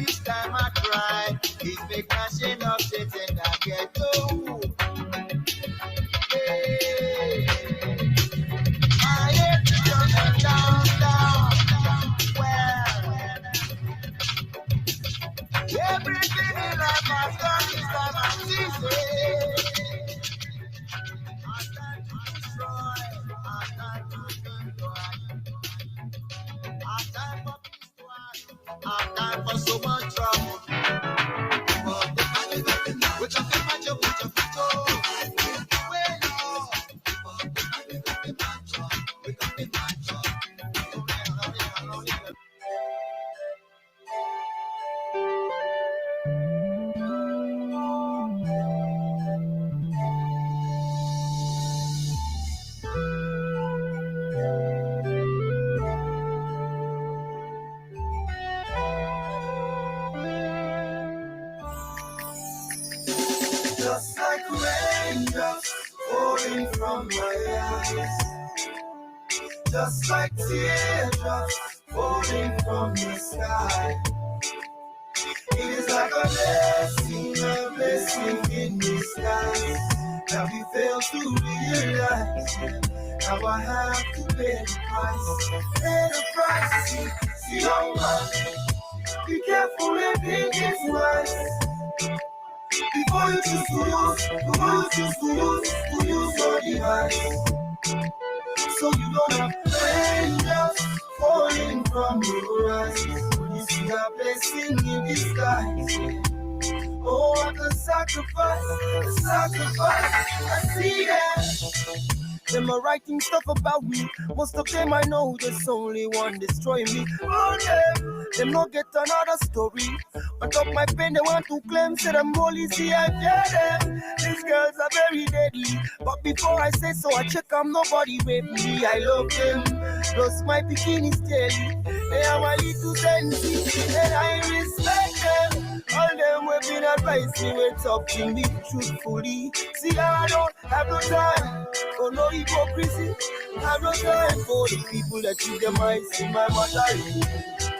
this time I cry. It's the crashing of Satan that get low. I hate to turn it down. Well, everything in life has gone this time I'm easy. I stand to destroy. I stand to destroy. I stand for peace. I stand for so much trouble. But the money that we know, which of the match of which of the toe. Just like raindrops falling from my eyes, just like teardrops falling from the sky. It is like a blessing in disguise that we fail to realize. Now I have to pay the price. Pay the price. See how much. Be careful and think it twice. Before you choose to use your device. So you don't have raindrops falling from your eyes. You see a blessing in disguise. Oh, what a sacrifice, I see that. Them are writing stuff about me. Most of them I know, there's only one destroying me. Oh, them not get another story. On top my pen, they want to claim, say them only see I get them. These girls are very deadly. But before I say so, I check them, nobody rape me. I love them. Plus my bikini's daily. They are my little sensi, and I respect them. All them will be advice me when talking me truthfully. See, I don't have no time for no hypocrisy. Have no time for the people that treat them eyes in my mother.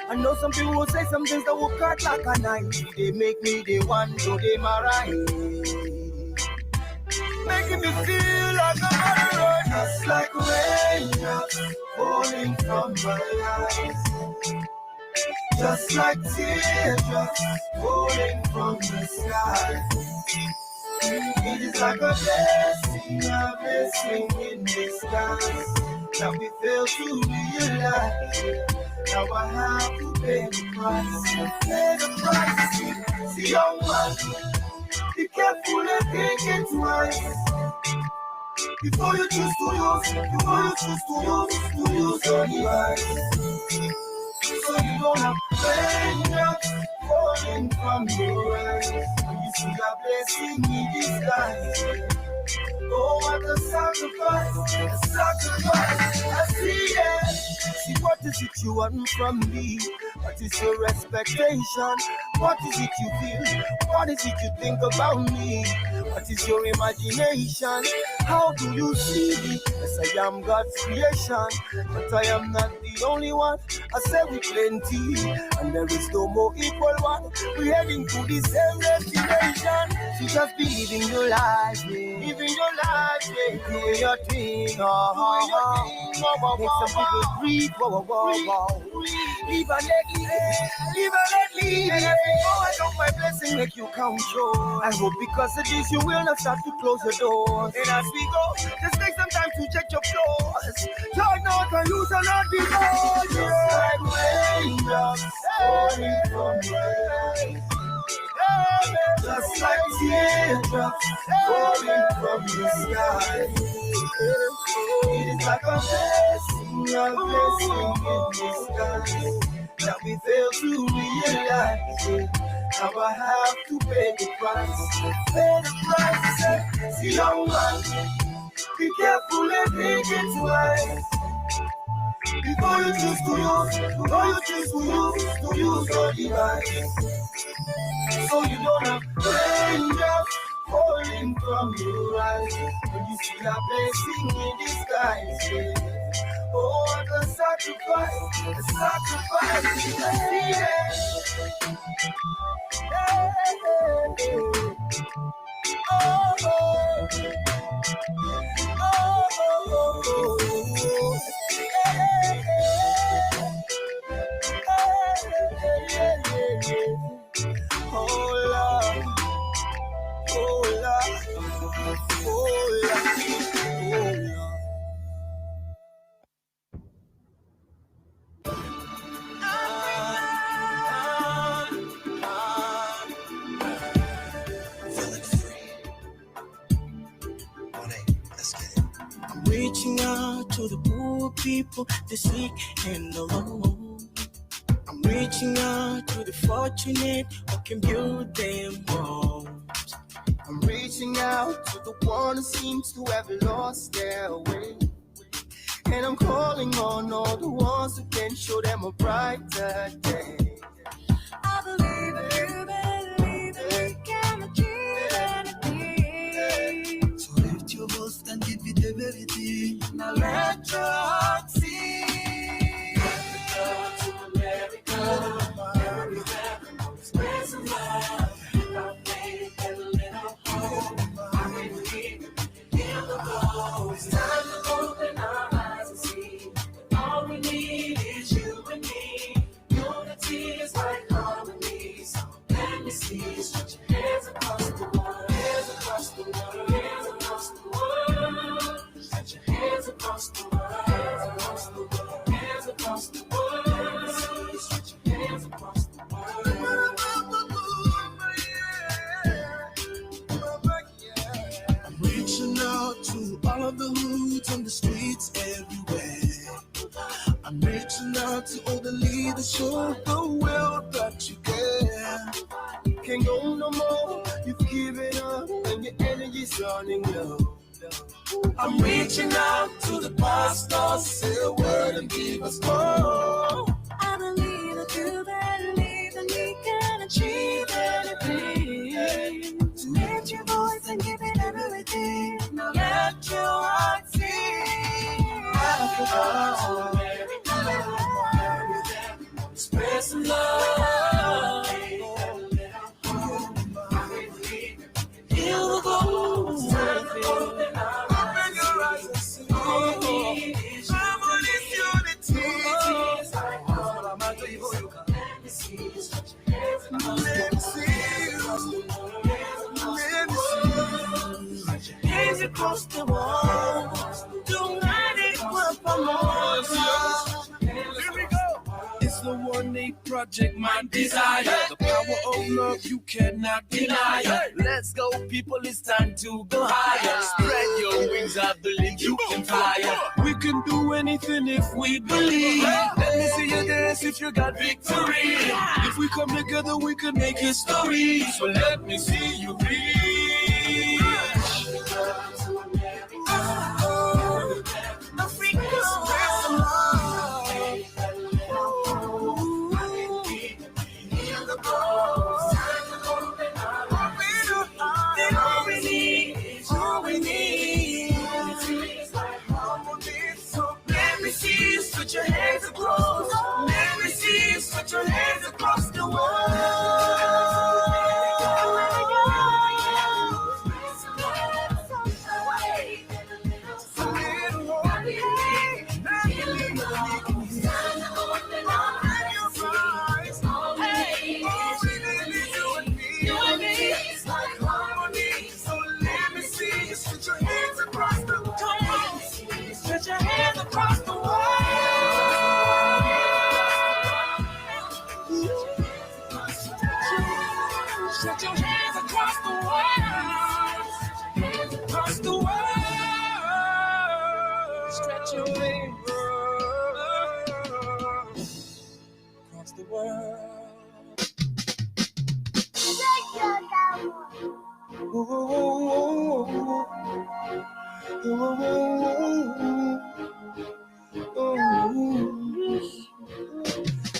I know some people will say some things that will cut like a knife. They make me the one, so they my right. Making me feel like I'm alright. Just like raindrops falling from my eyes. Just like teardrops falling from the sky. It is like a blessing in disguise that we fail to realize. Now I have to pay the price. Pay the price. See your money. Be careful and think it twice. Before you choose to use your device. So you don't have raindrops falling from your eyes. You see a blessing in disguise. Oh, what a sacrifice, I see it. See, what is it you want from me? What is your expectation? What is it you feel? What is it you think about me? What is your imagination? How do you see me? Yes, I am God's creation, but I am not the only one. I say we plenty, and there is no more equal one. We're heading to the same destination. So just be living your life, yeah. Living your life, yeah. Doing your thing, Make some people breathe, Live and let live, And as we go, I know my blessing make you count yours. I hope because of this you will not start to close the doors. And as we go, just take some time to check your flaws. Lord, not can you shall not be bored. Just like raindrops falling from your eyes. Just like teardrops falling from the sky. It is like a blessing in disguise that we fail to realize. Now I have to pay the price. Pay the price. See your man. Be careful and think it twice. Before you choose to use your device. So you don't have raindrops falling from your eyes. When you see a blessing in disguise, yeah. Oh, what a sacrifice, I see it. Reaching out to the poor people, the sick and the alone. I'm reaching out to the fortunate who can build them homes. I'm reaching out to the one who seems to have lost their way. And I'm calling on all the ones who can show them a brighter day. I believe that you believe that we can achieve anything. So lift your voice and give it everything. Now let your heart sing. Africa to America, spread some love. Our faith and a little hope. I believe in the goal. It's time to open our eyes and see. All we need is you and me. Unity is like harmony. So let me see. Stretch your hands across the world. Hands across the world. Hands across the world. Stretch your hands across the world. Hands across the world. Hands across the world. Let me see. Stretch your hands across the world. I'm reaching out to all of the hoods on the streets everywhere. I'm reaching out to all the leaders, show the world that you care. Can't go no more, you've given up, and your energy's running low. I'm reaching out to the pastors, say a word and give us more. I believe that you believe that we can achieve anything. So lift your voice and give it everything. Now let your heart sing. Spread some love. Heal the goals. Open your eyes and see. Harmony's unity. Let me see you stretch your hands across the world. Hands across the wall. United we're for more. Here we go. It's the 1-8 project, my desire. The power of love you cannot deny. Let's go, people, it's time to go higher. Spread your wings, I believe you can fly. We can do anything if we believe. Let me see you dance if you got victory. If we come together, we can make history. So let me see you reach. Africa, spread some love. All we need. So let me see you switch your hands across. Let me see you switch your hands across the world. Stretch your hands across the world. Stretch your hands across the world. Across the world. Stretch your hands across the world.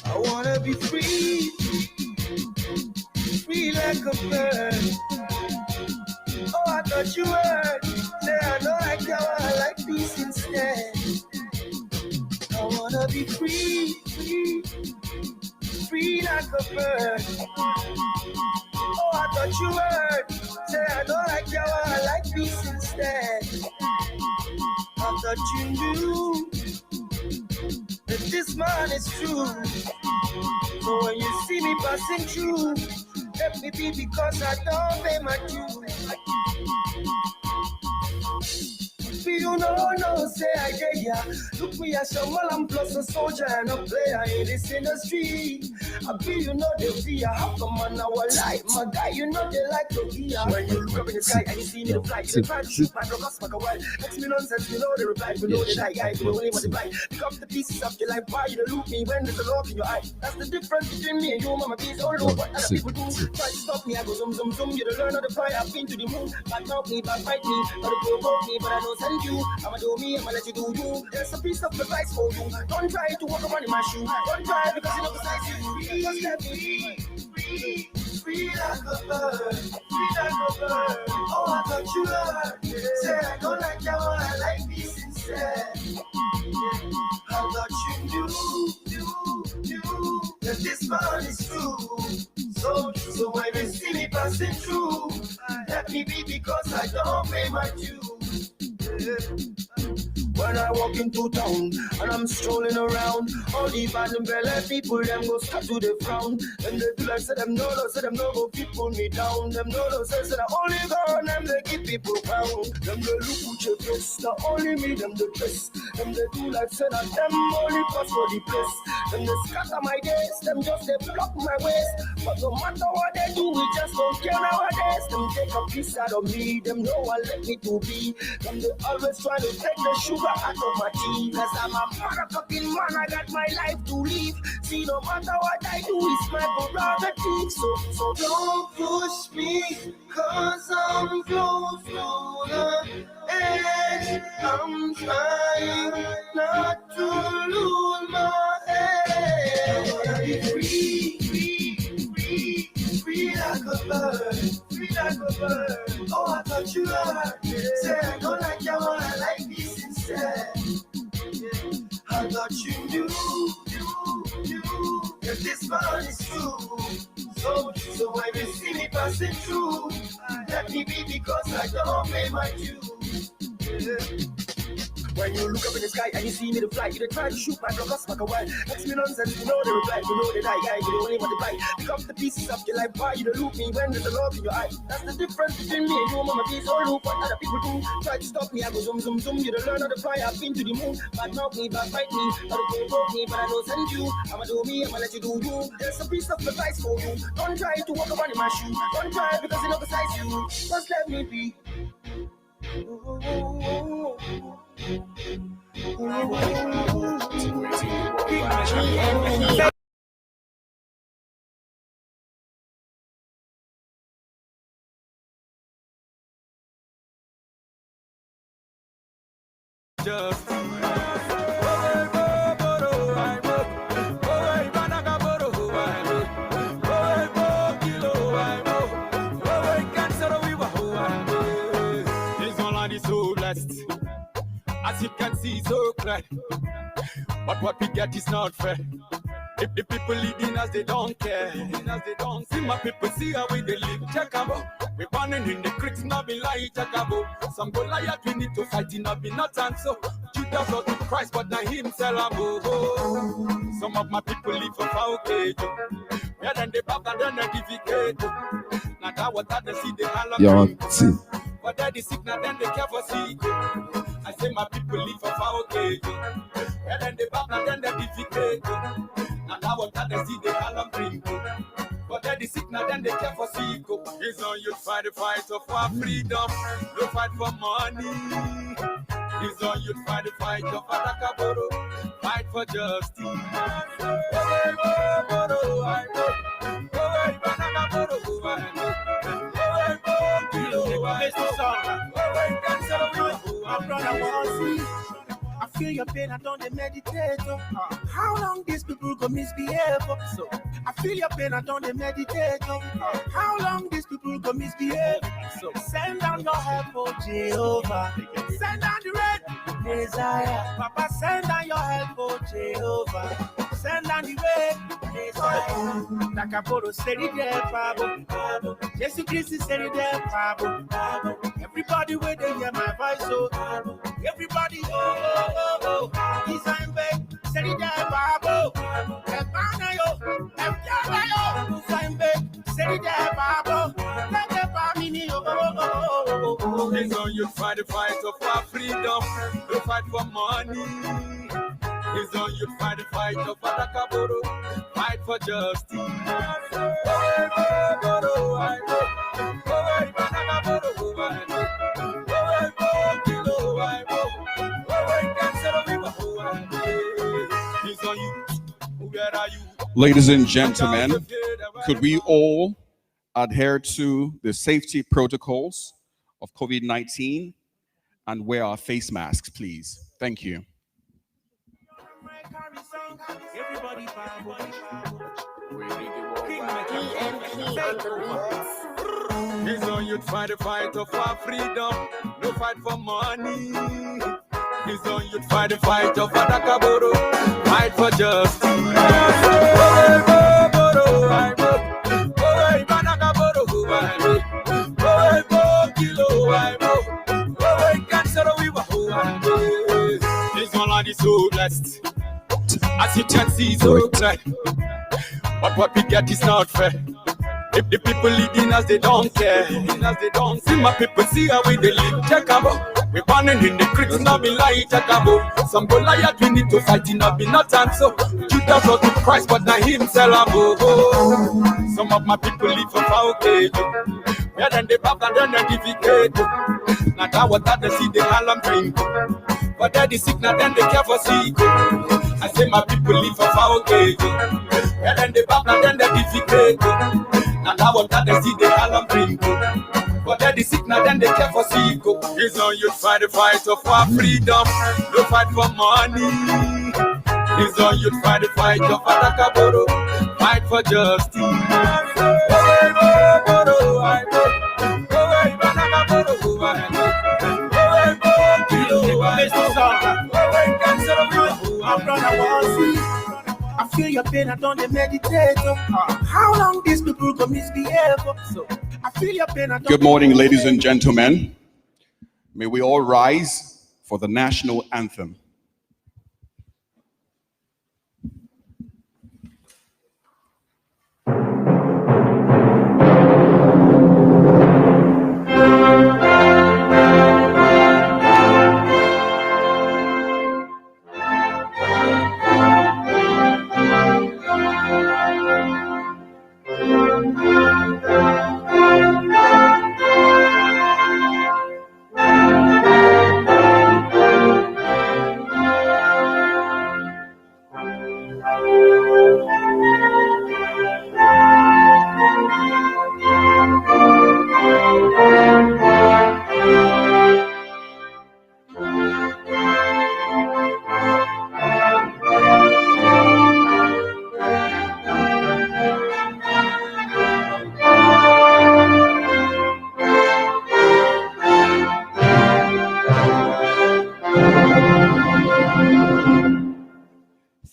I wanna be free, free like a bird. Oh, I thought you heard. Say I don't like how I like peace instead. I wanna be free, free, free like a bird. Oh, I thought you heard. Say I don't like Yawa, I like peace instead. I thought you knew that this man is true. So when you see me passing through, let me be because I don't pay my dues. You know, no, say I get ya. Look me as a well, I'm plus a soldier and a player in this industry. I feel you know they fear. How come on our life, my guy, you know they like to hear. When you look up in the sky and you see me to fly, you try to shoot my broadcast like a while. Next me nonsense, you know the reply, you know they like guy, you know what they buy. Pick up the pieces of your life, why you don't look me when there's a lock in your eye. That's the difference between me and you, mama, please. Oh, look what other people do. Try to stop me, I go zoom, zoom, zoom. You don't learn how to fly, I've been to the moon. Back me, backbite me, but to provoke me, but I don't send you. I'ma do me, I'ma let you do you. There's a piece of advice for you. Don't try to walk around in my shoe. Don't try because you know besides you. Just let me free, free like a bird, free like a bird. Oh, I thought you heard. Say I don't like that one, I like this instead. I thought you knew that this man is true. So when you see me passing through, let me be because I don't pay my dues. When I walk into town and I'm strolling around, all the bad and belly people them go start to the frown. And they do like say them no, go people me down. Them no, say the only girl them they give people pound. Them they look at your face, not only me them the dress. Them they do like say that them only pass for the place. Them they scatter my days, them just they block my waist. But no matter what they do, we just don't care nowadays. Them take a piece out of me, them know I let me to be. Them they always try to take the sugar out of my tea. Cause I'm a motherfucking man, I got my life to live. See, no matter what I do, it's my prerogative. So don't push me, cause I'm close to the edge. I'm trying not to lose my head. I wanna be free like a bird, free like a bird. Oh, I thought you heard. Say I don't like that one, I like this instead. I thought you knew that this man is true. So when you see me passing through, let me be because I don't pay my dues. When you look up in the sky and you see me to fly, you try to shoot my broadcast like a while. Next me nonsense, you know the reply, you know they die, guy, you don't only want to buy. Pick up the pieces of your life, why you don't look me when there's a love in your eye. That's the difference between me and you, mama, please don't look what other people do. Try to stop me, I go zoom, zoom, zoom. You don't learn how to fly, I've been to the moon. Backbite me, backbite me, but to provoke me, but I don't send you. I'ma do me, I'ma let you do you. There's a piece of advice for you. Don't try to walk around in my shoe. Don't try because you know besides you. Just let me be. Just as you can see, so clear. But what we get is not fair. If the people leading us, they don't care. See my people, see how we they live. Check out. We burning in the creeks, not be like check out. Some Goliath, we need to fight in, not be not and so. Judas was with Christ, but now himself. Some of my people live for foundation. Yeah, then they back and then they difficult. Now that what they see, they all but that is sick, now then they care for sick. I say my people live for foundation. Yeah, then they back and then they difficult. Now that what they see, they all bring. But that is sick, now then they care for sick. It's on you fight the fight of our freedom. Don't fight for money. It's on you fight the fight of Atakaboro. Fight for justice. I feel your pain, I don't meditate. How long these people go misbehave? So I feel your pain, I don't meditate. How long these people go misbehave? So send down your help, oh Jehovah. Send down the red desire. Papa, send down your help, oh Jehovah. send on the way. Takaboro said it there, Pablo. Jesus Christ said it there, Pablo. Everybody wait to hear my voice, so everybody, oh. He's on back, said it there, Pablo. Ebanayo, Ebanayo, sign back, said it there, Pablo. Let the family, oh. It's on you fight the fight of our freedom, the fight for money. It's on you fight the fight of our Takaboro, fight for justice. Ladies and gentlemen, could we all adhere to the safety protocols of COVID-19 and wear our face masks, please? Thank you. It's on you fight the fight of our freedom, no fight for money. It's on you fight the fight of our Takaboro, fight for justice. It's all on the so blessed, as you can see, so clear. But what we get is not fair. If the people leading us, they don't care. See my people, see how we they live. Check out. We burning in the creeks, not be lying. Check out. Some Goliath we need to fight in, not be not time. So Judas was to Christ, but not himself. Some of my people live for okay. Yeah, then they bab and then they defecate. Now that what they see, they alarm drink. But they're the sick, now then they care for sick. I say my people live for okay. Yeah, then they bab and then they defecate. Now that what they see, they alarm drink. But they're the sick, now then they care for sick. It's on you fight the fight of our freedom, no fight for money. It's on you fight the fight of our Takaboro, fight for justice. I feel your pain, I don't meditate. How long these people go misbehave? So I feel your pain, I don't. Good morning, ladies and gentlemen. May we all rise for the national anthem.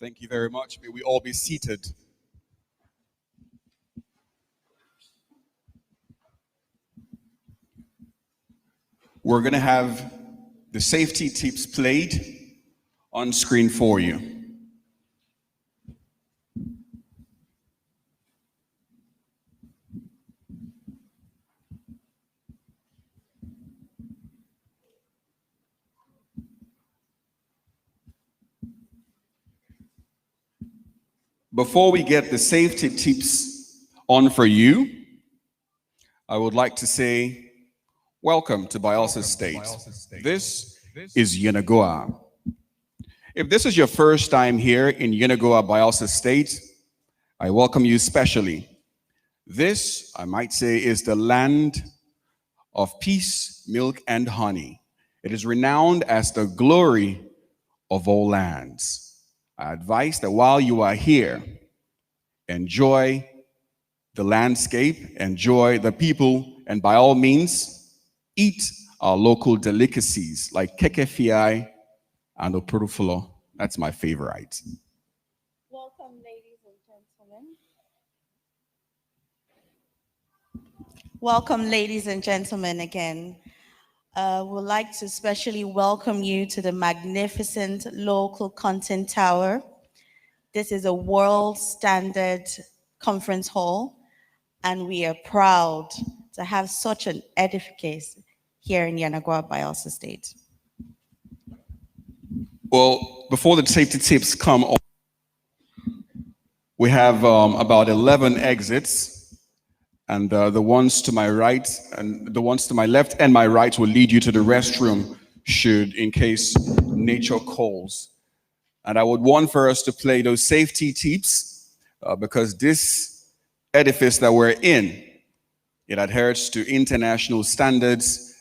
Thank you very much. May we all be seated. We're going to have the safety tips played on screen for you. Before we get the safety tips on for you, I would like to say welcome to Bayelsa State. This is Yenagoa. If this is your first time here in Yenagoa, Bayelsa State, I welcome you specially. This, I might say, is the land of peace, milk, and honey. It is renowned as the glory of all lands. I advise that while you are here, enjoy the landscape, enjoy the people, and by all means, eat our local delicacies like kekefiai and opurufulo. That's my favorite. Welcome Welcome, ladies and gentlemen, again. We'd like to especially welcome you to the magnificent local content tower. This is a world standard conference hall, and we are proud to have such an edifice here in Yenagoa, Bayelsa State. Well, before the safety tips come on, we have about 11 exits, and the ones to my right and the ones to my left and my right will lead you to the restroom should, in case nature calls. And I would want for us to play those safety tips because this edifice that we're in, it adheres to international standards.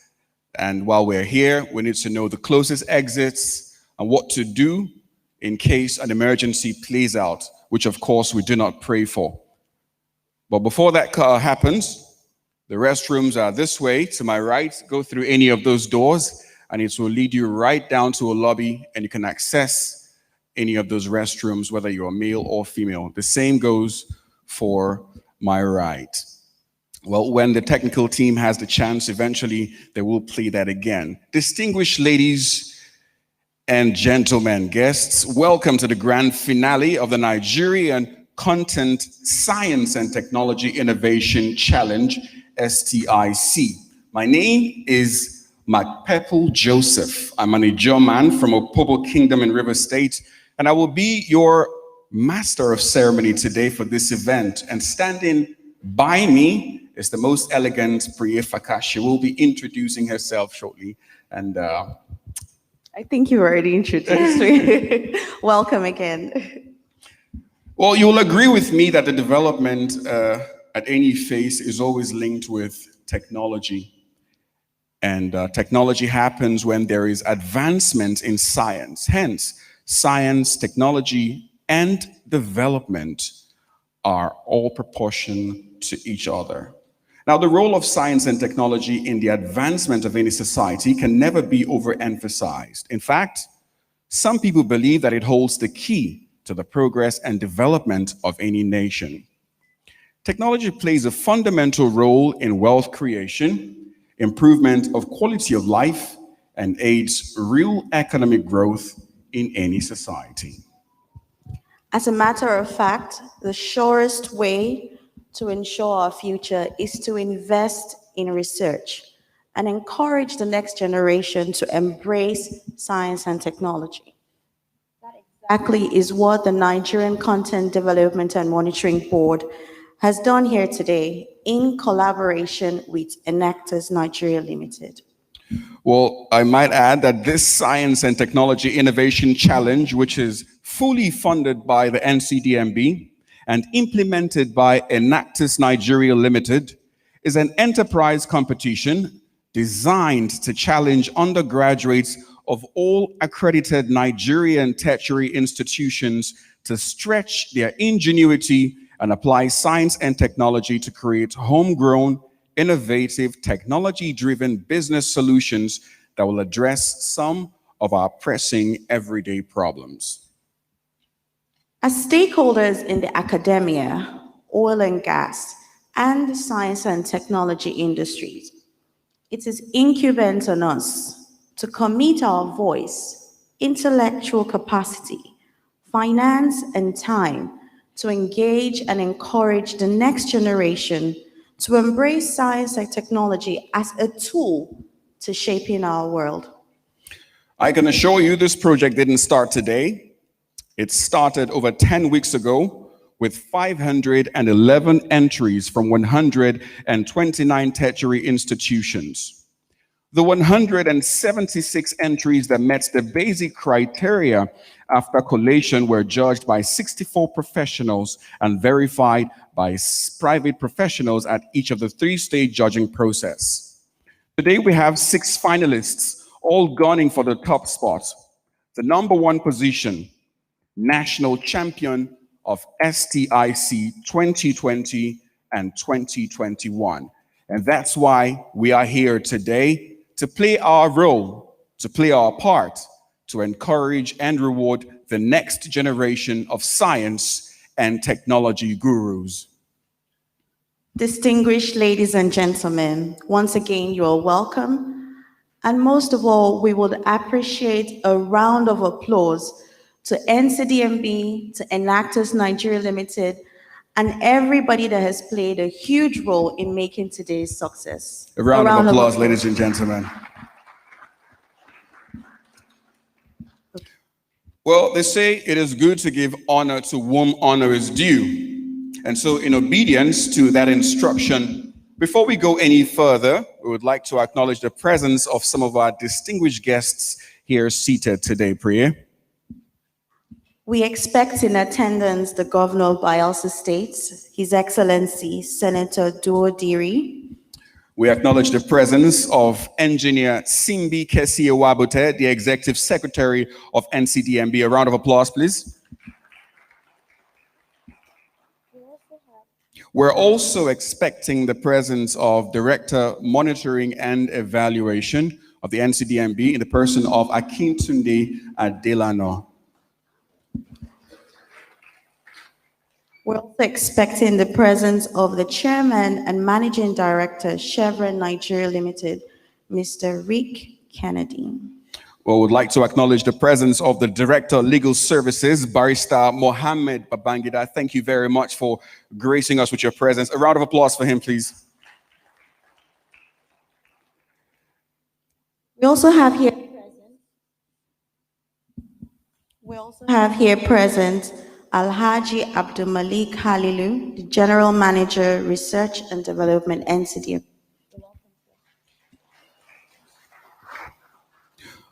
And while we're here, we need to know the closest exits and what to do in case an emergency plays out, which of course we do not pray for. But before that happens, the restrooms are this way to my right. Go through any of those doors and it will lead you right down to a lobby and you can access any of those restrooms, whether you're male or female. The same goes for my right. Well, when the technical team has the chance, eventually they will play that again. Distinguished ladies and gentlemen, guests, welcome to the grand finale of the Nigerian Content Science and Technology Innovation Challenge, STIC. My name is Macpepple Joseph. I'm an Ijoman from Opobo Kingdom in River State, and I will be your master of ceremony today for this event. And standing by me is the most elegant Priya Fakash. She will be introducing herself shortly. And I think you already introduced me. Welcome again. Well, you'll agree with me that the development at any phase is always linked with technology. And technology happens when there is advancement in science. Hence, science, technology, and development are all proportional to each other. Now, the role of science and technology in the advancement of any society can never be overemphasized. In fact, some people believe that it holds the key to the progress and development of any nation. Technology plays a fundamental role in wealth creation, improvement of quality of life, and aids real economic growth in any society. As a matter of fact, the surest way to ensure our future is to invest in research and encourage the next generation to embrace science and technology. That exactly is what the Nigerian Content Development and Monitoring Board has done here today in collaboration with Enactors Nigeria Limited. Well, I might add that this Science and Technology Innovation Challenge, which is fully funded by the NCDMB and implemented by Enactors Nigeria Limited, is an enterprise competition designed to challenge undergraduates of all accredited Nigerian tertiary institutions to stretch their ingenuity and apply science and technology to create homegrown, innovative, technology-driven business solutions that will address some of our pressing everyday problems. As stakeholders in the academia, oil and gas, and the science and technology industries, it is incumbent on us to commit our voice, intellectual capacity, finance, and time to engage and encourage the next generation to embrace science and technology as a tool to shaping our world. I can assure you this project didn't start today. It started over 10 weeks ago with 511 entries from 129 tertiary institutions. The 176 entries that met the basic criteria after collation were judged by 64 professionals and verified by private professionals at each of the 3-stage judging process. Today we have 6 finalists, all gunning for the top spot. The number 1 position, national champion of STIC 2020 and 2021. And that's why we are here today, to play our role, to play our part, to encourage and reward the next generation of science and technology gurus. Distinguished ladies and gentlemen, once again, you are welcome. And most of all, we would appreciate a round of applause to NCDMB, to Enactors Nigeria Limited, and everybody that has played a huge role in making today's success. A round of applause, ladies and gentlemen. Well, they say it is good to give honor to whom honor is due. And so in obedience to that instruction, before we go any further, we would like to acknowledge the presence of some of our distinguished guests here seated today, Priya. We expect in attendance the Governor of Bayelsa State, His Excellency Senator Duodiri. We acknowledge the presence of Engineer Simbi Kesi Ewabute, the Executive Secretary of NCDMB. A round of applause, please. We're also expecting the presence of Director Monitoring and Evaluation of the NCDMB in the person of Akintunde Adelano. We're also expecting the presence of the Chairman and Managing Director, Chevron Nigeria Limited, Mr. Rick Kennedy. We would like to acknowledge the presence of the Director of Legal Services, Barrister Mohammed Babangida. Thank you very much for gracing us with your presence. A round of applause for him, please. We also have here present Alhaji Abdul Malik Halilu, the General Manager, Research and Development, NCD.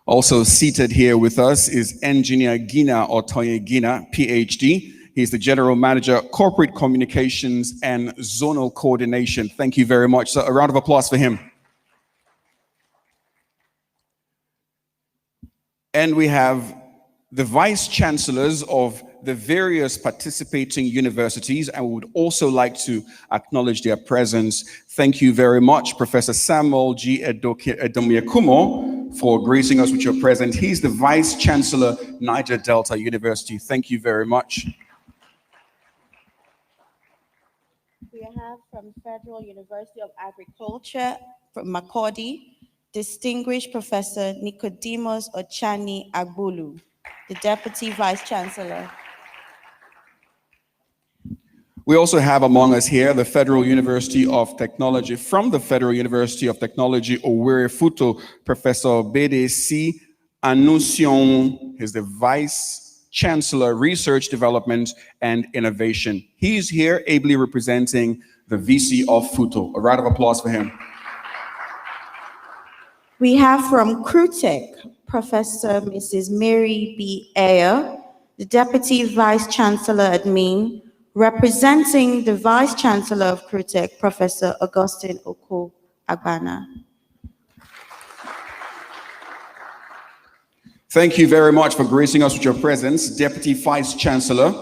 Also seated here with us is Engineer Gina Otoye Gina, PhD. He's the General Manager, Corporate Communications and Zonal Coordination. Thank you very much. So a round of applause for him. And we have the Vice Chancellors of the various participating universities, and we would also like to acknowledge their presence. Thank you very much, Professor Samuel G. Edomiekumo, for gracing us with your presence. He's the Vice Chancellor, Niger Delta University. Thank you very much. We have from Federal University of Agriculture, from Makurdi, distinguished Professor Nicodemus Ochani Agbulu, the Deputy Vice Chancellor. We also have among us here the Federal University of Technology, from the Federal University of Technology, Owerri Futo, Professor Bede C. Anusion is the Vice Chancellor, Research, Development, and Innovation. He's here ably representing the VC of Futo. A round of applause for him. We have from CRUTEC, Professor Mrs. Mary B. Ayer, the Deputy Vice Chancellor Admin, representing the Vice Chancellor of CRUTEC, Professor Augustine Oko Agbana. Thank you very much for gracing us with your presence, Deputy Vice Chancellor,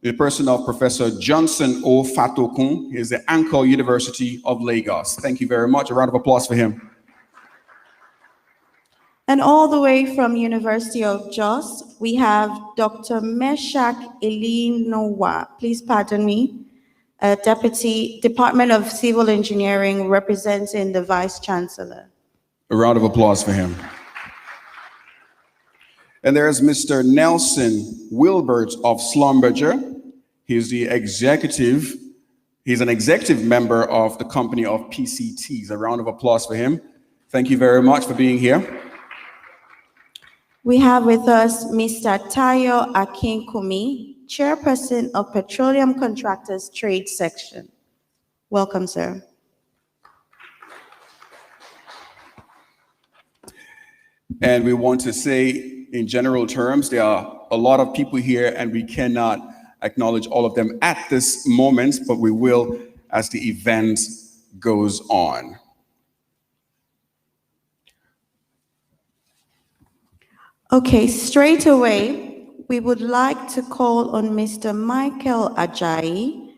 the person of Professor Johnson O. Fatokun. He is the Anchor University of Lagos. Thank you very much. A round of applause for him. And all the way from University of Jos, we have Dr. Meshak Elinowa, please pardon me, Deputy Department of Civil Engineering, representing the Vice Chancellor. A round of applause for him. And there's Mr. Nelson Wilbert of Schlumberger. He's an executive member of the company of PCTs. A round of applause for him. Thank you very much for being here. We have with us Mr. Tayo Akinkumi, Chairperson of Petroleum Contractors Trade Section. Welcome, sir. And we want to say, in general terms, there are a lot of people here and we cannot acknowledge all of them at this moment, but we will as the event goes on. Okay, straight away, we would like to call on Mr. Michael Ajayi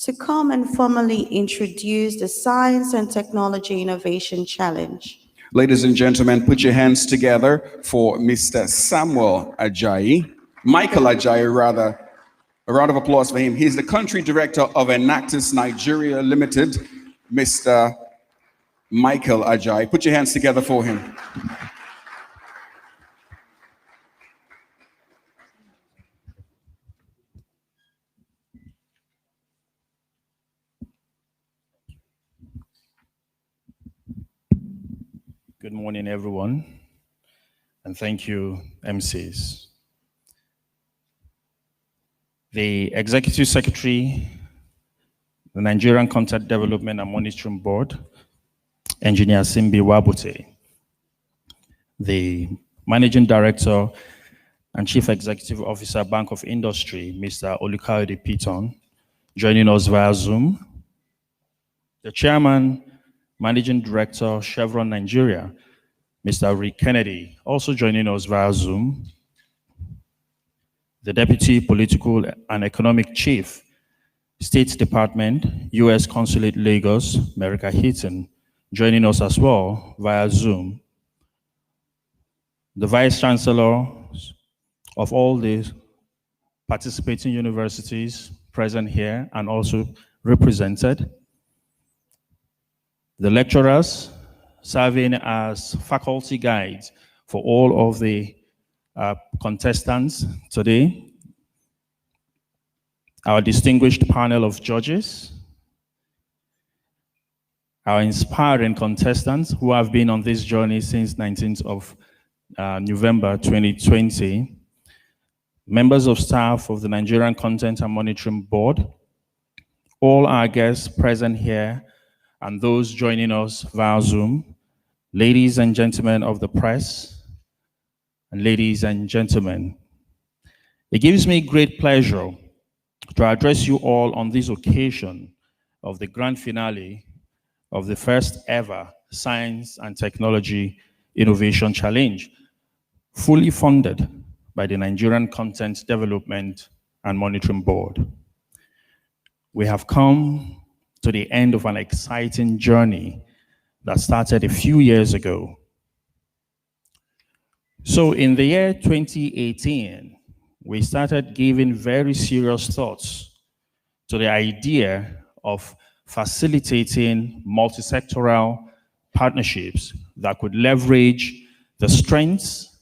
to come and formally introduce the Science and Technology Innovation Challenge. Ladies and gentlemen, put your hands together for Mr. Samuel Ajayi, Michael Ajayi rather, A round of applause for him. He's the country director of Enactus Nigeria Limited, Mr. Michael Ajay. Put your hands together for him. Good morning, everyone, and thank you, MCs. The Executive Secretary, the Nigerian Content Development and Monitoring Board, Engineer Simbi Wabute, the Managing Director and Chief Executive Officer, Bank of Industry, Mr. Olukayode Piton, joining us via Zoom, the Chairman, Managing Director, Chevron Nigeria, Mr. Rick Kennedy, also joining us via Zoom, the Deputy Political and Economic Chief, State Department, U.S. Consulate Lagos, America Heaton, joining us as well via Zoom, the Vice Chancellor of all the participating universities present here and also represented, the lecturers serving as faculty guides for all of the contestants today, our distinguished panel of judges, our inspiring contestants who have been on this journey since 19th of November 2020, members of staff of the Nigerian Content and Monitoring Board, all our guests present here, and those joining us via Zoom, ladies and gentlemen of the press, and ladies and gentlemen, it gives me great pleasure to address you all on this occasion of the grand finale of the first ever Science and Technology Innovation Challenge, fully funded by the Nigerian Content Development and Monitoring Board. We have come to the end of an exciting journey that started a few years ago. So in the year 2018, we started giving very serious thoughts to the idea of facilitating multi-sectoral partnerships that could leverage the strengths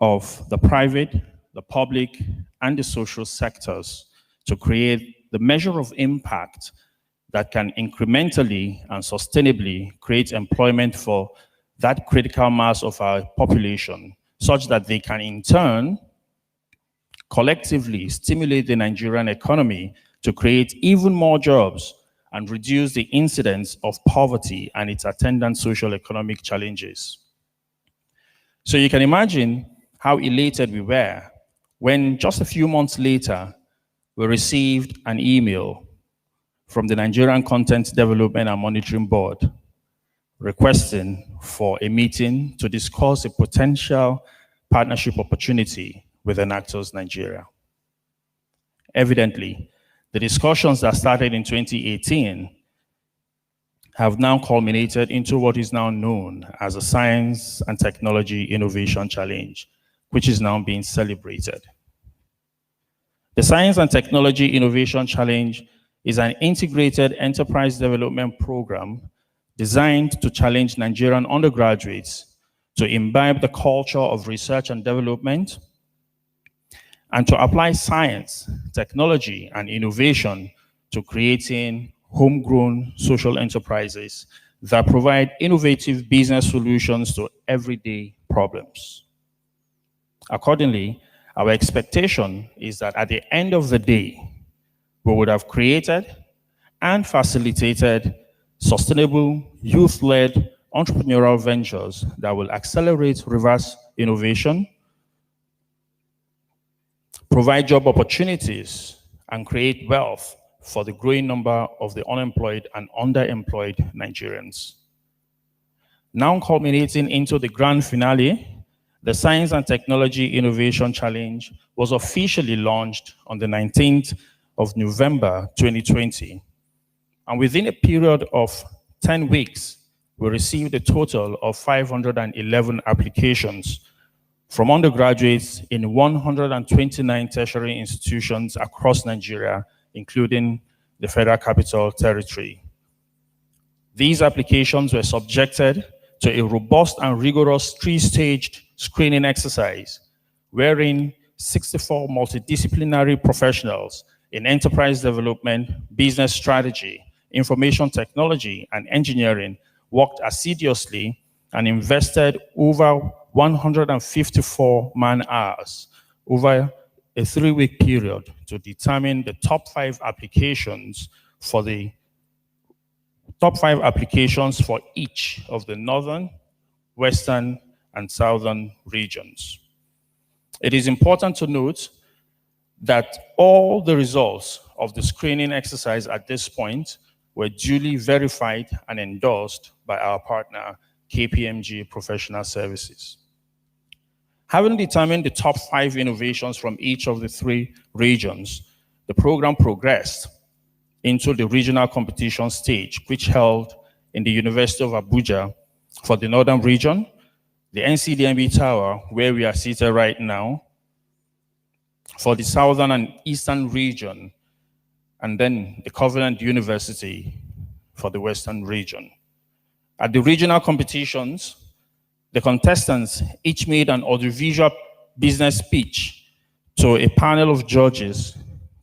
of the private, the public, and the social sectors to create the measure of impact that can incrementally and sustainably create employment for that critical mass of our population, such that they can in turn collectively stimulate the Nigerian economy to create even more jobs and reduce the incidence of poverty and its attendant social economic challenges. So you can imagine how elated we were when just a few months later, we received an email from the Nigerian Content Development and Monitoring Board requesting for a meeting to discuss a potential partnership opportunity with Enactus Nigeria. Evidently, the discussions that started in 2018 have now culminated into what is now known as a Science and Technology Innovation Challenge, which is now being celebrated. The Science and Technology Innovation Challenge is an integrated enterprise development program designed to challenge Nigerian undergraduates to imbibe the culture of research and development and to apply science, technology, and innovation to creating homegrown social enterprises that provide innovative business solutions to everyday problems. Accordingly, our expectation is that at the end of the day, we would have created and facilitated sustainable, youth-led entrepreneurial ventures that will accelerate reverse innovation, provide job opportunities, and create wealth for the growing number of the unemployed and underemployed Nigerians. Now culminating into the grand finale, the Science and Technology Innovation Challenge was officially launched on the 19th of November 2020. And within a period of 10 weeks, we received a total of 511 applications from undergraduates in 129 tertiary institutions across Nigeria, including the Federal Capital Territory. These applications were subjected to a robust and rigorous three-staged screening exercise, wherein 64 multidisciplinary professionals in enterprise development, business strategy, information technology, and engineering worked assiduously and invested over 154 man-hours over a 3-week period to determine the top 5 applications for each of the northern, western, and southern regions. It is important to note that all the results of the screening exercise at this point were duly verified and endorsed by our partner, KPMG Professional Services. Having determined the top 5 innovations from each of the 3 regions, the program progressed into the regional competition stage, which held in the University of Abuja for the Northern region, the NCDMB Tower, where we are seated right now, for the Southern and Eastern region, and then the Covenant University for the Western region. At the regional competitions, the contestants each made an audiovisual business pitch to a panel of judges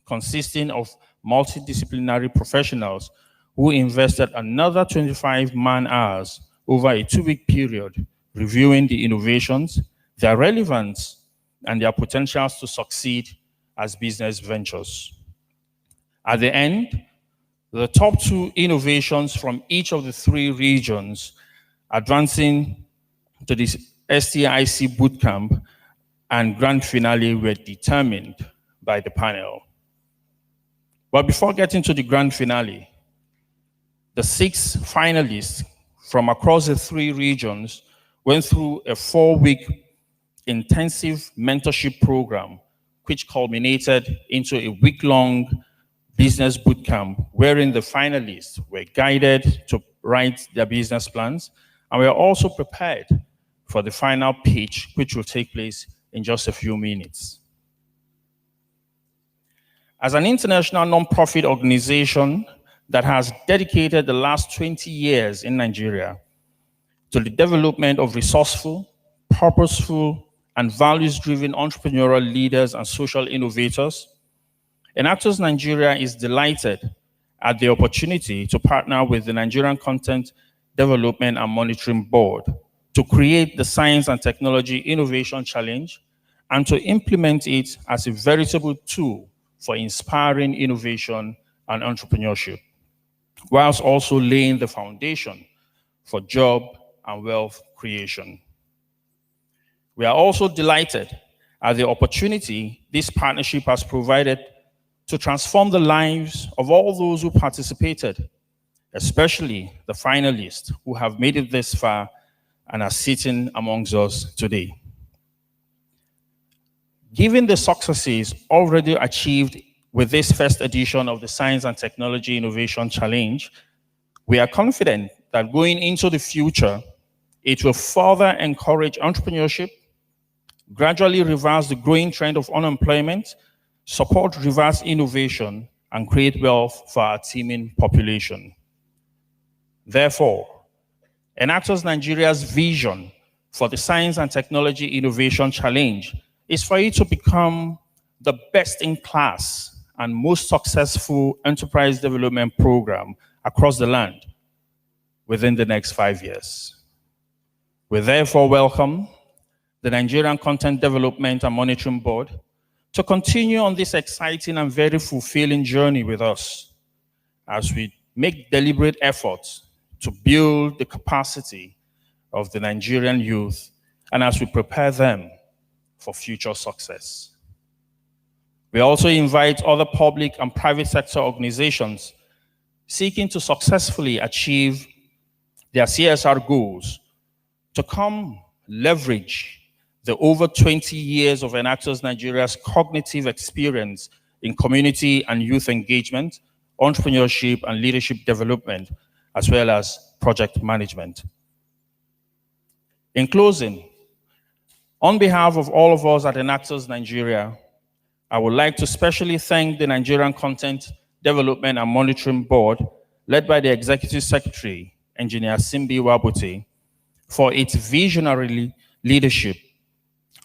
consisting of multidisciplinary professionals who invested another 25 man-hours over a 2-week period reviewing the innovations, their relevance, and their potentials to succeed as business ventures. At the end, the top 2 innovations from each of the 3 regions advancing to the STIC bootcamp and grand finale were determined by the panel. But before getting to the grand finale, the 6 finalists from across the 3 regions went through a 4-week intensive mentorship program, which culminated into a week-long business bootcamp, wherein the finalists were guided to write their business plans, and were also prepared for the final pitch, which will take place in just a few minutes. As an international non-profit organization that has dedicated the last 20 years in Nigeria to the development of resourceful, purposeful, and values-driven entrepreneurial leaders and social innovators, Enactors Nigeria is delighted at the opportunity to partner with the Nigerian Content Development and Monitoring Board to create the Science and Technology Innovation Challenge and to implement it as a veritable tool for inspiring innovation and entrepreneurship, whilst also laying the foundation for job and wealth creation. We are also delighted at the opportunity this partnership has provided to transform the lives of all those who participated, especially the finalists who have made it this far and are sitting amongst us today. Given the successes already achieved with this first edition of the Science and Technology Innovation Challenge, we are confident that going into the future, it will further encourage entrepreneurship, gradually reverse the growing trend of unemployment, support reverse innovation, and create wealth for our teeming population. Therefore, Enactors Nigeria's vision for the Science and Technology Innovation Challenge is for it to become the best-in-class and most successful enterprise development program across the land within the next 5 years. We therefore welcome the Nigerian Content Development and Monitoring Board to continue on this exciting and very fulfilling journey with us as we make deliberate efforts to build the capacity of the Nigerian youth and as we prepare them for future success. We also invite other public and private sector organizations seeking to successfully achieve their CSR goals to come leverage the over 20 years of Enactors Nigeria's cognitive experience in community and youth engagement, entrepreneurship and leadership development, as well as project management. In closing, On behalf of all of us at Enactors Nigeria, I would like to specially thank the Nigerian Content Development and Monitoring Board, led by the Executive Secretary, Engineer Simbi Wabuti, for its visionary leadership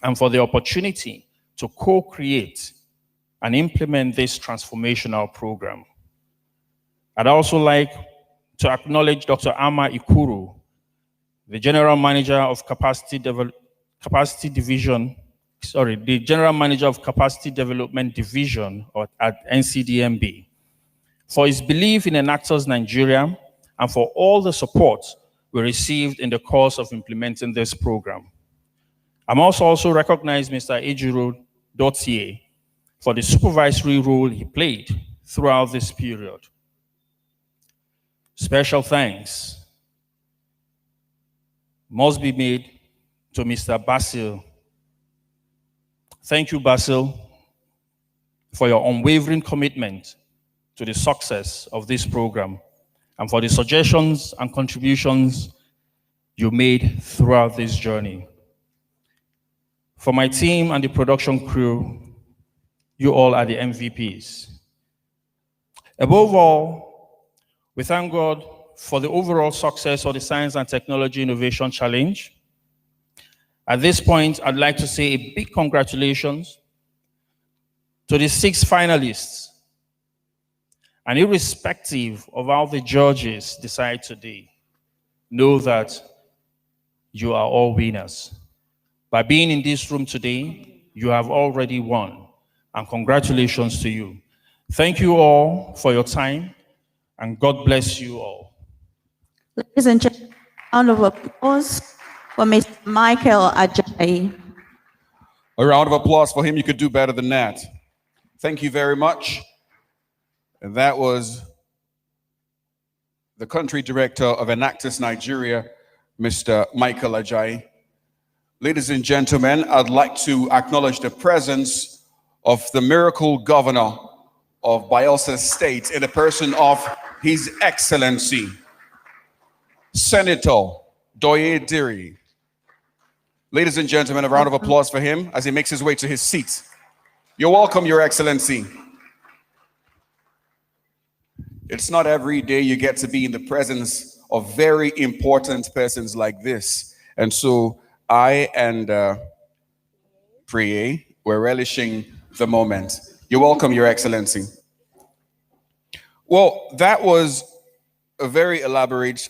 and for the opportunity to co-create and implement this transformational program. I'd also like to acknowledge Dr. Ama Ikuru, the General Manager of the General Manager of Capacity Development Division at NCDMB, for his belief in Enactors Nigeria and for all the support we received in the course of implementing this program. I'm also recognize Mr. Ejiro Dotier for the supervisory role he played throughout this period. Special thanks must be made to Mr. Basil. Thank you, Basil, for your unwavering commitment to the success of this program and for the suggestions and contributions you made throughout this journey. For my team and the production crew, you all are the MVPs. Above all, we thank God for the overall success of the Science and Technology Innovation Challenge. At this point, I'd like to say a big congratulations to the 6 finalists. And irrespective of how the judges decide today, know that you are all winners. By being in this room today, you have already won. And congratulations to you. Thank you all for your time, and God bless you all. Ladies and gentlemen, round of applause for Mr. Michael Ajayi. A round of applause for him. You could do better than that. Thank you very much. And that was the country director of Enactors Nigeria, Mr. Michael Ajayi. Ladies and gentlemen, I'd like to acknowledge the presence of the miracle governor of Bayelsa State in the person of His Excellency, Senator Doye Diri. Ladies and gentlemen, a round of applause for him as he makes his way to his seat. You're welcome, Your Excellency. It's not every day you get to be in the presence of very important persons like this. And so I and Priye, we're relishing the moment. You're welcome, Your Excellency. Well, that was a very elaborate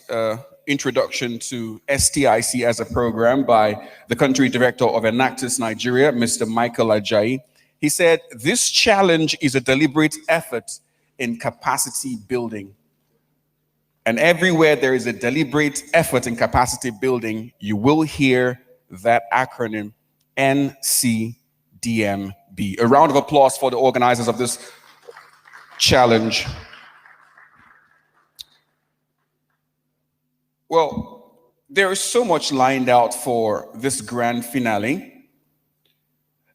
introduction to STIC as a program by the country director of Enactors Nigeria, Mr. Michael Ajayi. He said, this challenge is a deliberate effort in capacity building. And everywhere there is a deliberate effort in capacity building, you will hear that acronym, NCDMB. A round of applause for the organizers of this challenge. Well, there is so much lined out for this grand finale.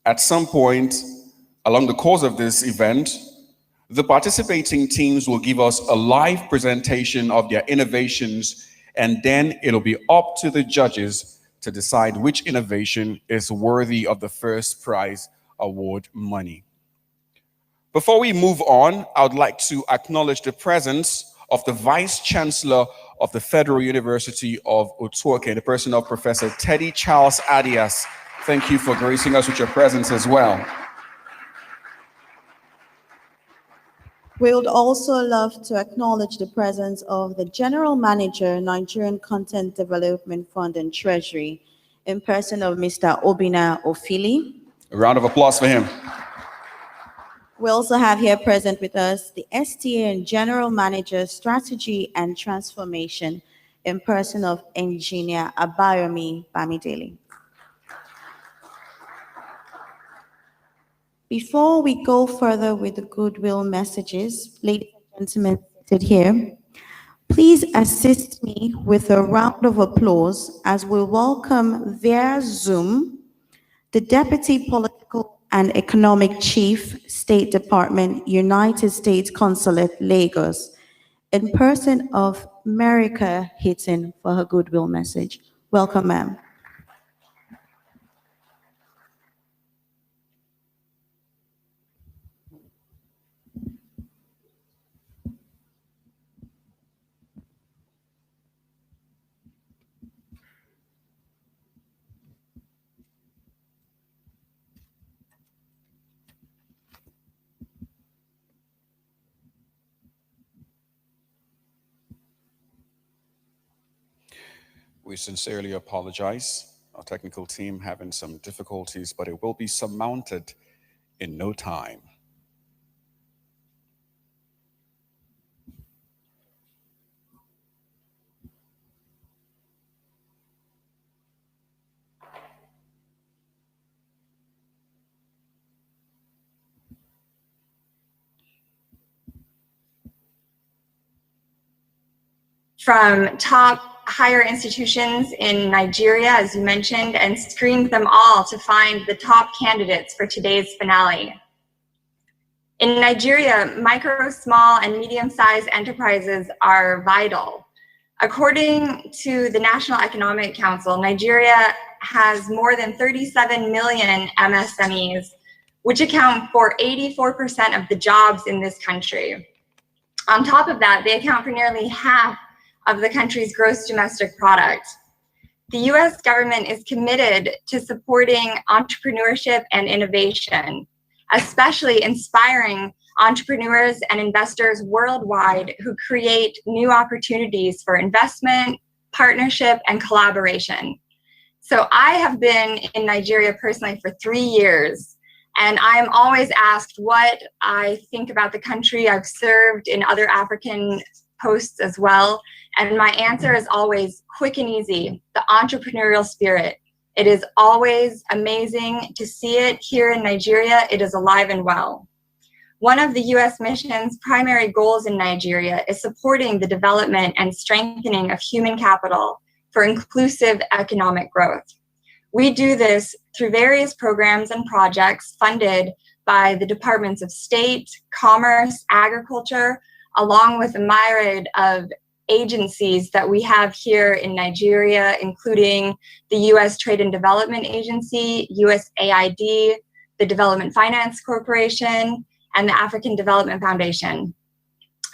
At some point along the course of this event, the participating teams will give us a live presentation of their innovations, and then it'll be up to the judges to decide which innovation is worthy of the first prize award money. Before we move on, I would like to acknowledge the presence of the Vice Chancellor of the Federal University of Otuoke, the person of Professor Teddy Charles Adias. Thank you for gracing us with your presence as well. We would also love to acknowledge the presence of the General Manager, Nigerian Content Development Fund and Treasury, in person of Mr. Obina Ofili. A round of applause for him. We also have here present with us the STA and General Manager, Strategy and Transformation, in person of Engineer Abayomi Bamidele. Before we go further with the goodwill messages, ladies and gentlemen seated here, please assist me with a round of applause as we welcome via Zoom the Deputy Political and Economic Chief, State Department, United States Consulate, Lagos, in person of America Hitton for her goodwill message. Welcome, ma'am. We sincerely apologize. Our technical team having some difficulties, but it will be surmounted in no time. From top higher institutions in Nigeria, as you mentioned, and screened them all to find the top candidates for today's finale. In Nigeria, micro, small, and medium-sized enterprises are vital. According to the National Economic Council, Nigeria has more than 37 million MSMEs, which account for 84% of the jobs in this country. On top of that, they account for nearly half of the country's gross domestic product. The US government is committed to supporting entrepreneurship and innovation, especially inspiring entrepreneurs and investors worldwide who create new opportunities for investment, partnership, and collaboration. So I have been in Nigeria personally for 3 years, and I'm always asked what I think about the country. I've served in other African posts as well. And my answer is always quick and easy, the entrepreneurial spirit. It is always amazing to see it here in Nigeria. It is alive and well. One of the US mission's primary goals in Nigeria is supporting the development and strengthening of human capital for inclusive economic growth. We do this through various programs and projects funded by the Departments of State, Commerce, Agriculture, along with a myriad of agencies that we have here in Nigeria, including the US Trade and Development Agency, USAID, the Development Finance Corporation, and the African Development Foundation.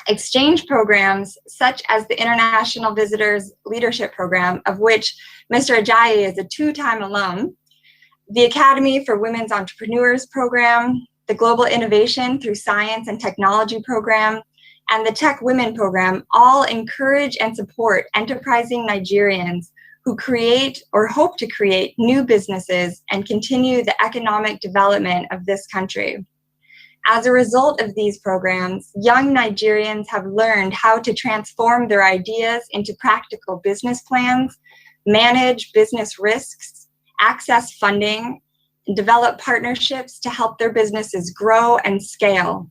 Exchange programs such as the International Visitors Leadership Program, of which Mr. Ajayi is a 2-time alum, the Academy for Women's Entrepreneurs Program, the Global Innovation through Science and Technology Program, and the Tech Women Program all encourage and support enterprising Nigerians who create or hope to create new businesses and continue the economic development of this country. As a result of these programs, young Nigerians have learned how to transform their ideas into practical business plans, manage business risks, access funding, and develop partnerships to help their businesses grow and scale.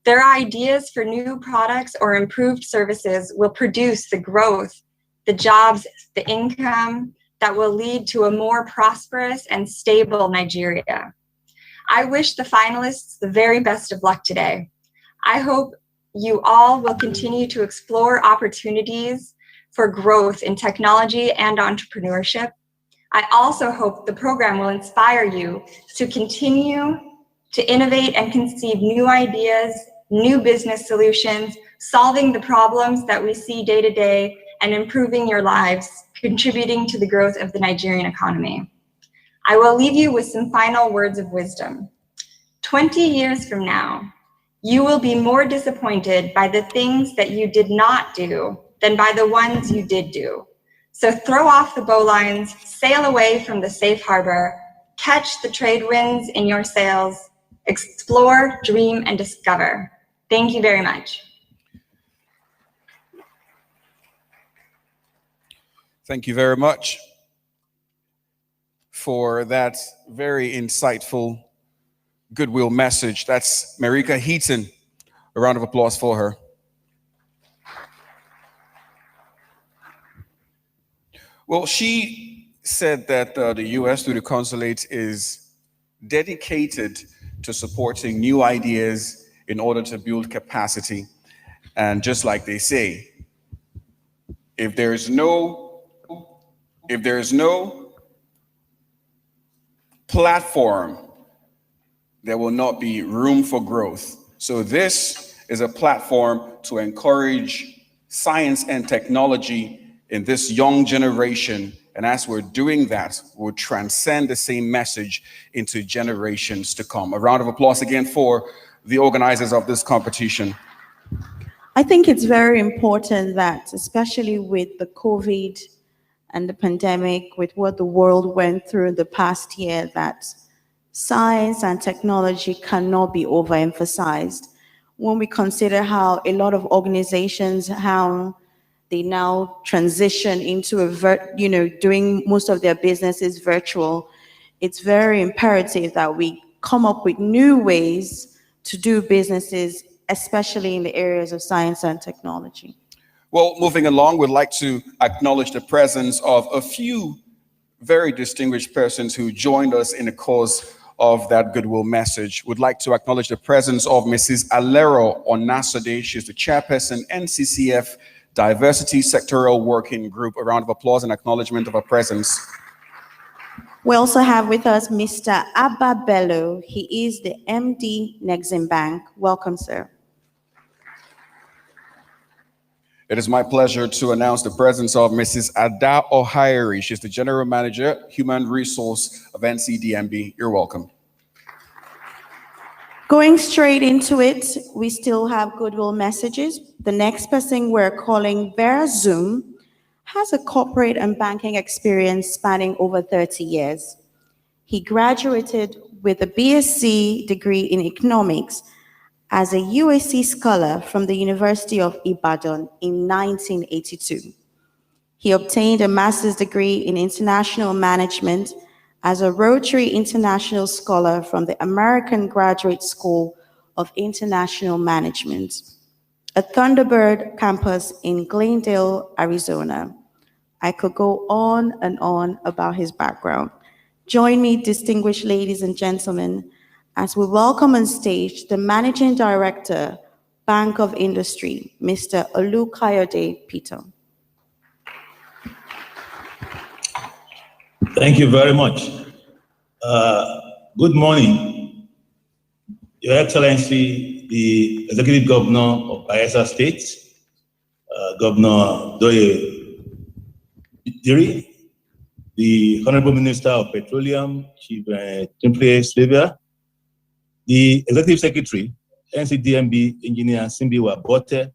Their ideas for new products or improved services will produce the growth, the jobs, the income that will lead to a more prosperous and stable Nigeria. I wish the finalists the very best of luck today. I hope you all will continue to explore opportunities for growth in technology and entrepreneurship. I also hope the program will inspire you to continue to innovate and conceive new ideas, new business solutions, solving the problems that we see day to day, and improving your lives, contributing to the growth of the Nigerian economy. I will leave you with some final words of wisdom. 20 years from now, you will be more disappointed by the things that you did not do than by the ones you did do. So throw off the bowlines, sail away from the safe harbor, catch the trade winds in your sails, explore, dream, and discover. Thank you very much. Thank you very much for that very insightful goodwill message. That's Marika Heaton. A round of applause for her. Well, she said that the US through the consulate is dedicated to supporting new ideas in order to build capacity. And just like they say, if there is no platform, there will not be room for growth. So this is a platform to encourage science and technology in this young generation. And as we're doing that, we'll transcend the same message into generations to come. A round of applause again for the organizers of this competition. I think it's very important that, especially with the COVID and the pandemic, with what the world went through in the past year, that science and technology cannot be overemphasized. When we consider how a lot of organizations, how they now transition into doing most of their businesses virtual, it's very imperative that we come up with new ways to do businesses, especially in the areas of science and technology. Well, moving along, we'd like to acknowledge the presence of a few very distinguished persons who joined us in the course of that goodwill message. We'd like to acknowledge the presence of Mrs. Alero Onasade. She's the chairperson, NCCF Diversity Sectorial Working Group. A round of applause and acknowledgement of her presence. We also have with us Mr. Abba Bello. He is the MD, Nexim Bank. Welcome, sir. It is my pleasure to announce the presence of Mrs. Ada Ohairi. She's the General Manager, Human Resource of NCDMB. You're welcome. Going straight into it, we still have goodwill messages. The next person we're calling Vera Zoom has a corporate and banking experience spanning over 30 years. He graduated with a BSc degree in economics as a UAC scholar from the University of Ibadan in 1982. He obtained a master's degree in international management as a Rotary International Scholar from the American Graduate School of International Management, a Thunderbird campus in Glendale, Arizona. I could go on and on about his background. Join me, distinguished ladies and gentlemen, as we welcome on stage the Managing Director, Bank of Industry, Mr. Olukayode Peter. Thank you very much. Good morning, Your Excellency, the Executive Governor of Bayelsa State, Governor Doye Diri, the Honorable Minister of Petroleum, Chief Timothy Slivia, the Executive Secretary, NCDMB Engineer Simbiwa Bote,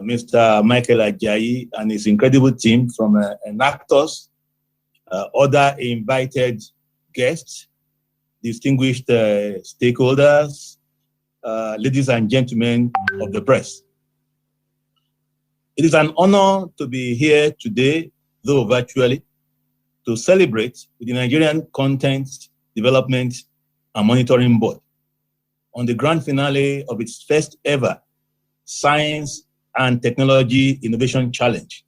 Mr. Michael Ajayi and his incredible team from Enactors, other invited guests, distinguished stakeholders, ladies and gentlemen of the press. It is an honor to be here today, though virtually, to celebrate with the Nigerian Content Development and Monitoring Board on the grand finale of its first ever Science and Technology Innovation Challenge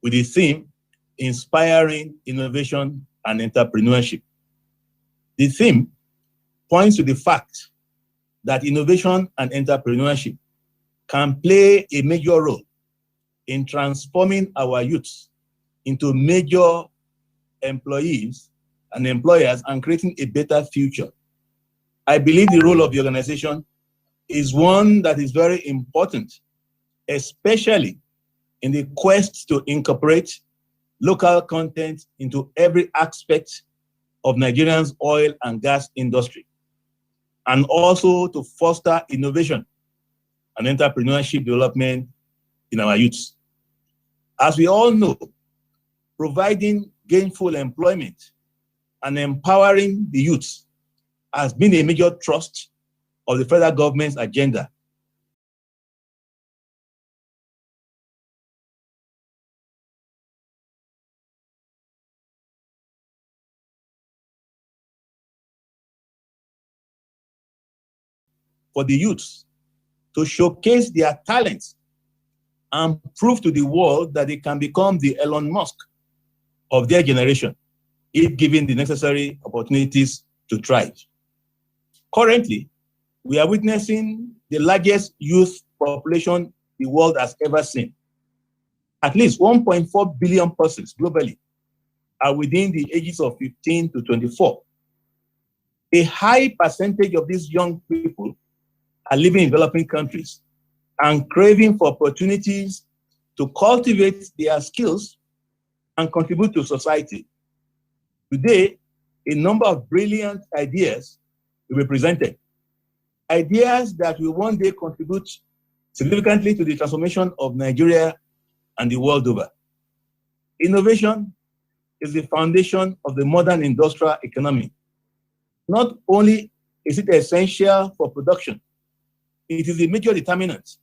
with the theme, Inspiring Innovation and Entrepreneurship. The theme points to the fact that innovation and entrepreneurship can play a major role in transforming our youths into major employees and employers and creating a better future. I believe the role of the organization is one that is very important, especially in the quest to incorporate local content into every aspect of Nigeria's oil and gas industry, and also to foster innovation and entrepreneurship development in our youths. As we all know, providing gainful employment and empowering the youths has been a major thrust of the federal government's agenda. For the youths to showcase their talents and prove to the world that they can become the Elon Musk of their generation, if given the necessary opportunities to thrive. Currently, we are witnessing the largest youth population the world has ever seen. At least 1.4 billion persons globally are within the ages of 15 to 24. A high percentage of these young people are living in developing countries and craving for opportunities to cultivate their skills and contribute to society. Today, a number of brilliant ideas will be presented. Ideas that will one day contribute significantly to the transformation of Nigeria and the world over. Innovation is the foundation of the modern industrial economy. Not only is it essential for production, it is a major determinant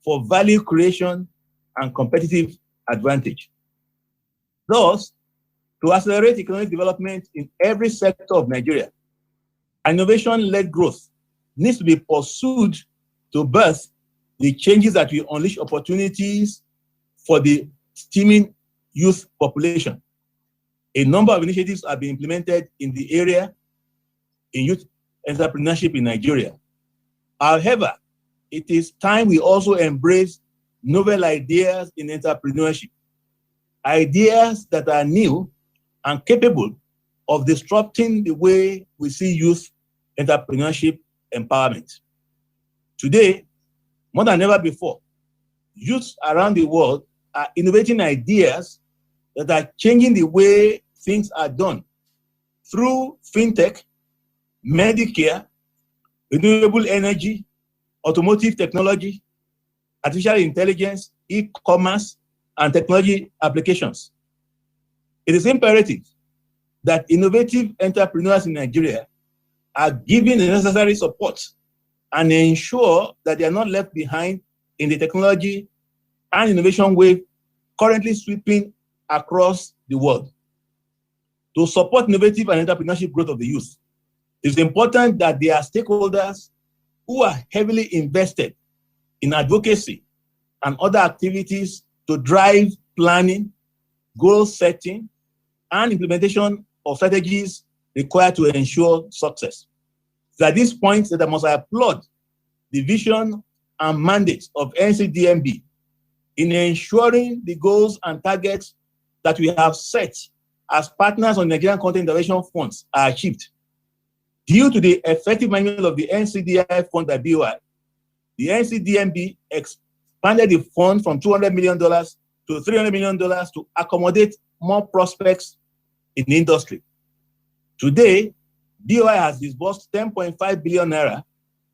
for value creation and competitive advantage. Thus, to accelerate economic development in every sector of Nigeria, innovation-led growth needs to be pursued to birth the changes that will unleash opportunities for the teeming youth population. A number of initiatives are being implemented in the area in youth entrepreneurship in Nigeria. However, it is time we also embrace novel ideas in entrepreneurship, ideas that are new and capable of disrupting the way we see youth entrepreneurship empowerment. Today, more than ever before, youths around the world are innovating ideas that are changing the way things are done through fintech, Medicare, renewable energy, automotive technology, artificial intelligence, e-commerce, and technology applications. It is imperative that innovative entrepreneurs in Nigeria are given the necessary support and ensure that they are not left behind in the technology and innovation wave currently sweeping across the world. To support innovative and entrepreneurship growth of the youth, it is important that there are stakeholders who are heavily invested in advocacy and other activities to drive planning, goal setting, and implementation of strategies required to ensure success. It's at this point that I must applaud the vision and mandate of NCDMB in ensuring the goals and targets that we have set as partners on Nigerian Content Intervention Funds are achieved. Due to the effective management of the NCDI fund by BOI, the NCDMB expanded the fund from $200 million to $300 million to accommodate more prospects in the industry. Today, BOI has disbursed 10.5 billion naira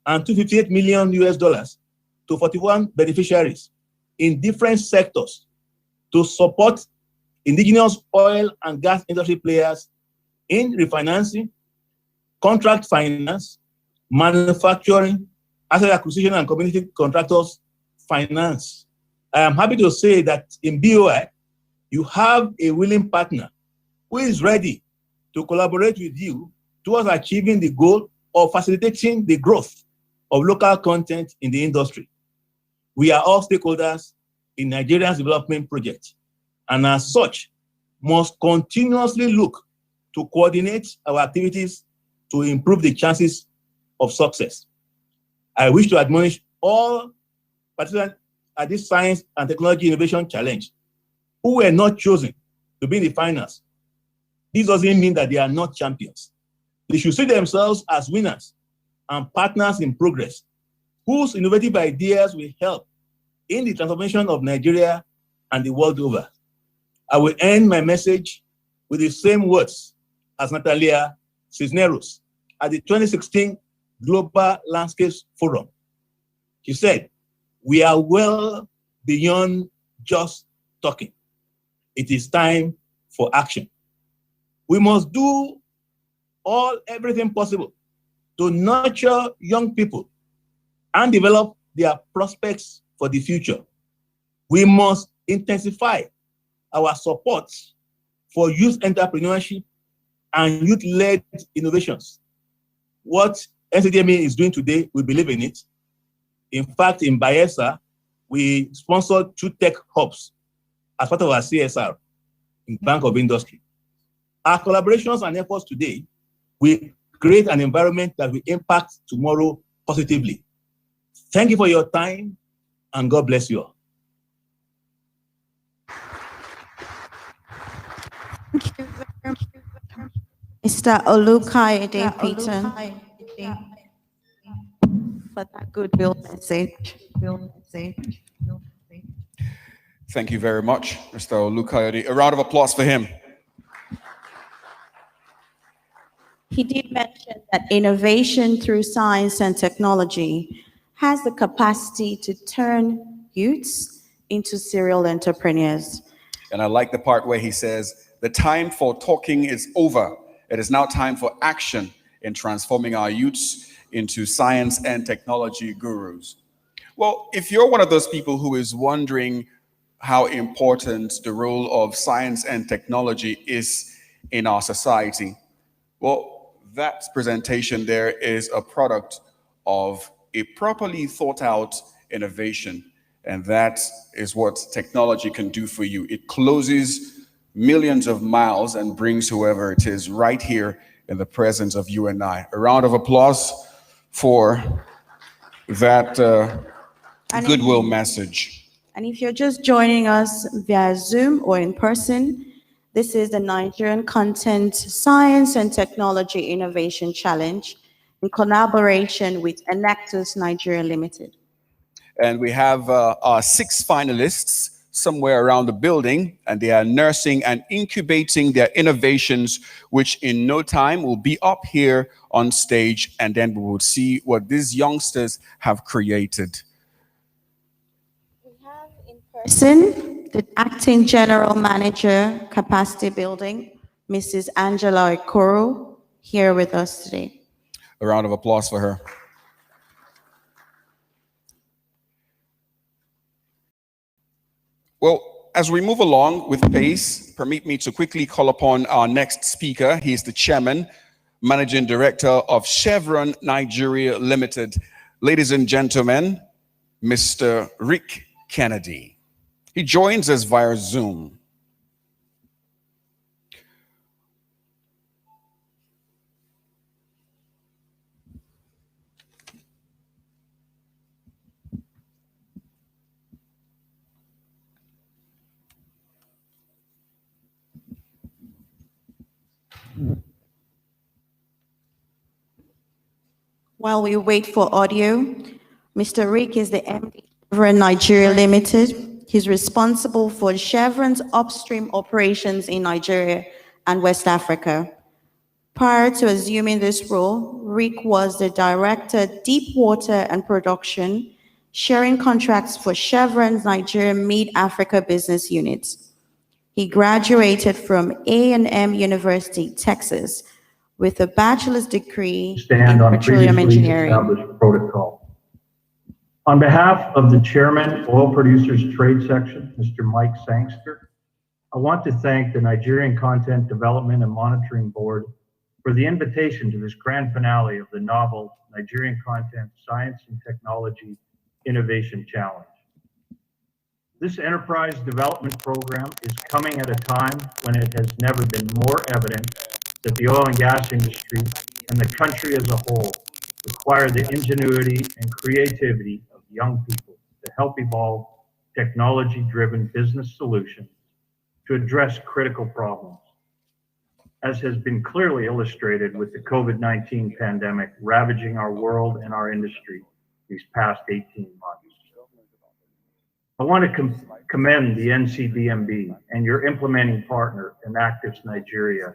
and $258 million to 41 beneficiaries in different sectors to support indigenous oil and gas industry players in refinancing, contract finance, manufacturing, asset acquisition, and community contractors finance. I am happy to say that in BOI, you have a willing partner who is ready to collaborate with you towards achieving the goal of facilitating the growth of local content in the industry. We are all stakeholders in Nigeria's development project, and as such, must continuously look to coordinate our activities to improve the chances of success. I wish to admonish all participants at this Science and Technology Innovation Challenge who were not chosen to be in the finals. This doesn't mean that they are not champions. They should see themselves as winners and partners in progress, whose innovative ideas will help in the transformation of Nigeria and the world over. I will end my message with the same words as Natalia Cisneros at the 2016 Global Landscapes Forum. She said, "We are well beyond just talking. It is time for action. We must do everything possible to nurture young people and develop their prospects for the future. We must intensify our support for youth entrepreneurship and youth-led innovations. What NCDMA is doing today, we believe in it. In fact, in Bayelsa, we sponsored 2 tech hubs as part of our CSR in Bank of Industry. Our collaborations and efforts today will create an environment that will impact tomorrow positively. Thank you for your time, and God bless you all." Thank you very much. Mr. Olukayode Peter, for that goodwill message. Thank you very much, Mr. Olukayode. A round of applause for him. He did mention that innovation through science and technology has the capacity to turn youths into serial entrepreneurs. And I like the part where he says, the time for talking is over. It is now time for action in transforming our youths into science and technology gurus. Well, if you're one of those people who is wondering how important the role of science and technology is in our society, well, that presentation there is a product of a properly thought out innovation. And that is what technology can do for you. It closes millions of miles and brings whoever it is right here in the presence of you and I. A round of applause for that goodwill message. And if you're just joining us via Zoom or in person, this is the Nigerian Content Science and Technology Innovation Challenge in collaboration with Enactus Nigeria Limited. And we have our 6 finalists somewhere around the building, and they are nursing and incubating their innovations, which in no time will be up here on stage, and then we will see what these youngsters have created. We have in person the Acting General Manager, Capacity Building, Mrs. Angela Okoro, here with us today. A round of applause for her. Well, as we move along with pace, permit me to quickly call upon our next speaker. He is the Chairman, Managing Director of Chevron Nigeria Limited. Ladies and gentlemen, Mr. Rick Kennedy. He joins us via Zoom. While we wait for audio, Mr. Rick is the MD of Chevron Nigeria Limited. He's responsible for Chevron's upstream operations in Nigeria and West Africa. Prior to assuming this role, Rick was the Director, Deep Water and Production, sharing contracts for Chevron's Nigeria Mid-Africa business units. He graduated from A&M University, Texas, with a bachelor's degree in petroleum engineering. Established protocol. On behalf of the Chairman, Oil Producers Trade Section, Mr. Mike Sangster, I want to thank the Nigerian Content Development and Monitoring Board for the invitation to this grand finale of the novel Nigerian Content Science and Technology Innovation Challenge. This enterprise development program is coming at a time when it has never been more evident that the oil and gas industry and the country as a whole require the ingenuity and creativity of young people to help evolve technology-driven business solutions to address critical problems. As has been clearly illustrated with the COVID-19 pandemic ravaging our world and our industry these past 18 months. I want to commend the NCDMB and your implementing partner, Enactus Nigeria,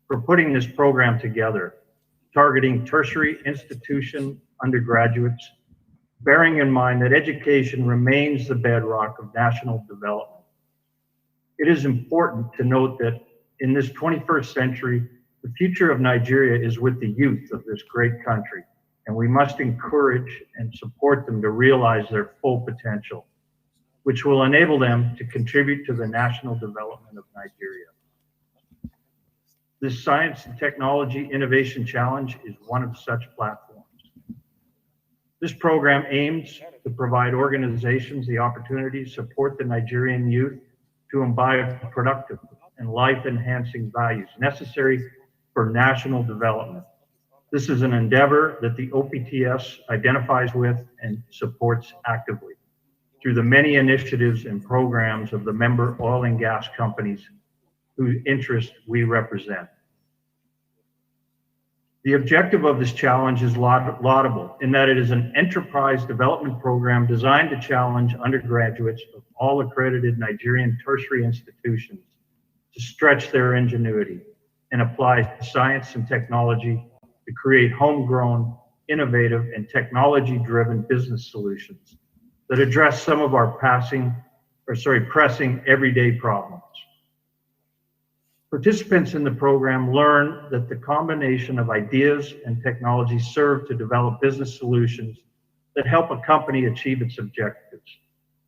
for putting this program together, targeting tertiary institution undergraduates, bearing in mind that education remains the bedrock of national development. It is important to note that in this 21st century, the future of Nigeria is with the youth of this great country, and we must encourage and support them to realize their full potential, which will enable them to contribute to the national development of Nigeria. This Science and Technology Innovation Challenge is one of such platforms. This program aims to provide organizations the opportunity to support the Nigerian youth to imbibe productive and life-enhancing values necessary for national development. This is an endeavor that the OPTS identifies with and supports actively through the many initiatives and programs of the member oil and gas companies whose interests we represent. The objective of this challenge is laudable in that it is an enterprise development program designed to challenge undergraduates of all accredited Nigerian tertiary institutions to stretch their ingenuity and apply science and technology to create homegrown, innovative, and technology-driven business solutions that address some of our pressing everyday problems. Participants in the program learn that the combination of ideas and technology serve to develop business solutions that help a company achieve its objectives.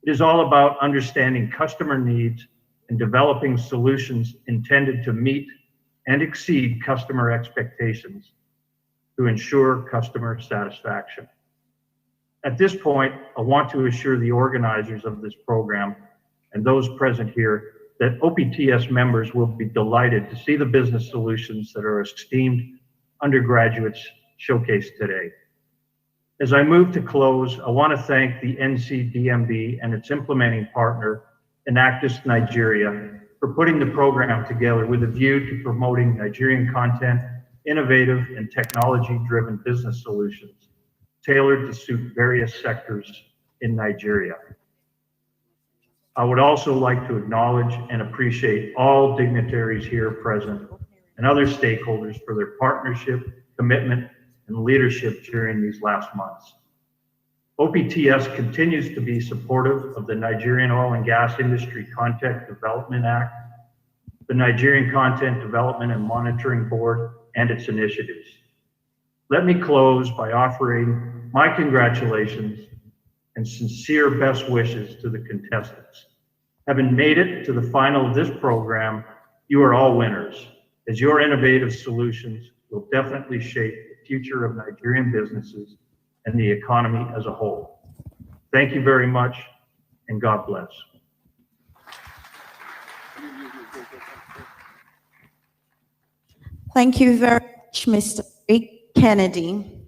It is all about understanding customer needs and developing solutions intended to meet and exceed customer expectations to ensure customer satisfaction. At this point, I want to assure the organizers of this program and those present here that OPTS members will be delighted to see the business solutions that our esteemed undergraduates showcase today. As I move to close, I want to thank the NCDMB and its implementing partner, Enactus Nigeria, for putting the program together with a view to promoting Nigerian content, innovative and technology-driven business solutions tailored to suit various sectors in Nigeria. I would also like to acknowledge and appreciate all dignitaries here present and other stakeholders for their partnership, commitment, and leadership during these last months. OPTS continues to be supportive of the Nigerian Oil and Gas Industry Content Development Act, the Nigerian Content Development and Monitoring Board, and its initiatives. Let me close by offering my congratulations and sincere best wishes to the contestants. Having made it to the final of this program, you are all winners, as your innovative solutions will definitely shape the future of Nigerian businesses and the economy as a whole. Thank you very much, and God bless. Thank you very much, Mr. Rick Kennedy.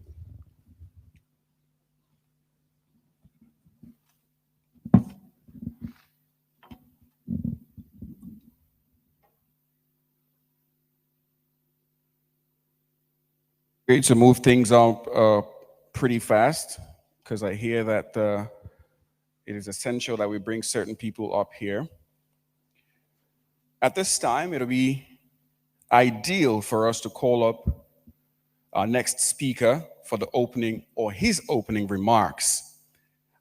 Great to move things up pretty fast, because I hear that it is essential that we bring certain people up here. At this time, it'll be ideal for us to call up our next speaker for the opening or his opening remarks.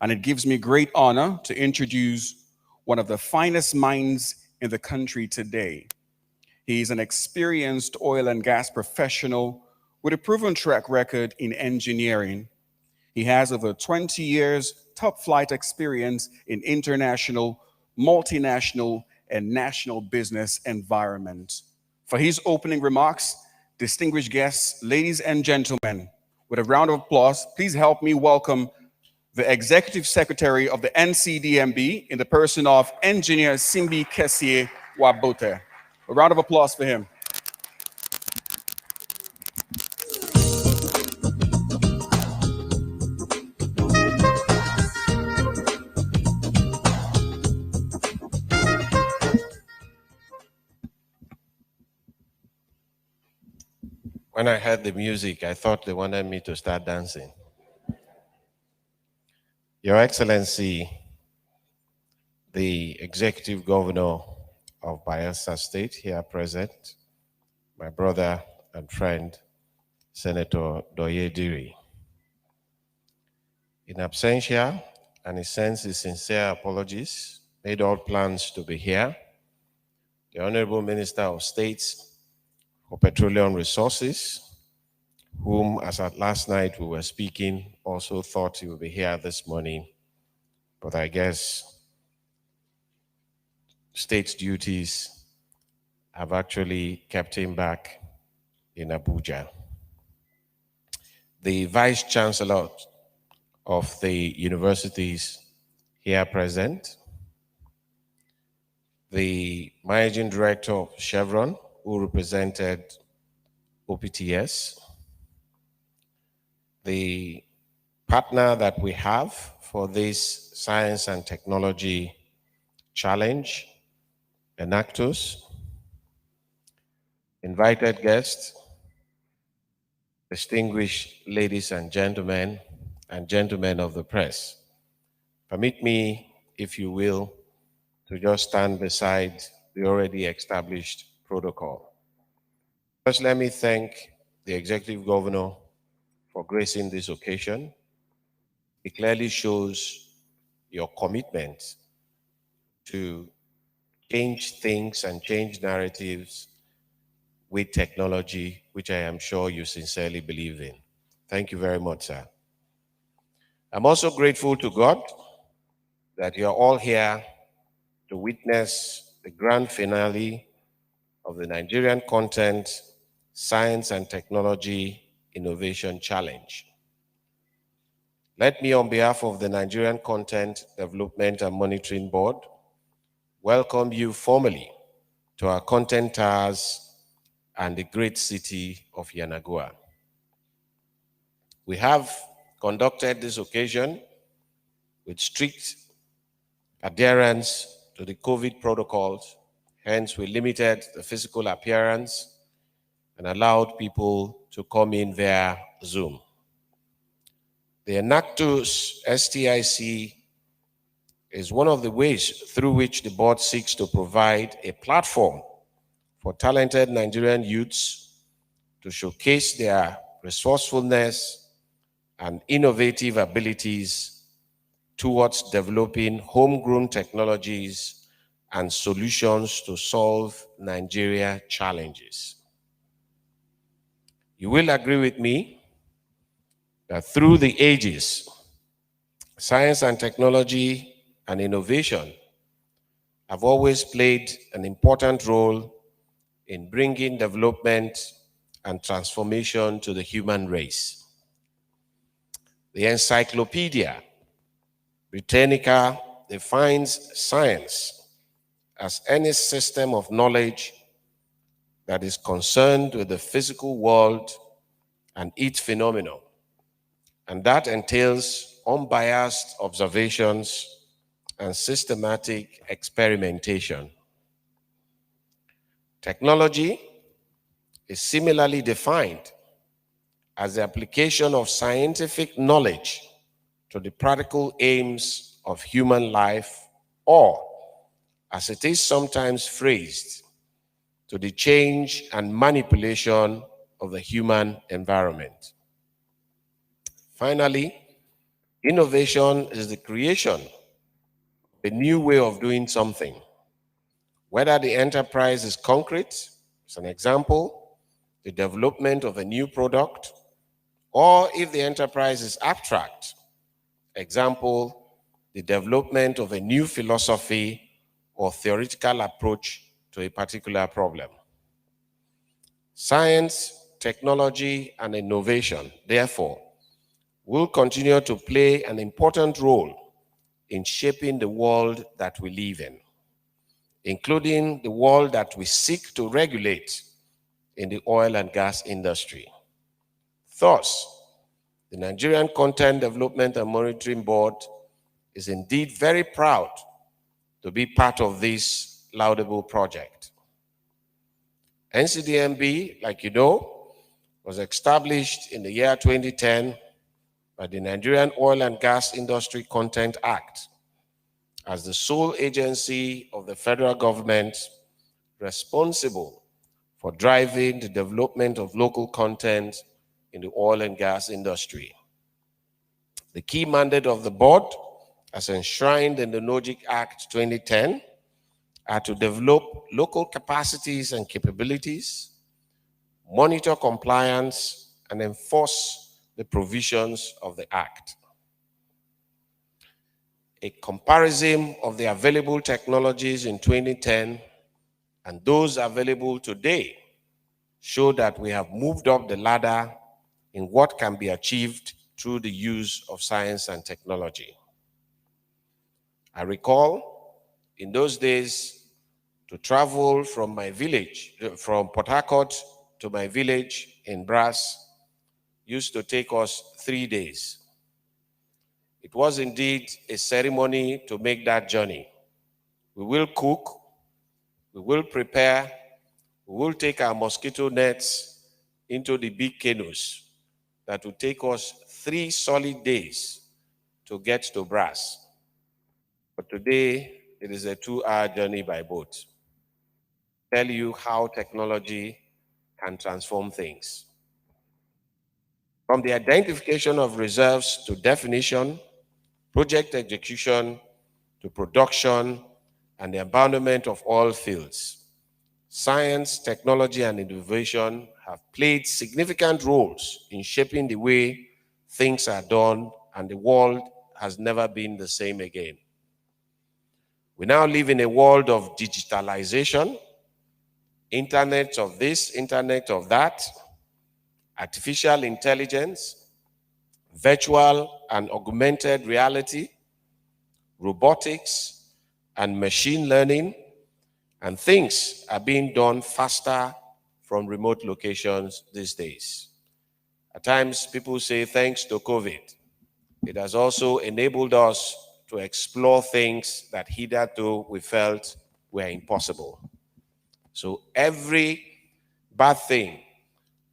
And it gives me great honor to introduce one of the finest minds in the country today. He's an experienced oil and gas professional with a proven track record in engineering. He has over 20 years top flight experience in international, multinational, and national business environment. For his opening remarks, distinguished guests, ladies and gentlemen, with a round of applause, please help me welcome the Executive Secretary of the NCDMB in the person of Engineer Simbi Kessie Wabote. A round of applause for him. When I heard the music, I thought they wanted me to start dancing. Your Excellency, the Executive Governor of Bayelsa State here present, my brother and friend, Senator Doye Diri. In absentia, and he sends his sincere apologies, made all plans to be here, the Honorable Minister of State for Petroleum Resources, whom, as at last night we were speaking, also thought he would be here this morning. But I guess state duties have actually kept him back in Abuja. The Vice Chancellor of the universities here present, the Managing Director of Chevron, who represented OPTS, the partner that we have for this science and technology challenge, Enactus, invited guests, distinguished ladies and gentlemen of the press. Permit me, if you will, to just stand beside the already established protocol. First, let me thank the Executive Governor for gracing this occasion. It clearly shows your commitment to change things and change narratives with technology, which I am sure you sincerely believe in. Thank you very much, sir. I'm also grateful to God that you're all here to witness the grand finale of the Nigerian Content, Science and Technology Innovation Challenge. Let me, on behalf of the Nigerian Content Development and Monitoring Board, welcome you formally to our content towers and the great city of Yenagoa. We have conducted this occasion with strict adherence to the COVID protocols. Hence, we limited the physical appearance and allowed people to come in via Zoom. The Enactus STIC is one of the ways through which the board seeks to provide a platform for talented Nigerian youths to showcase their resourcefulness and innovative abilities towards developing homegrown technologies and solutions to solve Nigeria challenges. You will agree with me that through the ages, science and technology and innovation have always played an important role in bringing development and transformation to the human race. The Encyclopedia Britannica defines science as any system of knowledge that is concerned with the physical world and its phenomena, and that entails unbiased observations and systematic experimentation. Technology is similarly defined as the application of scientific knowledge to the practical aims of human life, or, as it is sometimes phrased, to the change and manipulation of the human environment. Finally, innovation is the creation of a new way of doing something. Whether the enterprise is concrete, as an example, the development of a new product, or if the enterprise is abstract, example, the development of a new philosophy or theoretical approach to a particular problem. Science, technology, and innovation, therefore, will continue to play an important role in shaping the world that we live in, including the world that we seek to regulate in the oil and gas industry. Thus, the Nigerian Content Development and Monitoring Board is indeed very proud to be part of this laudable project. NCDMB, like you know, was established in the year 2010 by the Nigerian Oil and Gas Industry Content Act as the sole agency of the federal government responsible for driving the development of local content in the oil and gas industry. The key mandate of the board, as enshrined in the NOGIC Act 2010, are to develop local capacities and capabilities, monitor compliance, and enforce the provisions of the Act. A comparison of the available technologies in 2010 and those available today show that we have moved up the ladder in what can be achieved through the use of science and technology. I recall in those days to travel from my village, from Port Harcourt to my village in Brass, used to take us 3 days. It was indeed a ceremony to make that journey. We will cook, we will prepare, we will take our mosquito nets into the big canoes that will take us 3 solid days to get to Brass. But today, it is a 2-hour journey by boat. Tell you how technology can transform things. From the identification of reserves to definition, project execution to production, and the abandonment of oil fields. Science, technology, and innovation have played significant roles in shaping the way things are done, and the world has never been the same again. We now live in a world of digitalization, internet of this, internet of that, artificial intelligence, virtual and augmented reality, robotics, and machine learning, and things are being done faster from remote locations these days. At times, people say thanks to COVID, it has also enabled us to explore things that hitherto we felt were impossible. So every bad thing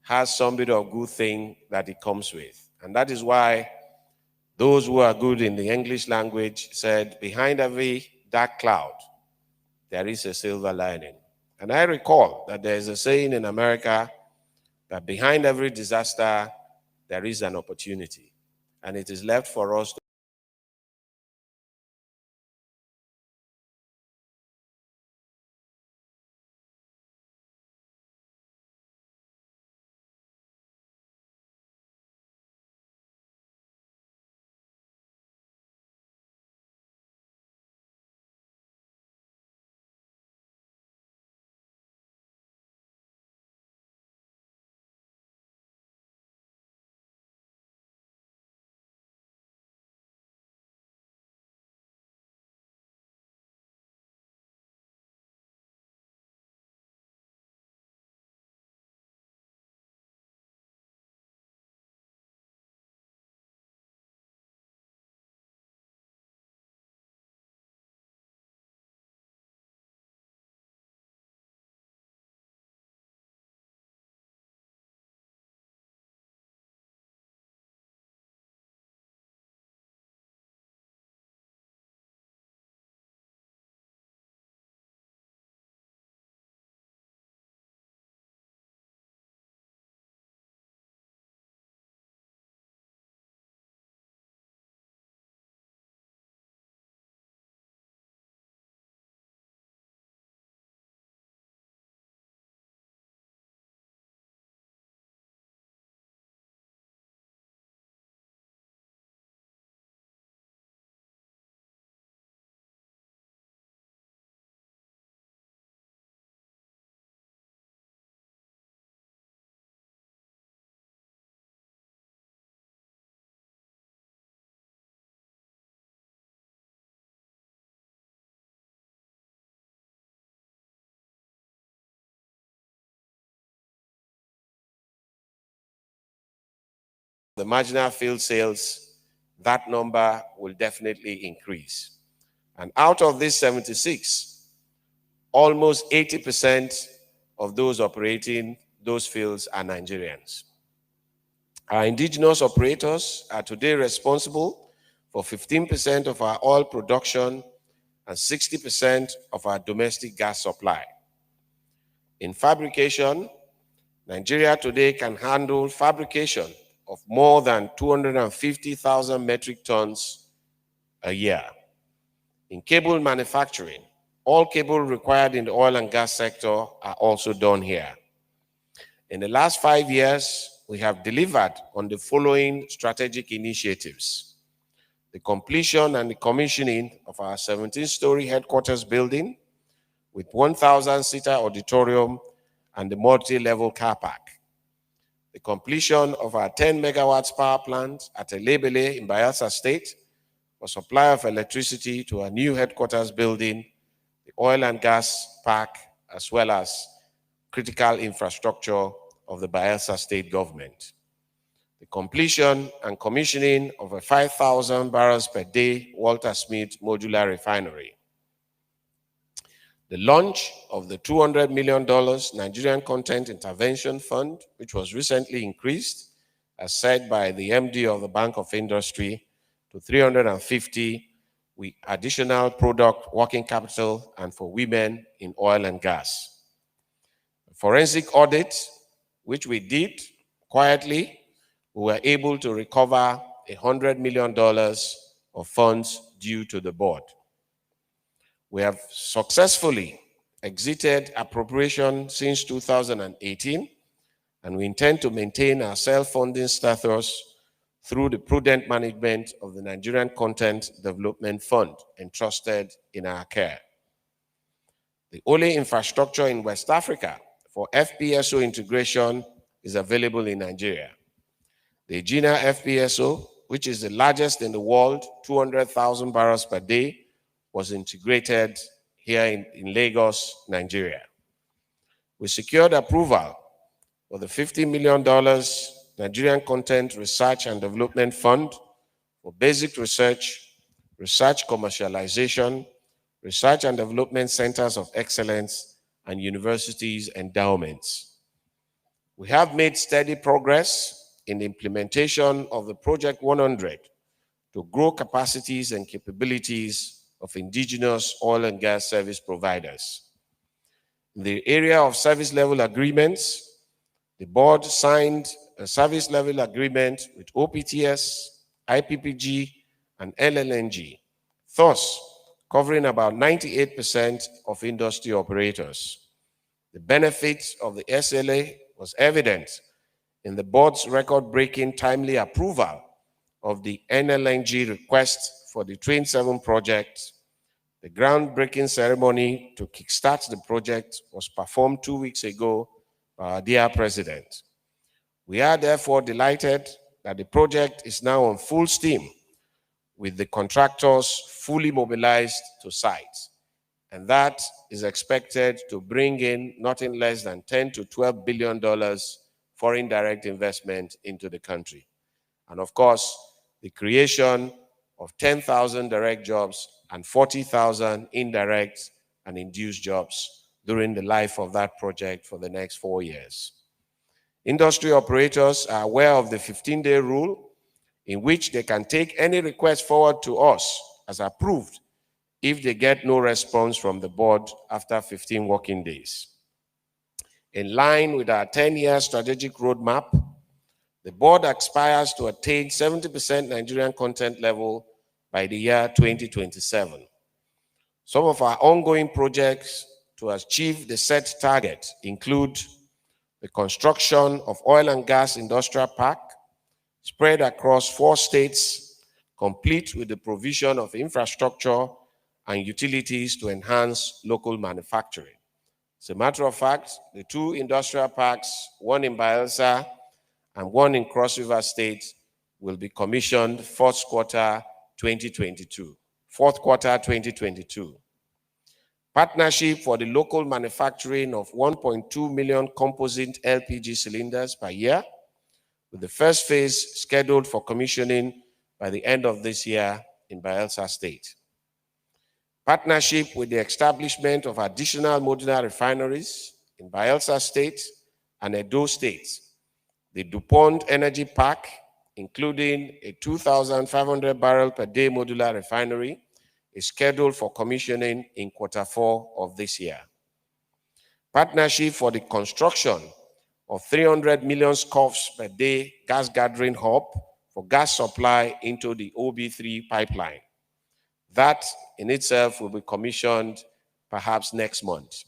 has some bit of good thing that it comes with. And that is why those who are good in the English language said, behind every dark cloud, there is a silver lining. And I recall that there is a saying in America that behind every disaster, there is an opportunity. And it is left for us to the marginal field sales, that number will definitely increase. And out of this 76, almost 80% of those operating those fields are Nigerians. Our indigenous operators are today responsible for 15% of our oil production and 60% of our domestic gas supply. In fabrication, Nigeria today can handle fabrication of more than 250,000 metric tons a year. In cable manufacturing, all cable required in the oil and gas sector are also done here. In the last 5 years, we have delivered on the following strategic initiatives: the completion and the commissioning of our 17-story headquarters building with 1,000-seater auditorium and the multi-level car park, the completion of our 10 megawatts power plant at Elebele in Bayelsa State for supply of electricity to our new headquarters building, the oil and gas park, as well as critical infrastructure of the Bayelsa State government. The completion and commissioning of a 5,000 barrels per day Walter Smith modular refinery. The launch of the $200 million Nigerian Content Intervention Fund, which was recently increased, as said by the MD of the Bank of Industry, to 350 with additional product working capital and for women in oil and gas. A forensic audit, which we did quietly, we were able to recover $100 million of funds due to the board. We have successfully exited appropriation since 2018, and we intend to maintain our self-funding status through the prudent management of the Nigerian Content Development Fund entrusted in our care. The only infrastructure in West Africa for FPSO integration is available in Nigeria. The Gina FPSO, which is the largest in the world, 200,000 barrels per day, was integrated here in Lagos, Nigeria. We secured approval for the $50 million Nigerian Content Research and Development Fund for basic research, research commercialization, research and development centers of excellence, and universities endowments. We have made steady progress in the implementation of the Project 100 to grow capacities and capabilities of indigenous oil and gas service providers. In the area of service level agreements, the board signed a service level agreement with OPTS, IPPG, and LLNG, thus covering about 98% of industry operators. The benefit of the SLA was evident in the board's record-breaking timely approval of the NLNG request for the Train 7 project. The groundbreaking ceremony to kickstart the project was performed 2 weeks ago by our dear President. We are therefore delighted that the project is now on full steam, with the contractors fully mobilized to site. And that is expected to bring in nothing less than $10 to $12 billion foreign direct investment into the country. And of course, the creation of 10,000 direct jobs and 40,000 indirect and induced jobs during the life of that project for the next 4 years. Industry operators are aware of the 15-day rule, in which they can take any request forward to us as approved if they get no response from the board after 15 working days. In line with our 10-year strategic roadmap, the board aspires to attain 70% Nigerian content level by the year 2027. Some of our ongoing projects to achieve the set target include the construction of oil and gas industrial park spread across 4 states, complete with the provision of infrastructure and utilities to enhance local manufacturing. As a matter of fact, the 2 industrial parks, one in Bayelsa and one in Cross River State, will be commissioned fourth quarter 2022. Partnership for the local manufacturing of 1.2 million composite LPG cylinders per year, with the first phase scheduled for commissioning by the end of this year in Bayelsa State. Partnership with the establishment of additional modular refineries in Bayelsa State and Edo State. The DuPont Energy Park, including a 2,500 barrel per day modular refinery, is scheduled for commissioning in Q4 of this year. Partnership for the construction of 300 million scf per day gas gathering hub for gas supply into the OB3 pipeline. That in itself will be commissioned perhaps next month.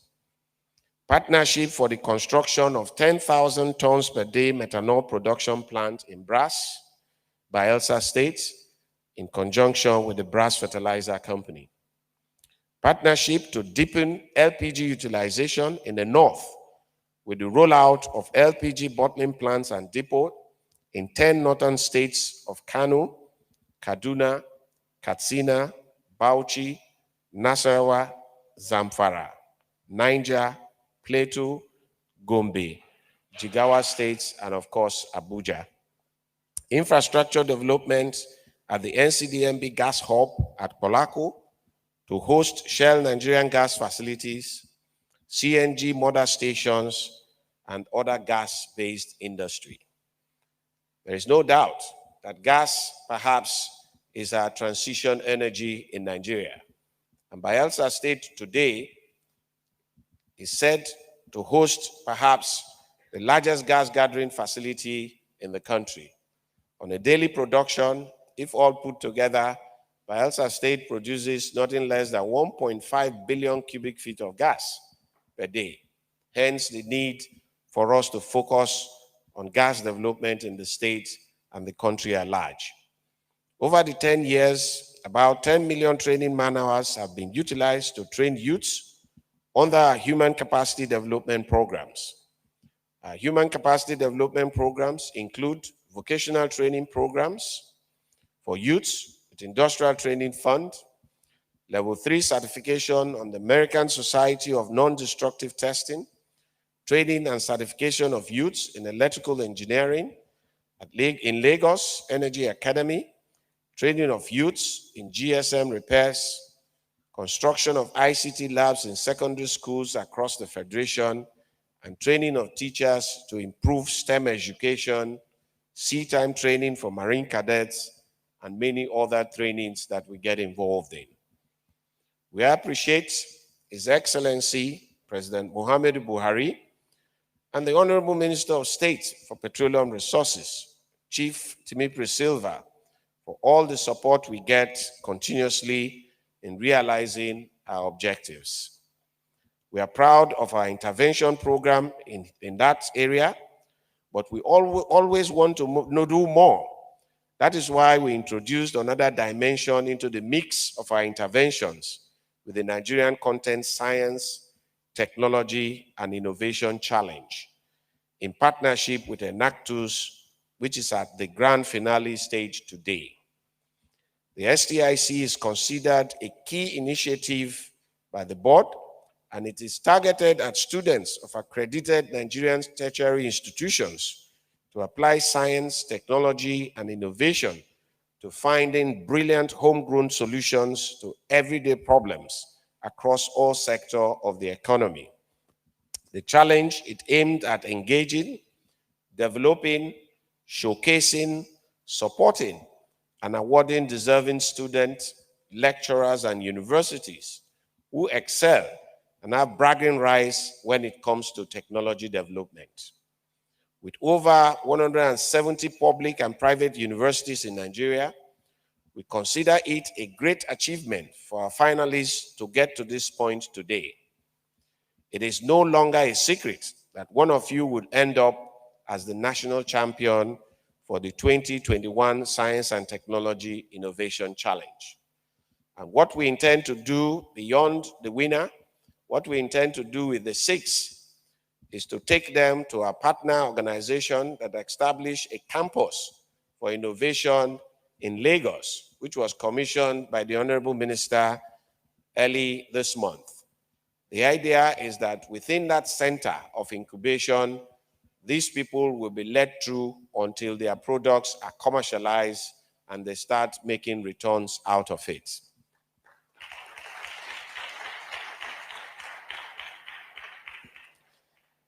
Partnership for the construction of 10,000 tons per day methanol production plant in Brass, Bayelsa State, in conjunction with the Brass Fertilizer Company. Partnership to deepen LPG utilization in the north with the rollout of LPG bottling plants and depot in 10 northern states of Kano, Kaduna, Katsina, Bauchi, Nasarawa, Zamfara, Niger, Plateau, Gombe, Jigawa states, and of course, Abuja. Infrastructure development at the NCDMB gas hub at Polako to host Shell Nigerian gas facilities, CNG mother stations, and other gas-based industry. There is no doubt that gas perhaps is our transition energy in Nigeria. And Bayelsa State today is said to host perhaps the largest gas gathering facility in the country. On a daily production, if all put together, Bayelsa State produces nothing less than 1.5 billion cubic feet of gas per day. Hence the need for us to focus on gas development in the state and the country at large. Over the 10 years, about 10 million training man-hours have been utilized to train youths under our human capacity development programs. Our human capacity development programs include vocational training programs for youths with industrial training fund, level 3 certification on the American Society of Non-Destructive Testing, training and certification of youths in electrical engineering in Lagos Energy Academy, training of youths in GSM repairs, construction of ICT labs in secondary schools across the Federation, and training of teachers to improve STEM education, sea-time training for Marine cadets, and many other trainings that we get involved in. We appreciate His Excellency President Muhammadu Buhari and the Honorable Minister of State for Petroleum Resources, Chief Timipri Silva, for all the support we get continuously in realizing our objectives. We are proud of our intervention program in that area, but we always want to do more. That is why we introduced another dimension into the mix of our interventions with the Nigerian Content Science, Technology, and Innovation Challenge in partnership with Enactus, which is at the grand finale stage today. The STIC is considered a key initiative by the board, and it is targeted at students of accredited Nigerian tertiary institutions to apply science, technology, and innovation to finding brilliant homegrown solutions to everyday problems across all sectors of the economy. The challenge is aimed at engaging, developing, showcasing, supporting, and awarding deserving students, lecturers, and universities who excel and have bragging rights when it comes to technology development. With over 170 public and private universities in Nigeria, we consider it a great achievement for our finalists to get to this point today. It is no longer a secret that one of you would end up as the national champion for the 2021 Science and Technology Innovation Challenge. And what we intend to do beyond the winner, what we intend to do with the 6 is to take them to our partner organization that established a campus for innovation in Lagos, which was commissioned by the Honorable Minister early this month. The idea is that within that center of incubation, these people will be led through until their products are commercialized and they start making returns out of it.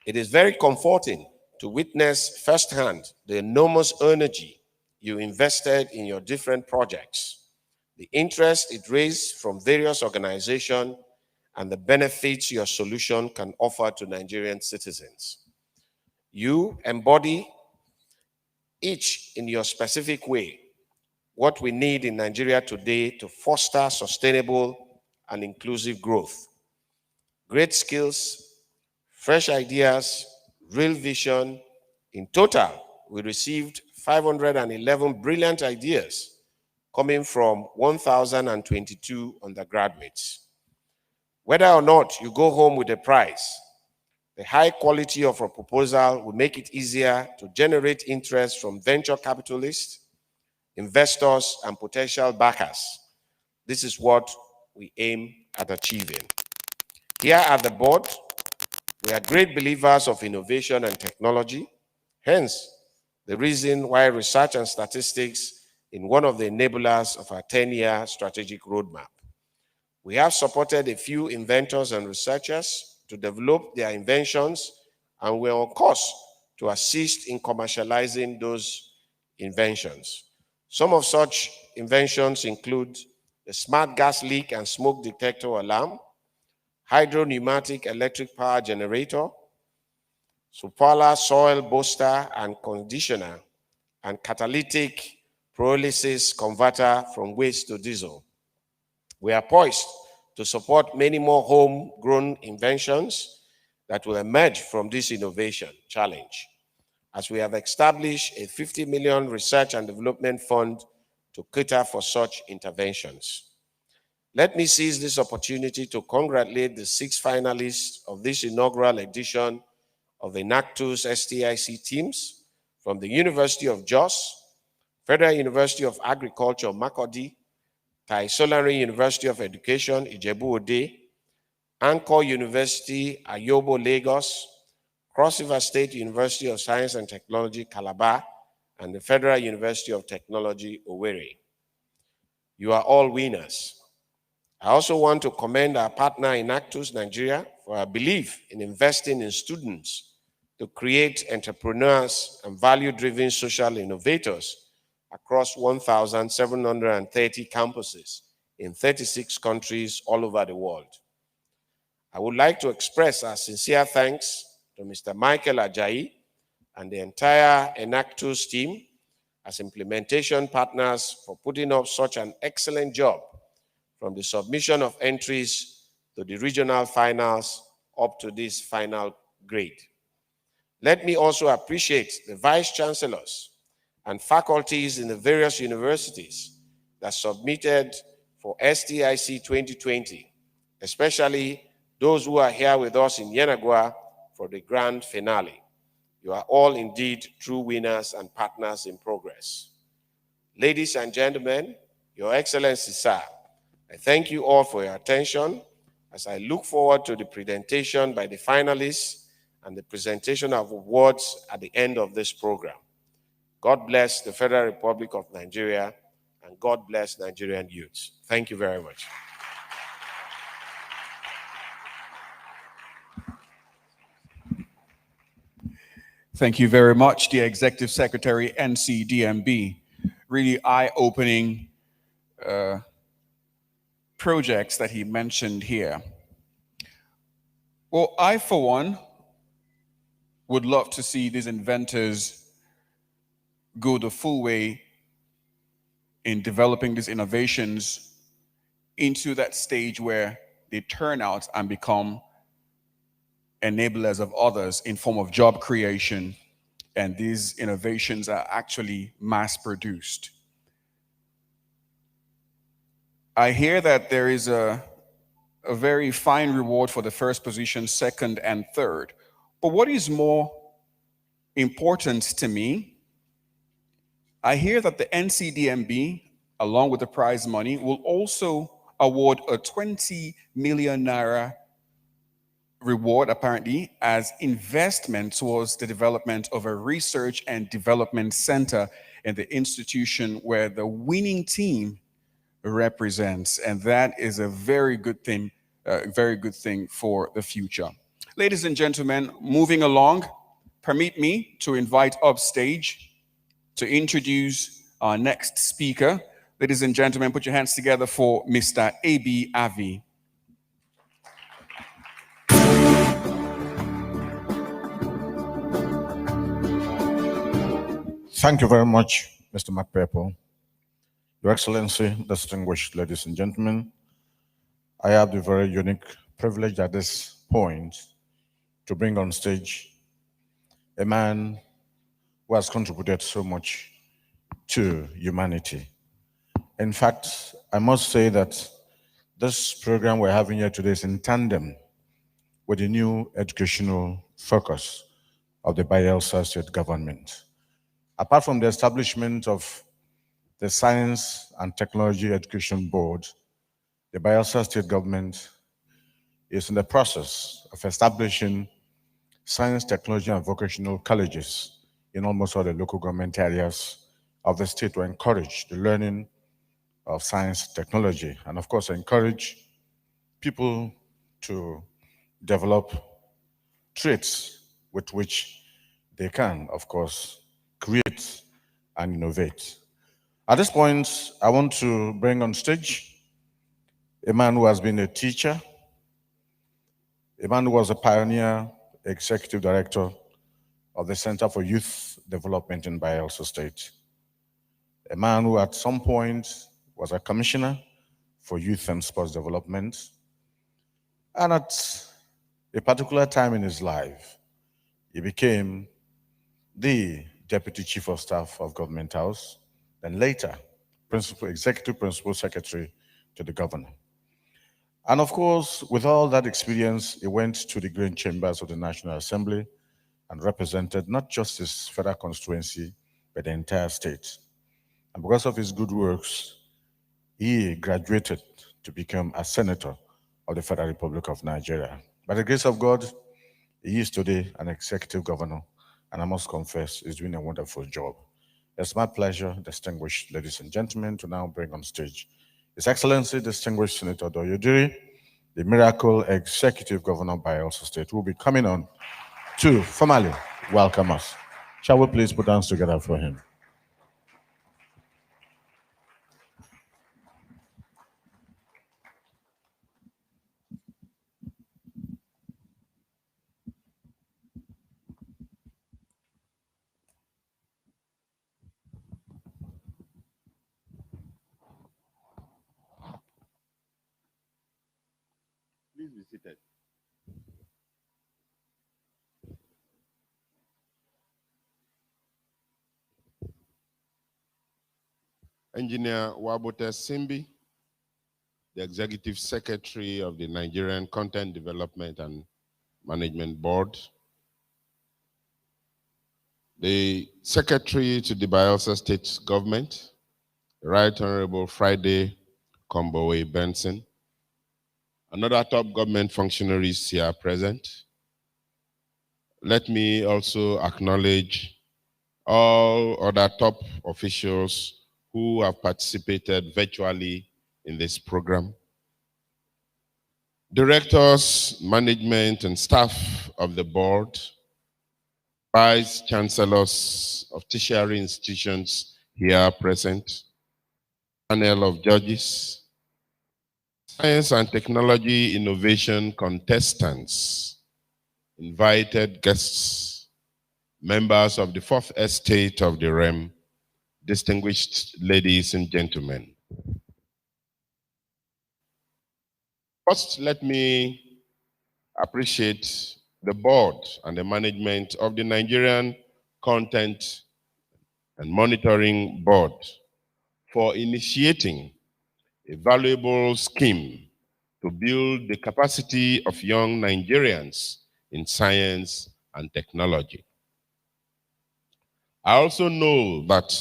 It is very comforting to witness firsthand the enormous energy you invested in your different projects, the interest it raised from various organizations, and the benefits your solution can offer to Nigerian citizens. You embody, each in your specific way, what we need in Nigeria today to foster sustainable and inclusive growth. Great skills, fresh ideas, real vision. In total, we received 511 brilliant ideas coming from 1,022 undergraduates. Whether or not you go home with a prize, the high quality of a proposal will make it easier to generate interest from venture capitalists, investors, and potential backers. This is what we aim at achieving. Here at the board, we are great believers of innovation and technology, hence the reason why research and statistics is one of the enablers of our 10-year strategic roadmap. We have supported a few inventors and researchers to develop their inventions, and we're on course to assist in commercializing those inventions. Some of such inventions include the smart gas leak and smoke detector alarm, hydro-pneumatic electric power generator, Supala soil booster and conditioner, and catalytic pyrolysis converter from waste to diesel. We are poised to support many more homegrown inventions that will emerge from this innovation challenge, as we have established a 50 million research and development fund to cater for such interventions. Let me seize this opportunity to congratulate the 6 finalists of this inaugural edition of the NACTUS STIC teams from the University of Jos, Federal University of Agriculture, Makurdi, Tai Solari University of Education, Ijebu-Ode, Anchor University, Ayobo, Lagos, Cross River State University of Science and Technology, Calabar, and the Federal University of Technology, Owerri. You are all winners. I also want to commend our partner in Actus Nigeria for our belief in investing in students to create entrepreneurs and value-driven social innovators across 1,730 campuses in 36 countries all over the world. I would like to express our sincere thanks to Mr. Michael Ajayi and the entire Enactus team as implementation partners for putting up such an excellent job from the submission of entries to the regional finals up to this final grade. Let me also appreciate the vice chancellors and faculties in the various universities that submitted for STIC 2020, especially those who are here with us in Yenagoa for the grand finale. You are all indeed true winners and partners in progress. Ladies and gentlemen, Your Excellency, sir, I thank you all for your attention as I look forward to the presentation by the finalists and the presentation of awards at the end of this program. God bless the Federal Republic of Nigeria, and God bless Nigerian youths. Thank you very much. Thank you very much, the Executive Secretary, NCDMB. Really eye-opening projects that he mentioned here. Well, I, for one, would love to see these inventors go the full way in developing these innovations into that stage where they turn out and become enablers of others in form of job creation, and these innovations are actually mass-produced. I hear that there is a very fine reward for the first position, second, and third. But what is more important to me, I hear that the NCDMB, along with the prize money, will also award a 20 million naira reward, apparently, as investment towards the development of a research and development center in the institution where the winning team represents. And that is a very good thing for the future. Ladies and gentlemen, moving along, permit me to invite upstage to introduce our next speaker. Ladies and gentlemen, put your hands together for Mr. A.B. Avi. Thank you very much, Mr. McPepple. Your Excellency, distinguished ladies and gentlemen, I have the very unique privilege at this point to bring on stage a man who has contributed so much to humanity. In fact, I must say that this program we're having here today is in tandem with the new educational focus of the Bayelsa State government. Apart from the establishment of the Science and Technology Education Board, the Bayelsa State government is in the process of establishing science, technology, and vocational colleges in almost all the local government areas of the state to encourage the learning of science, technology, and of course, encourage people to develop traits with which they can, of course, create and innovate. At this point, I want to bring on stage a man who has been a teacher, a man who was a pioneer executive director of the Center for Youth Development in Bayelsa State, a man who at some point was a commissioner for youth and sports development. And at a particular time in his life, he became the Deputy Chief of Staff of Government House, then later Executive Principal Secretary to the Governor. And of course, with all that experience, he went to the green chambers of the National Assembly and represented not just his federal constituency, but the entire state. And because of his good works, he graduated to become a senator of the Federal Republic of Nigeria. By the grace of God, he is today an executive governor, and I must confess, he's doing a wonderful job. It's my pleasure, distinguished ladies and gentlemen, to now bring on stage His Excellency, Distinguished Senator Doyodiri, the miracle executive governor of Bayelsa State, who will be coming on to formally welcome us. Shall we please put hands together for him? Please be seated. Engineer Wabote Simbi, the Executive Secretary of the Nigerian Content Development and Management Board, the Secretary to the Bayelsa State Government, Right Honorable Friday Kombowe Benson, and other top government functionaries here present. Let me also acknowledge all other top officials who have participated virtually in this program. Directors, management, and staff of the board, vice chancellors of tertiary institutions here present, panel of judges, science and technology innovation contestants, invited guests, members of the fourth estate of the realm, distinguished ladies and gentlemen. First, let me appreciate the board and the management of the Nigerian Content and Monitoring Board for initiating a valuable scheme to build the capacity of young Nigerians in science and technology. I also know that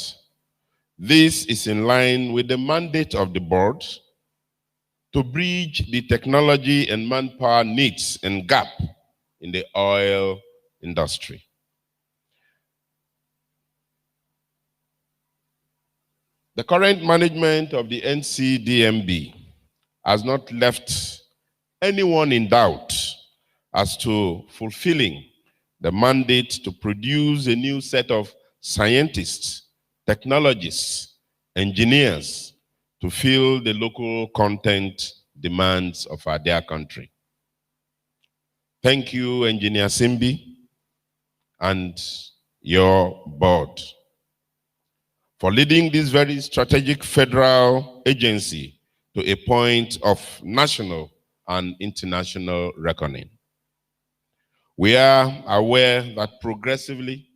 this is in line with the mandate of the board to bridge the technology and manpower needs and gap in the oil industry. The current management of the NCDMB has not left anyone in doubt as to fulfilling the mandate to produce a new set of scientists, technologists, engineers to fill the local content demands of our dear country. Thank you, Engineer Simbi and your board for leading this very strategic federal agency to a point of national and international reckoning. We are aware that progressively,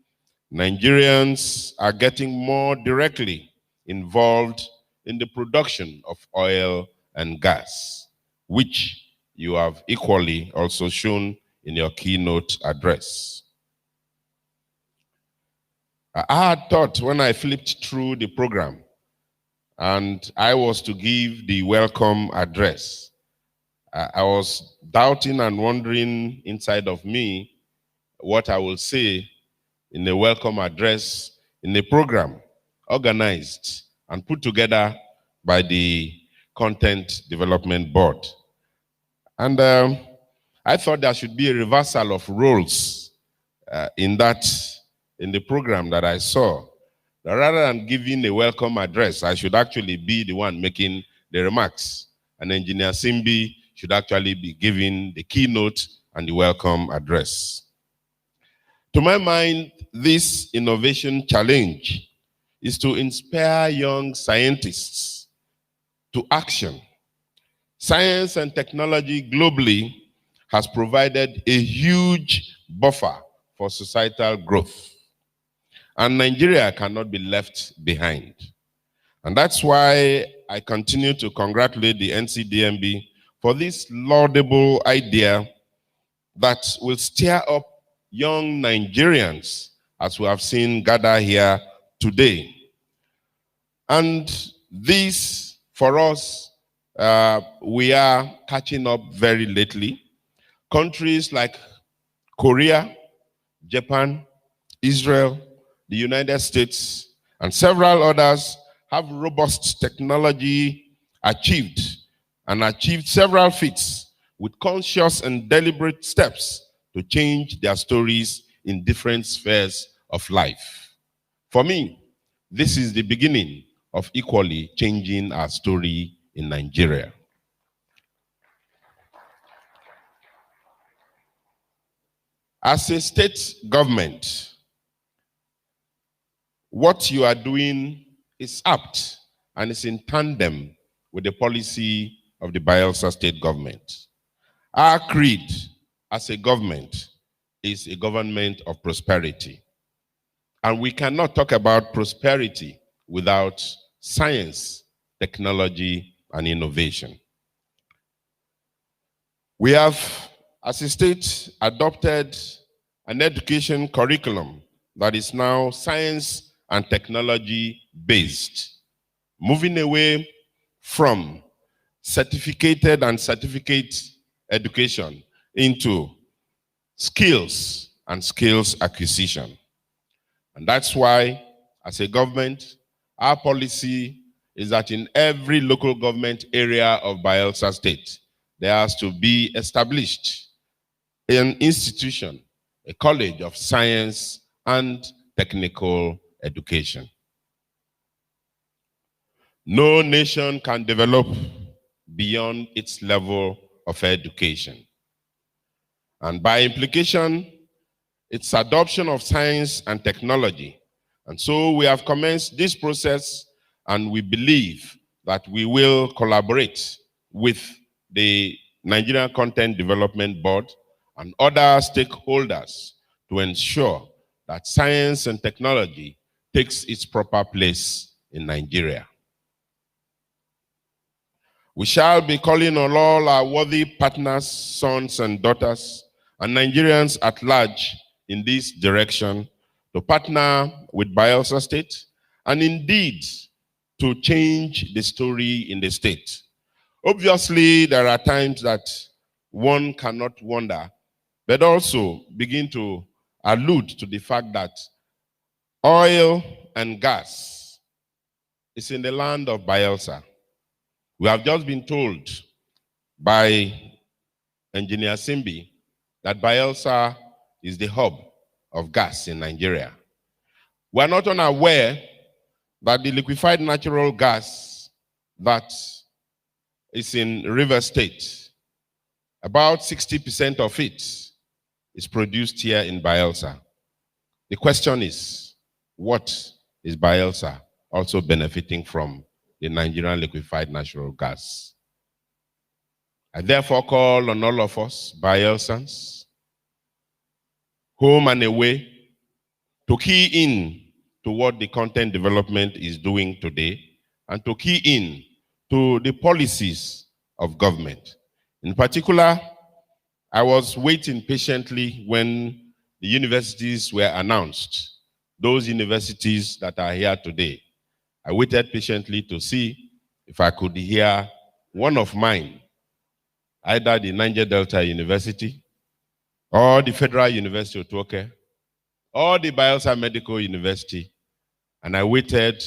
Nigerians are getting more directly involved in the production of oil and gas, which you have equally also shown in your keynote address. I had thought when I flipped through the program and I was to give the welcome address, I was doubting and wondering inside of me what I will say in the welcome address in the program organized and put together by the Content Development Board. And I thought there should be a reversal of roles in the program that I saw. That rather than giving a welcome address, I should actually be the one making the remarks. And Engineer Simbi should actually be giving the keynote and the welcome address. To my mind, this innovation challenge is to inspire young scientists to action Science and technology globally has provided a huge buffer for societal growth. And Nigeria cannot be left behind. And that's why I continue to congratulate the NCDMB for this laudable idea that will stir up young Nigerians, as we have seen gather here today. And this, for us, we are catching up very lately. Countries like Korea, Japan, Israel, the United States, and several others have robust technology achieved several feats with conscious and deliberate steps to change their stories in different spheres of life. For me, this is the beginning of equally changing our story in Nigeria. As a state government, what you are doing is apt and is in tandem with the policy of the Bayelsa state government. Our creed as a government is a government of prosperity. And we cannot talk about prosperity without science, technology, and innovation. We have, as a state, adopted an education curriculum that is now science and technology based, moving away from certificated and certificate education into skills and skills acquisition. And that's why, as a government, our policy is that in every local government area of Bayelsa State, there has to be established an institution, a college of science and technical education. No nation can develop beyond its level of education. And by implication, its adoption of science and technology. And so we have commenced this process, and we believe that we will collaborate with the Nigerian Content Development Board and other stakeholders to ensure that science and technology takes its proper place in Nigeria. We shall be calling on all our worthy partners, sons and daughters, and Nigerians at large in this direction to partner with Bayelsa State and indeed to change the story in the state. Obviously, there are times that one cannot wonder, but also begin to allude to the fact that oil and gas is in the land of Bayelsa. We have just been told by Engineer Simbi that Bayelsa is the hub of gas in Nigeria. We are not unaware that the liquefied natural gas that is in River State, about 60% of it is produced here in Bayelsa. The question is, what is Bayelsa also benefiting from the Nigerian liquefied natural gas? I therefore call on all of us, Bayelsans, home and away, to key in to what the content development is doing today and to key in to the policies of government. In particular, I was waiting patiently when the universities were announced, those universities that are here today. I waited patiently to see if I could hear one of mine, either the Niger Delta University, or the Federal University of Tokyo, or the Bayelsa Medical University, and I waited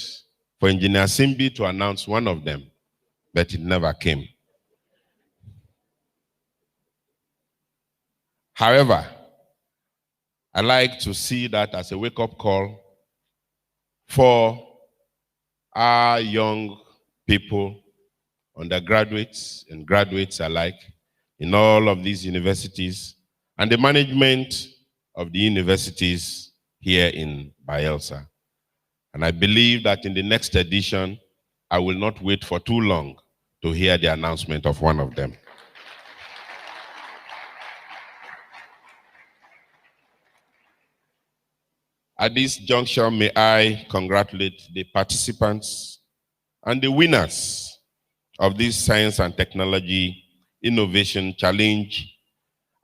for Engineer Simbi to announce one of them, but it never came. However, I like to see that as a wake-up call for our young people, undergraduates and graduates alike, in all of these universities, and the management of the universities here in Bayelsa. And I believe that in the next edition, I will not wait for too long to hear the announcement of one of them. At this juncture, may I congratulate the participants and the winners of this Science and Technology Innovation Challenge,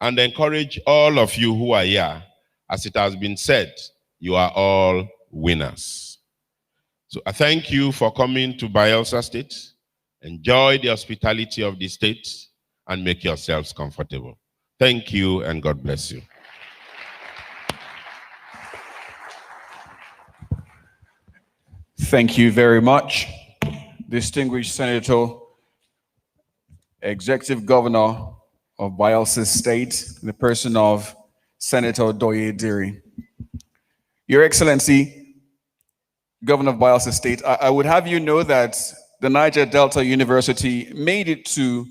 and encourage all of you who are here. As it has been said, you are all winners. So I thank you for coming to Bayelsa State. Enjoy the hospitality of the state and make yourselves comfortable. Thank you and God bless you. Thank you very much, distinguished Senator, Executive Governor of Bayelsa State, in the person of Senator Doye Diri. Your Excellency, Governor of Bayelsa State, I would have you know that the Niger Delta University made it to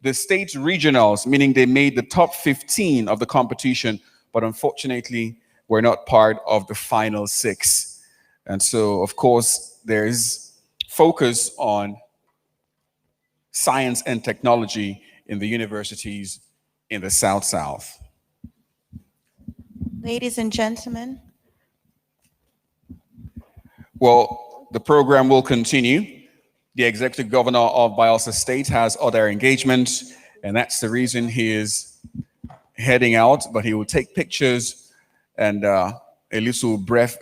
the state regionals, meaning they made the top 15 of the competition, but unfortunately were not part of the final 6. And so, of course, there's focus on science and technology in the universities in the South-South. Ladies and gentlemen. Well, the program will continue. The Executive Governor of Bayelsa State has other engagements, and that's the reason he is heading out, but he will take pictures and a little brief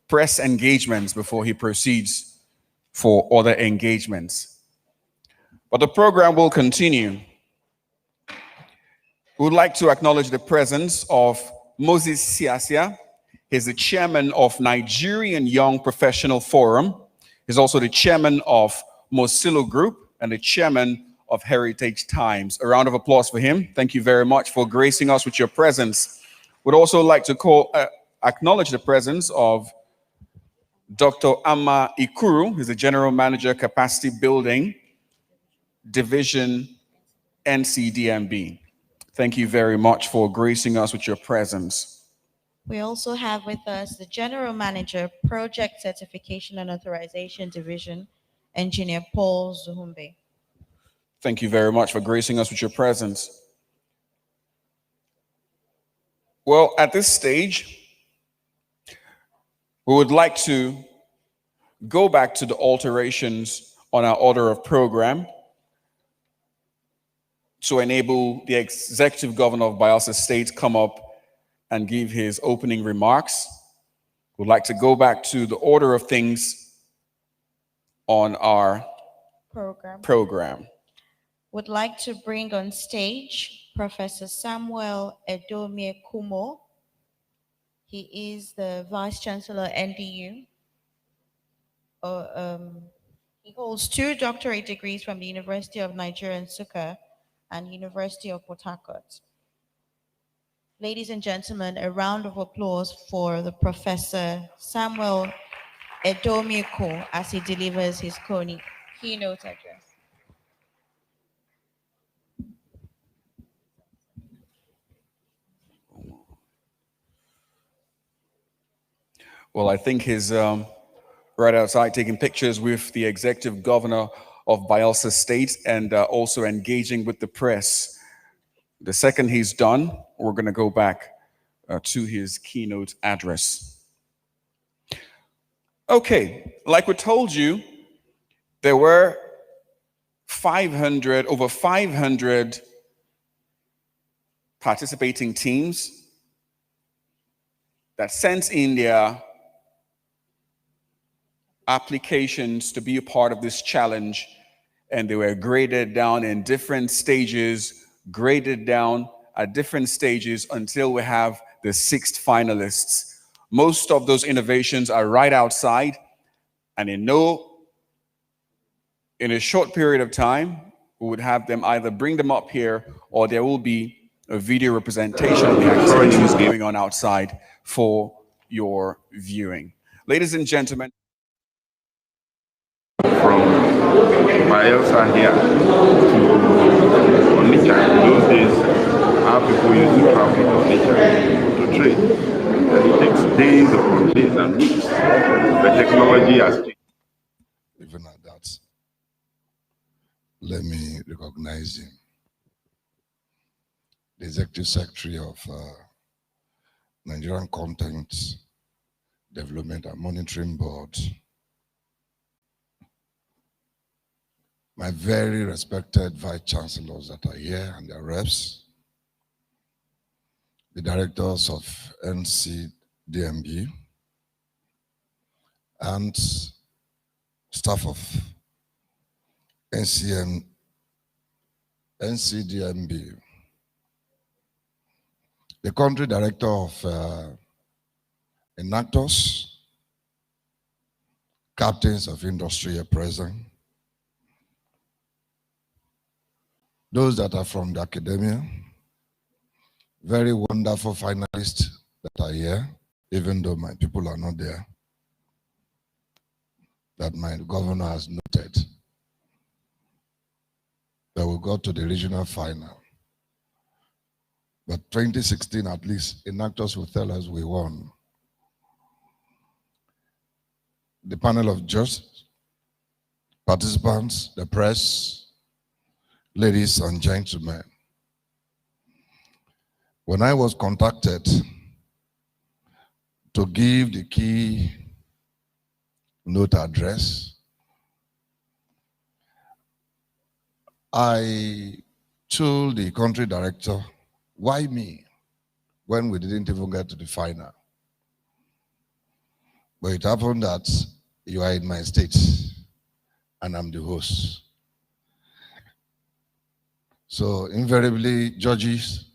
press engagements before he proceeds for other engagements. But the program will continue. We would like to acknowledge the presence of Moses Siasia. He's the chairman of Nigerian Young Professional Forum. He's also the chairman of Mosilo Group and the chairman of Heritage Times. A round of applause for him. Thank you very much for gracing us with your presence. We'd also like to acknowledge the presence of Dr. Amma Ikuru, who's the General Manager, Capacity Building Division, NCDMB. Thank you very much for gracing us with your presence. We also have with us the General Manager, Project Certification and Authorization Division, Engineer Paul Zuhumbe. Thank you very much for gracing us with your presence. Well, at this stage, we would like to go back to the alterations on our order of program to enable the Executive Governor of Bayelsa State come up and give his opening remarks. We'd like to go back to the order of things on our program. Would like to bring on stage Professor Samuel Edomie Kumo. He is the Vice Chancellor, NDU. He holds 2 doctorate degrees from the University of Nigeria, Nsukka, and University of Port Harcourt. Ladies and gentlemen, a round of applause for the Professor Samuel Edomie Kumo as he delivers his keynote address. Well, I think he's right outside taking pictures with the Executive Governor of Bayelsa State and also engaging with the press. The second he's done, we're going to go back to his keynote address. Okay, like we told you, there were over 500 participating teams that sent in their applications to be a part of this challenge, and they were graded down in different stages, graded down at different stages until we have the 6th finalists. Most of those innovations are right outside, and in a short period of time, we would have them either bring them up here or there will be a video representation of the activities going on outside for your viewing. Ladies and gentlemen, from Bayelsa here to Onitsha. In those days, our people used to travel to Onitsha to trade. And it takes days upon days and weeks. The technology has changed. Even at that let me recognize him. The Executive Secretary of Nigerian Content Development and Monitoring Board. My very respected Vice Chancellors that are here and their reps. The directors of NCDMB and staff of NCDMB. The country director of enactors, captains of industry are present. Those that are from the academia, very wonderful finalists that are here, even though my people are not there, that my governor has noted that we got to the regional final. But 2016, at least, enactors will tell us we won. The panel of judges, participants, the press, ladies and gentlemen. When I was contacted to give the key note address, I told the country director, why me, when we didn't even get to the final? But it happened that you are in my state and I'm the host. So invariably, judges,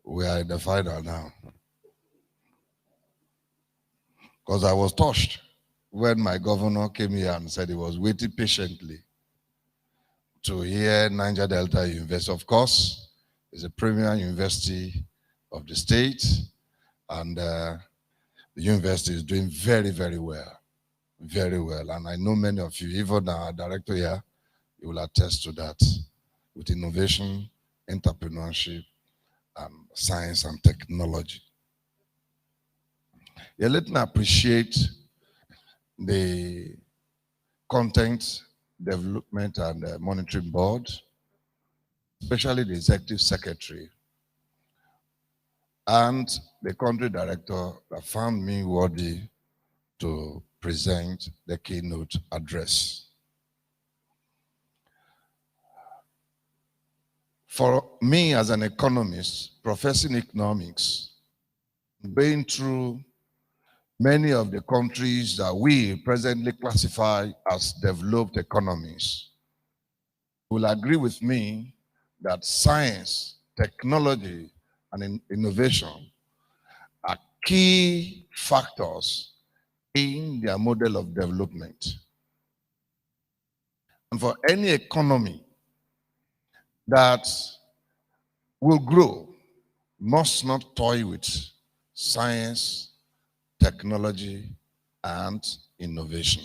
we are in the final now. Because I was touched when my governor came here and said he was waiting patiently to hear Niger Delta University. Of course, it's a premier university of the state, and the university is doing very, very well. Very well. And I know many of you, even our director here, you will attest to that, with innovation, entrepreneurship, and science and technology. Yeah, let me appreciate the content development and monitoring board, especially the executive secretary and the country director that found me worthy to present the keynote address. For me as an economist, professing economics, going through many of the countries that we presently classify as developed economies, will agree with me that science, technology, and innovation are key factors in their model of development. And for any economy that will grow, must not toy with science, technology, and innovation.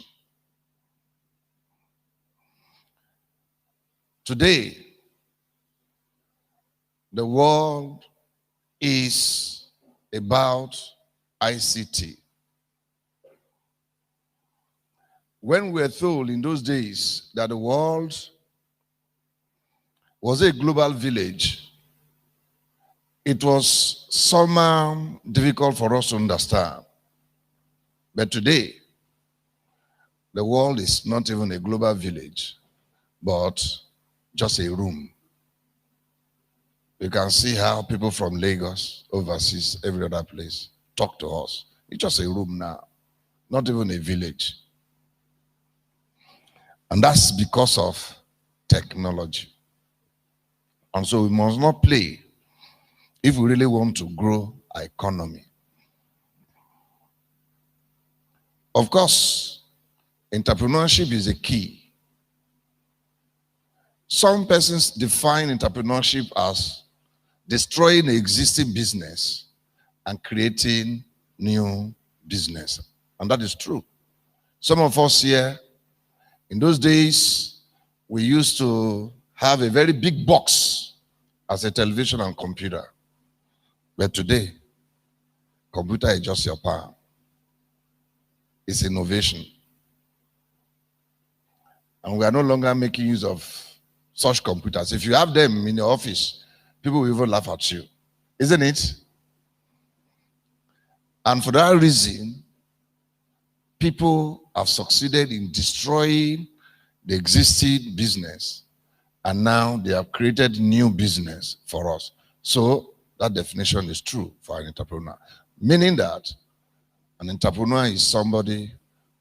Today, the world is about ICT. When we were told in those days that the world was a global village, it was somehow difficult for us to understand. But today, the world is not even a global village, but just a room. You can see how people from Lagos, overseas, every other place, talk to us. It's just a room now, not even a village. And that's because of technology. And so we must not play if we really want to grow our economy. Of course, entrepreneurship is a key. Some persons define entrepreneurship as destroying the existing business and creating new business. And that is true. Some of us here, in those days, we used to have a very big box as a television and computer. But today, computer is just your palm. It's innovation. And we are no longer making use of such computers. If you have them in your office, people will even laugh at you, isn't it? And for that reason, people have succeeded in destroying the existing business, and now they have created new business for us. So that definition is true for an entrepreneur, meaning that an entrepreneur is somebody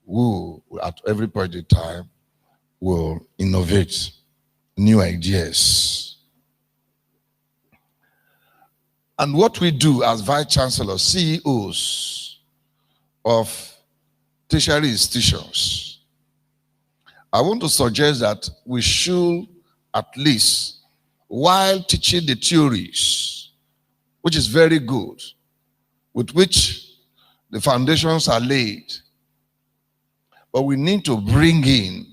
who, at every point in time, will innovate new ideas. And what we do as vice chancellors, CEOs of tertiary institutions, I want to suggest that we should at least, while teaching the theories, which is very good, with which the foundations are laid, but we need to bring in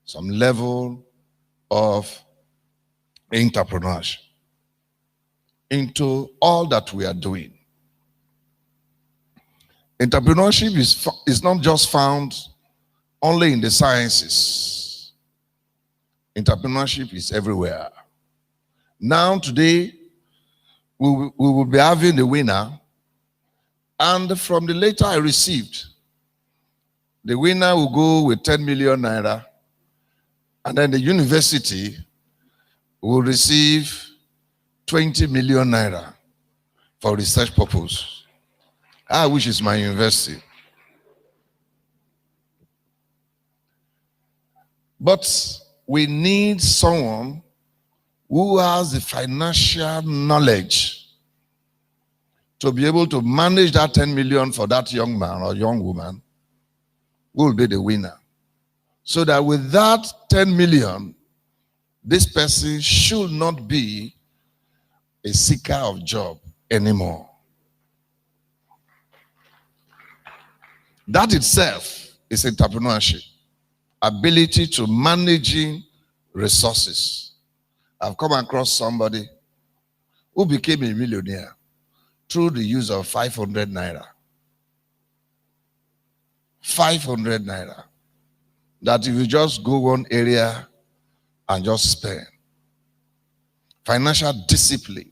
some level of entrepreneurship into all that we are doing. Entrepreneurship is not just found only in the sciences. Entrepreneurship is everywhere. Now, today, we will be having the winner, and from the letter I received, the winner will go with 10 million naira, and then the university will receive 20 million naira for research purpose. I wish it's my university. But we need someone who has the financial knowledge to be able to manage that 10 million for that young man or young woman who will be the winner. So that with that 10 million, this person should not be a seeker of job anymore. That itself is entrepreneurship. Ability to managing resources. I've come across somebody who became a millionaire through the use of 500 naira. 500 naira. That if you just go one area and just spend. Financial discipline.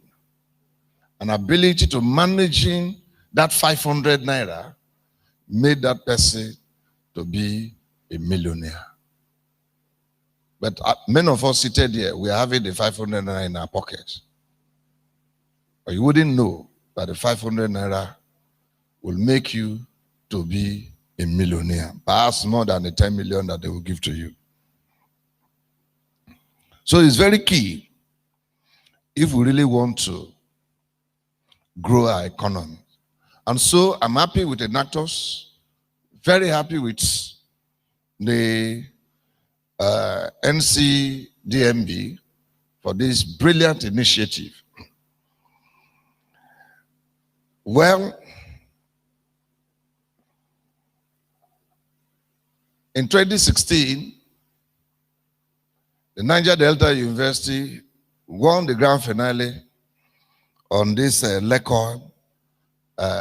An ability to managing that 500 naira made that person to be a millionaire. But many of us seated here, we are having the 500 naira in our pocket. But you wouldn't know that the 500 naira will make you to be a millionaire, perhaps more than the 10 million that they will give to you. So it's very key if we really want to grow our economy. And so I'm happy with the NACTOS, very happy with the NCDMB for this brilliant initiative. Well, in 2016, the Niger Delta University won the grand finale on this LECON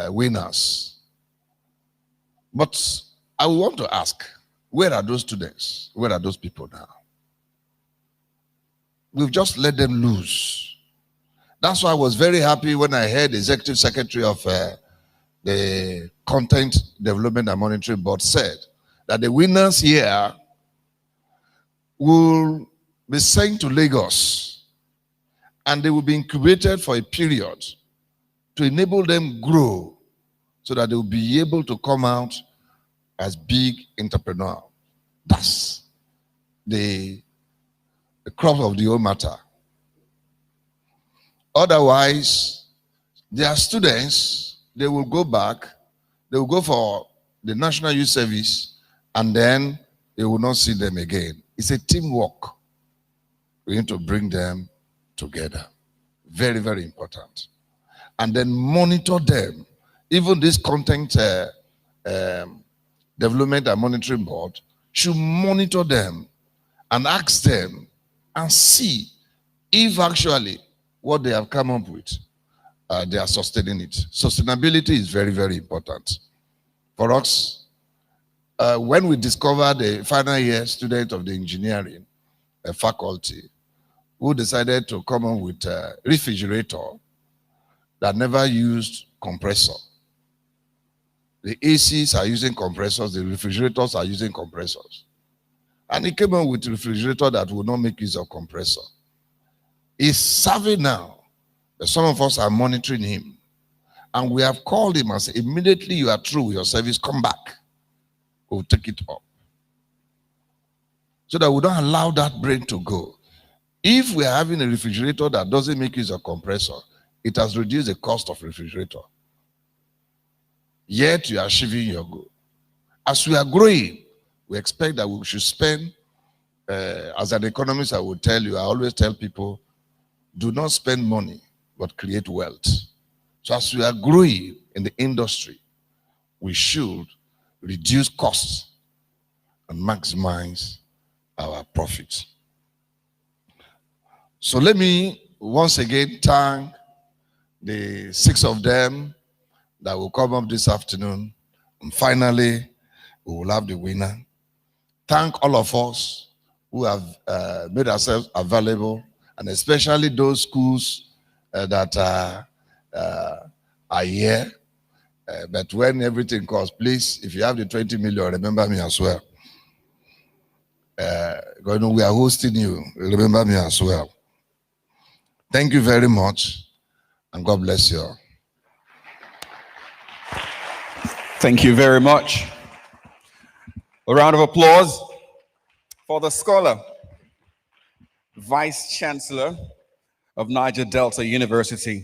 winners. But I want to ask, where are those students? Where are those people now? We've just let them loose. That's why I was very happy when I heard the executive secretary of the Content Development and Monitoring Board said that the winners here will be sent to Lagos and they will be incubated for a period to enable them grow so that they will be able to come out as big entrepreneurs. That's the crux of the whole matter. Otherwise, their students, they will go back, they will go for the National Youth Service, and then they will not see them again. It's a teamwork. We need to bring them together. Very, very important. And then monitor them. Even this Content Development and Monitoring Board should monitor them and ask them and see if actually what they have come up with, they are sustaining it. Sustainability is very, very important. For us, when we discovered the final year student of the engineering faculty, who decided to come up with a refrigerator that never used compressor. The ACs are using compressors, the refrigerators are using compressors. And he came up with a refrigerator that will not make use of compressor. He's serving now, but some of us are monitoring him. And we have called him and said, immediately you are through with your service, come back. We'll take it up. So that we don't allow that brain to go. If we are having a refrigerator that doesn't make use of compressor, it has reduced the cost of refrigerator. Yet you are achieving your goal. As we are growing, we expect that we should spend, as an economist, I will tell you, I always tell people, do not spend money, but create wealth. So as we are growing in the industry, we should reduce costs and maximize our profits. So let me once again thank the 6 of them that will come up this afternoon. And finally, we will have the winner. Thank all of us who have made ourselves available, and especially those schools that are here. But when everything comes, please, if you have the 20 million, remember me as well. We are hosting you. Remember me as well. Thank you very much, and God bless you all. Thank you very much. A round of applause for the scholar, Vice Chancellor of Niger Delta University.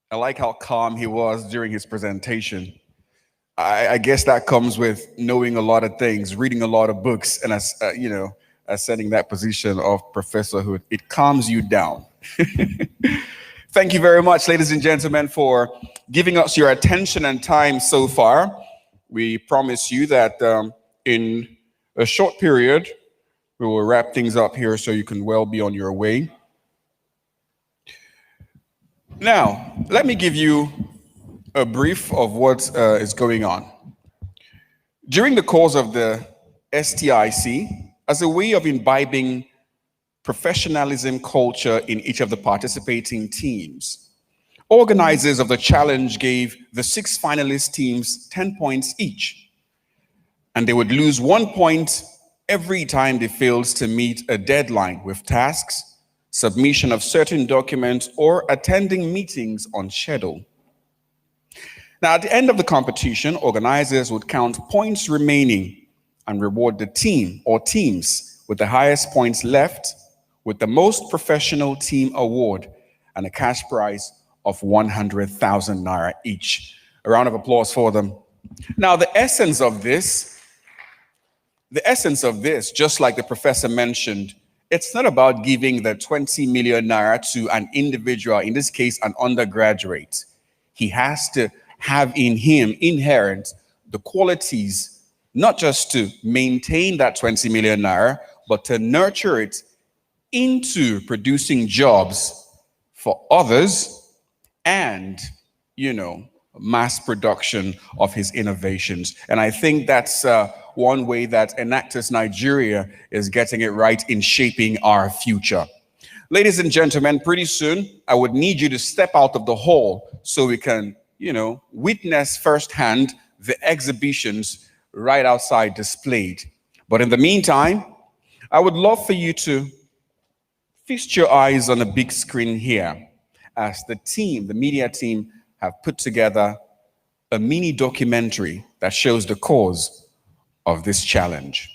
I like how calm he was during his presentation. I guess that comes with knowing a lot of things, reading a lot of books, and ascending that position of professorhood. It calms you down. Thank you very much, ladies and gentlemen, for giving us your attention and time so far. We promise you that in a short period, we will wrap things up here so you can well be on your way. Now, let me give you a brief of what is going on. During the course of the STIC, as a way of imbibing professionalism culture in each of the participating teams, organizers of the challenge gave the 6 finalist teams 10 points each, and they would lose 1 point every time they failed to meet a deadline with tasks, submission of certain documents, or attending meetings on schedule. Now, at the end of the competition, organizers would count points remaining and reward the team or teams with the highest points left with the most professional team award and a cash prize of 100,000 naira each. A round of applause for them. Now, the essence of this, just like the professor mentioned, it's not about giving the 20 million naira to an individual, in this case, an undergraduate. He has to have in him inherent the qualities, not just to maintain that 20 million naira, but to nurture it into producing jobs for others and, mass production of his innovations. And I think that's one way that Enactus Nigeria is getting it right in shaping our future. Ladies and gentlemen, pretty soon I would need you to step out of the hall so we can, witness firsthand the exhibitions right outside displayed. But in the meantime, I would love for you to feast your eyes on a big screen here as the media team, have put together a mini documentary that shows the cause of this challenge.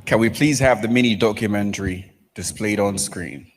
Can we please have the mini documentary displayed on screen?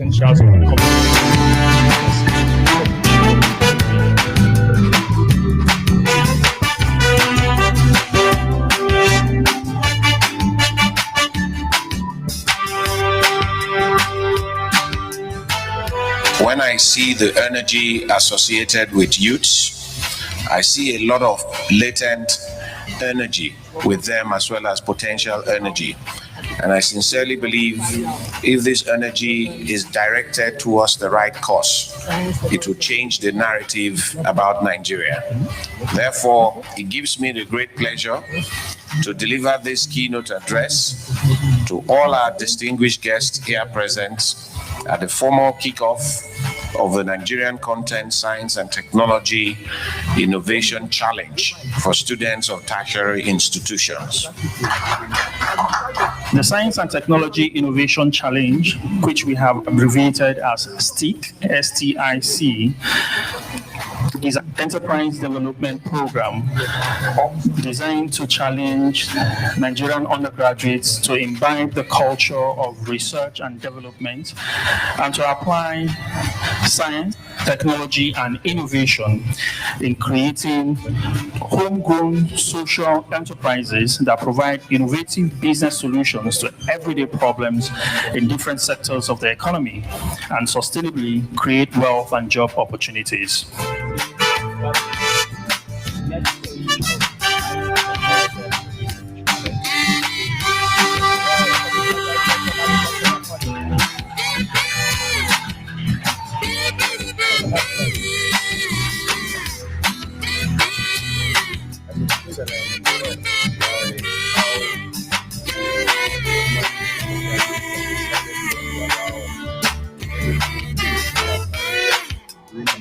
potentials of the When I see the energy associated with youths, I see a lot of latent energy with them as well as potential energy. And I sincerely believe if this energy is directed towards the right cause, it will change the narrative about Nigeria. Therefore, it gives me the great pleasure to deliver this keynote address to all our distinguished guests here present at the formal kickoff of the Nigerian Content, Science and Technology Innovation Challenge for students of tertiary institutions. The Science and Technology Innovation Challenge, which we have abbreviated as STIC, S-T-I-C, is an enterprise development program designed to challenge Nigerian undergraduates to imbibe the culture of research and development and to apply science, technology, and innovation in creating homegrown social enterprises that provide innovative business solutions to everyday problems in different sectors of the economy and sustainably create wealth and job opportunities.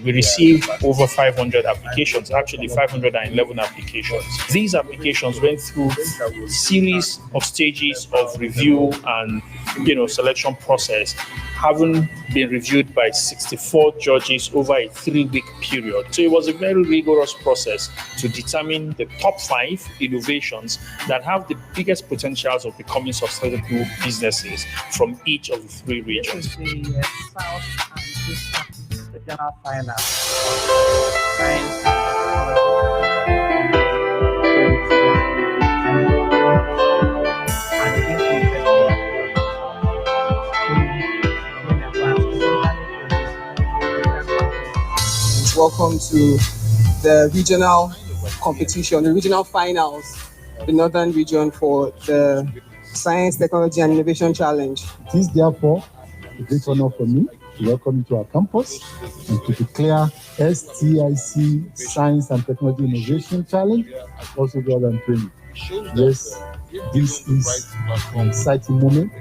We received over 500 applications, actually 511 applications. These applications went through a series of stages of review and selection process, having been reviewed by 64 judges over a 3-week period. So it was a very rigorous process to determine the top 5 innovations that have the biggest potentials of becoming sustainable businesses from each of the 3 regions. The general final. Welcome to the regional competition, the regional finals, the Northern region for the Science, Technology and Innovation Challenge. It is therefore a great honor for me to welcome you to our campus and to declare STIC Science and Technology Innovation Challenge also Global Training. Yes, this is an exciting moment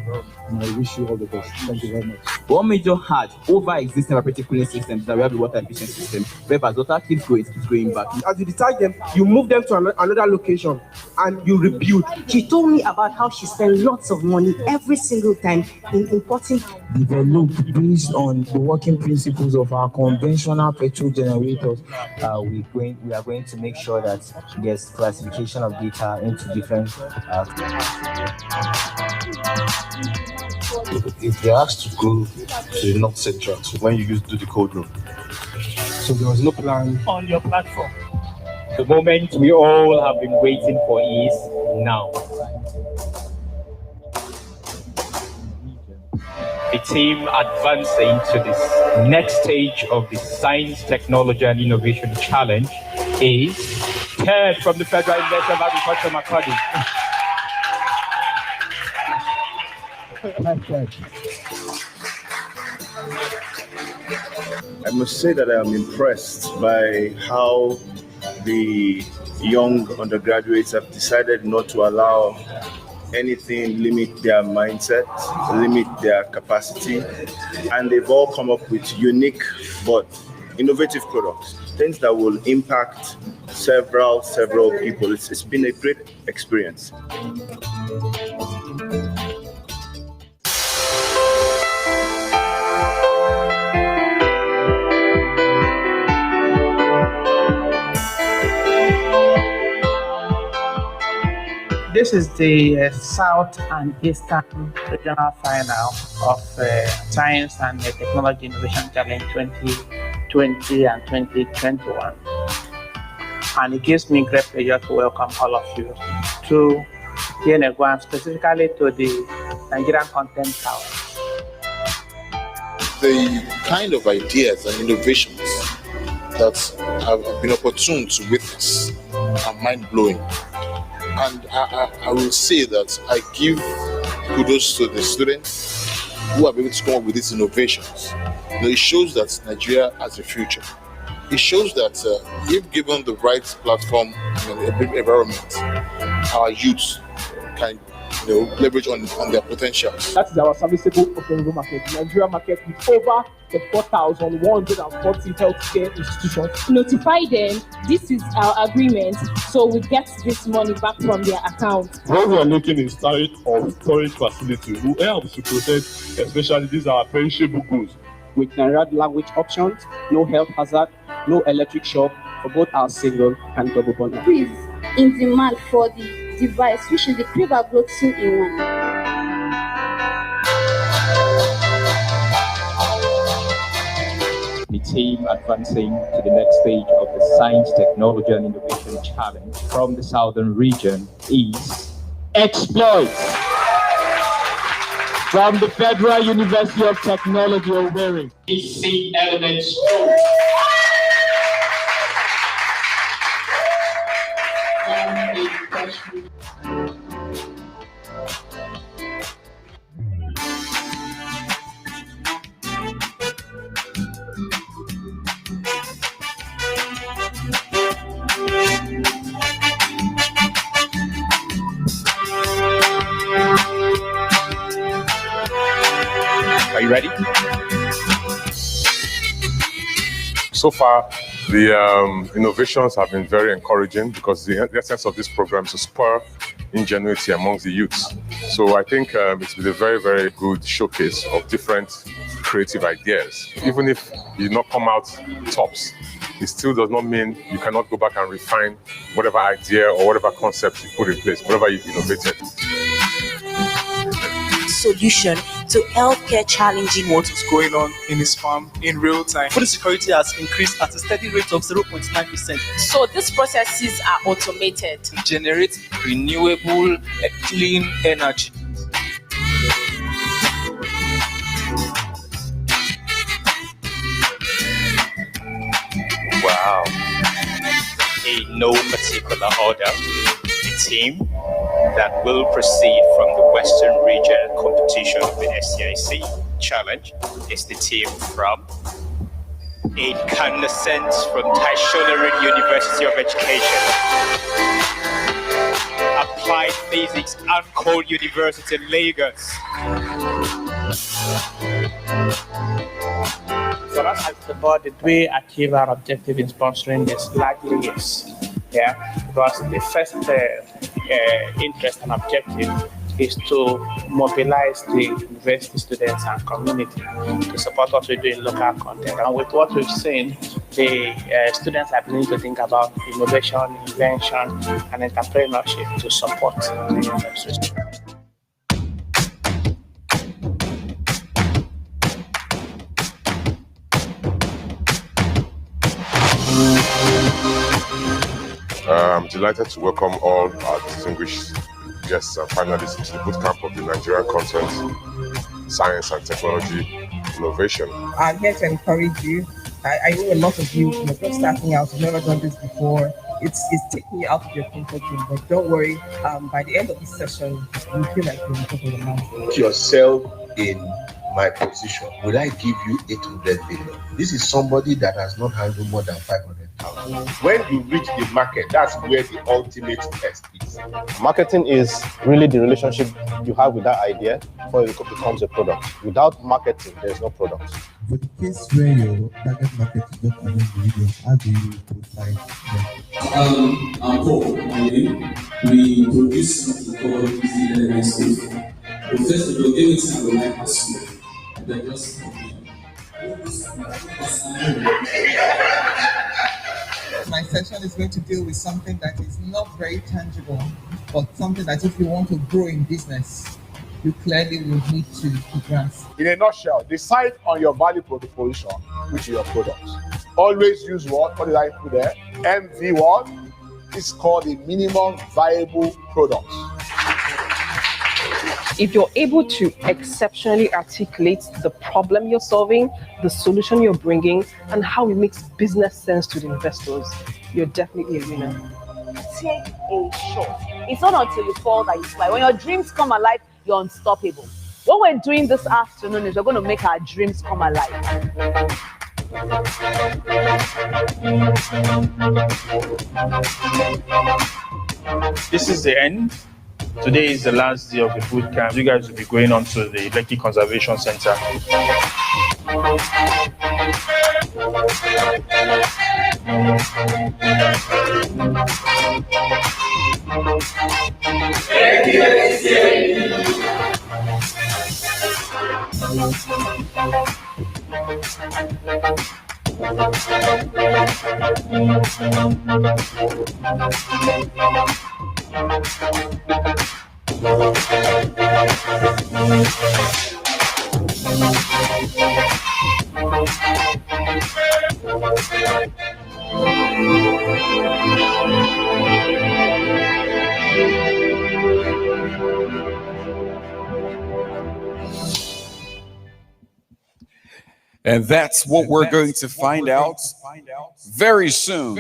and I wish you all the best. Thank you very much. One major hard over existing operating cooling systems that we have the water efficient system, where as water keeps going back. As you discharge them, you move them to another location and you rebuild. She told me about how she spent lots of money every single time in importing. Developed based on the working principles of our conventional petrol generators. We are going to make sure that there's classification of data into different. If they asked to go to the North Central, so when you used to do the code room, so there was no plan on your platform. The moment we all have been waiting for is now. The team advancing to this next stage of the Science, Technology and Innovation Challenge is Ted from the Federal Investment Agriculture Academy. I must say that I am impressed by how the young undergraduates have decided not to allow anything limit their mindset, limit their capacity, and they've all come up with unique but innovative products, things that will impact several people. It's been a great experience. This is the South and Eastern Regional Final of Science and Technology Innovation Challenge 2020 and 2021. And it gives me great pleasure to welcome all of you to Yenego and specifically to the Nigerian Content Challenge. The kind of ideas and innovations that have been opportune to witness are mind-blowing. And I will say that I give kudos to the students who have been able to come up with these innovations. It shows that Nigeria has a future. It shows that if given the right platform and environment, our youth can leverage on their potential. That is our serviceable operable market. The Nigeria market with over 4,140 healthcare institutions. Notify them, this is our agreement, so we get this money back from their account. What we are looking is storage facilities who help to protect, especially these are perishable goods. With Nigerian language options, no health hazard, no electric shock for both our single and double bundle. Please, in demand for the device, which is the Kriva Growth 2-in-1. The team advancing to the next stage of the Science, Technology and Innovation Challenge from the Southern region is Exploits from the Federal University of Technology, Owerri. EC Elements 2. Are you ready? So far, the innovations have been very encouraging because the essence of this program is to spur ingenuity amongst the youths. So I think it's been a very, very good showcase of different creative ideas. Even if you not come out tops, it still does not mean you cannot go back and refine whatever idea or whatever concept you put in place, whatever you've innovated. Solution to healthcare challenging what is going on in his farm in real time. Food security has increased at a steady rate of 0.9%. So these processes are automated to generate renewable clean energy. Wow. In no particular order, the team that will proceed from the Western Region competition of the STIC challenge is the team from Incandescent from Tertiary University of Education, Applied Physics and Coal University in Lagos. For us as the board, did we achieve our objective in sponsoring this? Largely yes. Yeah, because the first interest and objective is to mobilize the university students and community to support what we do in local content. And with what we've seen, the students are beginning to think about innovation, invention, and entrepreneurship to support the university. I'm delighted to welcome all our distinguished guests and finalists to the bootcamp of the Nigerian Content, Science and Technology Innovation. I'm here to encourage you. I know a lot of you, just starting out, you've never done this before. It's taking you out of your comfort zone, but don't worry. By the end of this session, you feel like you're on top of the mountain. Put yourself in my position. Will I give you 800 billion? This is somebody that has not handled more than 500,000. When you reach the market, that's where the ultimate test is. Marketing is really the relationship you have with that idea before it becomes a product. Without marketing, there's no product. For the case where your target market is not among individuals, how do you provide them? I'm Paul. We produce something called Easy Learning Space. But first of all, everything I would like to see, then just My my session is going to deal with something that is not very tangible, but something that if you want to grow in business, you clearly will need to grasp. In a nutshell, decide on your value proposition, which is your products. Always use what did I put there? MV1 is called a minimum viable product. If you're able to exceptionally articulate the problem you're solving, the solution you're bringing, and how it makes business sense to the investors, you're definitely a winner. Take a shot. It's not until you fall that you fly. When your dreams come alive, you're unstoppable. What we're doing this afternoon is we're going to make our dreams come alive. This is the end. Today is the last day of the boot camp. You guys will be going on to the Lekki Conservation Center. And that's what we're going to find out very soon.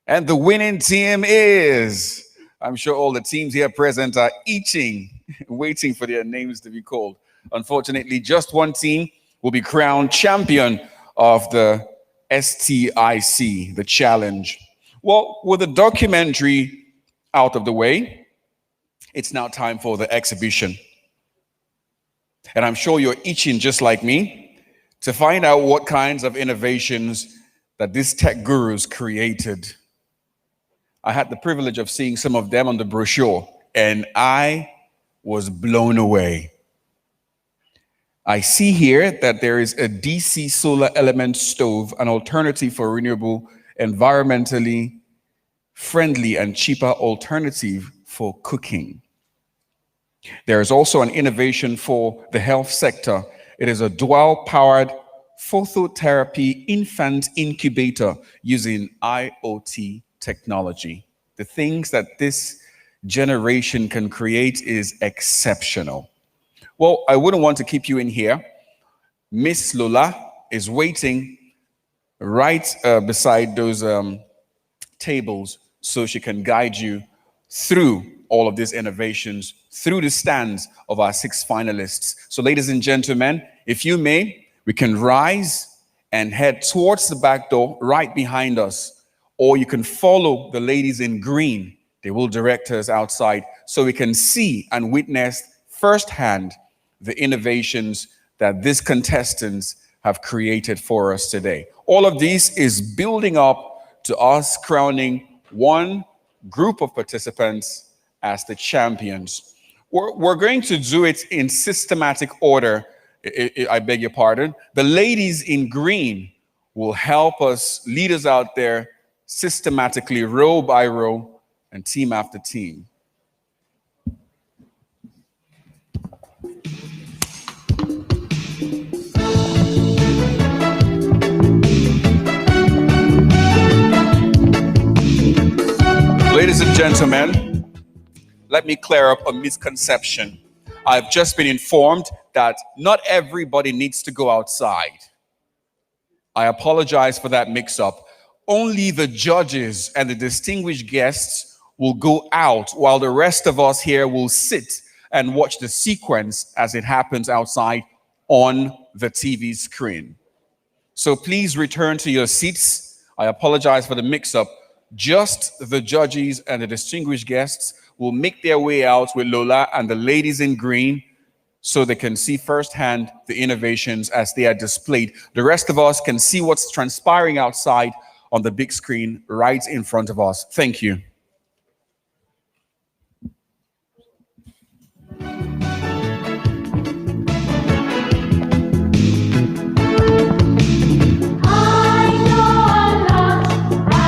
And the winning team is, I'm sure all the teams here present are itching, waiting for their names to be called. Unfortunately, just one team will be crowned champion of the STIC, the challenge. Well, with the documentary out of the way, it's now time for the exhibition. And I'm sure you're itching just like me to find out what kinds of innovations that these tech gurus created. I had the privilege of seeing some of them on the brochure, and I was blown away. I see here that there is a DC solar element stove, an alternative for renewable, environmentally friendly and cheaper alternative for cooking. There is also an innovation for the health sector. It is a dual-powered phototherapy infant incubator using IoT technology. The things that this generation can create is exceptional. Well, I wouldn't want to keep you in here. Miss Lola is waiting right beside those tables so she can guide you through all of these innovations, through the stands of our 6 finalists. So ladies and gentlemen, if you may, we can rise and head towards the back door right behind us, or you can follow the ladies in green. They will direct us outside so we can see and witness firsthand the innovations that these contestants have created for us today. All of this is building up to us crowning one group of participants as the champions. We're going to do it in systematic order. I beg your pardon. The ladies in green will help us, lead us out there systematically, row by row and team after team. Ladies and gentlemen, let me clear up a misconception. I've just been informed that not everybody needs to go outside. I apologize for that mix-up. Only the judges and the distinguished guests will go out while the rest of us here will sit and watch the sequence as it happens outside on the TV screen. So please return to your seats. I apologize for the mix-up. Just the judges and the distinguished guests will make their way out with Lola and the ladies in green so they can see firsthand the innovations as they are displayed. The rest of us can see what's transpiring outside on the big screen right in front of us. Thank you. I know a lot.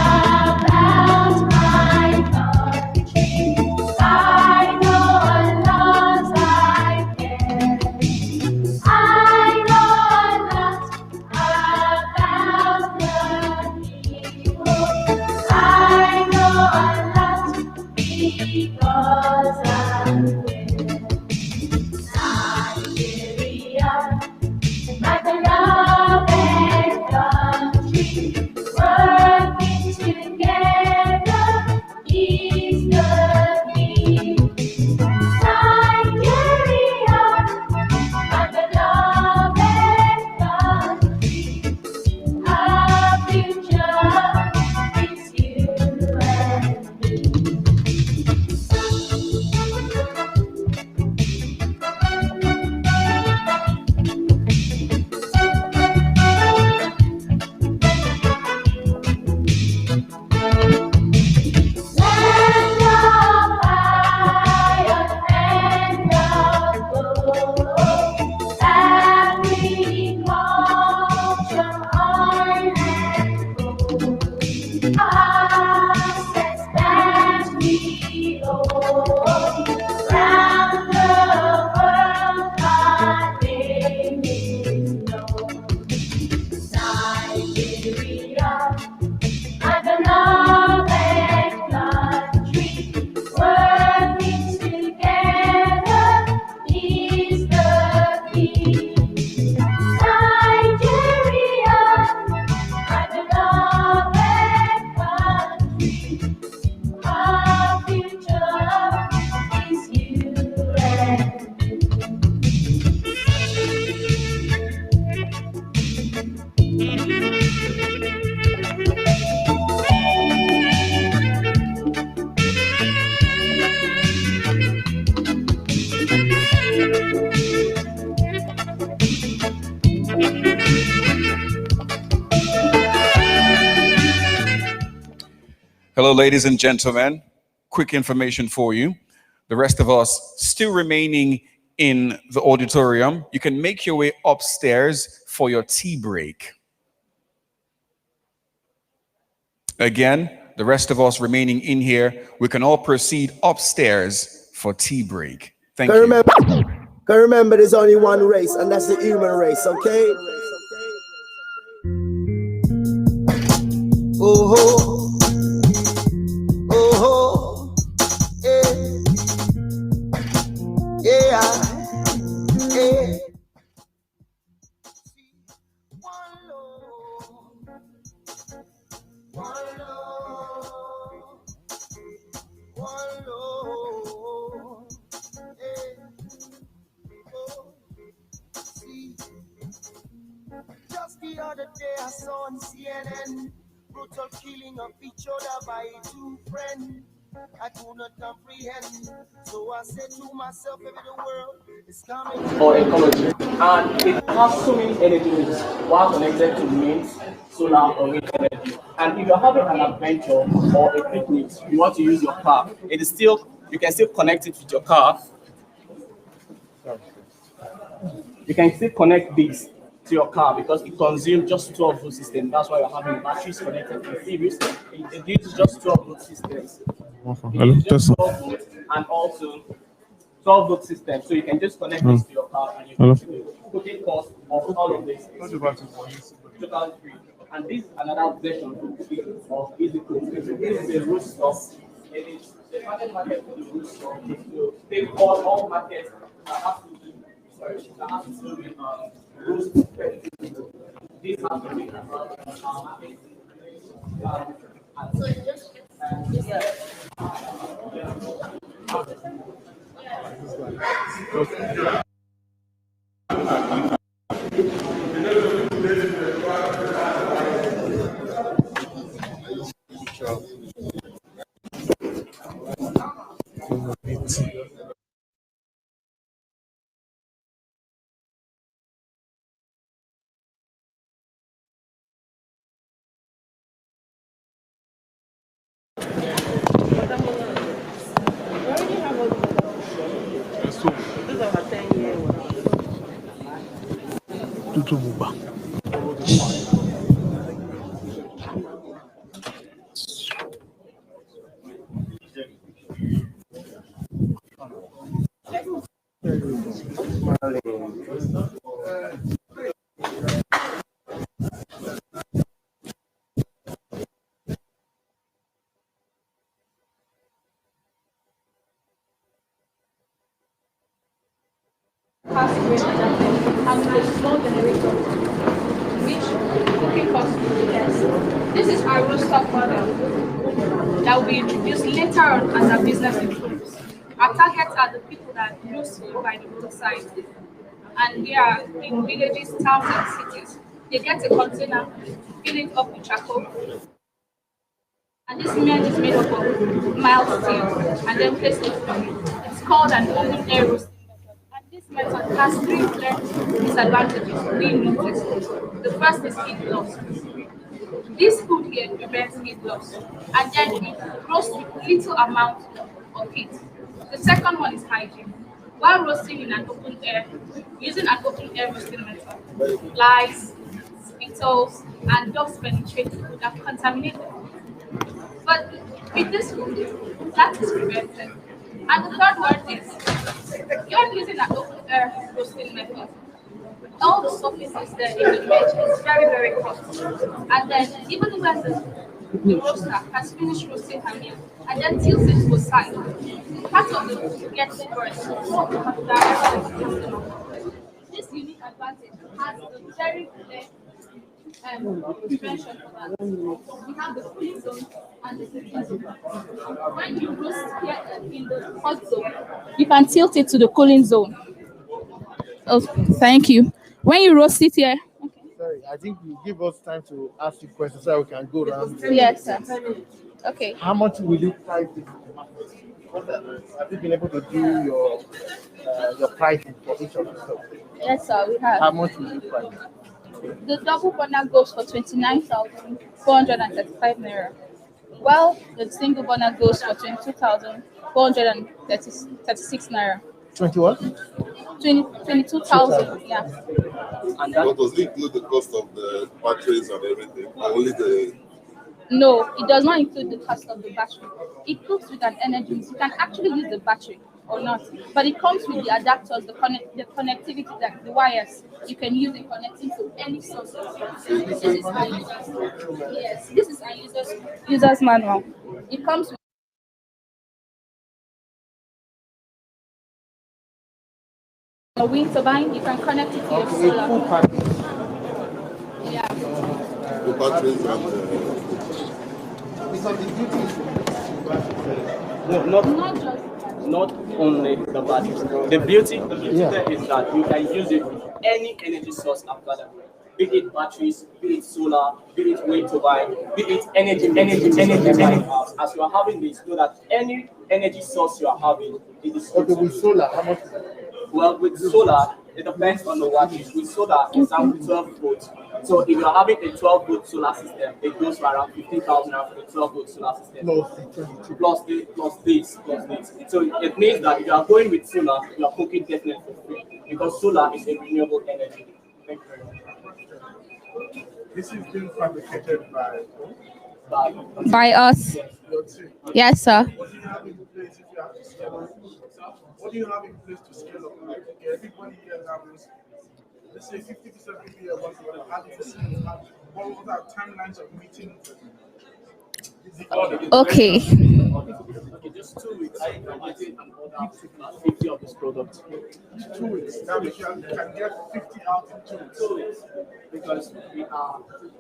Hello, ladies and gentlemen. Quick information for you. The rest of us still remaining in the auditorium. You can make your way upstairs for your tea break. Again, the rest of us remaining in here, we can all proceed upstairs for tea break. Thank you. Remember, there's only one race, and that's the human race, okay? Oh, oh, yeah, yeah. Just the other day I saw on CNN brutal killing of each other by two friends. I do not comprehend. So I said to myself, maybe the world is coming. Or ecology. And it has so many energy needs while connected to wind, solar, or wind energy. And if you're having an adventure or a picnic, you want to use your car, it is still, you can still connect it with your car. You can still connect this to your car because it consumes just 12 volt system. That's why you're having batteries connected to the series. It uses just 12 volt systems. Hello, Just 12 volt and also 12 volt system. So you can just connect this to your car and you can put in cost of all of this. Totally free. And this is another version of easy code. This is the root stuff. It is the market for the root stuff. So take all markets that have to do. That has to do with rules. This has to be and a small generator, which cooking costs less. This is our roster model that will be introduced later on as our business improves. Our targets are the people that use food by the roadside, and they are in villages, towns, and cities. They get a container, fill it up with charcoal, and this cement is made up of mild steel, and then placed in it. It's called an open air roasting. This method has three clear disadvantages we noticed. The first is heat loss. This food here prevents heat loss, and then it roasts with little amount of heat. The second one is hygiene. While roasting in an open air, using an open air roasting method, flies, beetles, and dust penetrate food and contaminate the food. But with this food, that is prevented. And the third one is, you're using an open air roasting method. All the surfaces there in the image is very, very hot. And then even when the roaster has finished roasting her meal and then tilts it to a side, part of the food gets burnt. This unique advantage has a very clear prevention for that. We have the cooling zone and the cooking zone. When you roast here in the hot zone, you can tilt it to the cooling zone. Oh, thank you. When you roast it here. Sorry, I think you give us time to ask you questions so we can go around. Yes, sir. Okay. How much will you price this in the market? Have you been able to do your pricing for each of the stuff? Yes, sir, we have. How much will you price? The double burner goes for 29,435 naira. Well, the single burner goes for 22,436 naira. 21? 22,000, yeah. And that does it include the cost of the batteries and everything, or only the? No, it does not include the cost of the battery. It comes with an energy mix. You can actually use the battery or not, but it comes with the adapters, the connectivity, that the wires. You can use it connecting to any source. This is our yes, this is our user's manual. It comes with a wind turbine. You can connect it to your solar. Yeah. The batteries and not only the batteries. The beauty there is that you can use it with any energy source after that. Be it batteries, be it solar, be it wind turbine, be it energy. As you are having this, know that any energy source you are having, it is okay. With solar, how much is it? Well, with solar, it depends on the wattage. With solar, it's down to 12 volts. So if you're having a 12-volt solar system, it goes for around 15,000 for the 12-volt solar system. Plus this. So it means that if you are going with solar, you are cooking definitely for free because solar is a renewable energy. Thank you very much. This is being fabricated by us. Yes, sir. What do you have in place to scale up? Like, everybody here has, let's say 50% people here want to have it. What are timelines of meeting? Okay. Just 2 weeks. I getting an order 50 of this product. 2 weeks. Now we can get 50 out in 2 weeks.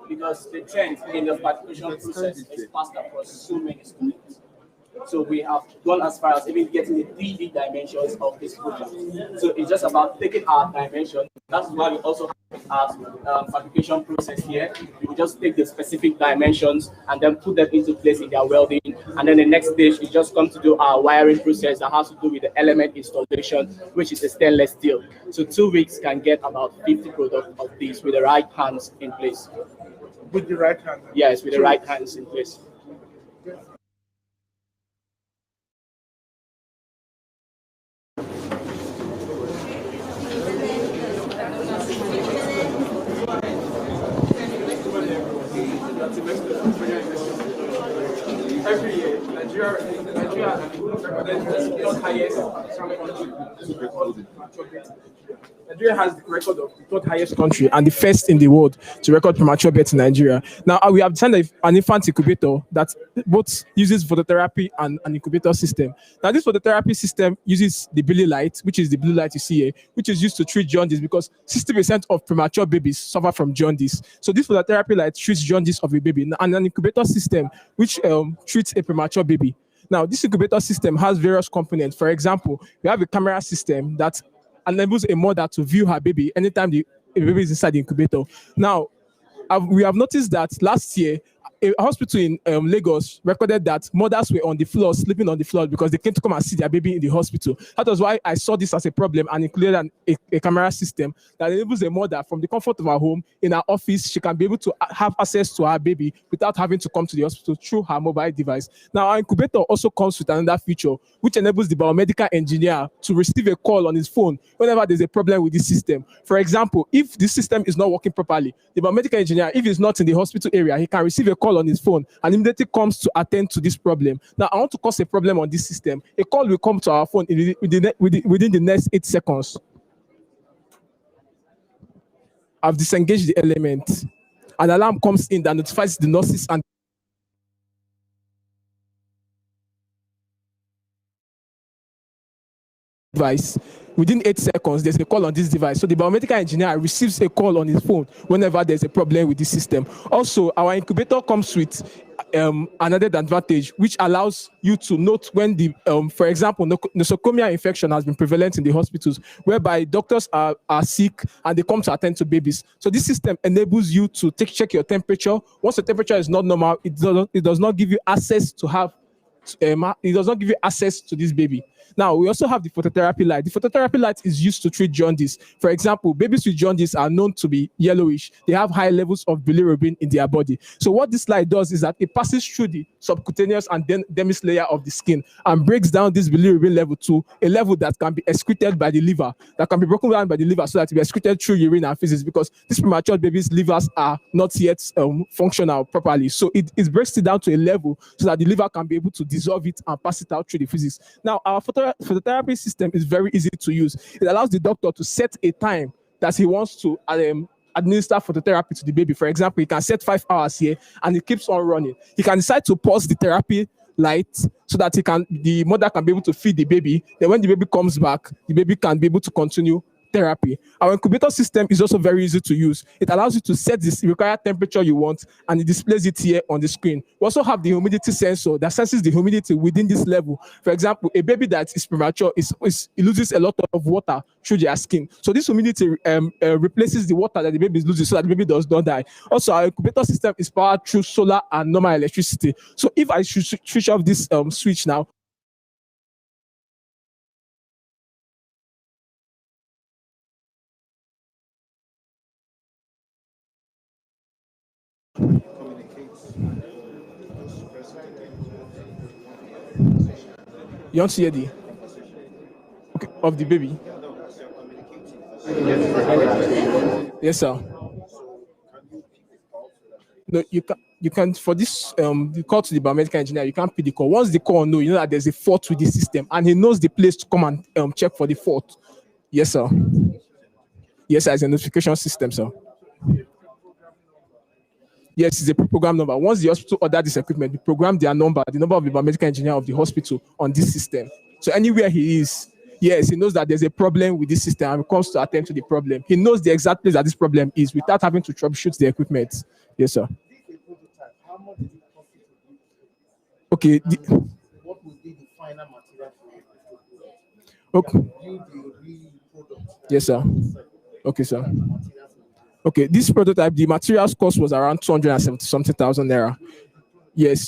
Because the trend in the fabrication process is fast across so many students. So we have gone as far as even getting the 3D dimensions of this project. So it's just about taking our dimensions. That's why we also have fabrication process here. We will just take the specific dimensions and then put them into place in their welding. And then the next stage is just come to do our wiring process that has to do with the element installation, which is a stainless steel. So 2 weeks can get about 50 products of these with the right hands in place. With the right hand? Yes, with the right hands in place. Every year, Nigeria has the record of the third highest country and the first in the world to record premature birth in Nigeria. Now, we have designed an infant incubator that both uses phototherapy and an incubator system. Now, this phototherapy system uses the blue light, which is the blue light you see here, which is used to treat jaundice because 60% of premature babies suffer from jaundice. So this phototherapy light treats jaundice of a baby, and an incubator system which treats a premature baby. Now, this incubator system has various components. For example, we have a camera system that enables a mother to view her baby anytime the baby is inside the incubator. Now, we have noticed that last year, a hospital in Lagos recorded that mothers were on the floor, sleeping on the floor because they came to come and see their baby in the hospital. That was why I saw this as a problem and included a camera system that enables a mother from the comfort of her home, in her office, she can be able to have access to her baby without having to come to the hospital through her mobile device. Now, our incubator also comes with another feature, which enables the biomedical engineer to receive a call on his phone whenever there's a problem with this system. For example, if this system is not working properly, the biomedical engineer, if he's not in the hospital area, he can receive a call on his phone and immediately comes to attend to this problem. Now, I want to cause a problem on this system. A call will come to our phone within the next 8 seconds. I've disengaged the element. An alarm comes in that notifies the nurses and device. Within 8 seconds, there's a call on this device. So the biomedical engineer receives a call on his phone whenever there's a problem with the system. Also, our incubator comes with another advantage, which allows you to note when the, for example, nosocomial infection has been prevalent in the hospitals, whereby doctors are sick and they come to attend to babies. So this system enables you to check your temperature. Once the temperature is not normal, it does not give you access to have. It does not give you access to this baby. Now, we also have the phototherapy light. The phototherapy light is used to treat jaundice. For example, babies with jaundice are known to be yellowish. They have high levels of bilirubin in their body. So what this light does is that it passes through the subcutaneous and dermis layer of the skin and breaks down this bilirubin level to a level that can be excreted by the liver, that can be broken down by the liver so that it be excreted through urine and feces, because these premature babies' livers are not yet functional properly. So it breaks it down to a level so that the liver can be able to dissolve it and pass it out through the feces. Now, our phototherapy system is very easy to use. It allows the doctor to set a time that he wants to administer phototherapy to the baby. For example, he can set 5 hours here and it keeps on running. He can decide to pause the therapy light so that the mother can be able to feed the baby. Then when the baby comes back, the baby can be able to continue therapy. Our incubator system is also very easy to use. It allows you to set the required temperature you want and it displays it here on the screen. We also have the humidity sensor that senses the humidity within this level. For example, a baby that is premature it loses a lot of water through their skin. So this humidity replaces the water that the baby is losing so that the baby does not die. Also, our incubator system is powered through solar and normal electricity. So if I should switch off this switch now, you want to hear the of the baby? Yes, sir. No, you can for this the call to the biomedical engineer, you can't pick the call. Once the call no, you know that there's a fault with the system and he knows the place to come and check for the fault. Yes, sir. Yes, sir, it's a notification system, sir. Yes, it's a program number. Once the hospital order this equipment, we program their number, the number of the biomedical engineer of the hospital on this system. So anywhere he is, yes, he knows that there's a problem with this system and comes to attend to the problem. He knows the exact place that this problem is without having to troubleshoot the equipment. Yes, sir. Okay. What would be the final material for okay. Yes, sir. Okay, sir. Okay, this prototype, the materials cost was around 270,000 naira. Yes,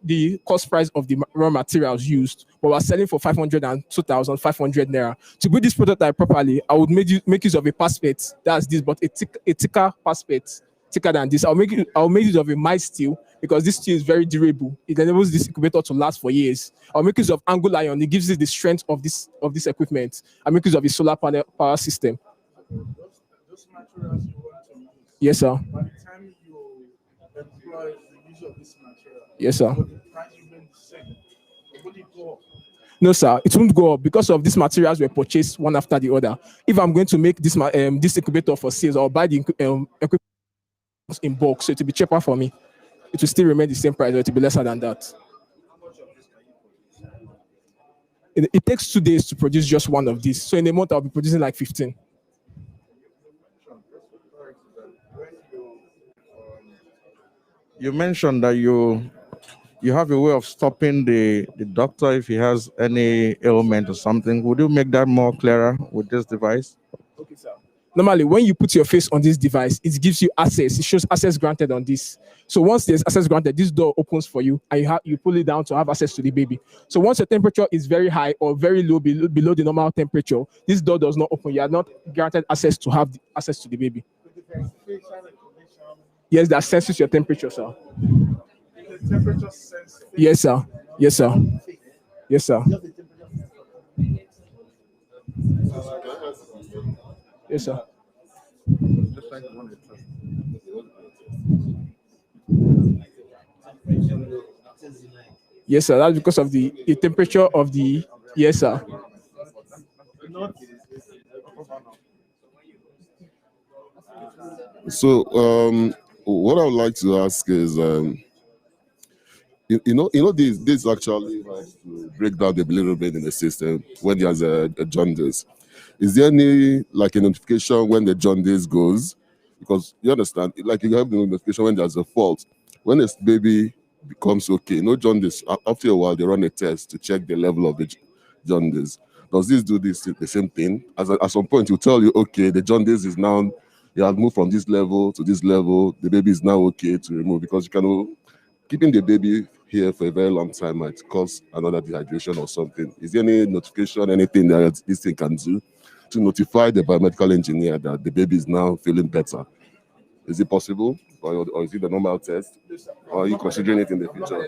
the cost price of the raw materials used, but we're selling for 502,500 naira. To build this prototype properly, I would make use of a passpet. That's this, but a thicker passpet, thicker than this. I'll make use of a mild steel because this steel is very durable. It enables this incubator to last for years. I'll make use of angle iron. It gives it the strength of this equipment. I'll make use of a solar panel power system. Those materials you want to use. Yes, sir. By the time you employ the use of this material, yes, sir. the price remains the same. Would it go up? No, sir, it won't go up because of these materials were purchased one after the other. If I'm going to make this this incubator for sales, I'll buy the equipment in bulk, so it will be cheaper for me. It will still remain the same price, or it will be lesser than that. It takes 2 days to produce just one of these. So in a month, I'll be producing like 15. You mentioned that you have a way of stopping the doctor if he has any ailment or something. Would you make that more clearer with this device? Okay, sir. Normally, when you put your face on this device, it gives you access. It shows access granted on this. So once there's access granted, this door opens for you, and you pull it down to have access to the baby. So once your temperature is very high or very low, below the normal temperature, this door does not open. You are not granted access to have access to the baby. Yes, that senses your temperature, sir. The temperature sense. Yes, sir. Yes, sir. Yes, sir. Yes, sir. Yes, sir. That's because of the temperature of the. Yes, sir. So, what I would like to ask is, this actually has to break down the bilirubin in the system when there's a jaundice. Is there any like a notification when the jaundice goes? Because you understand, like you have the notification when there's a fault. When this baby becomes okay, no jaundice, after a while they run a test to check the level of the jaundice. Does this do the same thing? At some point, it will tell you, okay, the jaundice is now, you have moved from this level to this level, the baby is now okay to remove, because you can keeping the baby here for a very long time might cause another dehydration or something. Is there any notification, anything that this thing can do to notify the biomedical engineer that the baby is now feeling better? Is it possible, or is it the normal test, or are you considering it in the future?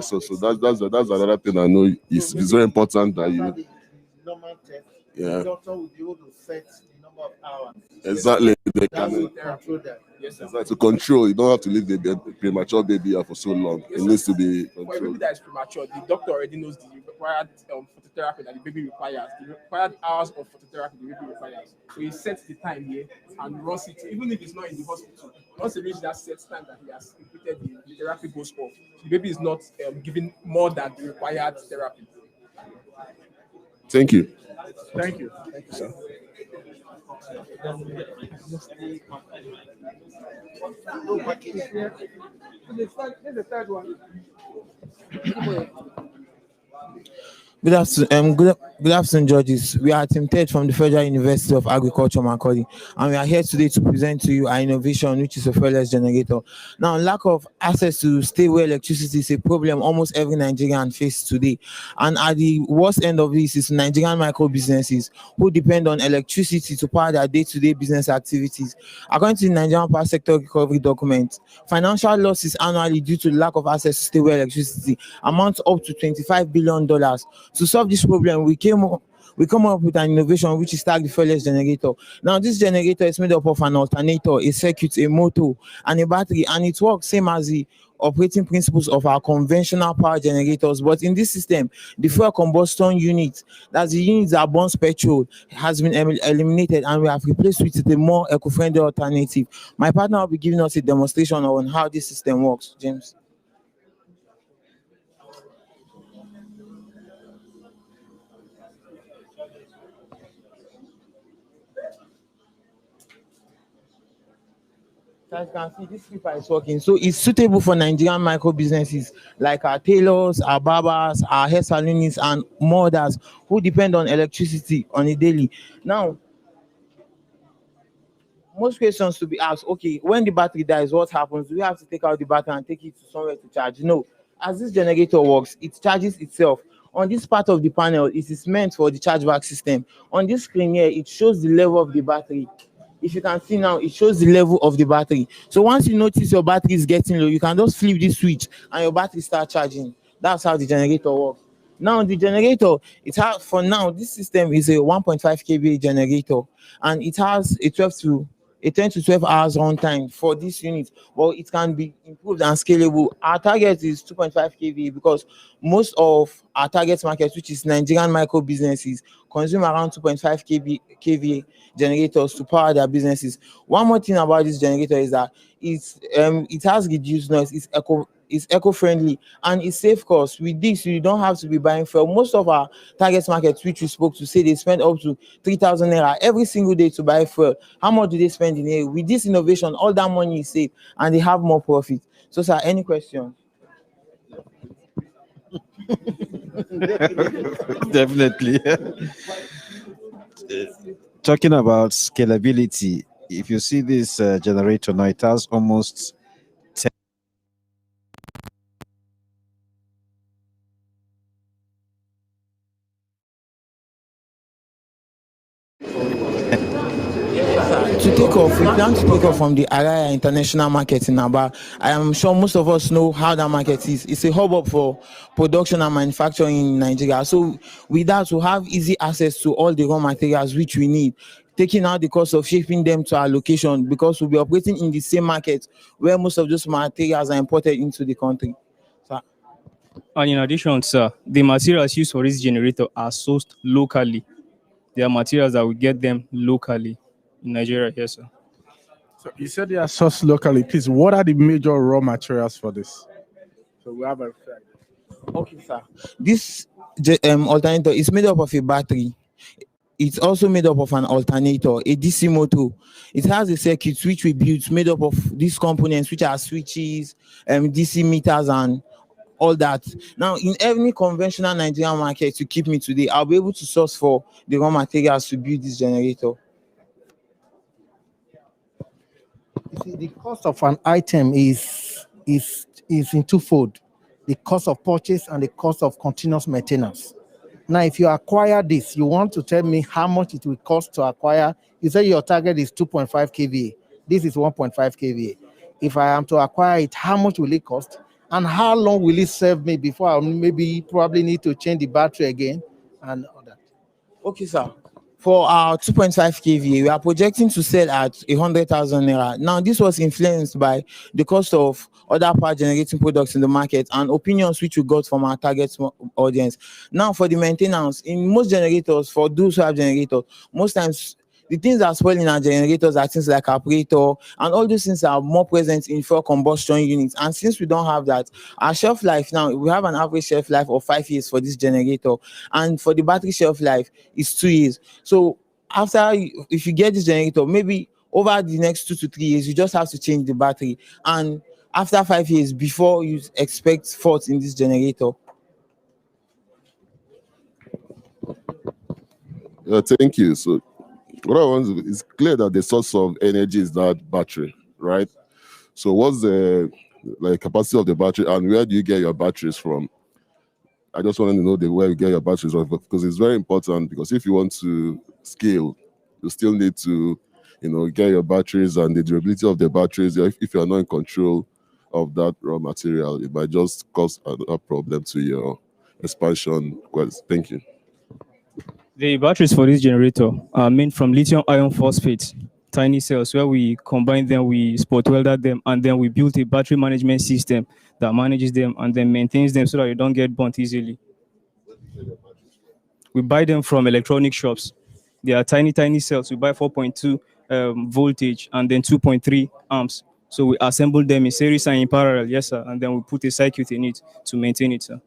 So that's another thing I know is very important that you. Normal test. Yeah. The doctor will be able to set the number of hours. Exactly. They That can will control that. Yes, sir. exactly. To control, you don't have to leave the premature baby here for so long. It needs to be For a baby controlled. that is premature, the doctor already knows the required phototherapy that the baby requires, the required hours of phototherapy the baby requires. So he sets the time here and runs it, even if it's not in the hospital. Once he reaches that set time that he has completed, the therapy goes off. The baby is not given more than the required therapy. Thank you. Thank you. Thank you, sir. There's the third one. Good afternoon, good afternoon, judges. We are Team Ted from the Federal University of Agriculture, Macaulay, and we are here today to present to you our innovation, which is a fuelless generator. Now, lack of access to stable electricity is a problem almost every Nigerian faces today, and at the worst end of this is Nigerian micro businesses who depend on electricity to power their day-to-day business activities. According to the Nigerian Power Sector Recovery Document, financial losses annually due to lack of access to stable electricity amount up to $25 billion. To solve this problem, we come up with an innovation which is tagged the fuelless generator. Now, this generator is made up of an alternator, a circuit, a motor, and a battery, and it works same as the operating principles of our conventional power generators. But in this system, the fuel combustion unit, that's the unit that burns petrol, has been eliminated, and we have replaced with a more eco-friendly alternative. My partner will be giving us a demonstration on how this system works. James. As you can see, this slipper is working. So it's suitable for Nigerian micro businesses like our tailors, our barbers, our hair salonists, and more others who depend on electricity on a daily. Now, most questions to be asked, okay, when the battery dies, what happens? Do we have to take out the battery and take it to somewhere to charge? No. As this generator works, it charges itself. On this part of the panel, it is meant for the chargeback system. On this screen here, it shows the level of the battery. If you can see now, it shows the level of the battery. So once you notice your battery is getting low, you can just flip this switch and your battery start charging. That's how the generator works. Now the generator, it has, for now, this system is a 1.5 kVA generator, and it has a 10 to 12 hours runtime for this unit. Well, it can be improved and scalable. Our target is 2.5 kVA because most of our target market, which is Nigerian micro businesses, consume around 2.5 kVA generators to power their businesses. One more thing about this generator is that it has reduced noise, it's eco-friendly, and it's safe cost. With this, you don't have to be buying fuel. Most of our target markets, which we spoke to, say they spend up to 3,000 naira every single day to buy fuel. How much do they spend in a year? With this innovation, all that money is saved and they have more profit. So, sir, any questions? Definitely. Talking about scalability, if you see this generator now, it has almost 10. To take off, we plan to take off from the Araya International Market in Aba. I am sure most of us know how that market is. It's a hub for production and manufacturing in Nigeria. So with that, we have easy access to all the raw materials which we need, taking out the cost of shipping them to our location, because we'll be operating in the same market where most of those materials are imported into the country. So, and in addition, sir, the materials used for this generator are sourced locally. They are materials that we get them locally in Nigeria. Yes, sir. So you said they are sourced locally. Please, what are the major raw materials for this? So we have a okay, sir. This alternator is made up of a battery. It's also made up of an alternator, a DC motor. It has a circuit which we built made up of these components, which are switches, DC meters, and all that. Now, in any conventional Nigerian market to keep me today, I'll be able to source for the raw materials to build this generator. You see, the cost of an item is is in twofold: the cost of purchase and the cost of continuous maintenance. Now, if you acquire this, you want to tell me how much it will cost to acquire. You say your target is 2.5 kVA. This is 1.5 kVA. If I am to acquire it, how much will it cost? And how long will it serve me before I probably need to change the battery again and all that? Okay, sir. For our 2.5 kVA, we are projecting to sell at 100,000 naira. Now, this was influenced by the cost of other power generating products in the market and opinions which we got from our target audience. Now, for the maintenance, in most generators, for those who have generators, most times the things that spoil in our generators are things like carburetor, and all those things are more present in fuel combustion units. And since we don't have that, our shelf life now, we have an average shelf life of 5 years for this generator, and for the battery shelf life is 2 years. So if you get this generator, maybe over the next 2 to 3 years, you just have to change the battery. And after 5 years, before you expect faults in this generator. Thank you. So what I want to, it's clear that the source of energy is that battery, right? So what's the capacity of the battery, and where do you get your batteries from? I just want to know where you get your batteries from, because it's very important, because if you want to scale, you still need to get your batteries and the durability of the batteries. If you're not in control of that raw material, it might just cause a problem to your expansion. Thank you. The batteries for this generator are made from lithium iron phosphate, tiny cells, where we combine them, we spot welder them, and then we build a battery management system that manages them and then maintains them so that you don't get burnt easily. We buy them from electronic shops. They are tiny cells. We buy 4.2 voltage and then 2.3 amps. So we assemble them in series and in parallel, yes, sir, and then we put a circuit in it to maintain it, sir.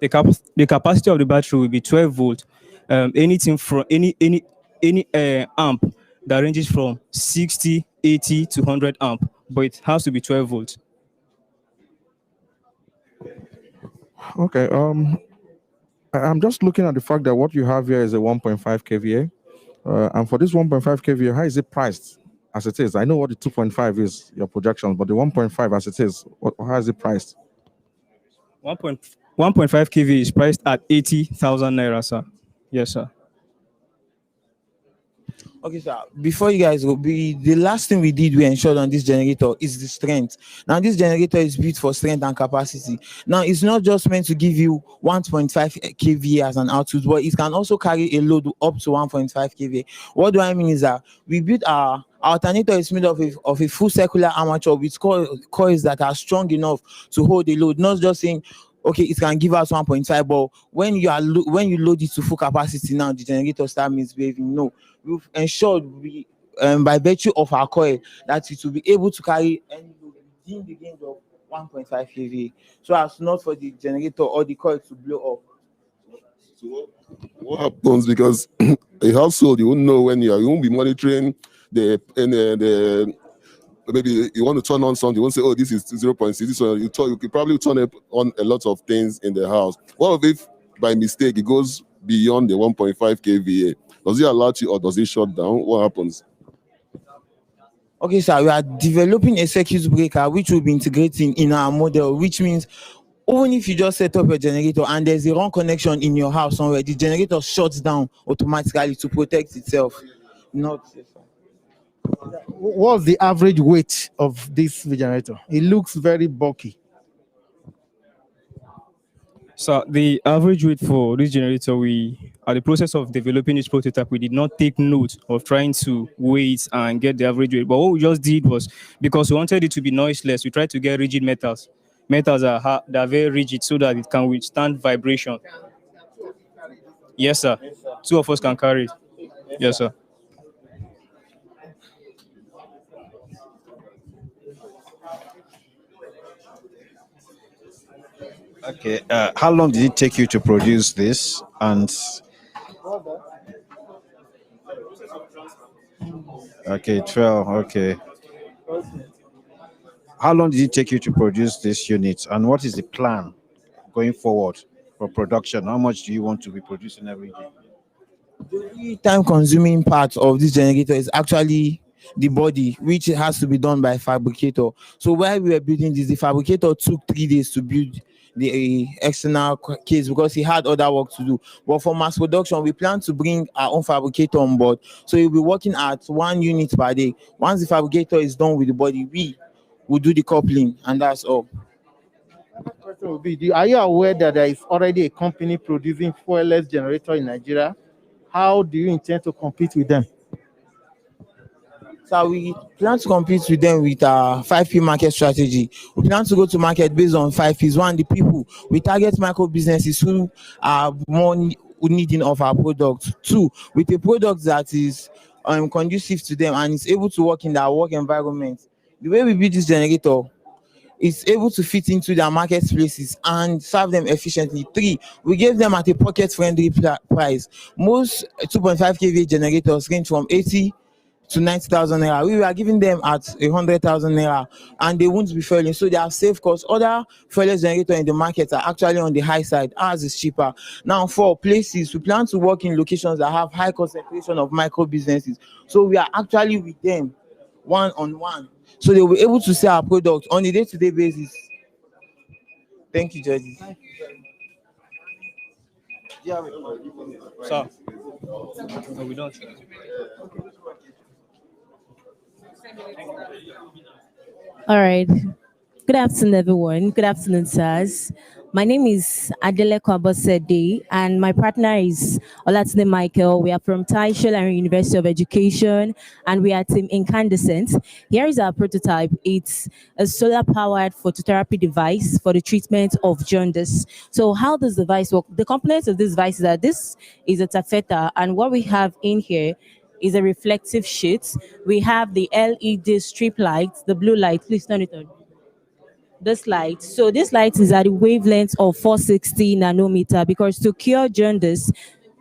The capacity of the battery will be 12 volt. Anything from any amp that ranges from 60, 80 to 100 amp, but it has to be 12 volts. Okay. I'm just looking at the fact that what you have here is a 1.5 kVA, and for this 1.5 kVA, how is it priced as it is? I know what the 2.5 is, your projection, but the 1.5 as it is, how is it priced? 1.5 kV is priced at 80,000 naira, sir. Yes, sir. Okay, sir. Before you guys go, the last thing we did, we ensured on this generator is the strength. Now, this generator is built for strength and capacity. Now, it's not just meant to give you 1.5 kVA as an output, but it can also carry a load up to 1.5 kVA. What do I mean is that we built our alternator is made of a full circular armature with coils that are strong enough to hold the load, not just saying, okay, it can give us 1.5, but when you load it to full capacity, now the generator starts misbehaving. No, we've ensured by virtue of our coil that it will be able to carry any load within the range of 1.5 kVA, so as not for the generator or the coil to blow up. So what happens, because a household, you won't know when you won't be monitoring the maybe you want to turn on something, you won't say, oh, this is 0.6. This one, you could probably turn up on a lot of things in the house. What if by mistake it goes beyond the 1.5 kVA? Does it alert you or does it shut down? What happens? Okay, sir, we are developing a circuit breaker which will be integrating in our model, which means even if you just set up a generator and there's a wrong connection in your house somewhere, the generator shuts down automatically to protect itself. What's the average weight of this generator? It looks very bulky. So the average weight for this generator, we are the process of developing this prototype. We did not take note of trying to weigh it and get the average weight. But what we just did was, because we wanted it to be noiseless, we tried to get rigid metals. Metals that are very rigid so that it can withstand vibration. Yes, sir. 2 of us can carry it. Yes, sir. Okay. How long did it take you to produce this? And okay, 12. Okay. How long did it take you to produce this unit? And what is the plan going forward for production? How much do you want to be producing every day? The time-consuming part of this generator is actually the body, which has to be done by fabricator. So while we were building this, the fabricator took 3 days to build the external case because he had other work to do. But for mass production, we plan to bring our own fabricator on board. So he'll be working at 1 unit per day. Once the fabricator is done with the body, we will do the coupling, and that's all. Question will be, are you aware that there is already a company producing fuel-less generator in Nigeria? How do you intend to compete with them? So we plan to compete with them with our 5P market strategy. We plan to go to market based on 5 Ps. One, the people. We target micro businesses who are more needing of our product. 2, with a product that is conducive to them and is able to work in their work environment. The way we build this generator is able to fit into their marketplaces and serve them efficiently. 3, we gave them at a pocket-friendly price. Most 2.5 kVA generators range from 80 to 90,000 naira. We were giving them at 100,000 naira, and they won't be failing. So they have safe costs. Other fuel-less generators in the market are actually on the high side. Ours is cheaper. Now, for places, we plan to work in locations that have high concentration of micro businesses. So we are actually with them one-on-one. So they will be able to sell our product on a day-to-day basis. Thank you, judges. So, no, we don't. All right. Good afternoon, everyone. Good afternoon, sirs. My name is Adele Kwabosede, and my partner is Olatunde Michael. We are from Taishola University of Education, and we are Team Incandescent. Here is our prototype. It's a solar-powered phototherapy device for the treatment of jaundice. So how does the device work? The components of this device is that this is a taffeta, and what we have in here is a reflective sheet. We have the LED strip light, the blue light. Please turn it on. This light. So this light is at a wavelength of 460 nanometer because to cure jaundice,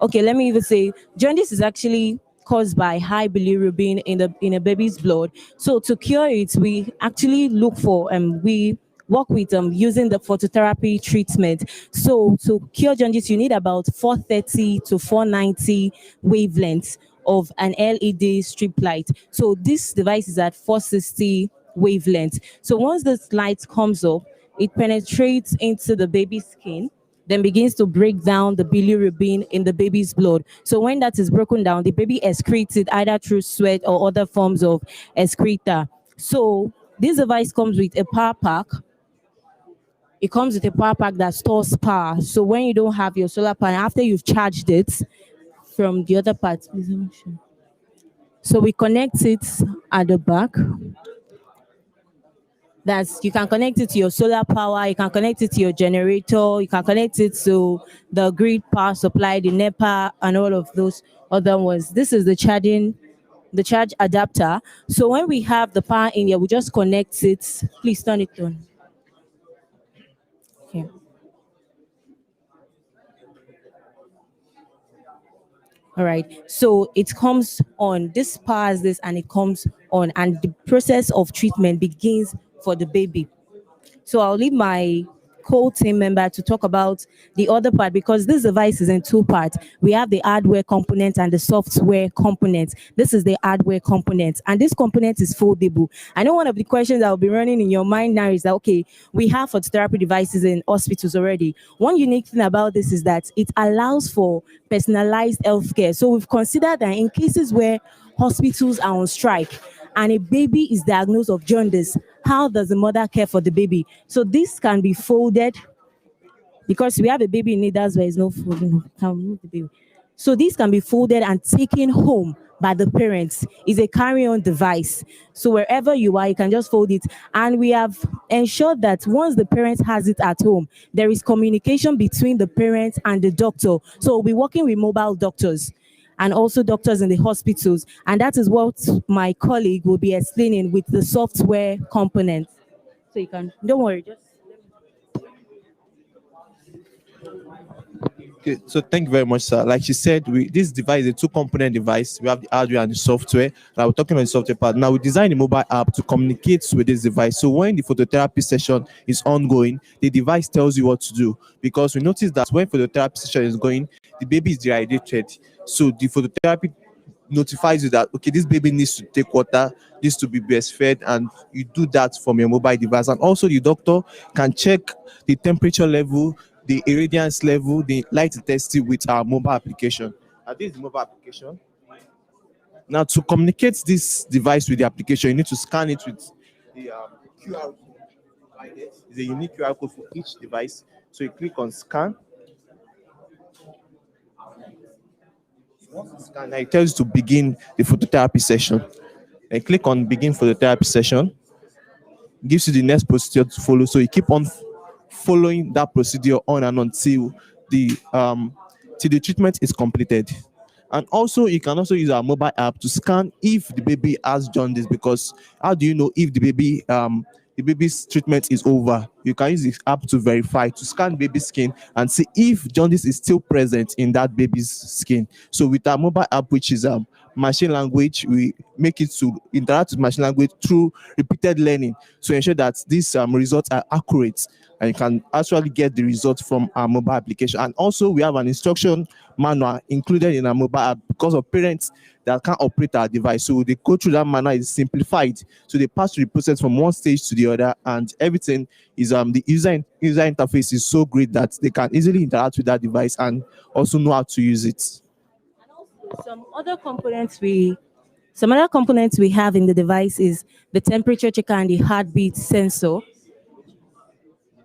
okay, let me even say jaundice is actually caused by high bilirubin in a baby's blood. So to cure it, we actually look for we work with using the phototherapy treatment. So to cure jaundice, you need about 430 to 490 wavelengths of an LED strip light. So this device is at 460 wavelength. So once this light comes up, it penetrates into the baby's skin, then begins to break down the bilirubin in the baby's blood. So when that is broken down, the baby excretes it either through sweat or other forms of excreta. So this device comes with a power pack. It comes with a power pack that stores power. So when you don't have your solar panel, after you've charged it from the other part, so we connect it at the back. You can connect it to your solar power, you can connect it to your generator, you can connect it to the grid power supply, the NEPA, and all of those other ones. This is the charge adapter. So when we have the power in here, we just connect it. Please turn it on. Okay. All right, so it comes on, this powers this and it comes on, and the process of treatment begins for the baby. So I'll leave my co-team member to talk about the other part because this device is in 2 parts. We have the hardware component and the software component. This is the hardware component, and this component is foldable. I know one of the questions that will be running in your mind now is that, okay, we have phototherapy devices in hospitals already. One unique thing about this is that it allows for personalized healthcare. So we've considered that in cases where hospitals are on strike and a baby is diagnosed of jaundice, how does the mother care for the baby? So this can be folded because we have a baby in need, that's why it's no folding. Can move the baby. So these can be folded and taken home by the parents. It's a carry-on device. So wherever you are, you can just fold it. And we have ensured that once the parent has it at home, there is communication between the parent and the doctor. So we'll be working with mobile doctors and also doctors in the hospitals. And that is what my colleague will be explaining with the software component. So you can, don't worry, just. Okay, so thank you very much, sir. Like she said, this device is a 2-component device. We have the hardware and the software. Now we're talking on the software part. Now we designed a mobile app to communicate with this device. So when the phototherapy session is ongoing, the device tells you what to do. Because we noticed that when phototherapy session is going, the baby is dehydrated. So the phototherapy notifies you that okay, this baby needs to take water, needs to be breastfed, and you do that from your mobile device. And also the doctor can check the temperature level, the irradiance level, the light intensity with our mobile application. And this is the mobile application. Now, to communicate this device with the application, you need to scan it with the QR code. It's a unique QR code for each device. So you click on scan. Once you scan, now it tells you to begin the phototherapy session. And click on begin phototherapy session. Gives you the next procedure to follow. So you keep on following that procedure on and on till the treatment is completed. And also, you can also use our mobile app to scan if the baby has jaundice, because how do you know if the baby's treatment is over? You can use the app to verify, to scan baby's skin and see if jaundice is still present in that baby's skin. So with our mobile app, which is machine language, we make it to interact with machine language through repeated learning to ensure that these results are accurate, and you can actually get the results from our mobile application. And also, we have an instruction manual included in our mobile app because of parents that can't operate our device. So they go through that manual, is simplified. So they pass through the process from one stage to the other, and everything is the user interface is so great that they can easily interact with that device and also know how to use it. Some other components we have in the device is the temperature checker and the heartbeat sensor.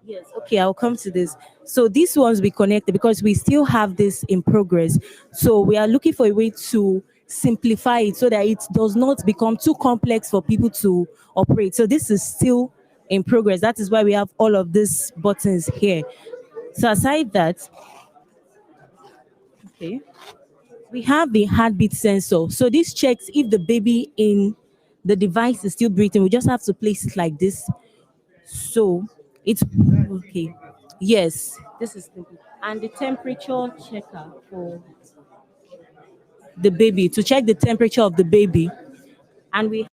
Yes, okay, I'll come to this. So these ones we connected because we still have this in progress. So we are looking for a way to simplify it so that it does not become too complex for people to operate. So this is still in progress. That is why we have all of these buttons here. So aside that, okay, we have the heartbeat sensor. So this checks if the baby in the device is still breathing. We just have to place it like this. So it's okay. Yes, this is and the temperature checker for the baby to check the temperature of the baby. And we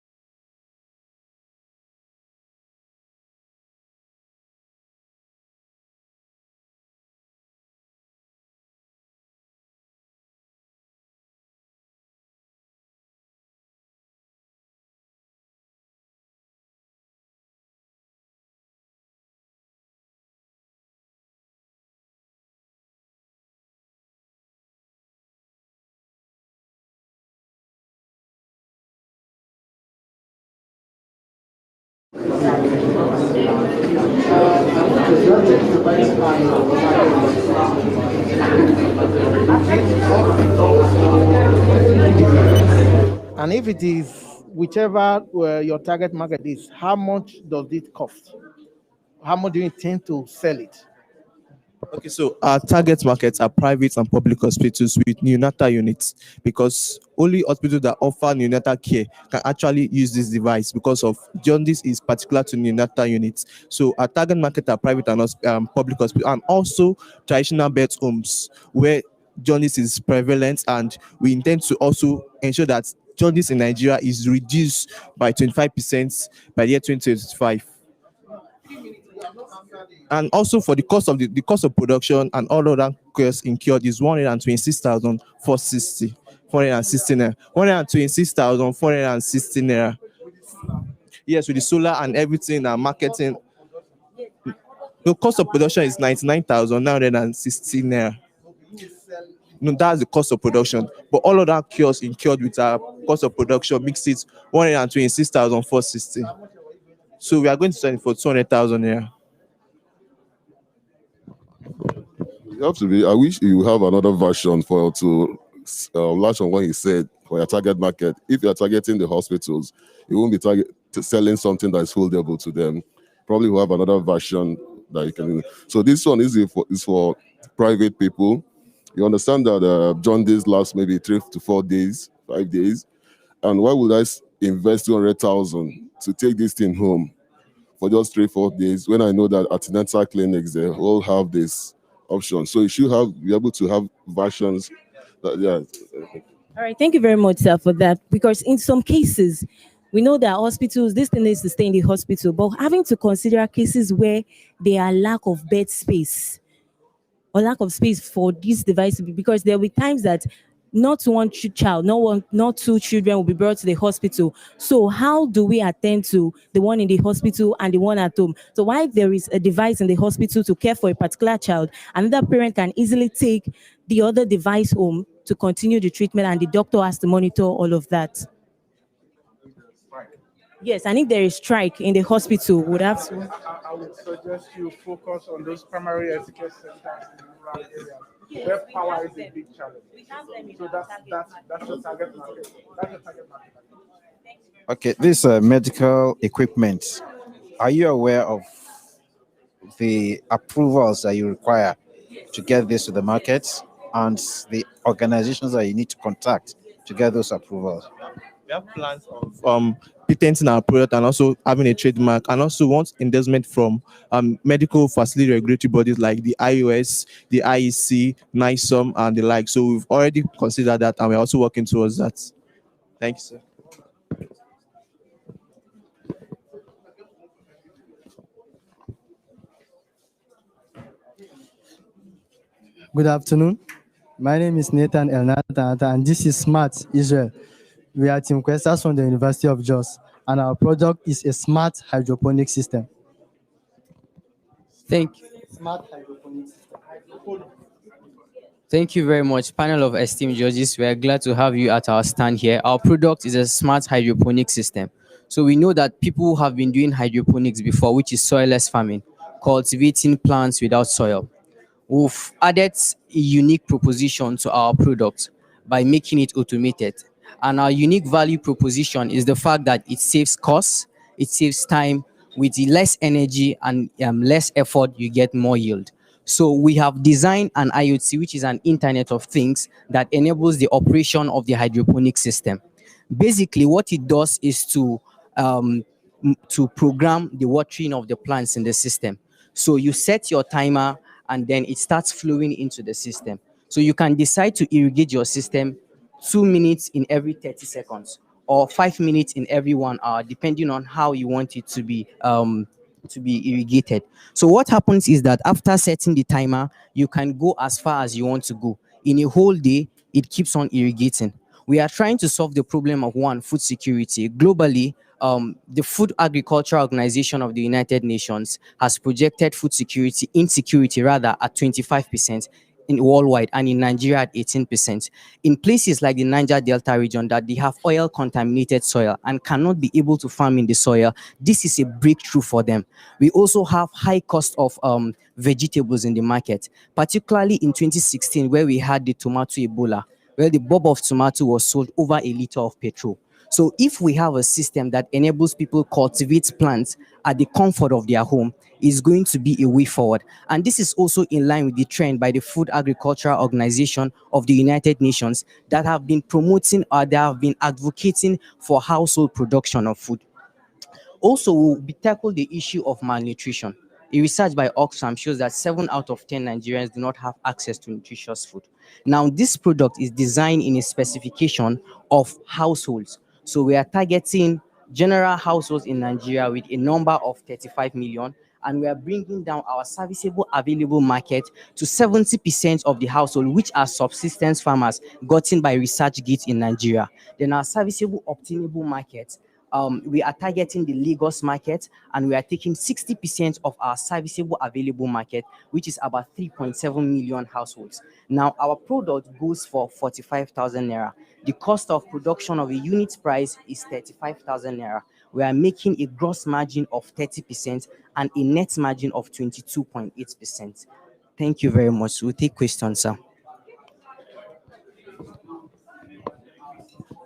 And if it is whichever your target market is, how much does it cost? How much do you intend to sell it? Okay, so our target markets are private and public hospitals with neonatal units, because only hospitals that offer neonatal care can actually use this device because of jaundice is particular to neonatal units. So our target market are private and public hospitals, and also traditional birth homes where jaundice is prevalent, and we intend to also ensure that jaundice in Nigeria is reduced by 25% by the year 2025. And also for the cost of the cost of production and all other costs incurred is 126,460 naira. 126,460 naira. Yes, with the solar and everything and marketing. The cost of production is 99,960 naira. No, that's the cost of production. But all of that costs incurred with our cost of production makes it 126,460. So we are going to sell it for 200,000 naira. You have to be. I wish you have another version for to latch on what he said for your target market. If you are targeting the hospitals, you won't be selling something that is holdable to them. Probably will have another version that you can. So this one is for private people. You understand that jaundice lasts maybe 3 to 4 days, 5 days, and why would I invest 200,000 to take this thing home for just 3-4 days when I know that antenatal clinics they all have this option? So you should be able to have versions that, yeah. All right, thank you very much, sir, for that. Because in some cases, we know that hospitals, this thing is to stay in the hospital, but having to consider cases where there are lack of bed space or lack of space for this device, because there will be times that not one child, not two children will be brought to the hospital. So how do we attend to the one in the hospital and the one at home? So why if there is a device in the hospital to care for a particular child, another parent can easily take the other device home to continue the treatment, and the doctor has to monitor all of that. Yes, and if there is strike in the hospital, would have to. I would suggest you focus on those primary healthcare centers in rural areas where power is a big challenge. So that's your target market. That's your target market. Okay, this medical equipment, are you aware of the approvals that you require to get this to the market and the organizations that you need to contact to get those approvals? We have plans of patenting our product and also having a trademark, and also want endorsement from medical facility regulatory bodies like the IOS, the IEC, NISOM, and the like. So we've already considered that, and we're also working towards that. Thank you, sir. Good afternoon. My name is Nathan Elnathan, and this is Smart Israel. We are team questers from the University of Jos, and our product is a smart hydroponic system. Thank you. Smart hydroponic system. Thank you very much, panel of esteemed judges. We are glad to have you at our stand here. Our product is a smart hydroponic system. So we know that people have been doing hydroponics before, which is soilless farming, cultivating plants without soil. We've added a unique proposition to our product by making it automated. And our unique value proposition is the fact that it saves costs, it saves time. With the less energy and less effort, you get more yield. So we have designed an IoT, which is an Internet of Things that enables the operation of the hydroponic system. Basically, what it does is to program the watering of the plants in the system. So you set your timer and then it starts flowing into the system. So you can decide to irrigate your system 2 minutes in every 30 seconds or 5 minutes in every 1 hour, depending on how you want it to be irrigated. So what happens is that after setting the timer, you can go as far as you want to go. In a whole day, it keeps on irrigating. We are trying to solve the problem of food security. Globally, the Food Agriculture Organization of the United Nations has projected food insecurity rather at 25% in worldwide, and in Nigeria at 18%. In places like the Niger Delta region that they have oil contaminated soil and cannot be able to farm in the soil, this is a breakthrough for them. We also have high cost of vegetables in the market, particularly in 2016 where we had the tomato Ebola, where the bulb of tomato was sold over a liter of petrol. So if we have a system that enables people cultivate plants at the comfort of their home, is going to be a way forward. And this is also in line with the trend by the Food Agriculture Organization of the United Nations that have been promoting or they have been advocating for household production of food. Also, we'll tackle the issue of malnutrition. A research by Oxfam shows that 7 out of 10 Nigerians do not have access to nutritious food. Now, this product is designed in a specification of households. So we are targeting general households in Nigeria with a number of 35 million, and we are bringing down our serviceable available market to 70% of the household, which are subsistence farmers gotten by ResearchGate in Nigeria. Then our serviceable obtainable market, we are targeting the Lagos market, and we are taking 60% of our serviceable available market, which is about 3.7 million households. Now, our product goes for 45,000 naira. The cost of production of a unit price is 35,000 naira. We are making a gross margin of 30% and a net margin of 22.8%. Thank you very much. We'll take questions, sir.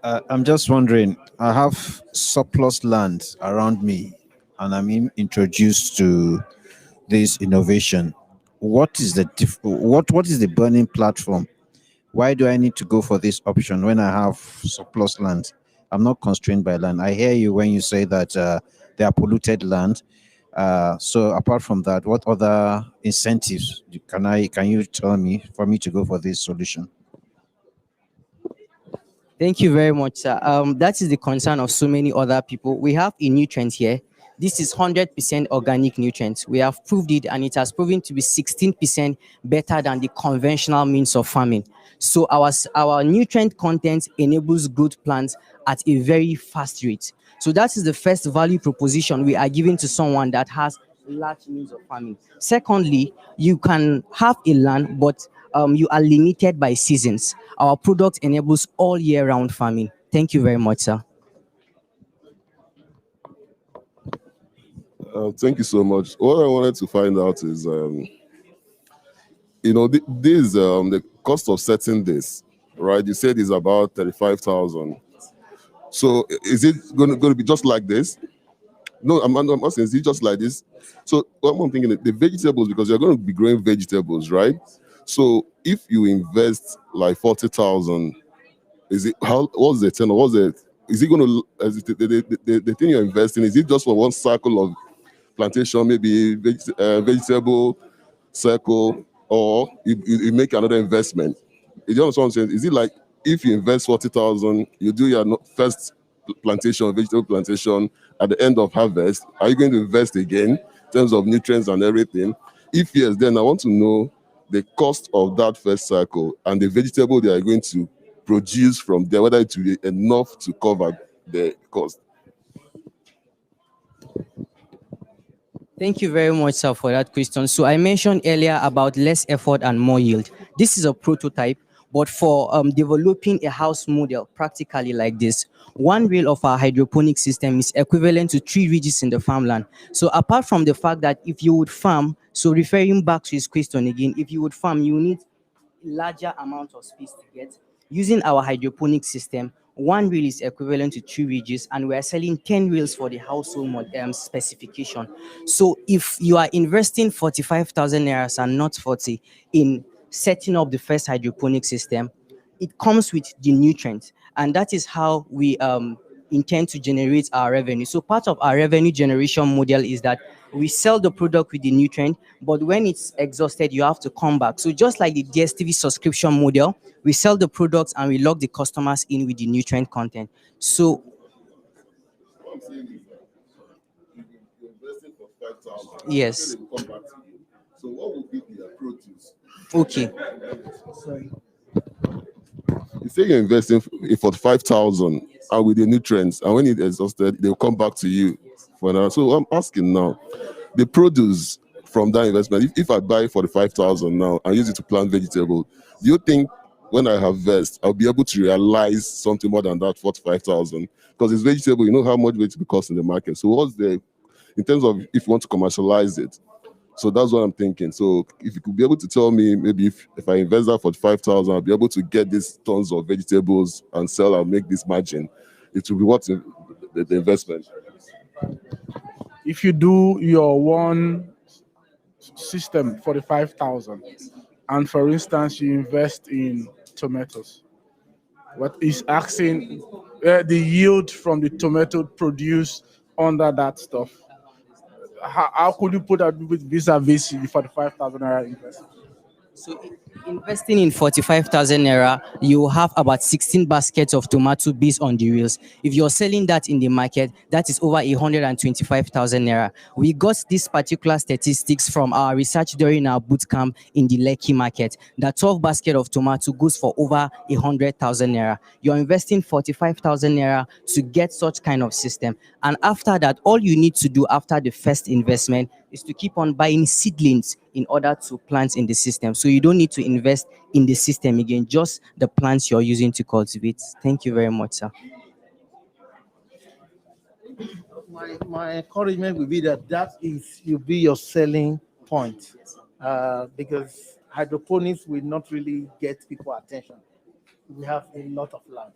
I'm just wondering, I have surplus land around me and I'm introduced to this innovation. What is the what is the burning platform? Why do I need to go for this option when I have surplus land? I'm not constrained by land. I hear you when you say that they are polluted land. So apart from that, what other incentives can you tell me for me to go for this solution? Thank you very much, sir. That is the concern of so many other people. We have a new trend here. This is 100% organic nutrients. We have proved it, and it has proven to be 16% better than the conventional means of farming. So our nutrient content enables good plants at a very fast rate. So that is the first value proposition we are giving to someone that has large means of farming. Secondly, you can have a land, but you are limited by seasons. Our product enables all year round farming. Thank you very much, sir. Thank you so much. What I wanted to find out is, the cost of setting this, right? You said is about 35,000. So is it going to be just like this? No, I'm asking, is it just like this? So what I'm thinking, the vegetables, because you're going to be growing vegetables, right? So if you invest like 40,000, is it what's the tenor? Is it going to the thing you're investing? Is it just for one cycle of plantation, maybe vegetable circle, or you make another investment? You know what I'm saying? Is it like if you invest 40,000, you do your first plantation, vegetable plantation, at the end of harvest, are you going to invest again in terms of nutrients and everything? If yes, then I want to know the cost of that first cycle and the vegetable they are going to produce from there, whether it will be enough to cover the cost. Thank you very much, sir, for that question. So I mentioned earlier about less effort and more yield. This is a prototype, but for developing a house model practically like this, one reel of our hydroponic system is equivalent to 3 ridges in the farmland. So apart from the fact that if you would farm, so referring back to his question again, if you would farm, you need larger amount of space to get. Using our hydroponic system, 1 reel is equivalent to 2 ridges, and we are selling 10 reels for the household specification. So if you are investing 45,000 naira and not 40 in setting up the first hydroponic system, it comes with the nutrients, and that is how we intend to generate our revenue. So part of our revenue generation model is that we sell the product with the nutrient, but when it's exhausted, you have to come back. So just like the DSTV subscription model, we sell the products and we log the customers in with the nutrient content. So yes. So what would be the produce? Okay. Sorry. You say you're investing for 5,000 and with the nutrients, and when it's exhausted, they'll come back to you for another. So I'm asking now, the produce from that investment, if I buy for the 5,000 now and use it to plant vegetable, do you think when I harvest, I'll be able to realize something more than that 45,000? Because it's vegetable, you know how much vegetable costs in the market. So what's the, in terms of if you want to commercialize it? So that's what I'm thinking. So if you could be able to tell me, maybe if I invest that for 5,000, I'll be able to get these tons of vegetables and sell and make this margin. It will be what's the investment. If you do your one system for the 5,000, and for instance, you invest in tomatoes, what is asking the yield from the tomato produced under that stuff? How could you put that with vis-a-vis for the 5,000 naira investment? So investing in 45,000 naira, you have about 16 baskets of tomato based on the reels. If you're selling that in the market, that is over 125,000 naira. We got these particular statistics from our research during our boot camp in the Lekki market. That 12 basket of tomato goes for over 100,000 naira. You're investing 45,000 naira to get such kind of system. And after that, all you need to do after the first investment is to keep on buying seedlings in order to plant in the system. So you don't need to invest in the system again, just the plants you're using to cultivate. Thank you very much, sir. My encouragement would be that will be your selling point, because hydroponics will not really get people attention. We have a lot of land,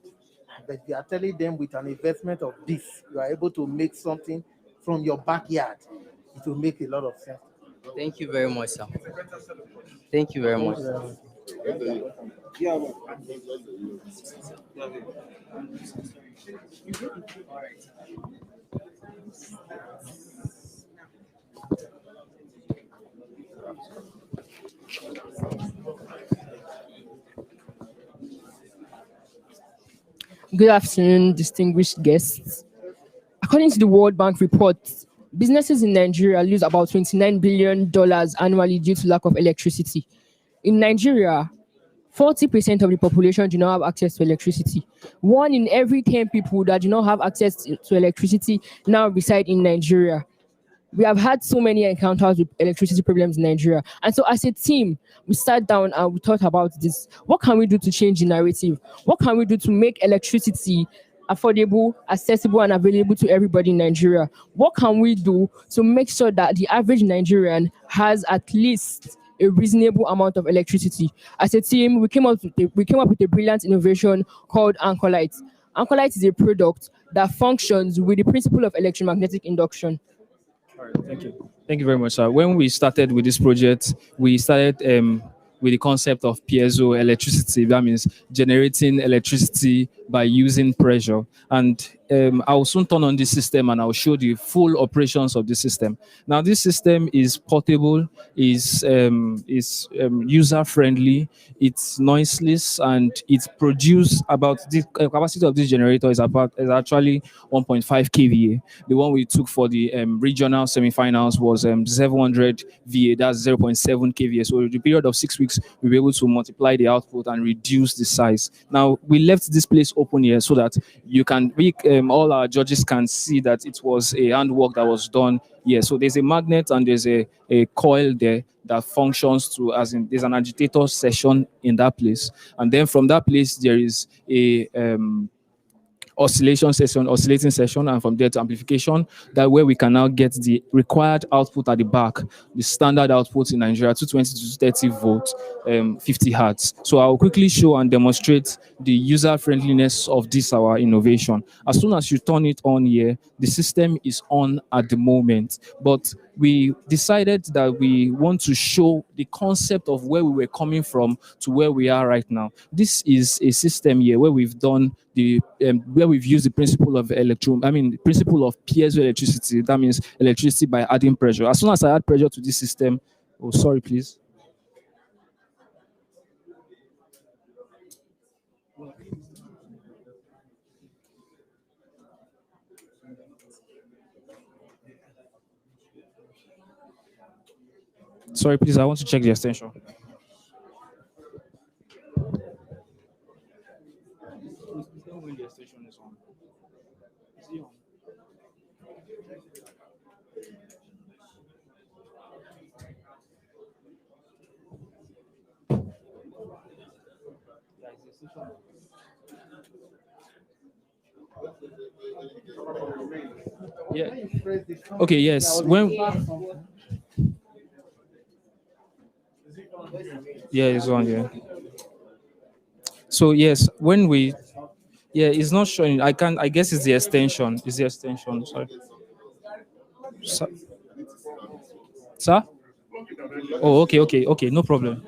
but you are telling them with an investment of this, you are able to make something from your backyard. It will make a lot of sense. Thank you very much, sir. Thank you very much. Good afternoon, distinguished guests. According to the World Bank report Businesses in Nigeria lose about $29 billion annually due to lack of electricity. In Nigeria, 40% of the population do not have access to electricity. 1 in every 10 people that do not have access to electricity now reside in Nigeria. We have had so many encounters with electricity problems in Nigeria. And so as a team, we sat down and we thought about this. What can we do to change the narrative? What can we do to make electricity affordable, accessible, and available to everybody in Nigeria? What can we do to make sure that the average Nigerian has at least a reasonable amount of electricity? As a team, we came up with a brilliant innovation called Anchor Light. Anchor Light is a product that functions with the principle of electromagnetic induction. Thank you. Thank you very much, sir. When we started with this project, we started with the concept of piezo electricity. That means generating electricity by using pressure. And I'll soon turn on this system and I'll show the full operations of the system. Now, this system is portable, is user-friendly, it's noiseless, and it produces about the capacity of this generator is actually 1.5 kVA. The one we took for the regional semifinals was 700 VA, that's 0.7 kVA. So in the period of 6 weeks, we'll be able to multiply the output and reduce the size. Now, we left this place open here so that you can, all our judges can see that it was a handwork that was done here. So there's a magnet and there's a coil there that functions to, as in, there's an agitator session in that place. And then from that place, there is a oscillating session, and from there to amplification, that where we can now get the required output at the back, the standard output in Nigeria, 220 to 230 volts, 50 hertz. So I'll quickly show and demonstrate the user friendliness of this, our innovation. As soon as you turn it on here, the system is on at the moment, but we decided that we want to show the concept of where we were coming from to where we are right now. This is a system here where we've done the where we've used the principle of the principle of piezo electricity. That means electricity by adding pressure. As soon as I add pressure to this system, oh, sorry, please. Sorry, please, I want to check the extension. Yeah. Okay, yes. Yeah, it's on, yeah. So yes, when we, yeah, it's not showing. I guess it's the extension. It's the extension. Sorry. Sir? Oh, okay. No problem.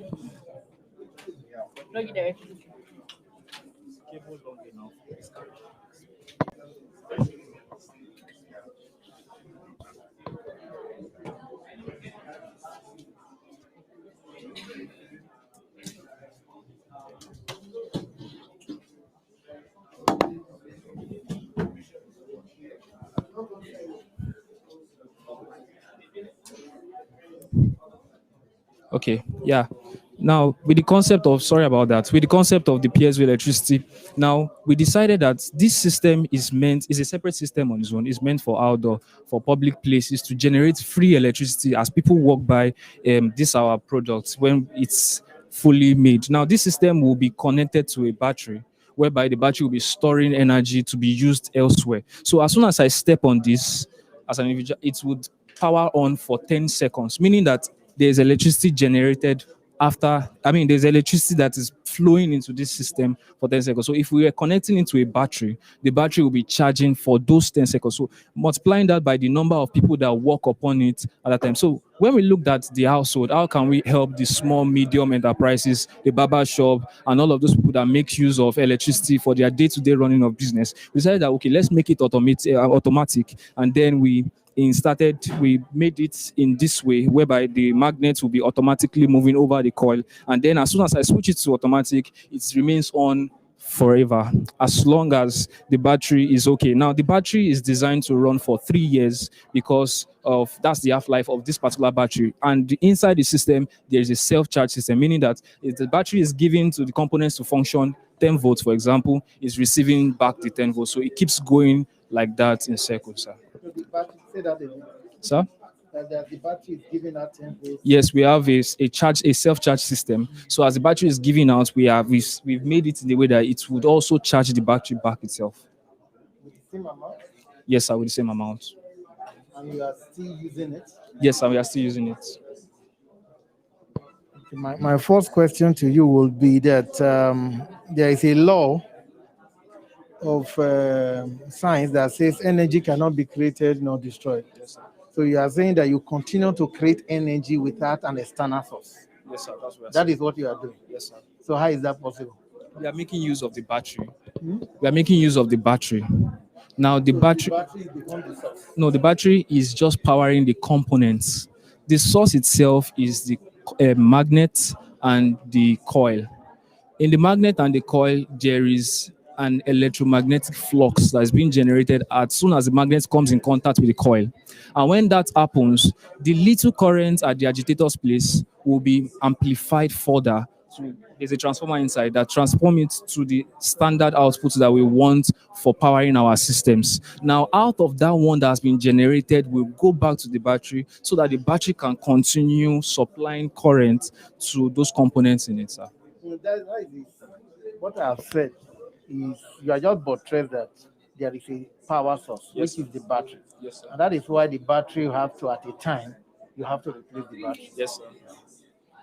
Okay, yeah. Now, with the concept of, sorry about that, with the concept of the piezo electricity, now we decided that this system is a separate system on its own. It's meant for outdoor, for public places to generate free electricity as people walk by this our product when it's fully made. Now, this system will be connected to a battery, whereby the battery will be storing energy to be used elsewhere. So as soon as I step on this, as an individual, it would power on for 10 seconds, meaning that there's electricity generated there's electricity that is flowing into this system for 10 seconds. So if we are connecting into a battery, the battery will be charging for those 10 seconds. So multiplying that by the number of people that walk upon it at that time. So when we looked at the household, how can we help the small, medium enterprises, the barber shop, and all of those people that make use of electricity for their day-to-day running of business? We decided that, okay, let's make it automatic. And then we made it in this way, whereby the magnet will be automatically moving over the coil. And then as soon as I switch it to automatic, it remains on forever as long as the battery is okay. Now, the battery is designed to run for 3 years because of that's the half-life of this particular battery. And inside the system, there is a self-charge system, meaning that if the battery is given to the components to function 10 volts, for example, is receiving back the 10 volts. So it keeps going like that in circles, sir. The battery, say that again. Sir? That the battery is giving out 10 volts. Yes, we have a self-charge system. So as the battery is giving out, we've made it in a way that it would also charge the battery back itself. With the same amount? Yes, sir, with the same amount. And you are still using it? Yes, sir, we are still using it. My first question to you will be that there is a law of science that says energy cannot be created nor destroyed. Yes, sir. So you are saying that you continue to create energy without an external source. Yes, sir, that's what That is what you are doing. Yes, sir. So how is that possible? We are making use of the battery. We are making use of the battery. Now the battery. The battery becomes the source. No, the battery is just powering the components. The source itself is the magnet and the coil. In the magnet and the coil, there is an electromagnetic flux that is being generated as soon as the magnet comes in contact with the coil. And when that happens, the little current at the agitator's place will be amplified further. So there's a transformer inside that transforms it to the standard output that we want for powering our systems. Now, out of that one that has been generated, we'll go back to the battery so that the battery can continue supplying current to those components in it, sir. That is what I have said is you are just buttressed that there is a power source, Yes, which is the battery. Yes, sir. And that is why the battery you have to, at a time, you have to replace the battery. Yes, sir.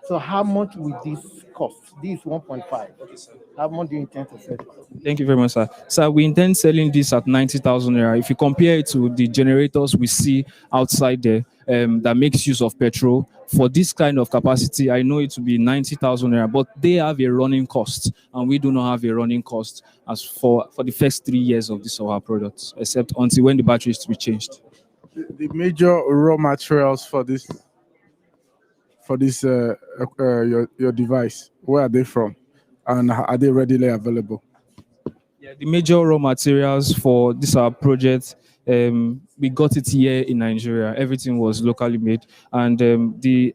So how much will this cost? This 1.5. How much do you intend to sell it? Thank you very much, sir. Sir, we intend selling this at 90,000 naira. If you compare it to the generators we see outside there that makes use of petrol, for this kind of capacity, I know it to be 90,000 naira, but they have a running cost, and we do not have a running cost as for the first 3 years of this our products, except until when the battery is to be changed. The major raw materials for this your device, where are they from, and are they readily available? Yeah, the major raw materials for this our project, we got it here in Nigeria. Everything was locally made, and the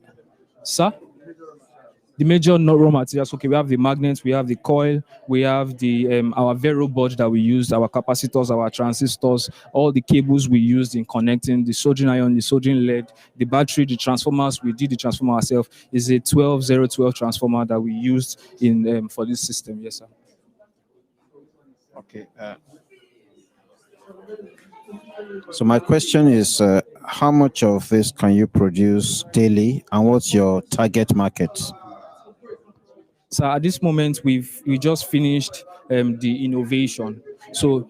major raw materials. Okay, we have the magnets, we have the coil, we have the our Vero board that we used, our capacitors, our transistors, all the cables we used in connecting the soldering iron, the soldering lead, the battery, the transformers. We did the transformer ourselves. Is a 12012 transformer that we used in for this system. Yes, sir. Okay. So my question is, how much of this can you produce daily, and what's your target market? So at this moment, we just finished the innovation. So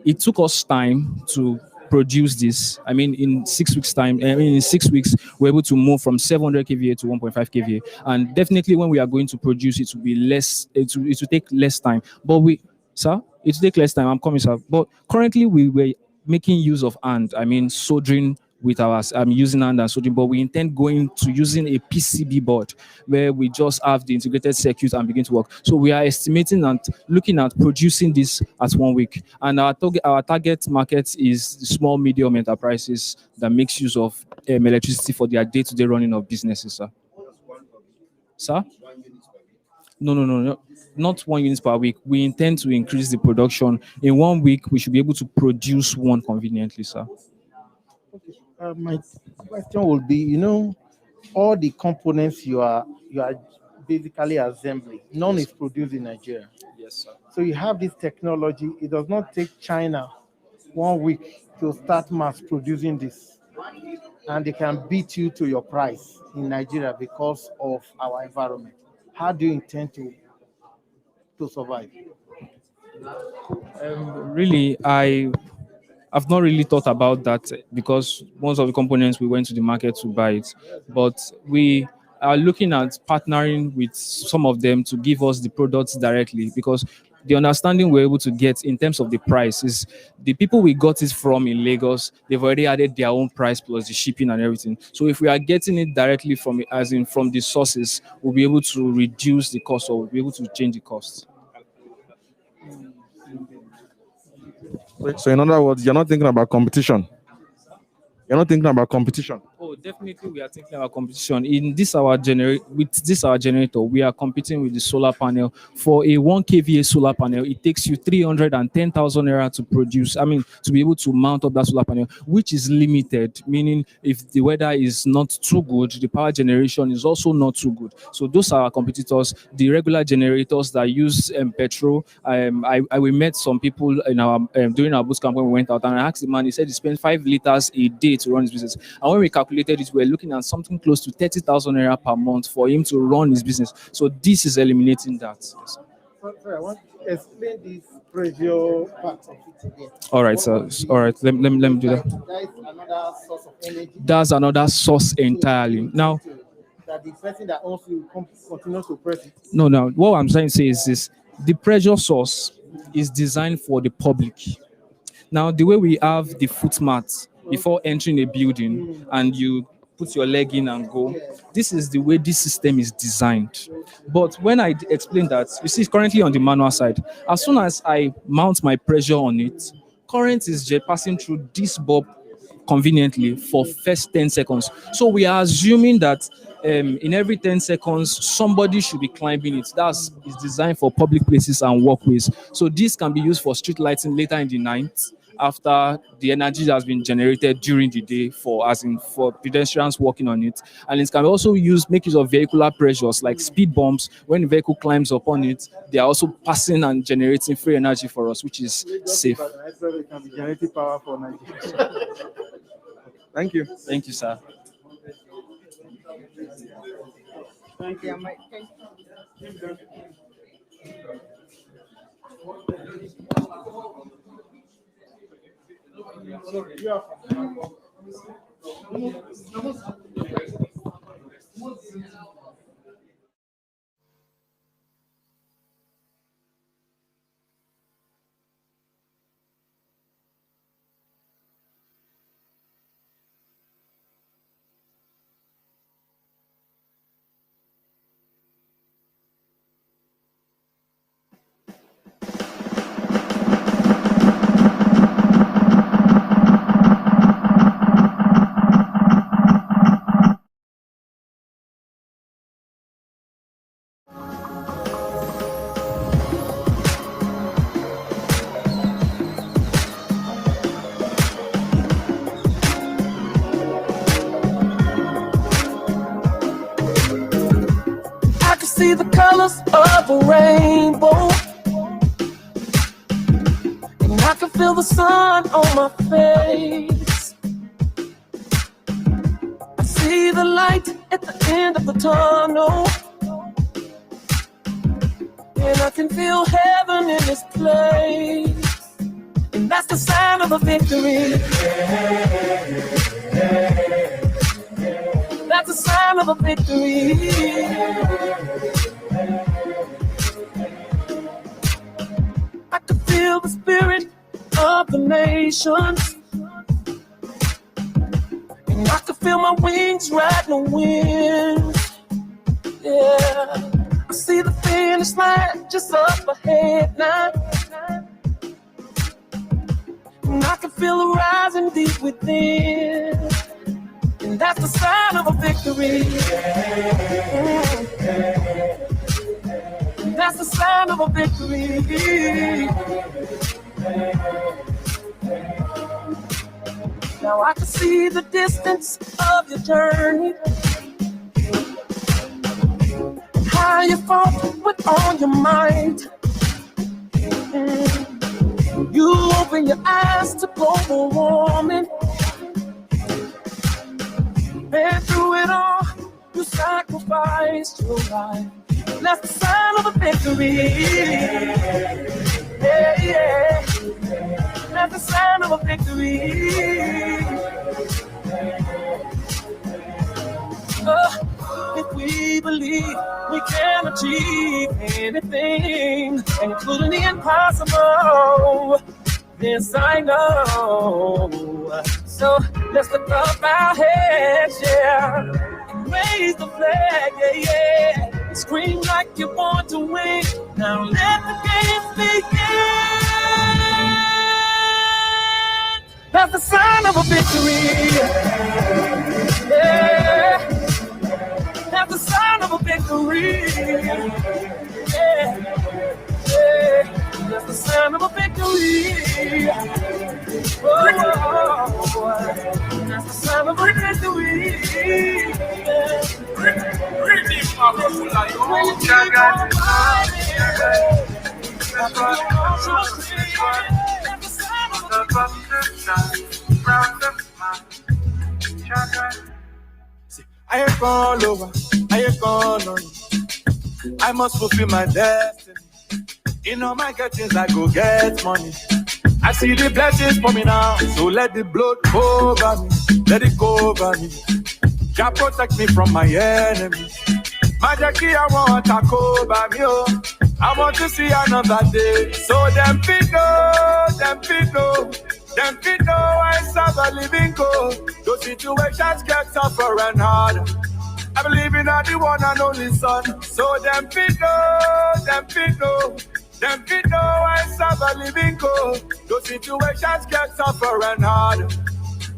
it took us time to produce this. I mean, in 6 weeks' time, in 6 weeks, we're able to move from 700 kVA to 1.5 kVA. And definitely when we are going to produce, it will be less, it will take less time. But it will take less time, I'm coming, sir. But currently we were making use of soldering with our using hand and soldering, but we intend going to using a PCB board where we just have the integrated circuit and begin to work. So we are estimating and looking at producing this at 1 week. And our target market is the small, medium enterprises that makes use of electricity for their day-to-day running of businesses, sir. Sir? No. Not 1 unit per week. We intend to increase the production. In 1 week, we should be able to produce one conveniently, sir. My question will be, all the components you are basically assembling, none is produced in Nigeria. Yes, sir. So you have this technology. It does not take China 1 week to start mass producing this, and they can beat you to your price in Nigeria because of our environment. How do you intend to survive? Really, I've not really thought about that because most of the components we went to the market to buy it, but we are looking at partnering with some of them to give us the products directly, because the understanding we're able to get in terms of the price is the people we got it from in Lagos, they've already added their own price plus the shipping and everything. So if we are getting it directly from the sources, we'll be able to reduce the cost, or we'll be able to change the cost. So in other words, you're not thinking about competition. You're not thinking about competition. Oh, definitely we are thinking about competition. In this our generator, we are competing with the solar panel. For a 1 kVA solar panel, it takes you 310,000 naira to produce. I mean, to be able to mount up that solar panel, which is limited, meaning if the weather is not too good, the power generation is also not too good. So those are our competitors. The regular generators that use petrol. We met some people in our during our boot camp when we went out, and I asked the man. He said he spent 5 liters a day to run his business. And when we calculated it, we're looking at something close to 30,000 naira per month for him to run his business. So this is eliminating that. Sorry, I want to explain this pressure part of it again. All right, so all right, let me do that. That is another source of energy. That's another source entirely. Now, that the person that owns you continues to press it. no, what I'm trying to say is this: the pressure source is designed for the public. Now, the way we have the foot mat before entering a building and you put your leg in and go, this is the way this system is designed. But when I explain that, you see, currently on the manual side, as soon as I mount my pressure on it, current is just passing through this bulb conveniently for first 10 seconds. So we are assuming that in every 10 seconds, somebody should be climbing it. That's is designed for public places and walkways. So this can be used for street lighting later in the night, after the energy has been generated during the day for pedestrians walking on it. And it can also make use of vehicular pressures like speed bumps. When the vehicle climbs upon it, they are also passing and generating free energy for us, which is safe. Power for Nigeria. Thank you. Thank you, sir. Thank you. See the colors of a rainbow, and I can feel the sun on my face. I see the light at the end of the tunnel, and I can feel heaven in this place. And that's the sign of a victory. That's a sign of a victory. I can feel the spirit of the nations, and I can feel my wings riding the wind. Yeah, I see the finish line just up ahead now, and I can feel it rising deep within. And that's the sign of a victory. That's the sign of a victory. Now I can see the distance of your journey, how you fought with all your might. You open your eyes to global warming, and through it all, you sacrificed your life. That's the sign of a victory. Yeah, yeah. That's the sign of a victory. If we believe we can achieve anything, including the impossible, this I know. So let's lift up our heads, yeah, and raise the flag, yeah, yeah. Scream like you're born to win. Now let the games begin. That's the sign of a victory. Yeah. That's the sign of a victory. Yeah. Yeah. That's the sign of a victory. Oh, that's the sign of a victory. Yeah. When you keep on fighting, I ain't gone over, I ain't gone on. I must fulfill my destiny. In all my gettings, I go get money. I see the blessings for me now, so let the blood go over me, let it go over me. God protect me from my enemies. My Jackie, I want to go by me, oh. I want to see another day. So them feet know, them feet know, them feet know I serve a living God. Those situations get tougher and harder. I believe in the one and only Son. So them feet know, them feet know, them feet know I serve a living God. Those situations get tougher and harder.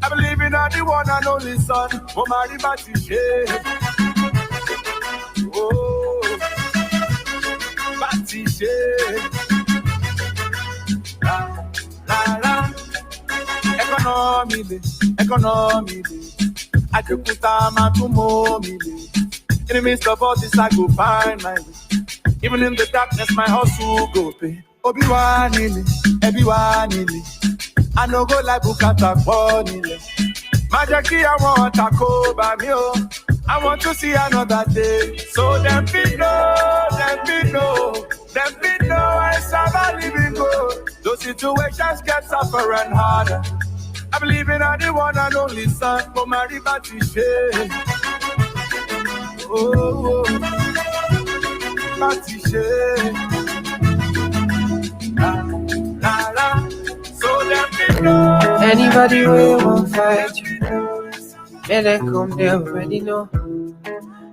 I believe in the one and only Son. Oh, my liberty, oh, Batishe. La, la, la. Economy, economy. I could put time to mommy. In the midst of all this, I go find my way. Even in the darkness, my hustle go pay. Obi-Wan in it, I no go like Bukata Bonnie. Majaki, I want to go by me, oh. I want to see another day. So them feet know, them feet know, them feet know I serve a living God. Those situations get tougher and harder. I believe in the one and only Son for my liberty. Oh, Batishe. La, la. So them feet know. Anybody will won't fight you. Let them come, they already know.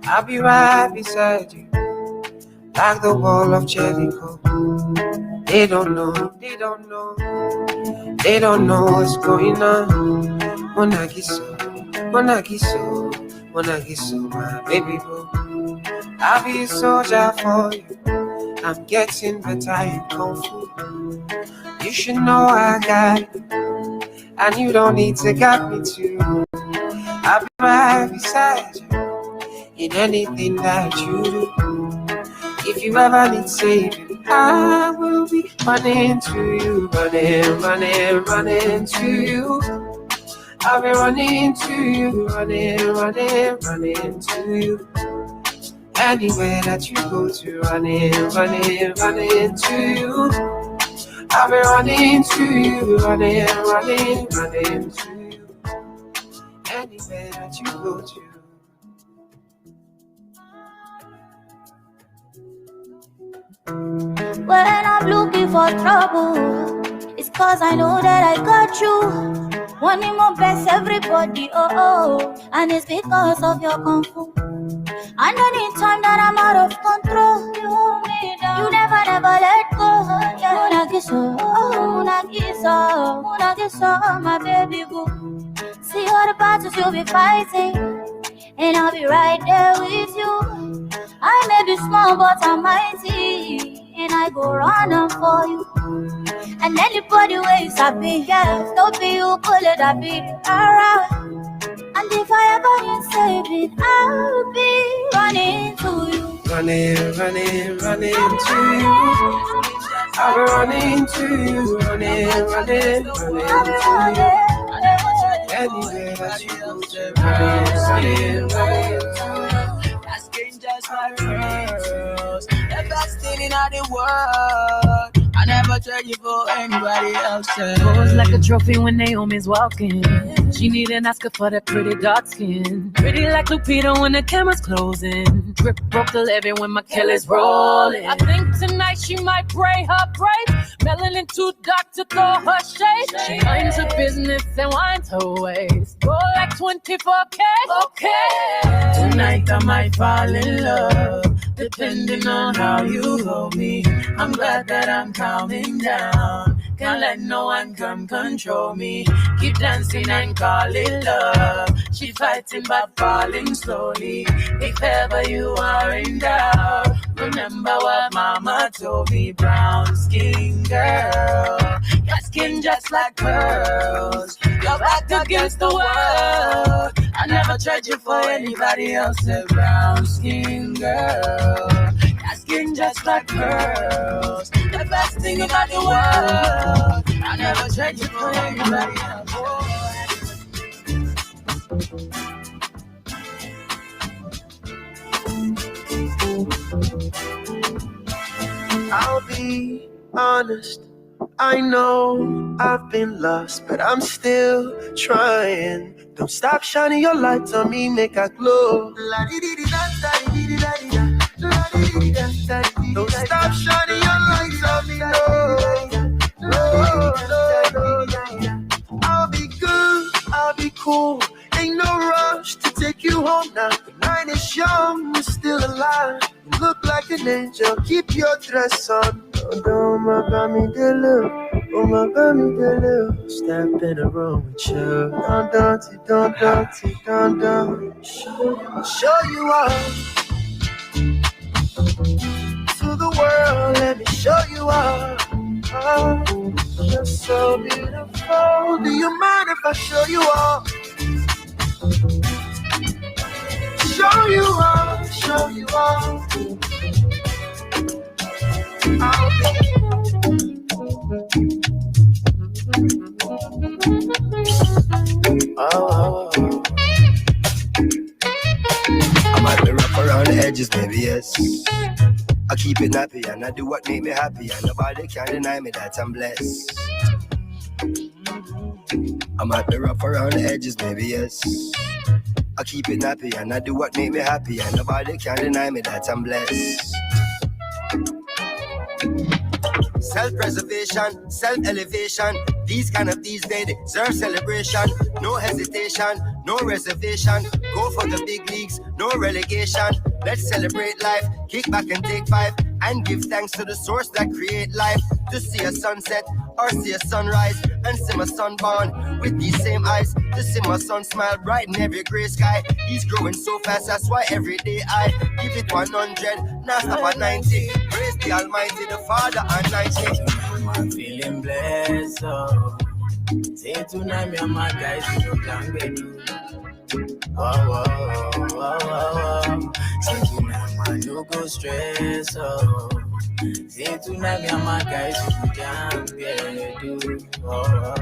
I'll be right beside you, like the wall of Jericho. They don't know, they don't know, they don't know what's going on. Monagiso, Monagiso, Monagiso, my baby boo. I'll be a soldier for you. I'm getting better in Kung Fu. You should know I got it, and you don't need to guide me too. I'll be right beside you in anything that you do. If you ever need saving, I will be running to you, running, running, running to you. I'll be running to you, running, running, running to you. Anywhere that you go to, running, running, running to you. I'll be running to you, running, running, running to you. Anywhere that you go to. When I'm looking for trouble, it's cause I know that I got you. Wanting more best everybody, oh oh. And it's because of your kung fu. And anytime that I'm out of control, you hold me down. You never let go. Yeah. Munagiso, oh Munagiso, Munagiso, my baby boo. See all the battles you'll be fighting, and I'll be right there with you. I may be small, but I'm mighty, and I go run on for you. And anybody ways I be, yeah, don't be you, pull it, I be alright. And if I ever need saving, I'll be running to you. Running, running, running to you. I'll be running to you, running, running, running to you. Anywhere that you go to, running, running to you. Strangers, my girls, the best thing in the world. I never trade you for anybody else. Pose like a trophy when Naomi's walking. She need an Oscar for that pretty dark skin. Pretty like Lupita when the camera's closing. Grip broke the levy when my Kelly's rolling. I think tonight she might pray her brave. Melanin too dark to throw her shade. She minds her business and winds her ways. Go like 24K. Okay. Tonight I might fall in love, depending on how you hold me. I'm glad that I'm calming down. Can't let no one come control me. Keep dancing and call it love. She fighting but falling slowly. If ever you are in doubt, remember what mama told me. Brown skin girl, your skin just like pearls. Your back against the world. I never tried you for anybody else. A brown skin girl, your skin just like pearls. The best thing about the world. I never tried you for anybody else. I'll be honest, I know I've been lost, but I'm still trying. Don't stop shining your lights on me, make I glow. Don't stop shining your lights on me, no. I'll be good, I'll be cool. Ain't no rush to take you home now. The night is young, you're still alive. You look like an angel, keep your dress on. Oh my God, me delu. Oh my God, me delu. Step in the room with you. Don't. Show you all to the world. Let me show you all. Oh, you're so beautiful. Do you mind if I show you all? Show you all, show you all. Oh. I might be rough around the edges, baby, yes. I keep it nappy and I do what make me happy, and nobody can deny me that I'm blessed. I might be rough around the edges, baby, yes. I keep it nappy and I do what make me happy, and nobody can deny me that I'm blessed. Self-preservation, self-elevation. These days they deserve celebration. No hesitation, no reservation. Go for the big leagues, no relegation. Let's celebrate life, kick back and take 5, and give thanks to the source that create life. To see a sunset or see a sunrise, and see my son born with these same eyes. To see my son smile bright in every gray sky. He's growing so fast, that's why every day I give it 100, now stop at 90. Praise the Almighty, the Father and 90. I'm feeling blessed, oh. Say tonight me and my guys we can be do. Oh. Say tonight man no go stress, oh. Say tonight me and my guys we can be do. Oh.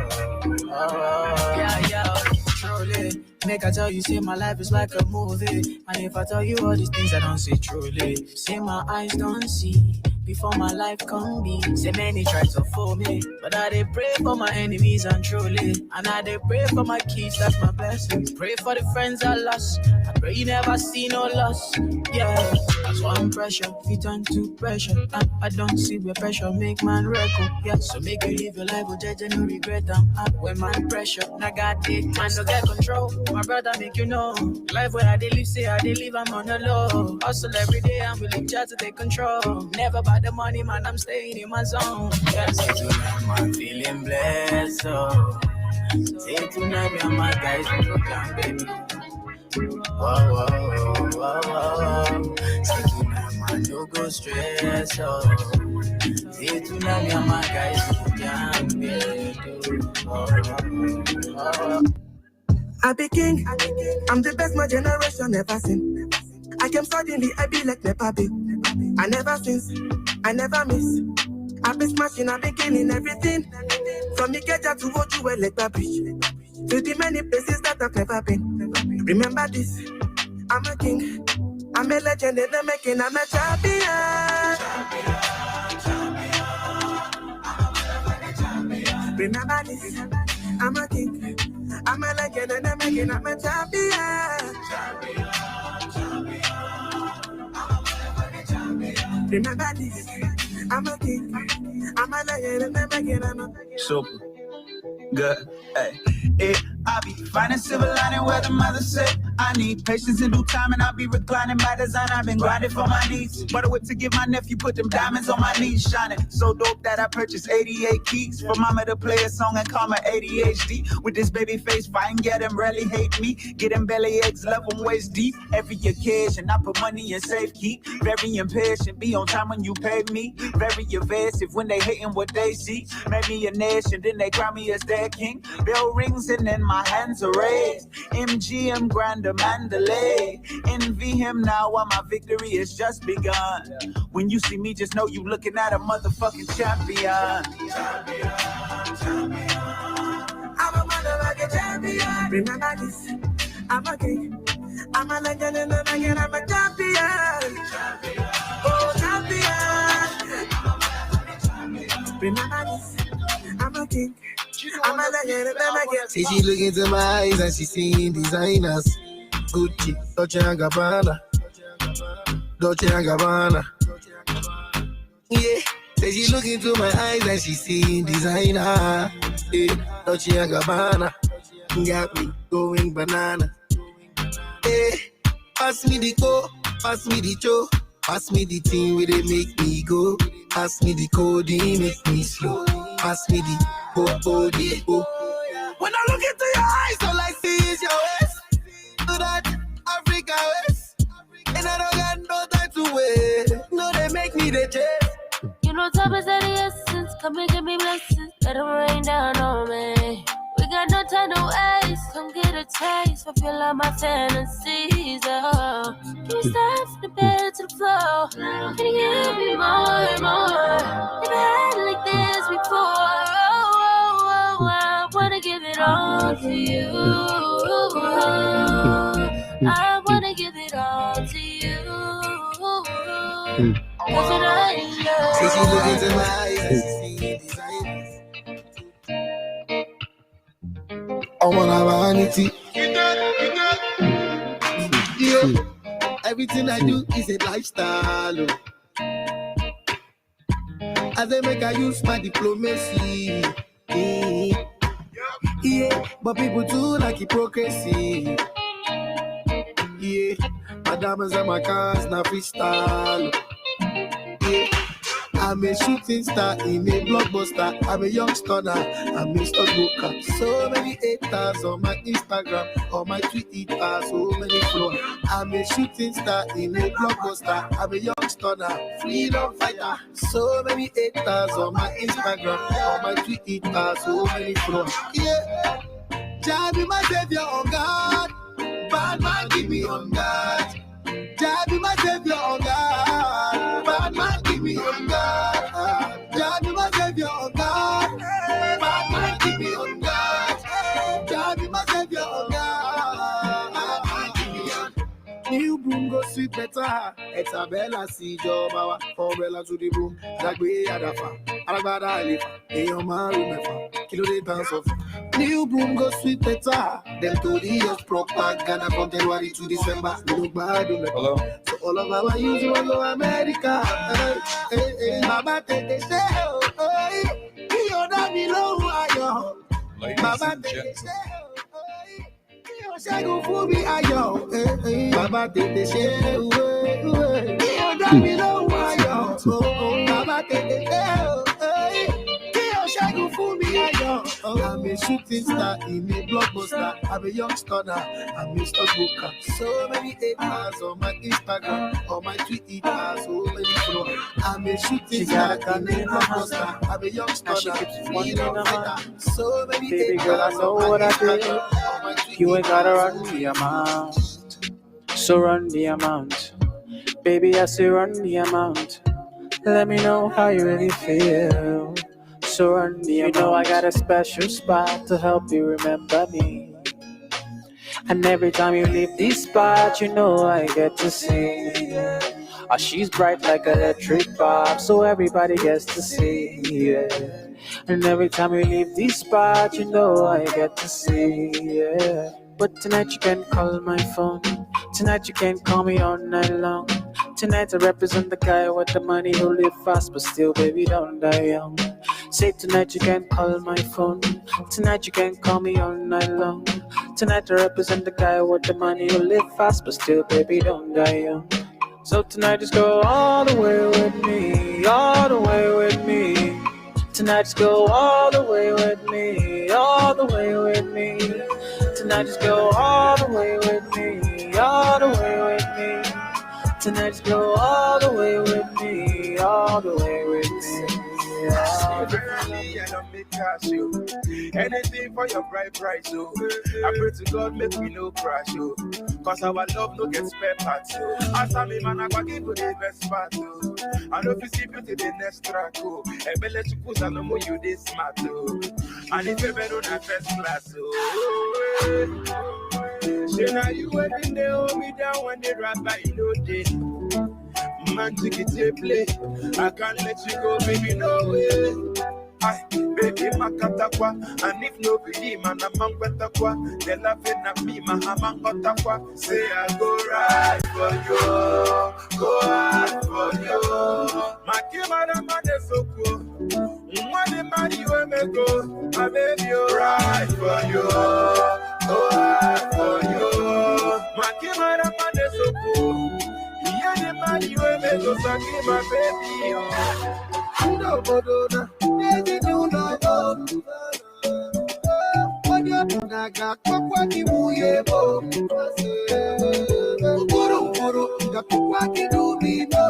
Yeah. Truly, make I tell you, say my life is like a movie. And if I tell you all these things, I don't say truly. Say my eyes don't see before my life come be. Say many try to fool me, but I dey pray for my enemies and truly. And I dey pray for my kids, that's my blessing. Pray for the friends I lost. I pray you never see no loss. Yeah, that's one pressure, fit on to pressure. I don't see where pressure make man record. Yeah, so make you live your life with judge and no regret. When man pressure, I got it, man no get control. My brother make you know, life where I dey live, say I dey live, I'm on the low. Hustle every day, I'm willing to take control. Never by the money, man, I'm staying in my zone. Yeah, say tonight, man, feeling blessed, oh. Say tonight, me and my guys, we go down, baby. Whoa. Say tonight, man, no go stress, oh. Say tonight, me and my guys, we go down, baby. I be king, I'm the best my generation ever seen. I came suddenly, I be like Nepa Big. I never since, I never miss. I be smashing, I be killing everything. From Ikeja to Ojuwe, like a bridge. To the many places that I've never been. Remember this, I'm a king. I'm a legend in the making, I'm a champion. Remember this, I'm a king. I'm a legend in the making, I'm a champion. Remember this, I'm a king. I'm a legend in the making, I'm a super good. Hey, I be finding silver lining where the mother said I need patience in due time, and I'll be reclining by design. I've been grinding for my needs. But a whip to give my nephew, put them diamonds on my knees, shining so dope that I purchased 88 keys for mama to play a song and call my ADHD. With this baby face, fine, get him, rarely hate me. Get him belly eggs, love him waist deep. Every occasion, I put money in safe keep. Very impatient, be on time when you pay me. Very evasive when they hating what they see. Made me a nation, then they crown me as their king. Bell rings and then my hands are raised. MGM Grander Mandalay. Envy him now while my victory has just begun. When you see me, just know you looking at a motherfucking champion. I'm a motherfucking champion. Remember this, I'm a king. I'm a legend and a legend, I'm a champion. Oh, champion. Remember this, I'm a king. I'm a legend and a legend. See, she look into my eyes and she seeing designers. Gucci, Dolce & Gabbana. Dolce & Gabbana. Yeah, say she look into my eyes and she seeing designer. Yeah, Dolce & Gabbana. Got me going banana. Yeah, pass me the co, pass me the cho, pass me the thing where they make me go. Pass me the code, they make me slow. Pass me the po. When I look into your eyes, all I see is your waist. To that Africa waist. And I don't got no time to wait. No, they make me the chase. You know, time is of the essence. Come and give me blessings. Let them rain down on me. We got no time to waste. Come get a taste. Fulfill all my fantasies. Oh. Can we start from the bed to the floor? Can you give me more and more? Never had it like this before. I wanna give it all to you. I wanna give it all to you. Cause it ain't love. See, she look into my eyes and she see designers. I wanna vanity. Yeah, everything I do is a lifestyle. Oh. As I make I use my diplomacy. Yeah, but people too like hypocrisy. Yeah, my diamonds and my cars now freestyle. Yeah, I'm a shooting star in a blockbuster. I'm a young stunner, I'm a stockbroker. So many haters on my Instagram, on my Twitter, so many followers. I'm a shooting star in a blockbuster. I'm a young stunner, freedom fighter. So many haters on my Instagram, on my Twitter, so many followers. Yeah, Jah be my savior on God. Bad man give me on God. Jah be my savior on God. Bad man give me on God. Jah be my savior on God. Bad man give me on God. Jah be my savior on God. Bad man give me on. New broom go sweet better. It's a bella see job our umbrella to the broom. That way adafa. Alagbada alifa. Hey your man remember. Kilo de dance of. New broom go sweet better. Them to the years propaganda from January to December. We look bad on the hello. So all of our youth will go America. Hey, Baba take the show. Hey, you don't me low. Baba take the show. Shago for me, ayo. Baba take the show. You don't me low. Baba take the show. Shago for me, ayo. I'm a shooting star in a blockbuster. I'm a young stunner. I'm a stockbroker. So many haters on my Instagram, on my Twitter, so many followers. I'm a shooting star in a blockbuster. I'm a young stunner. So many baby girl, I know what I did. You ain't gotta run the amount. So run the amount. Baby, I say run the amount. Let me know how you really feel. So run the amount. You know I got a special spot to help you remember me. And every time you leave this spot, you know I get to see. Oh, she's bright like electric bulb, so everybody gets to see. Yeah. And every time you leave this spot, you know I get to see. Yeah. But tonight you can call my phone. Tonight you can call me all night long. Tonight I represent the guy with the money who live fast, but still, baby, don't die young. Say tonight you can call my phone. Tonight you can call me all night long. Tonight I represent the guy with the money who live fast, but still, baby, don't die young. So tonight just go all the way with me, all the way with me. Tonight just go all the way with me, all the way with me. Tonight just go all the way with me, all the way with me. Tonight just go all the way with me, all the way with me. Generally, I don't make cash, yo. Anything for your bright price, yo. I pray to God, make me no crash, yo. Cause our love no get spare parts, yo. After me, man, I go give you the best part, yo. I know if you see beauty, the next track, yo. And be let you push, I know more you this smart, yo. And if you better on a first class, yo. Say now you waiting, they hold me down when they rap, but you know they. Man, take it to play. I can't let you go, baby, no way. Ay, baby, makatakwa. And if no believe, man, I'm on Guatakwa. They laughing at me, man, I'm on Guatakwa. Say I go right for you, go hard for you. My kid, man, is so cool. When man, you and me go, I baby, you right for you, go hard for you. My kid, man, is so cool. Yeah, the man you ain't make us give my baby. No, Bodona, they do not go. When you're not got Kwaki Muyebo, Guru, got Kwaki do me no.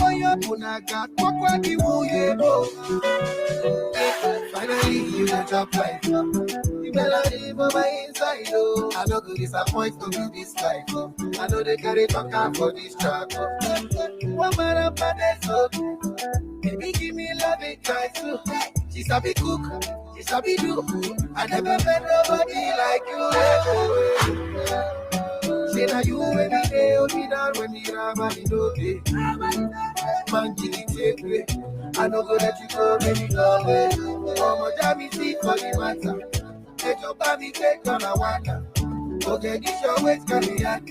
When you're not got Kwaki Muyebo. Finally, you let up life. You better live on my inside, oh. I know good disappoint to be this life, oh. I know they carry talk out for this track, oh. One man up on this, oh. Baby, give me love it twice, too. She sabi cook, she sabi do. I never met nobody like you, say now you every day, hold me down when the Ramani no day. Man, give it take way. I know go let you go, baby, go away. Oh, my damn, see for the matter. Let your body take on a wonder. Okay, this your waist can be at.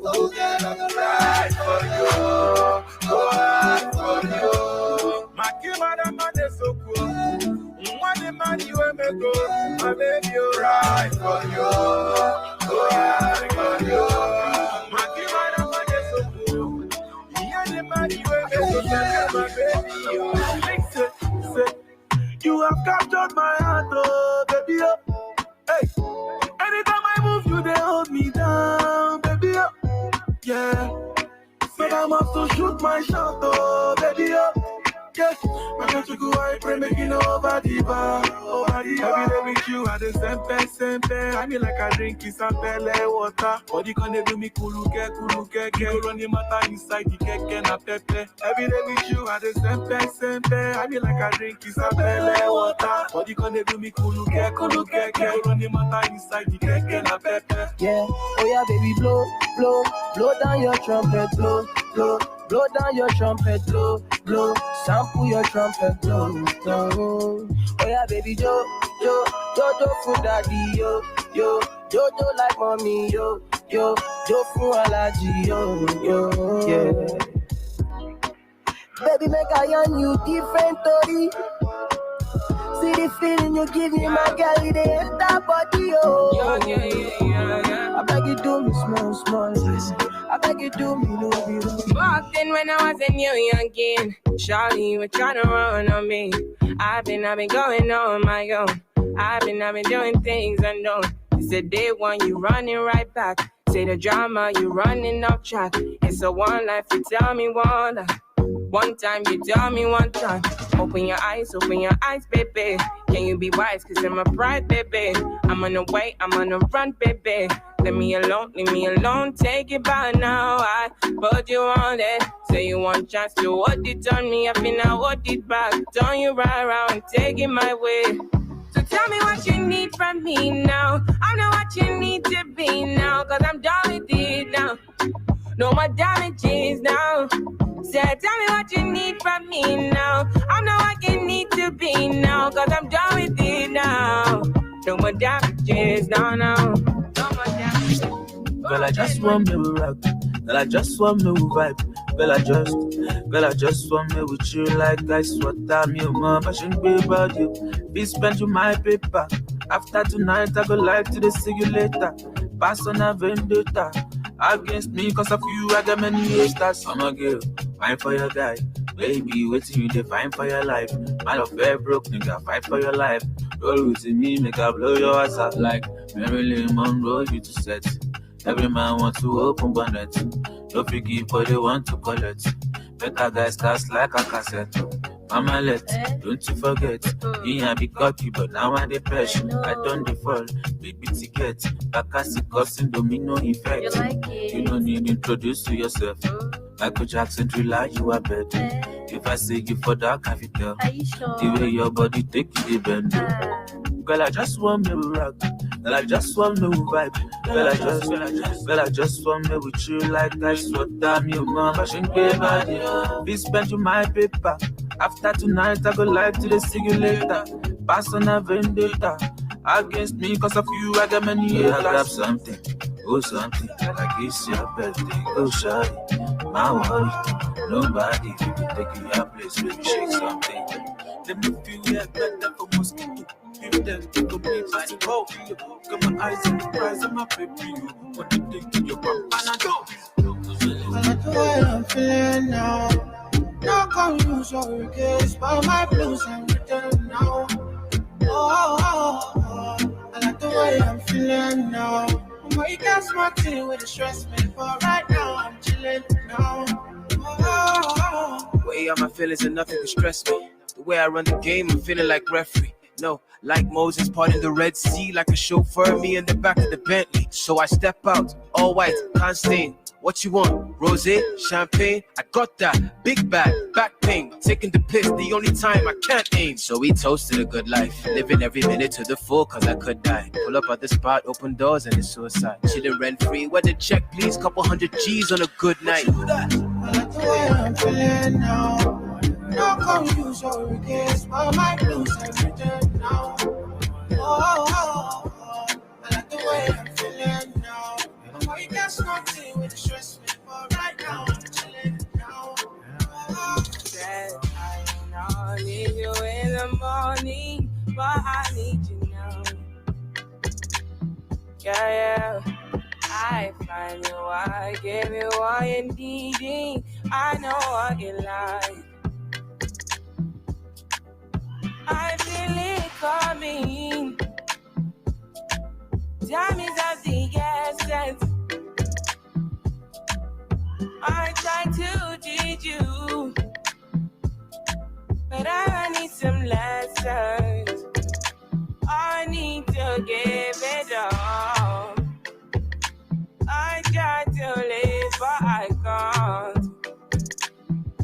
Oh, girl, I'm gonna ride for you. Go hard for you. My kid, man, is so cool. When man you and me go, my baby, you ride for you. Go hard for you. My kid, man, is so cool. Yeah, the man you and me go, my baby, you. Say, you have captured my heart, oh, baby, oh. Hey, anytime I move, you they hold me down, baby, oh. Yeah, but I must to shoot my shot, oh, baby, oh. Yeah, I got to go, I pray, making over the bar, over the bar. Every day with you, I the same pen. I mean like I drink some pele water. Body can they do me kuluke. You run the matter inside the keke na pepe. Every day with you, I the same pen. I mean like I drink some pele water. Body can they do me kuluke. You run the matter inside the keke na pepe. Yeah, oh yeah, baby, blow down your trumpet, blow down your trumpet, blow, sample your trumpet, blow. Oh yeah, baby, jo, for daddy, yo, like mommy, yo, for allergy, yo, yeah. Baby, make I on you different, Tori. See the feeling you give me, my girl, it ain't that body, oh. Yeah. I beg you do me small. I beg you do me little. Back then when I was a new youngin', Charlie, you were trying to run on me. I've been going on my own. I've been doing things unknown. It's the day one, you running right back. Say the drama, you running off track. It's a one life, you tell me one life. One time, you tell me one time. Open your eyes, baby. Can you be wise? Cause I'm a pride, baby. I'm on the way, I'm on the run, baby. Leave me alone, take it by now. I put you on it. Say you want chance to hold it on me. I feel I hold it back. Turn you right around, take it my way. So tell me what you need from me now. I know what you need to be now. Cause I'm done with it now. No more damages now. Say, tell me what you need from me now. I know what you need to be now. Cause I'm done with it now. No more damages, no more damages. Girl, I just want me rock. Girl, I just want me vibe. Girl, I just want me with you like ice water. Me, mom, I shouldn't be about you. Be spend you my paper. After tonight, I go like to see you later. Pass on a vendetta against me, cause of you, I got many haters. I'm a girl, fine for your guy. Baby, waiting you define for your life. My love very broke, nigga, fight for your life. Roll with me, make I blow your ass out like Marilyn Monroe, you to set. Every man want to open bonnet. Don't forgive, but they want to collect. Better guys cast like a cassette. Mama let, don't you forget. Yeah, I be cocky, but now I'm depression. I don't default, baby ticket. Bakasi causing domino effect. You like it? You don't need to introduce to yourself. Michael Jackson thriller, you are better. If I say you for that, can you tell? Are you sure? The way your body take you, the bend. Girl, I just want me to rock. Girl, I just want me to vibe. Girl, I just want me with you like ice water. Me, mom, I shouldn't pay about you. Be spend you my paper. After tonight, I go like to see you later. Pass on a vendetta against me, cause of you, I got many haters. I grab something, oh something, like it's your birthday, go shy. My worry, nobody, if you can take you your place, baby, shake something. Let me feel yeah, better for mosquito. If them take a place, I say, oh, got my eyes on the prize of my baby. You want to take to your papa, and I go. I like the way I'm feeling now. No confuse your regrets, but my blues I'm written now. I like the way I'm feeling now. You got smart with the stress, man, but right now I'm chilling now. Way out my feelings and nothing can stress me. The way I run the game, I'm feeling like referee. No, like Moses parting the Red Sea, like a chauffeur, me in the back of the Bentley. So I step out, all white, can't stain. What you want? Rosé, champagne? I got that. Big bag, back pain. Taking the piss, the only time I can't aim. So we toasted a good life. Living every minute to the full, cause I could die. Pull up at the spot, open doors, and it's suicide. Chillin' rent free. Where the check, please? Couple $100 G's on a good night. I like the way I'm feeling now. No confuse your regrets, but my blues I'm written now. I like the way I'm feeling now. You got smart with the stress, but right now I'm chilling now. I need you in the morning, but I need you now. Yeah. I find you, I give you all you needing. I know what you like. I feel it coming. Time is of the essence. I try to teach you, but I need some lessons. I need to give it all. I try to live, but I can't.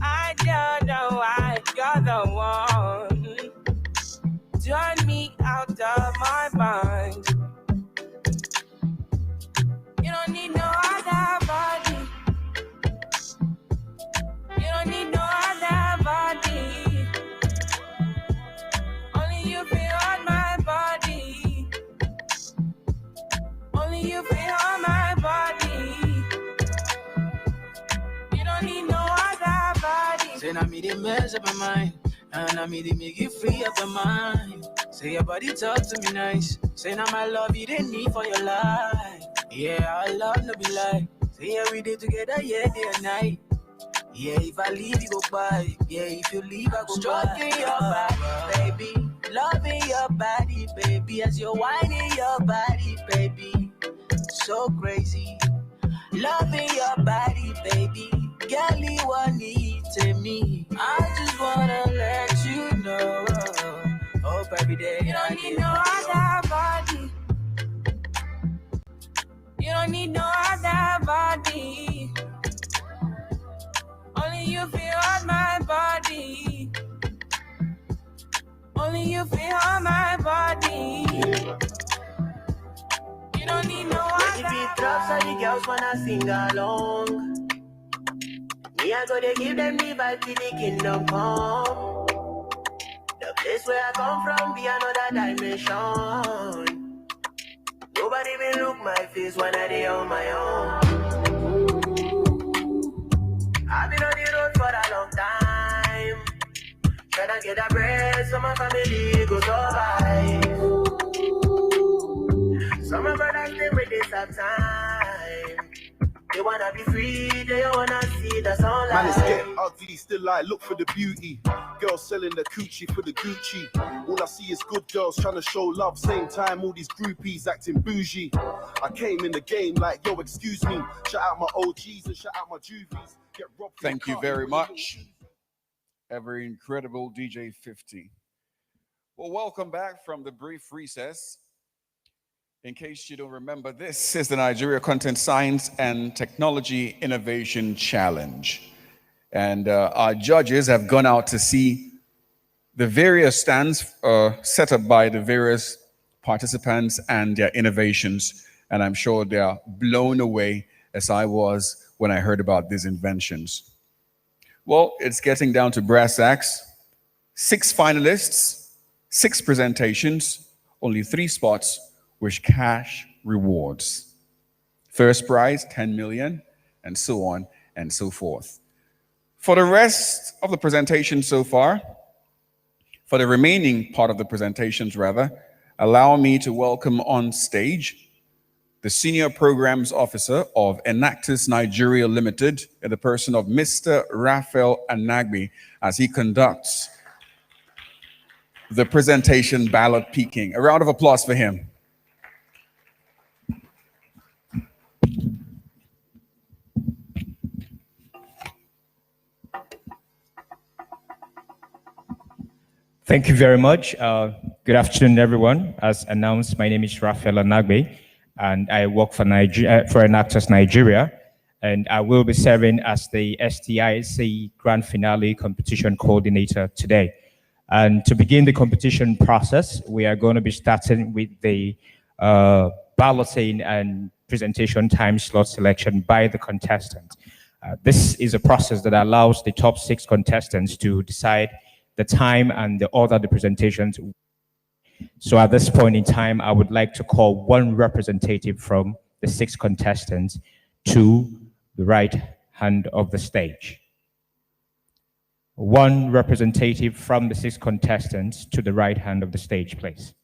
I don't know why you're the one. Turn me out of my mind. You don't need no other body. You don't need no other body. Only you feel on my body. Only you feel on my body. You don't need no other body. Say I made it mess up my mind, and I made it make you free up your mind. Say your body talk to me nice. Say now my love you didn't need for your life. Yeah, our love no be like. Say yeah, we did together, yeah, day and night. Yeah, if I leave, you go by. Yeah, if you leave, I go stroking by. Your body, baby. Loving your body, baby. As you're whining your body, baby. So crazy. Loving your body, baby. Girl, you want it to me. I just wanna let you know. Hope every day. You don't need no other body. You don't need no other body. Only you feel on my body. Only you feel on my body. You don't need no other. If it drops, all the girls wanna sing along. Me, I go to give them the vibe to the kingdom come. The place where I come from be another dimension. Nobody will look my face when I dey on my own. I've been on I get a bread so my family go survive. Some of brothers they with this hard time. They wanna be free, they wanna see the sunlight. Man, it's getting ugly, still I look for the beauty. Girls selling the coochie for the Gucci. All I see is good girls trying to show love. Same time, all these groupies acting bougie. I came in the game like, yo, excuse me. Shout out my OGs and shout out my juvies. Get robbed. Thank you very much. Ever incredible DJ 50. Well, welcome back from the brief recess. In case you don't remember, this is the Nigeria Content Science and Technology Innovation Challenge. And our judges have gone out to see the various stands set up by the various participants and their innovations. And I'm sure they are blown away, as I was when I heard about these inventions. Well, it's getting down to brass tacks. 6 finalists, 6 presentations, only 3 spots with cash rewards. First prize, 10 million, and so on and so forth. For the rest of the presentation so far, for the remaining part of the presentations rather, allow me to welcome on stage the Senior Programs Officer of Enactus Nigeria Limited in the person of Mr. Raphael Anagbi as he conducts the presentation ballot peaking. A round of applause for him. Thank you very much. Good afternoon, everyone. As announced, my name is Raphael Anagbe, and I work for Enactus Nigeria, and I will be serving as the STIC Grand Finale Competition Coordinator today. And to begin the competition process, we are going to be starting with the balloting and presentation time slot selection by the contestant. This is a process that allows the top 6 contestants to decide the time and the order of the presentations. So at this point in time, I would like to call one representative from the 6 contestants to the right hand of the stage. One representative from the 6 contestants to the right hand of the stage, please.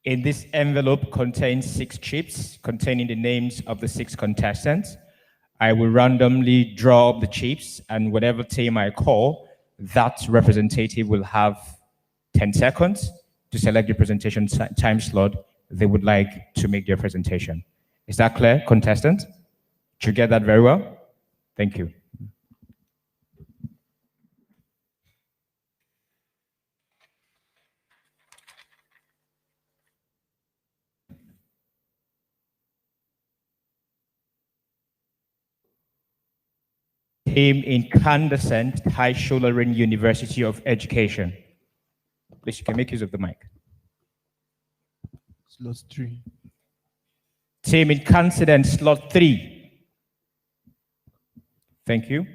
In this envelope contains 6 chips containing the names of the 6 contestants. I will randomly draw up the chips, and whatever team I call, that representative will have 10 seconds to select the presentation time slot they would like to make their presentation. Is that clear, contestant? Did you get that very well? Thank you. Team Incandescent High Scholarin University of Education. Please, you can make use of the mic. Slot 3. Team Incandescent slot 3. Thank you.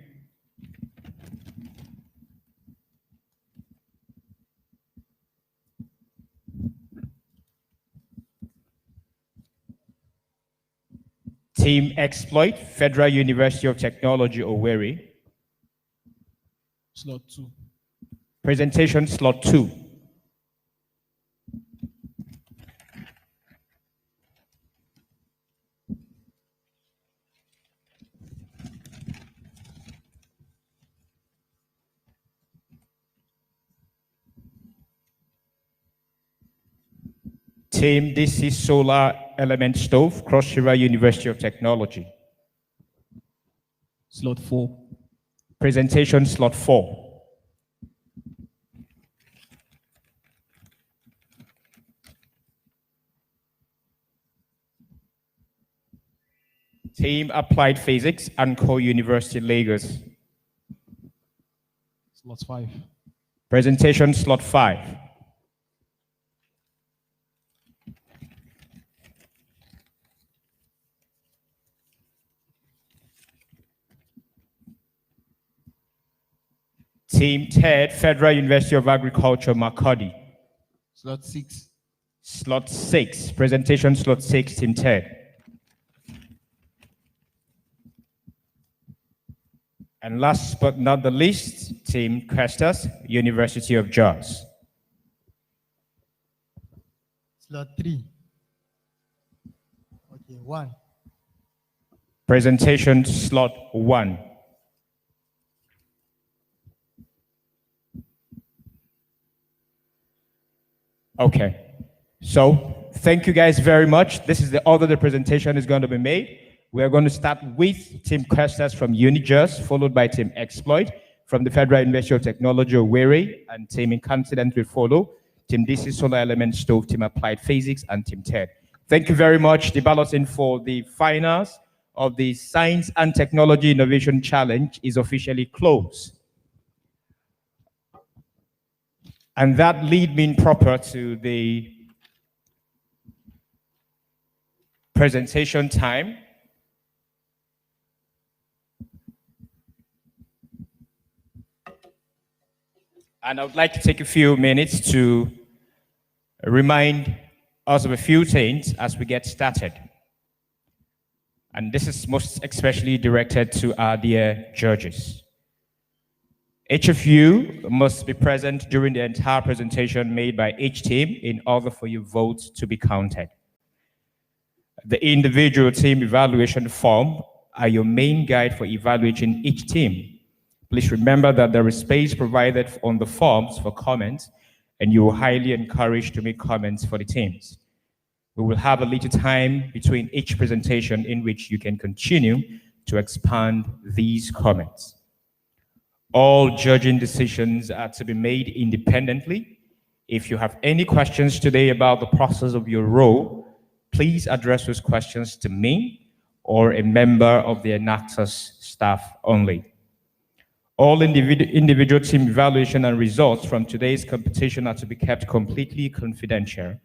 Team Exploit, Federal University of Technology, Owerri. Slot 2. Presentation slot 2. Team DC Solar Element Stove, Cross River University of Technology. Slot 4. Presentation slot 4. Team Applied Physics, Anko University, Lagos. Slot 5. Presentation slot 5. Team TED, Federal University of Agriculture, Makodi. Slot 6. Slot 6. Presentation slot 6, Team TED. And last but not the least, Team Crestas, University of Jos. Slot 3. Okay, 1. Presentation slot 1. Okay, so thank you guys very much. This is the order the presentation is going to be made. We are going to start with Team Crestas from UniJust, followed by Team Exploit from the Federal University of Technology, Owerri, and Team Incandescent will follow. Team DC Solar Element Stove, Team Applied Physics, and Team TED. Thank you very much. The balloting for the finals of the Science and Technology Innovation Challenge is officially closed. And that lead me proper to the presentation time. And I would like to take a few minutes to remind us of a few things as we get started. And this is most especially directed to our dear judges. Each of you must be present during the entire presentation made by each team in order for your votes to be counted. The individual team evaluation form are your main guide for evaluating each team. Please remember that there is space provided on the forms for comments, and you are highly encouraged to make comments for the teams. We will have a little time between each presentation in which you can continue to expand these comments. All judging decisions are to be made independently. If you have any questions today about the process of your role, please address those questions to me or a member of the Enactus staff only. All individual team evaluation and results from today's competition are to be kept completely confidential.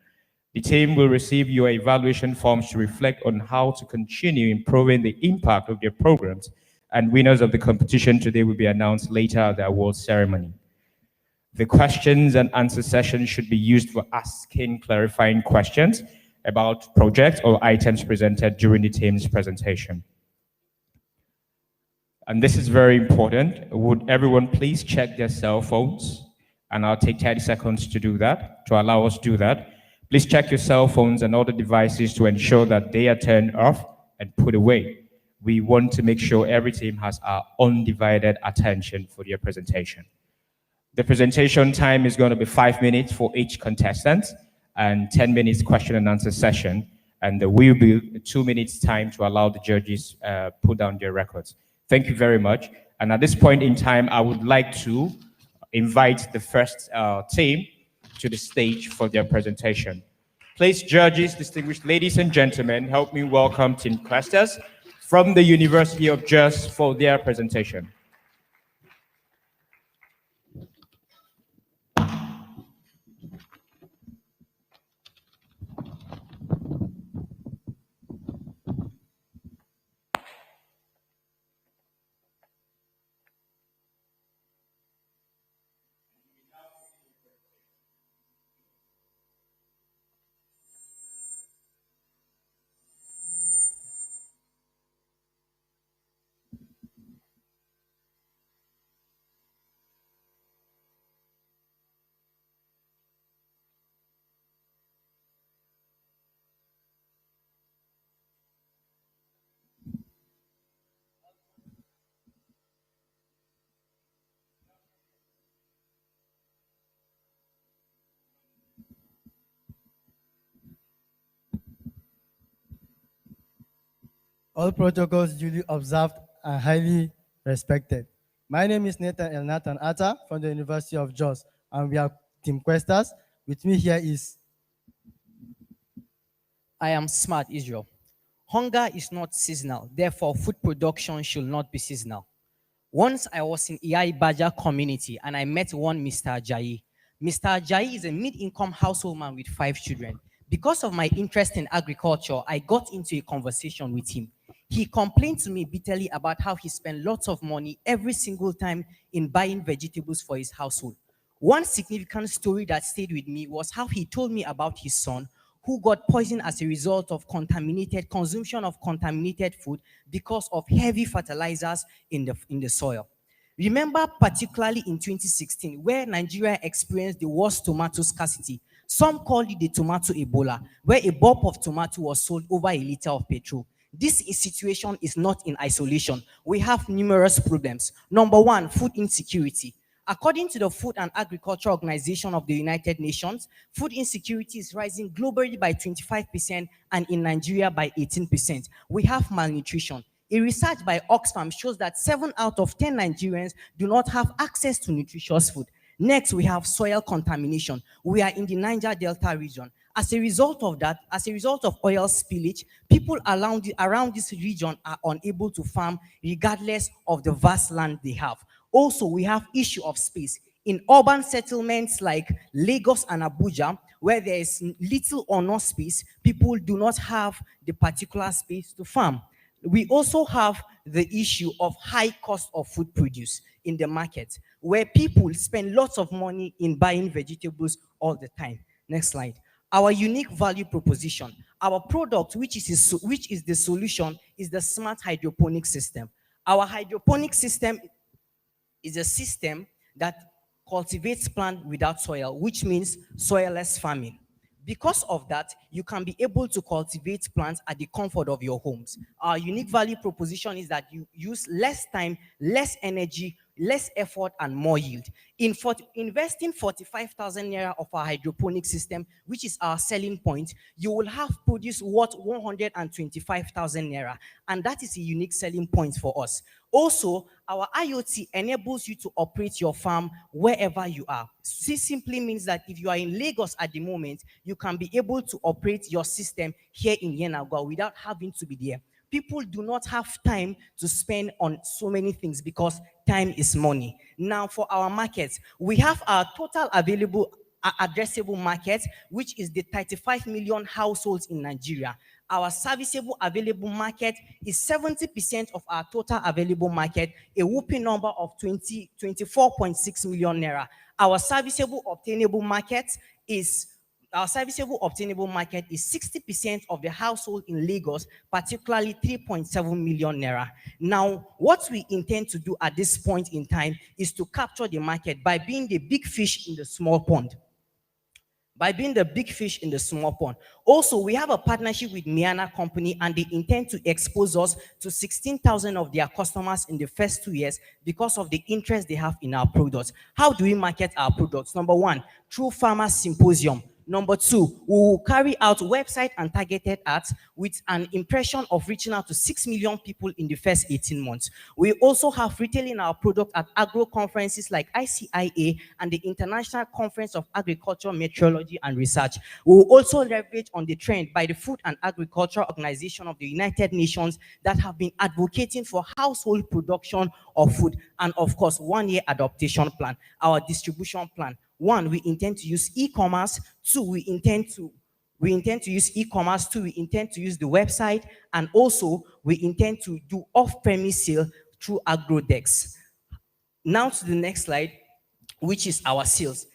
The team will receive your evaluation forms to reflect on how to continue improving the impact of their programs, and winners of the competition today will be announced later at the award ceremony. The questions and answer session should be used for asking clarifying questions about projects or items presented during the team's presentation. And this is very important. Would everyone please check their cell phones? And I'll take 30 seconds to do that, to allow us to do that. Please check your cell phones and other devices to ensure that they are turned off and put away. We want to make sure every team has our undivided attention for their presentation. The presentation time is going to be 5 minutes for each contestant and 10 minutes question and answer session. And there will be 2 minutes time to allow the judges put down their records. Thank you very much. And at this point in time, I would like to invite the first team to the stage for their presentation. Please, judges, distinguished ladies and gentlemen, help me welcome Team Crestas from the University of Jos for their presentation. All protocols duly observed and highly respected. My name is Nathan Atta from the University of Jos, and we are Team Questas. With me here is... I am Smart Israel. Hunger is not seasonal, therefore food production should not be seasonal. Once I was in Iyai Baja community and I met one Mr. Ajayi. Mr. Ajayi is a mid-income household man with 5 children. Because of my interest in agriculture, I got into a conversation with him. He complained to me bitterly about how he spent lots of money every single time in buying vegetables for his household. One significant story that stayed with me was how he told me about his son who got poisoned as a result of consumption of contaminated food because of heavy fertilizers in the soil. Remember particularly in 2016, where Nigeria experienced the worst tomato scarcity. Some called it the tomato Ebola, where a bulb of tomato was sold over a liter of petrol. This situation is not in isolation. We have numerous problems. Number one, food insecurity. According to the Food and Agriculture Organization of the United Nations, food insecurity is rising globally by 25% and in Nigeria by 18%. We have malnutrition. A research by Oxfam shows that 7 out of 10 Nigerians do not have access to nutritious food. Next, we have soil contamination. We are in the Niger Delta region. As a result of that, as a result of oil spillage, people around this region are unable to farm regardless of the vast land they have. Also, we have issue of space. In urban settlements like Lagos and Abuja, where there is little or no space, people do not have the particular space to farm. We also have the issue of high cost of food produce in the market, where people spend lots of money in buying vegetables all the time. Next slide. Our unique value proposition. Our product, which is the solution, is the smart hydroponic system. Our hydroponic system is a system that cultivates plants without soil, which means soilless farming. Because of that, you can be able to cultivate plants at the comfort of your homes. Our unique value proposition is that you use less time, less energy, less effort, and more yield. Investing 45,000 naira of our hydroponic system, which is our selling point, you will have produced worth 125,000 naira, and that is a unique selling point for us. Also, our IoT enables you to operate your farm wherever you are. This simply means that if you are in Lagos at the moment, you can be able to operate your system here in Yenagua without having to be there. People do not have time to spend on so many things because time is money. Now, for our markets, we have our total available addressable market, which is the 35 million households in Nigeria. Our serviceable available market is 70% of our total available market, a whopping number of 24.6 million naira. Our serviceable obtainable market is 60% of the household in Lagos, particularly 3.7 million naira. Now, what we intend to do at this point in time is to capture the market by being the big fish in the small pond. Also, we have a partnership with Miana Company, and they intend to expose us to 16,000 of their customers in the first 2 years because of the interest they have in our products. How do we market our products? Number one, through Farmer Symposium. Number two, we will carry out website and targeted ads with an impression of reaching out to 6 million people in the first 18 months. We also have retailing our product at agro conferences like ICIA and the International Conference of Agriculture, Meteorology and Research. We will also leverage on the trend by the Food and Agriculture Organization of the United Nations that have been advocating for household production of food, and of course, 1-year adaptation plan, our distribution plan. One, we intend to use e-commerce. Two, we intend to use e-commerce. Two, we intend to use the website. And also, we intend to do off-premise sale through AgroDex. Now to the next slide, which is our sales.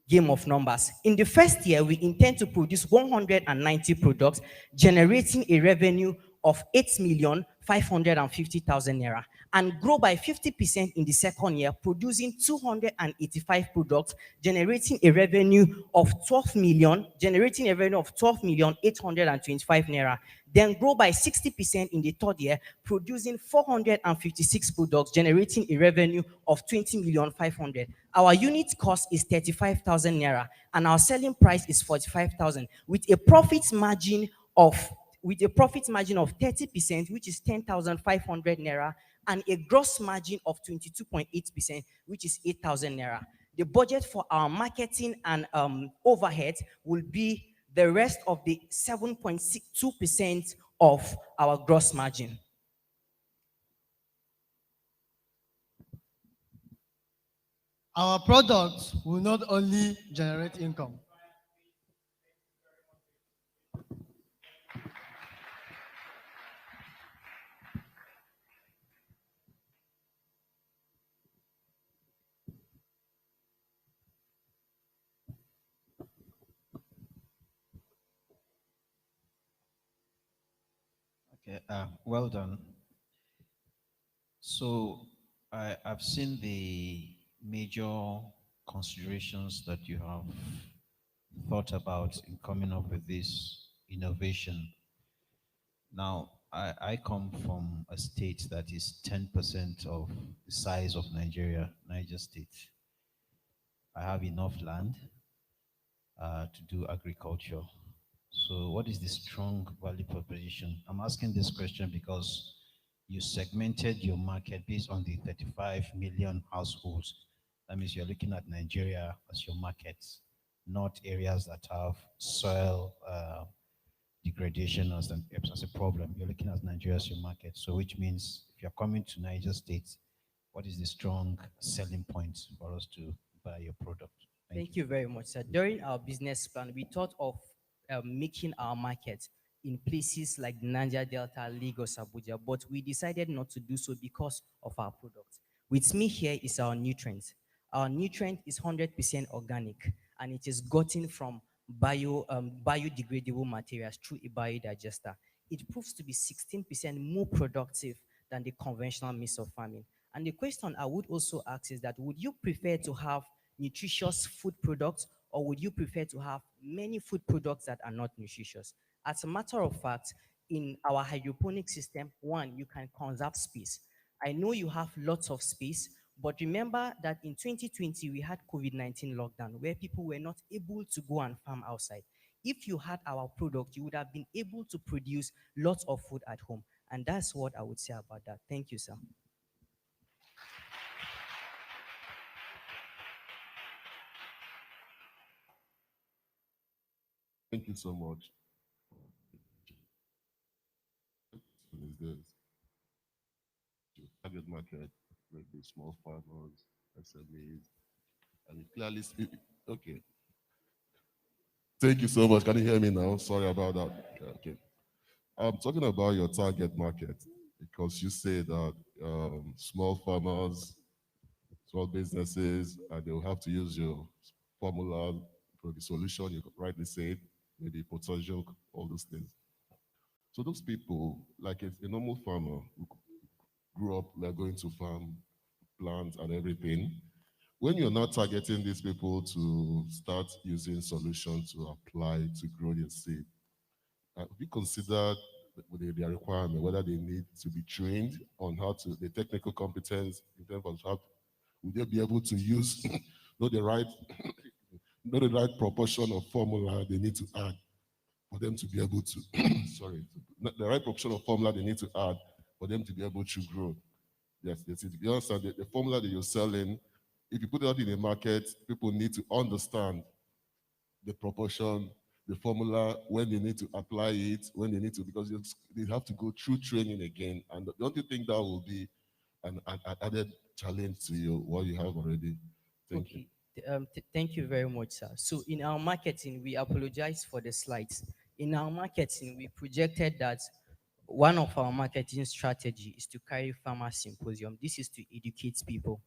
Game of numbers. In the first year, we intend to produce 190 products, generating a revenue of 8,550,000 naira, and grow by 50% in the second year, producing 285 products, generating a revenue of 12,825 naira. Then grow by 60% in the third year, producing 456 products, generating a revenue of 20,500,000. Our unit cost is 35,000 naira, and our selling price is 45,000, with a profit margin of 30%, which is 10,500 naira, and a gross margin of 22.8%, which is 8,000 naira. The budget for our marketing and overhead will be the rest of the 7.62% of our gross margin. Our product will not only generate income. Okay, well done. So I've seen the major considerations that you have thought about in coming up with this innovation. Now, I come from a state that is 10% of the size of Nigeria, Niger State. I have enough land to do agriculture. So what is the strong value proposition? I'm asking this question because you segmented your market based on the 35 million households. That means you're looking at Nigeria as your market, not areas that have soil degradation as a problem. You're looking at Nigeria as your market. So which means if you're coming to Niger State, what is the strong selling point for us to buy your product? Thank you very much, sir. During our business plan, we thought of making our market in places like Niger Delta, Lagos, Abuja, but we decided not to do so because of our product. With me here is our nutrient. Our nutrient is 100% organic, and it is gotten from biodegradable materials through a biodigester. It proves to be 16% more productive than the conventional means of farming. And the question I would also ask is that, would you prefer to have nutritious food products, or would you prefer to have many food products that are not nutritious? As a matter of fact, in our hydroponic system, one, you can conserve space. I know you have lots of space, but remember that in 2020, we had COVID-19 lockdown where people were not able to go and farm outside. If you had our product, you would have been able to produce lots of food at home. And that's what I would say about that. Thank you, sir. Thank you so much. Is this your target market, maybe small farmers, SMEs, and it clearly okay. Thank you so much. Can you hear me now? Sorry about that. Yeah, okay. I'm talking about your target market because you say that small farmers, small businesses, and they'll have to use your formula for the solution. You rightly said, maybe potential, all those things. So those people, like a normal farmer who grew up like going to farm, plants and everything, when you're not targeting these people to start using solutions to apply to grow their seed, have you considered their requirement, whether they need to be trained on how to, the technical competence in terms of how, would they be able to use, know the right proportion of formula they need to add for them to be able to, sorry, the right proportion of formula they need to add for them to be able to grow. Yes, that's it. You understand the formula that you're selling, if you put it out in the market, people need to understand the proportion, the formula, when they need to apply it, when they need to, because they have to go through training again. And don't you think that will be an added challenge to you, what you have already? Thank you. Thank you very much, sir. So in our marketing, we apologize for the slides. In our marketing, we projected that one of our marketing strategy is to carry farmer symposium. This is to educate people.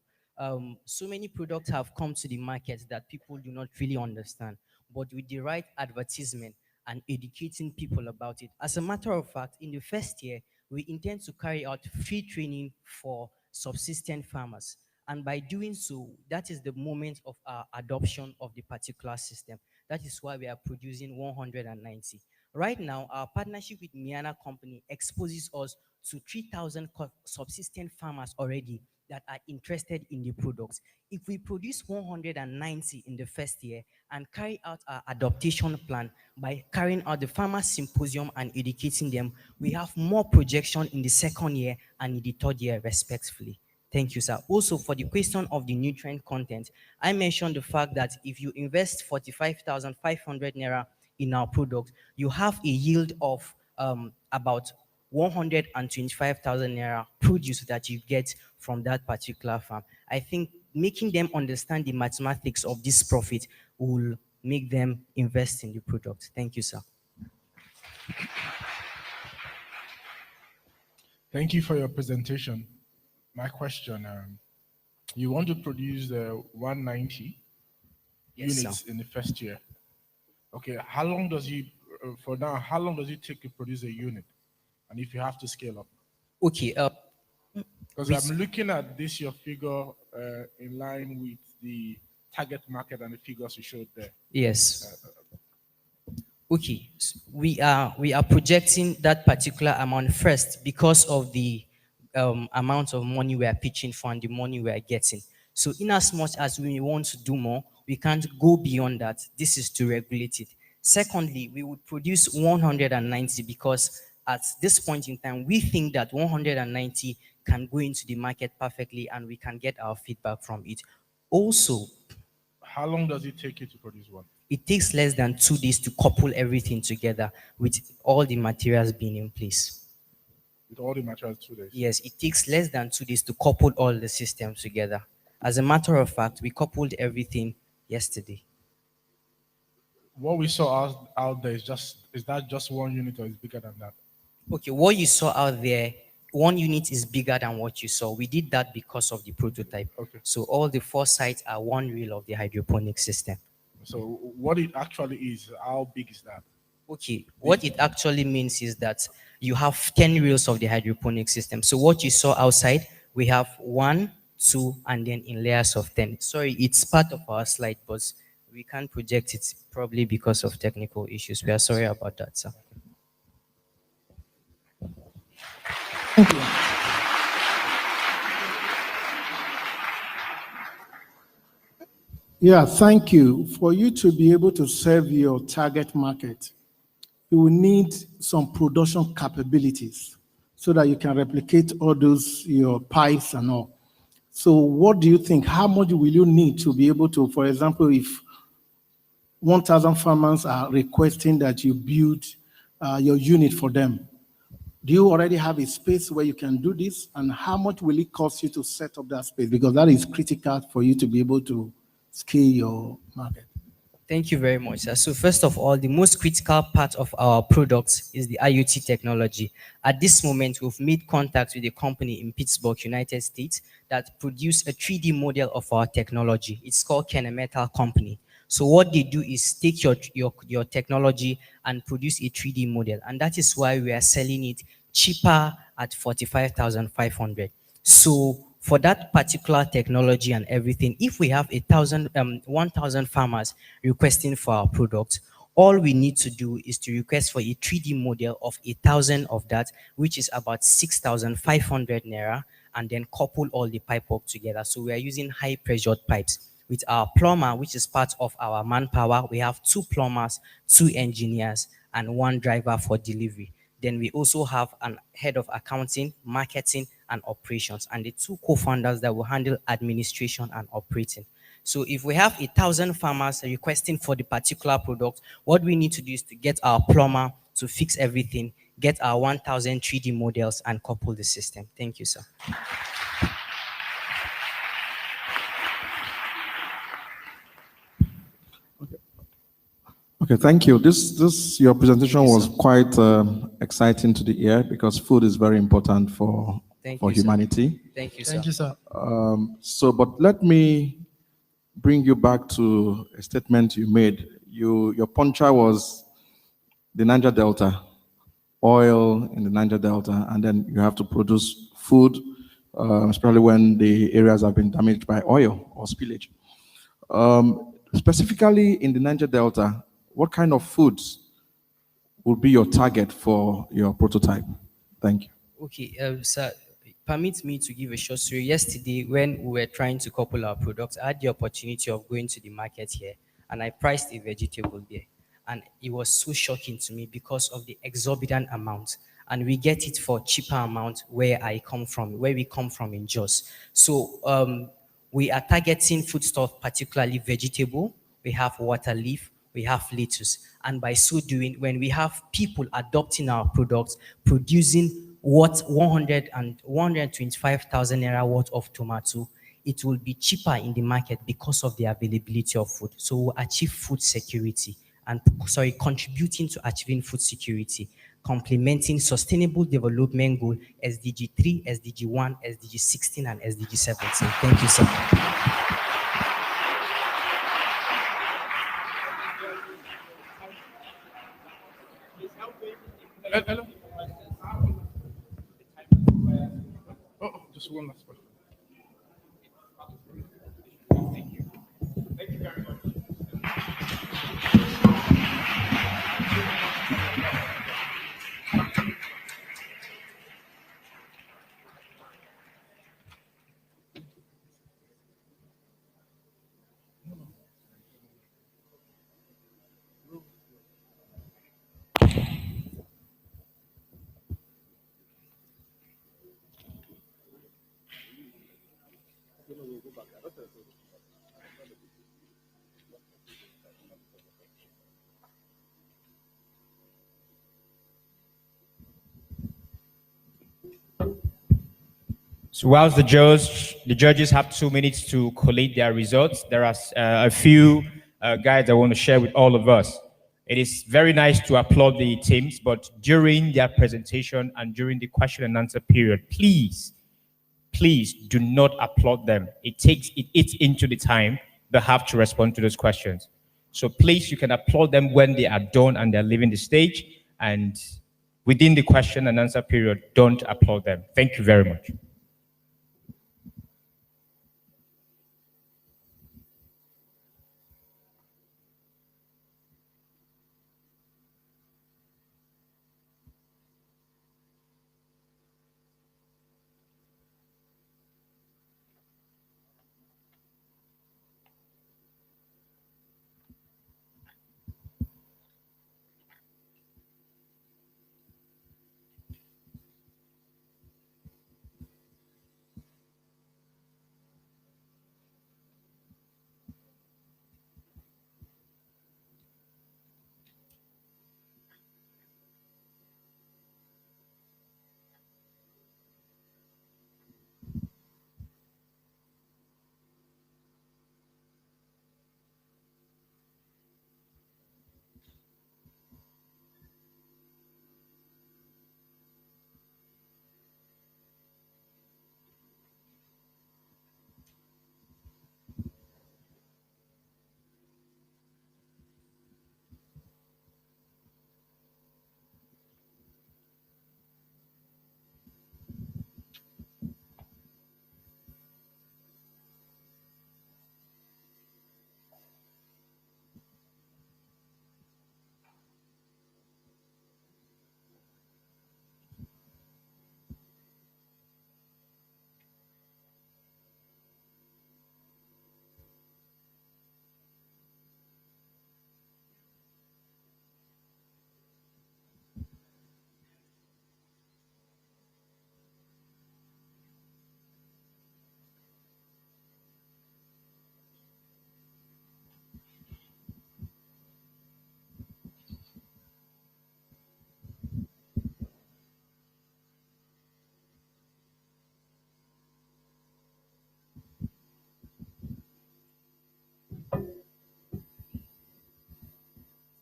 So many products have come to the market that people do not really understand, but with the right advertisement and educating people about it. As a matter of fact, in the first year, we intend to carry out free training for subsistence farmers. And by doing so, that is the moment of our adoption of the particular system. That is why we are producing 190. Right now, our partnership with Miana Company exposes us to 3,000 subsistence farmers already that are interested in the products. If we produce 190 in the first year and carry out our adaptation plan by carrying out the farmer symposium and educating them, we have more projection in the second year and in the third year respectively. Thank you, sir. Also, for the question of the nutrient content, I mentioned the fact that if you invest 45,500 naira in our product, you have a yield of about 125,000 naira produce that you get from that particular farm. I think making them understand the mathematics of this profit will make them invest in the product. Thank you, sir. Thank you for your presentation. My question, you want to produce 190 Yes, units sir. in the first year. Okay, how long does it, for now, how long does it take to produce a unit? And if you have to scale up? Okay. Because I'm looking at this, your figure in line with the target market and the figures you showed there. Yes. Okay, we are projecting that particular amount first because of the amount of money we are pitching for and the money we are getting. So in as much as we want to do more, we can't go beyond that. This is to regulate it. Secondly, we would produce 190 because at this point in time, we think that 190 can go into the market perfectly and we can get our feedback from it. Also, how long does it take you to produce one? It takes less than 2 days to couple everything together with all the materials being in place. With all the materials, 2 days? Yes, it takes less than 2 days to couple all the systems together. As a matter of fact, we coupled everything yesterday. What we saw out there is that just one unit or is bigger than that? Okay, what you saw out there, one unit is bigger than what you saw. We did that because of the prototype. Okay. So all the 4 sites are one reel of the hydroponic system. So what it actually is, how big is that? Okay, what it actually means is that you have 10 reels of the hydroponic system. So what you saw outside, we have 1, 2, and then in layers of 10. Sorry, it's part of our slide, but we can't project it probably because of technical issues. We are sorry about that, sir. Thank you. Yeah, thank you. For you to be able to serve your target market, you will need some production capabilities so that you can replicate all those, your pipes and all. So what do you think? How much will you need to be able to, for example, if 1,000 farmers are requesting that you build your unit for them, do you already have a space where you can do this? And how much will it cost you to set up that space? Because that is critical for you to be able to scale your market. Thank you very much, sir. So first of all, the most critical part of our products is the IoT technology. At this moment, we've made contact with a company in Pittsburgh, United States, that produce a 3D model of our technology. It's called Kennemetal Company. So what they do is take your technology and produce a 3D model. And that is why we are selling it cheaper at 45,500. So for that particular technology and everything, if we have 1,000 farmers requesting for our product, all we need to do is to request for a 3D model of 1,000 of that, which is about 6,500 naira, and then couple all the pipe work together. So we are using high pressured pipes. With our plumber, which is part of our manpower, we have 2 plumbers, 2 engineers, and 1 driver for delivery. Then we also have an head of accounting, marketing, and operations, and the 2 co-founders that will handle administration and operating. So if we have 1,000 farmers requesting for the particular product, what we need to do is to get our plumber to fix everything, get our 1,000 3D models, and couple the system. Thank you, sir. Okay, thank you. Your presentation was quite exciting to the ear because food is very important for humanity. Thank you, sir. Thank you, sir. But let me bring you back to a statement you made. Your puncture was the Niger Delta, oil in the Niger Delta, and then you have to produce food, especially when the areas have been damaged by oil or spillage. Specifically in the Niger Delta, what kind of foods would be your target for your prototype? Thank you. Okay, sir, permit me to give a short story. Yesterday, when we were trying to couple our products, I had the opportunity of going to the market here, and I priced a vegetable there. And it was so shocking to me because of the exorbitant amount. And we get it for cheaper amount where we come from in Jos. So we are targeting foodstuff, particularly vegetable. We have water leaf, we have lettuce. And by so doing, when we have people adopting our products, producing 125,000 naira worth of tomato, it will be cheaper in the market because of the availability of food. So we'll achieve food security and contributing to achieving food security, complementing sustainable development goal SDG 3, SDG 1, SDG 16, and SDG 17. Thank you, sir. Hello? Oh, just one last question. Thank you very much. So whilst the judges have 2 minutes to collate their results, there are a few guides I want to share with all of us. It is very nice to applaud the teams, but during their presentation and during the question and answer period, please do not applaud them. It eats into the time they have to respond to those questions. So please, you can applaud them when they are done and they're leaving the stage, and within the question and answer period, don't applaud them. Thank you very much.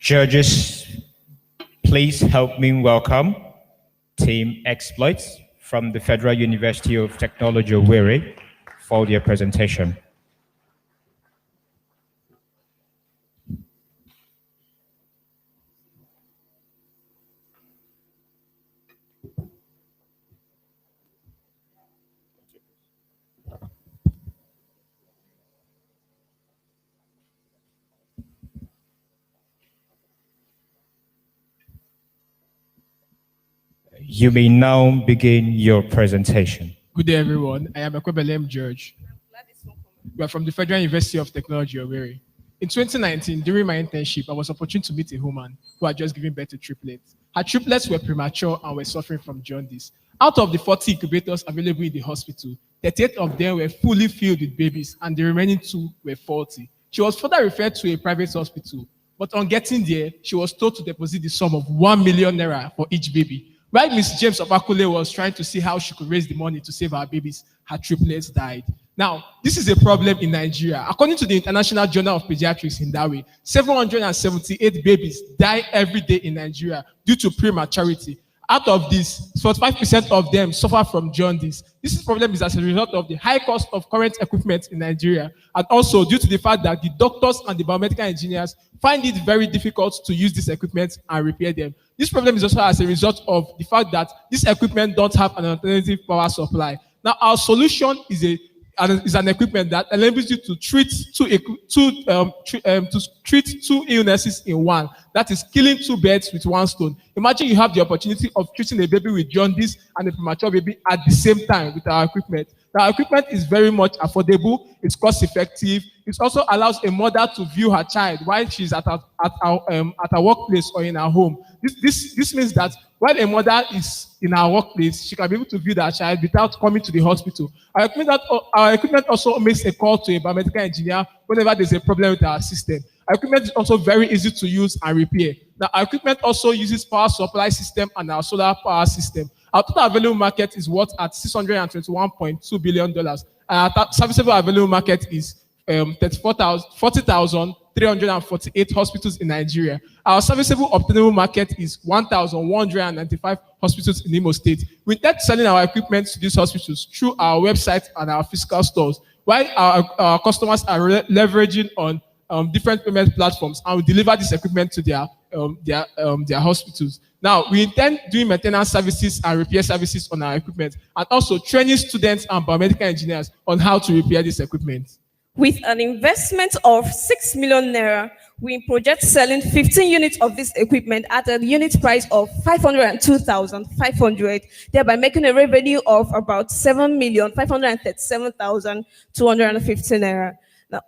Judges, please help me welcome Team Exploits from the Federal University of Technology, Owerri, for their presentation. You may now begin your presentation. Good day, everyone. I am Ekwebelem George. We are from the Federal University of Technology, Owerri. In 2019, during my internship, I was opportune to meet a woman who had just given birth to triplets. Her triplets were premature and were suffering from jaundice. Out of the 40 incubators available in the hospital, 38 of them were fully filled with babies, and the remaining 2 were faulty. She was further referred to a private hospital, but on getting there, she was told to deposit the sum of 1 million naira for each baby. While Miss James Opakule was trying to see how she could raise the money to save her babies, her triplets died. Now, this is a problem in Nigeria. According to the International Journal of Pediatrics in Dawe, 778 babies die every day in Nigeria due to prematurity. Out of this, 45% of them suffer from jaundice. This problem is as a result of the high cost of current equipment in Nigeria, and also due to the fact that the doctors and the biomedical engineers find it very difficult to use this equipment and repair them. This problem is also as a result of the fact that this equipment don't have an alternative power supply. Now, our solution is an equipment that enables you to treat two illnesses in one. That is killing two birds with one stone. Imagine you have the opportunity of treating a baby with jaundice and a premature baby at the same time with our equipment. Now, our equipment is very much affordable. It's cost effective. It also allows a mother to view her child while she's at her workplace or in her home. This means that while a mother is in her workplace, she can be able to view that child without coming to the hospital. Our equipment also makes a call to a biomedical engineer whenever there's a problem with our system. Our equipment is also very easy to use and repair. Now, our equipment also uses power supply system and our solar power system. Our total available market is worth at $621.2 billion. Our serviceable available market is 40,348 hospitals in Nigeria. Our serviceable obtainable market is 1,195 hospitals in Imo State. We intend selling our equipment to these hospitals through our website and our physical stores, while our customers are leveraging on different payment platforms, and we deliver this equipment to their hospitals. Now, we intend doing maintenance services and repair services on our equipment, and also training students and biomedical engineers on how to repair this equipment. With an investment of 6 million naira, we project selling 15 units of this equipment at a unit price of 502,500, thereby making a revenue of about 7,537,250 naira. Now,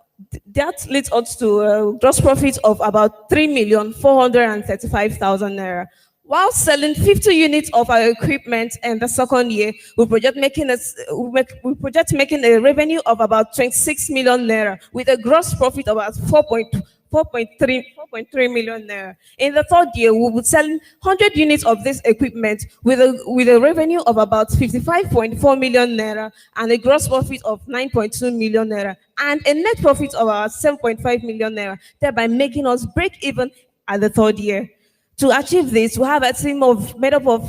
that leads us to a gross profit of about 3,435,000 naira. While selling 50 units of our equipment in the second year, we project making a revenue of about 26 million naira with a gross profit of about 4.3 million naira. In the third year, we will sell 100 units of this equipment with a revenue of about 55.4 million naira and a gross profit of 9.2 million naira and a net profit of about 7.5 million naira, thereby making us break even at the third year. To achieve this, we have a team made up of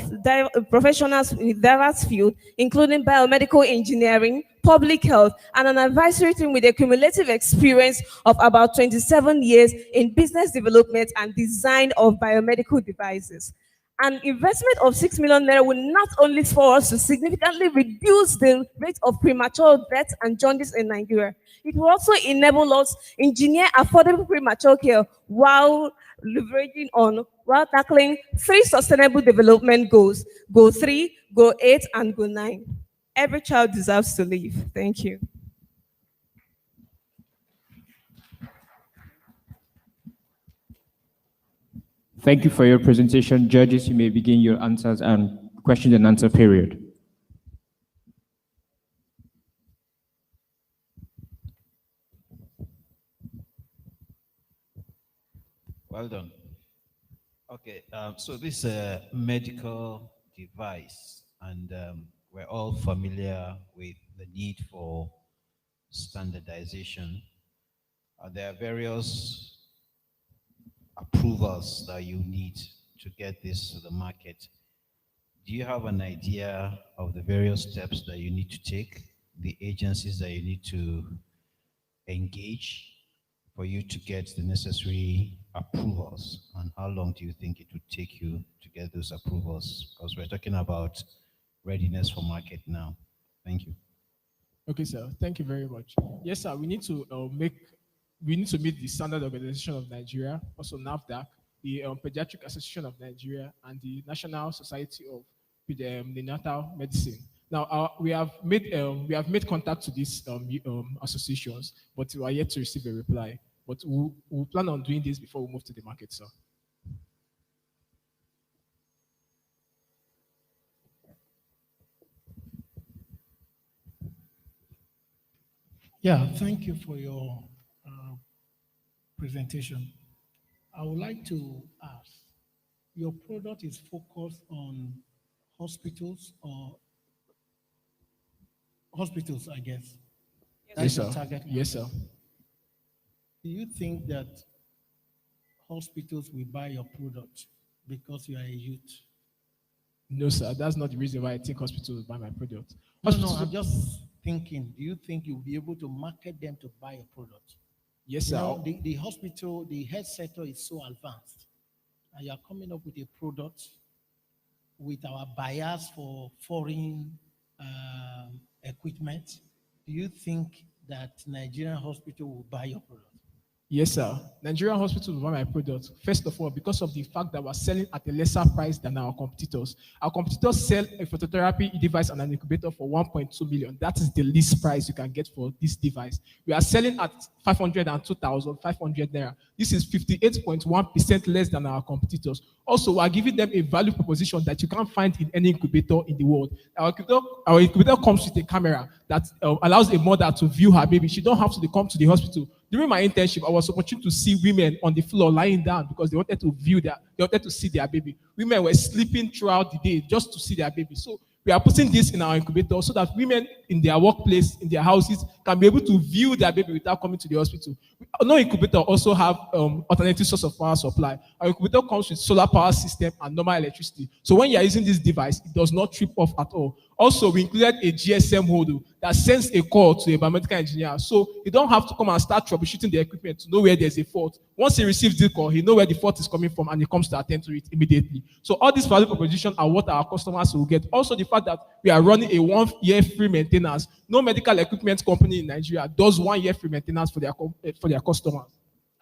professionals in diverse fields, including biomedical engineering, public health, and an advisory team with a cumulative experience of about 27 years in business development and design of biomedical devices. An investment of 6 million naira will not only for us to significantly reduce the rate of premature death and jaundice in Nigeria, it will also enable us engineer affordable premature care while tackling 3 sustainable development goals: Goal 3, Goal 8, and Goal 9. Every child deserves to live. Thank you. Thank you for your presentation. Judges, you may begin your answers and question and answer period. Well done. Okay, so this medical device, and we're all familiar with the need for standardization. There are various approvals that you need to get this to the market. Do you have an idea of the various steps that you need to take, the agencies that you need to engage for you to get the necessary approvals, and how long do you think it would take you to get those approvals? Because we're talking about readiness for market now. Thank you. Okay, sir. Thank you very much. Yes, sir. We need to meet the Standard Organization of Nigeria, also NAFDAC, the Pediatric Association of Nigeria, and the National Society of Neonatal Medicine. Now, we have made contact to these associations, but we are yet to receive a reply. But we'll plan on doing this before we move to the market, sir. Yeah, thank you for your presentation. I would like to ask, your product is focused on hospitals or hospitals, I guess. Yes, That's your sir. target Yes, market. sir. Do you think that hospitals will buy your product because you are a youth? No, sir. That's not the reason why I think hospitals buy my product. No, Hospitals, I'm just thinking, do you think you'll be able to market them to buy your product? Yes, You sir. know, the hospital, the health sector is so advanced, and you're coming up with a product with our bias for foreign equipment. Do you think that Nigerian hospital will buy your product? Yes, sir. Nigerian hospitals will buy my product. First of all, because of the fact that we're selling at a lesser price than our competitors. Our competitors sell a phototherapy device and an incubator for 1.2 million. That is the least price you can get for this device. We are selling at 502,500 naira. This is 58.1% less than our competitors. Also, we are giving them a value proposition that you can't find in any incubator in the world. Our incubator comes with a camera that allows a mother to view her baby. She don't have to come to the hospital. During my internship, I was opportunity to see women on the floor lying down because they wanted to see their baby. Women were sleeping throughout the day just to see their baby. So we are putting this in our incubator so that women in their workplace, in their houses, can be able to view their baby without coming to the hospital. No incubator also have alternative source of power supply. Our incubator comes with solar power system and normal electricity. So when you are using this device, it does not trip off at all. Also, we included a GSM module that sends a call to a biomedical engineer. So you don't have to come and start troubleshooting the equipment to know where there's a fault. Once he receives the call, he knows where the fault is coming from and he comes to attend to it immediately. So all these value propositions are what our customers will get. Also, the fact that we are running a 1 year free maintenance. No medical equipment company in Nigeria does 1 year free maintenance for their customers.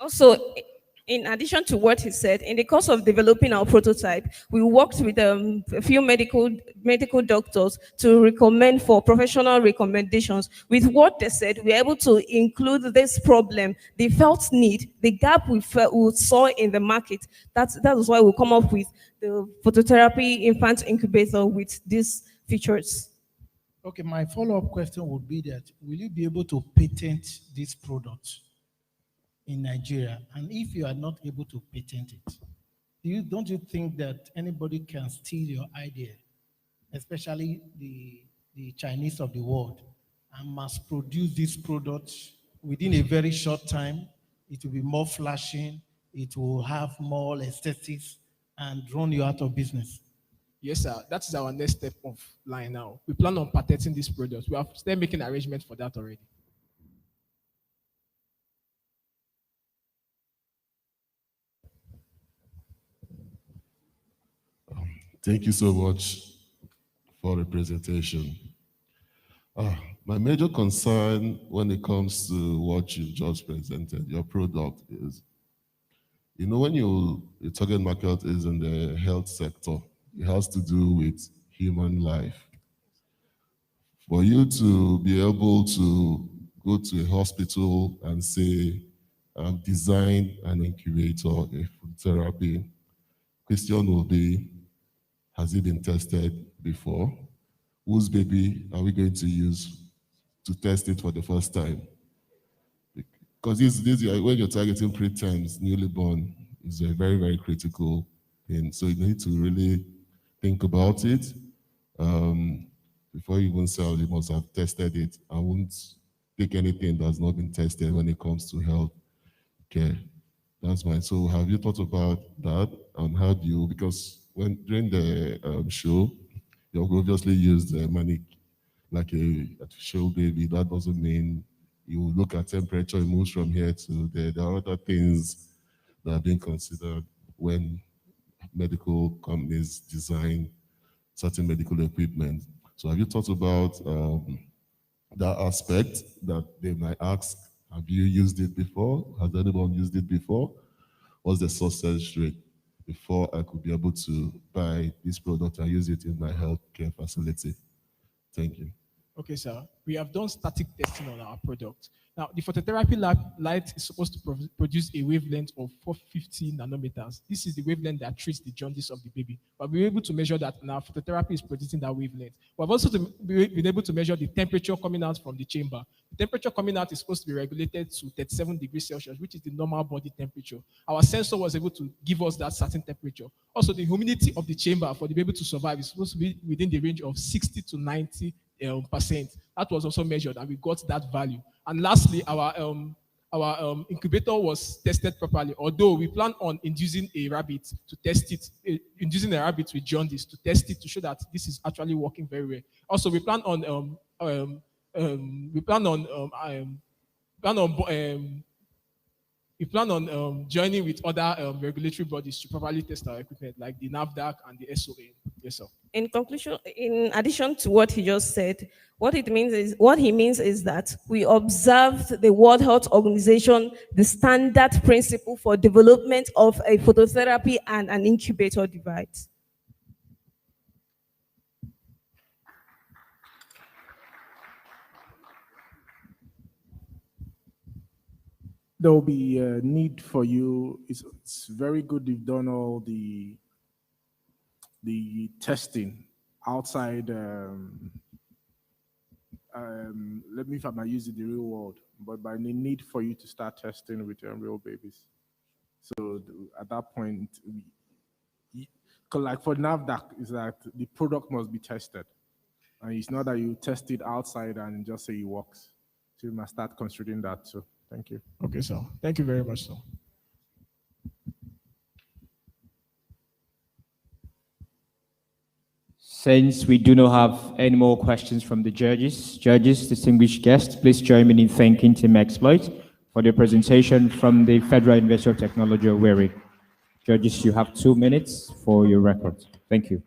Also, in addition to what he said, in the course of developing our prototype, we worked with a few medical doctors to recommend for professional recommendations. With what they said, we were able to include this problem, the felt need, the gap we saw in the market. That is why we come up with the phototherapy infant incubator with these features. Okay, my follow-up question would be that, will you be able to patent this product in Nigeria? And if you are not able to patent it, don't you think that anybody can steal your idea, especially the Chinese of the world, and mass produce this product within a very short time? It will be more flashing, it will have more aesthetics, and run you out of business. Yes, sir. That is our next step of line now. We plan on patenting this product. We have started making arrangements for that already. Thank you so much for the presentation. My major concern when it comes to what you just presented, your product, is, when your target market is in the health sector, it has to do with human life. For you to be able to go to a hospital and say, I've designed an incubator, a food therapy, question will be, has it been tested before? Whose baby are we going to use to test it for the first time? Because when you're targeting preterms, newly born, is a very, very critical thing. So you need to really think about it. Before you even sell, you must have tested it. I won't take anything that's not been tested when it comes to health care. That's mine. So have you thought about that? And how do you, because during the show, you obviously used like a artificial baby. That doesn't mean you look at temperature, it moves from here to there. There are other things that are being considered when medical companies design certain medical equipment. So have you thought about that aspect that they might ask, have you used it before? Has anyone used it before? What's the success rate before I could be able to buy this product and use it in my healthcare facility? Thank you. Okay, sir. We have done static testing on our product. Now, the phototherapy light is supposed to produce a wavelength of 450 nanometers. This is the wavelength that treats the jaundice of the baby. But we're able to measure that now phototherapy is producing that wavelength. We've also been able to measure the temperature coming out from the chamber. The temperature coming out is supposed to be regulated to 37 degrees Celsius, which is the normal body temperature. Our sensor was able to give us that certain temperature. Also, the humidity of the chamber for the baby to survive is supposed to be within the range of 60 to 90%. That was also measured, and we got that value. And lastly, our incubator was tested properly, although we plan on inducing a rabbit to test it, inducing a rabbit with jaundice to test it to show that this is actually working very well. Also, we plan on joining with other regulatory bodies to properly test our equipment, like the NAFDAC and the SOA. Yes, sir. In conclusion, in addition to what he just said, what he means is that we observed the World Health Organization, the standard principle for development of a phototherapy and an incubator device. There will be a need for you. It's very good you've done all the testing outside. Let me, if I might use it, the real world, but by the need for you to start testing with real babies. So at that point, like for NAFDAC, is that the product must be tested, and it's not that you test it outside and just say it works. So you must start considering that too. Thank you. Okay, sir. Thank you very much, sir. Since we do not have any more questions from the judges, distinguished guests, please join me in thanking Team Exploit for their presentation from the Federal University of Technology, Owerri. Judges, you have 2 minutes for your record. Thank you.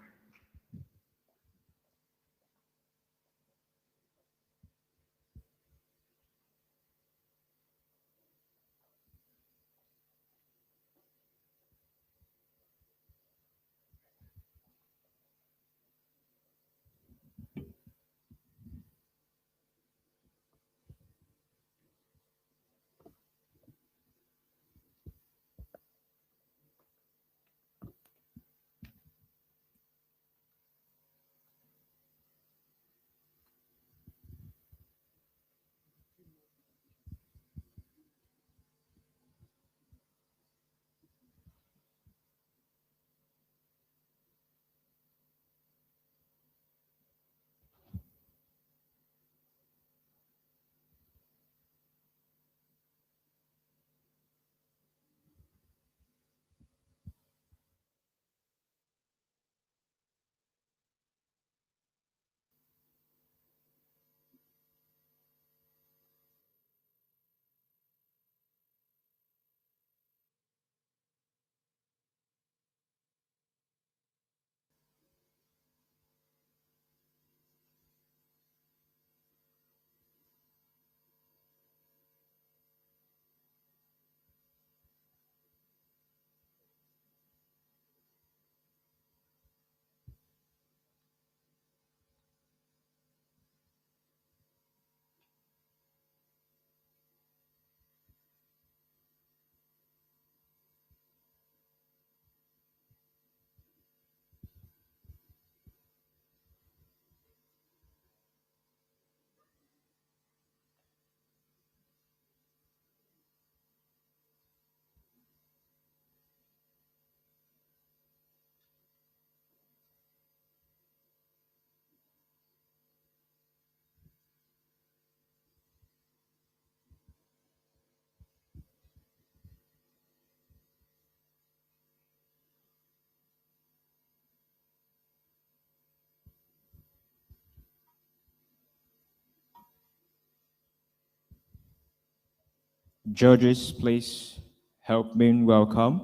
Judges, please help me welcome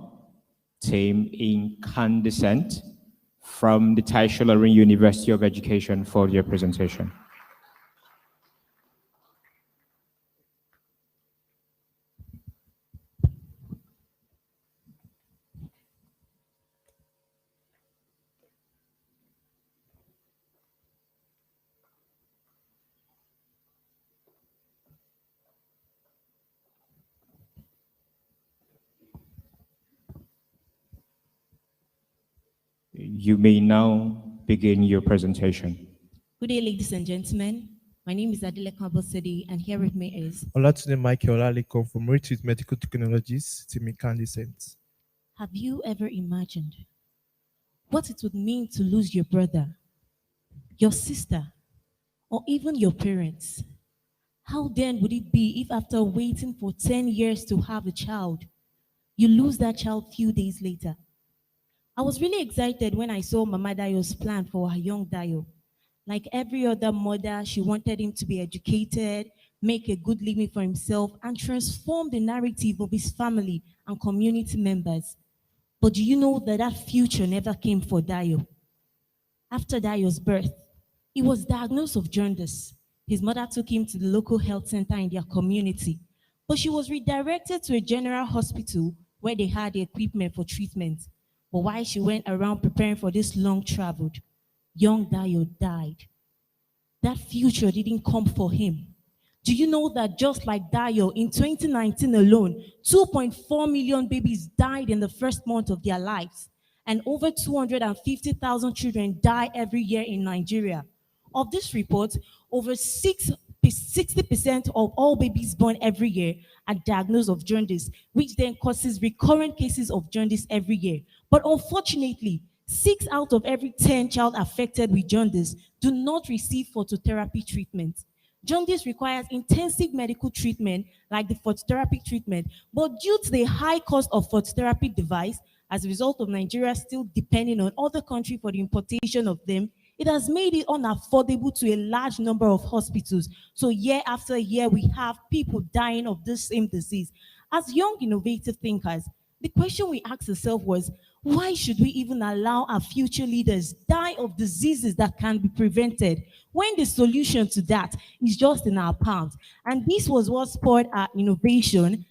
Team Incandescent from the Taisho University of Education for their presentation. You may now begin your presentation. Good day, ladies and gentlemen. My name is Adele Kabosedi, and here with me is. Olatunde Michael Alikon from Richard Medical Technologies, Timika Descent. Have you ever imagined what it would mean to lose your brother, your sister, or even your parents? How then would it be if after waiting for 10 years to have a child, you lose that child few days later? I was really excited when I saw Mama Dayo's plan for her young Dayo. Like every other mother, she wanted him to be educated, make a good living for himself, and transform the narrative of his family and community members. But do you know that that future never came for Dayo? After Dayo's birth, he was diagnosed with jaundice. His mother took him to the local health center in their community, but she was redirected to a general hospital where they had the equipment for treatment. But while she went around preparing for this long travel, young Dayo died. That future didn't come for him. Do you know that just like Dayo, in 2019 alone, 2.4 million babies died in the first month of their lives, and over 250,000 children die every year in Nigeria? Of this report, over 60% of all babies born every year are diagnosed with jaundice, which then causes recurrent cases of jaundice every year. But unfortunately, 6 out of every 10 child affected with jaundice do not receive phototherapy treatment. Jaundice requires intensive medical treatment like the phototherapy treatment, but due to the high cost of phototherapy device, as a result of Nigeria still depending on other countries for the importation of them, it has made it unaffordable to a large number of hospitals. So year after year, we have people dying of this same disease. As young innovative thinkers, the question we asked ourselves was, why should we even allow our future leaders die of diseases that can be prevented when the solution to that is just in our palms? And this was what spurred our innovation.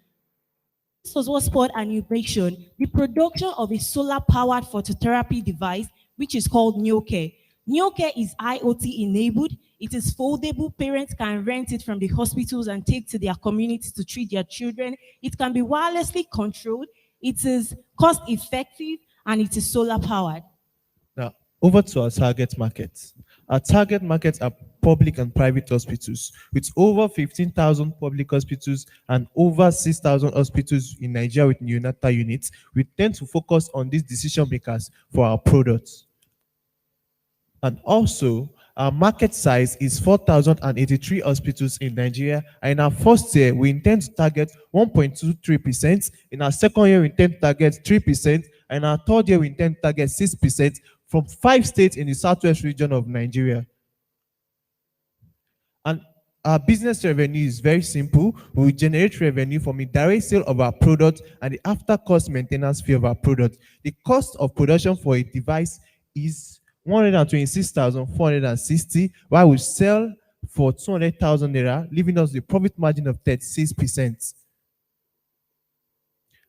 The production of a solar-powered phototherapy device, which is called NeoCare. NeoCare is IoT enabled. It is foldable. Parents can rent it from the hospitals and take to their communities to treat their children. It can be wirelessly controlled. It is cost effective and it is solar powered. Now, over to our target markets. Our target markets are public and private hospitals, with over 15,000 public hospitals and over 6,000 hospitals in Nigeria with neonatal units. We tend to focus on these decision makers for our products. And also, our market size is 4,083 hospitals in Nigeria. And in our first year, we intend to target 1.23%. In our second year, we intend to target 3%. And in our third year, we intend to target 6% from 5 states in the southwest region of Nigeria. And our business revenue is very simple. We will generate revenue from the direct sale of our product and the after-cost maintenance fee of our product. The cost of production for a device is 126,460, while we sell for 200,000 naira, leaving us the profit margin of 36%.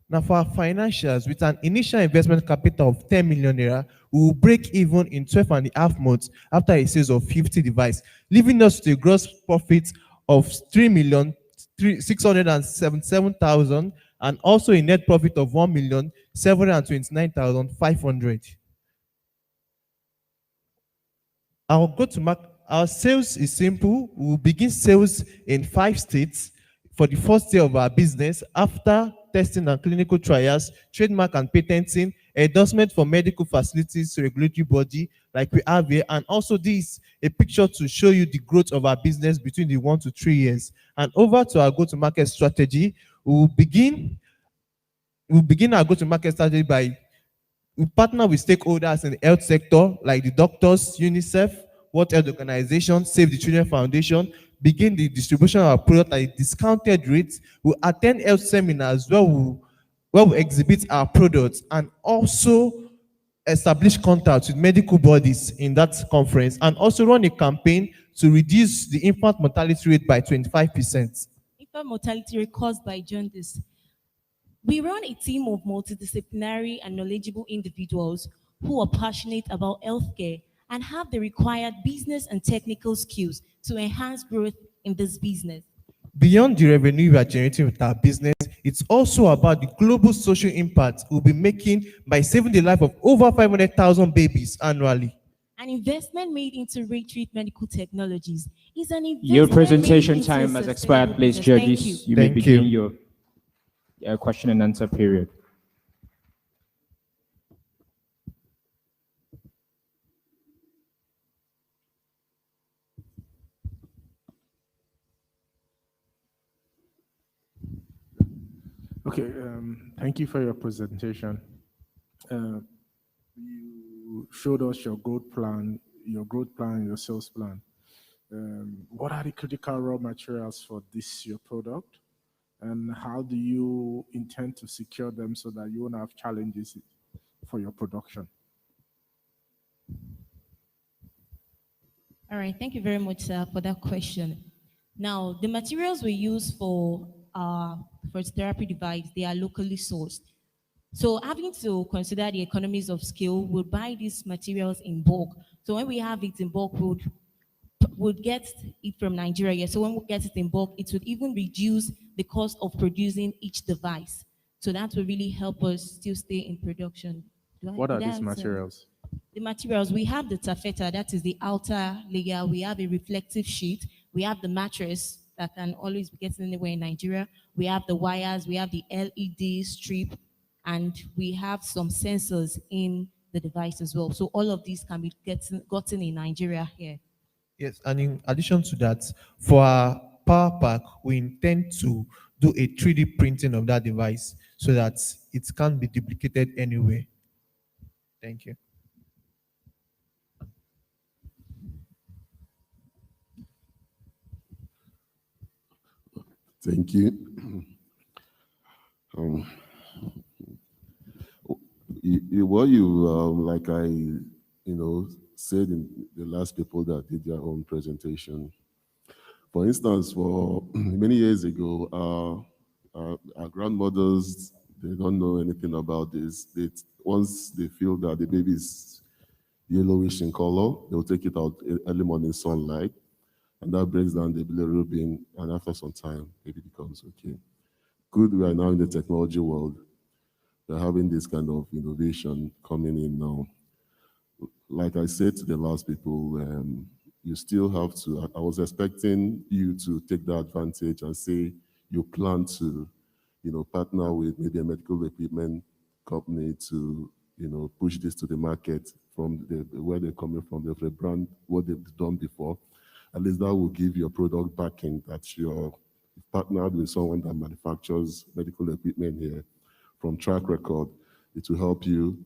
Now, for our financials, with an initial investment capital of 10 million naira, we will break even in 12.5 months after a sales of 50 devices, leaving us to a gross profit of 3,677,000 and also a net profit of 1,729,500. Our sales is simple. We will begin sales in 5 states for the first year of our business after testing and clinical trials, trademark and patenting, endorsement for medical facilities to regulatory body like we have here, and also this a picture to show you the growth of our business between the 1 to 3 years. And over to our go-to-market strategy, we'll begin our go-to-market strategy by we partner with stakeholders in the health sector like the doctors, UNICEF, World Health Organization, Save the Children Foundation, begin the distribution of our product at a discounted rate. We'll attend health seminars where we exhibit our products and also establish contacts with medical bodies in that conference, and also run a campaign to reduce the infant mortality rate by 25%. Infant mortality rate caused by jaundice. We run a team of multidisciplinary and knowledgeable individuals who are passionate about healthcare and have the required business and technical skills to enhance growth in this business. Beyond the revenue we are generating with our business, it's also about the global social impact we'll be making by saving the life of over 500,000 babies annually. An investment made into retreat medical technologies is an investment Your made presentation into time has sustainable expired, please, business. Thank you. judges. You may Thank begin you. your question and answer period. Okay, thank you for your presentation. You showed us your growth plan, your sales plan. What are the critical raw materials for this your product, and how do you intend to secure them so that you won't have challenges for your production? All right, thank you very much, sir, for that question. Now, the materials we use for the therapy device, they are locally sourced. So having to consider the economies of scale, we'll buy these materials in bulk. So when we have it in bulk, would get it from Nigeria. Yeah. So when we get it in bulk, it would even reduce the cost of producing each device. So that will really help us still stay in production. What are these materials? The materials, we have the taffeta, that is the outer layer. We have a reflective sheet. We have the mattress that can always be getting anywhere in Nigeria. We have the wires. We have the LED strip. And we have some sensors in the device as well. So all of these can be gotten in Nigeria here. Yes, and in addition to that, for our power pack, we intend to do a 3D printing of that device so that it can't be duplicated anywhere. Thank you. Thank you. Like I, said in the last people that did their own presentation. For instance, for many years ago, our grandmothers, they don't know anything about this. Once they feel that the baby is yellowish in color, they'll take it out in early morning sunlight, and that breaks down the bilirubin, and after some time, baby becomes okay. Good, we are now in the technology world. We're having this kind of innovation coming in now. Like I said to the last people, you still have to, I was expecting you to take the advantage and say you plan to, partner with maybe a medical equipment company to, push this to the market from where they're coming from, the brand, what they've done before. At least that will give your product backing that you're partnered with someone that manufactures medical equipment here. From track record, it will help you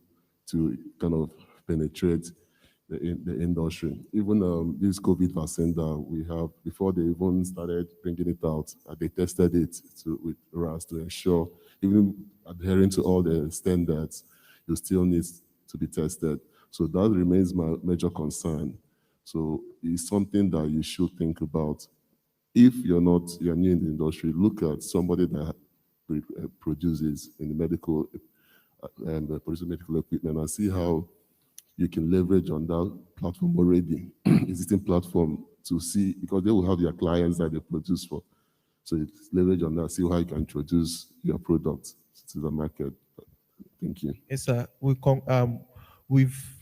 to kind of penetrate the industry. Even this COVID vaccine that we have, before they even started bringing it out, they tested it with RAS to ensure, even adhering to all the standards, you still need to be tested. So that remains my major concern. So it's something that you should think about. If you're new in the industry, look at somebody that produces in the medical and produces medical equipment and see how you can leverage on that platform already, existing platform, to see, because they will have their clients that they produce for. So it's leverage on that, see how you can introduce your products to the market. Thank you. Yes, sir. We've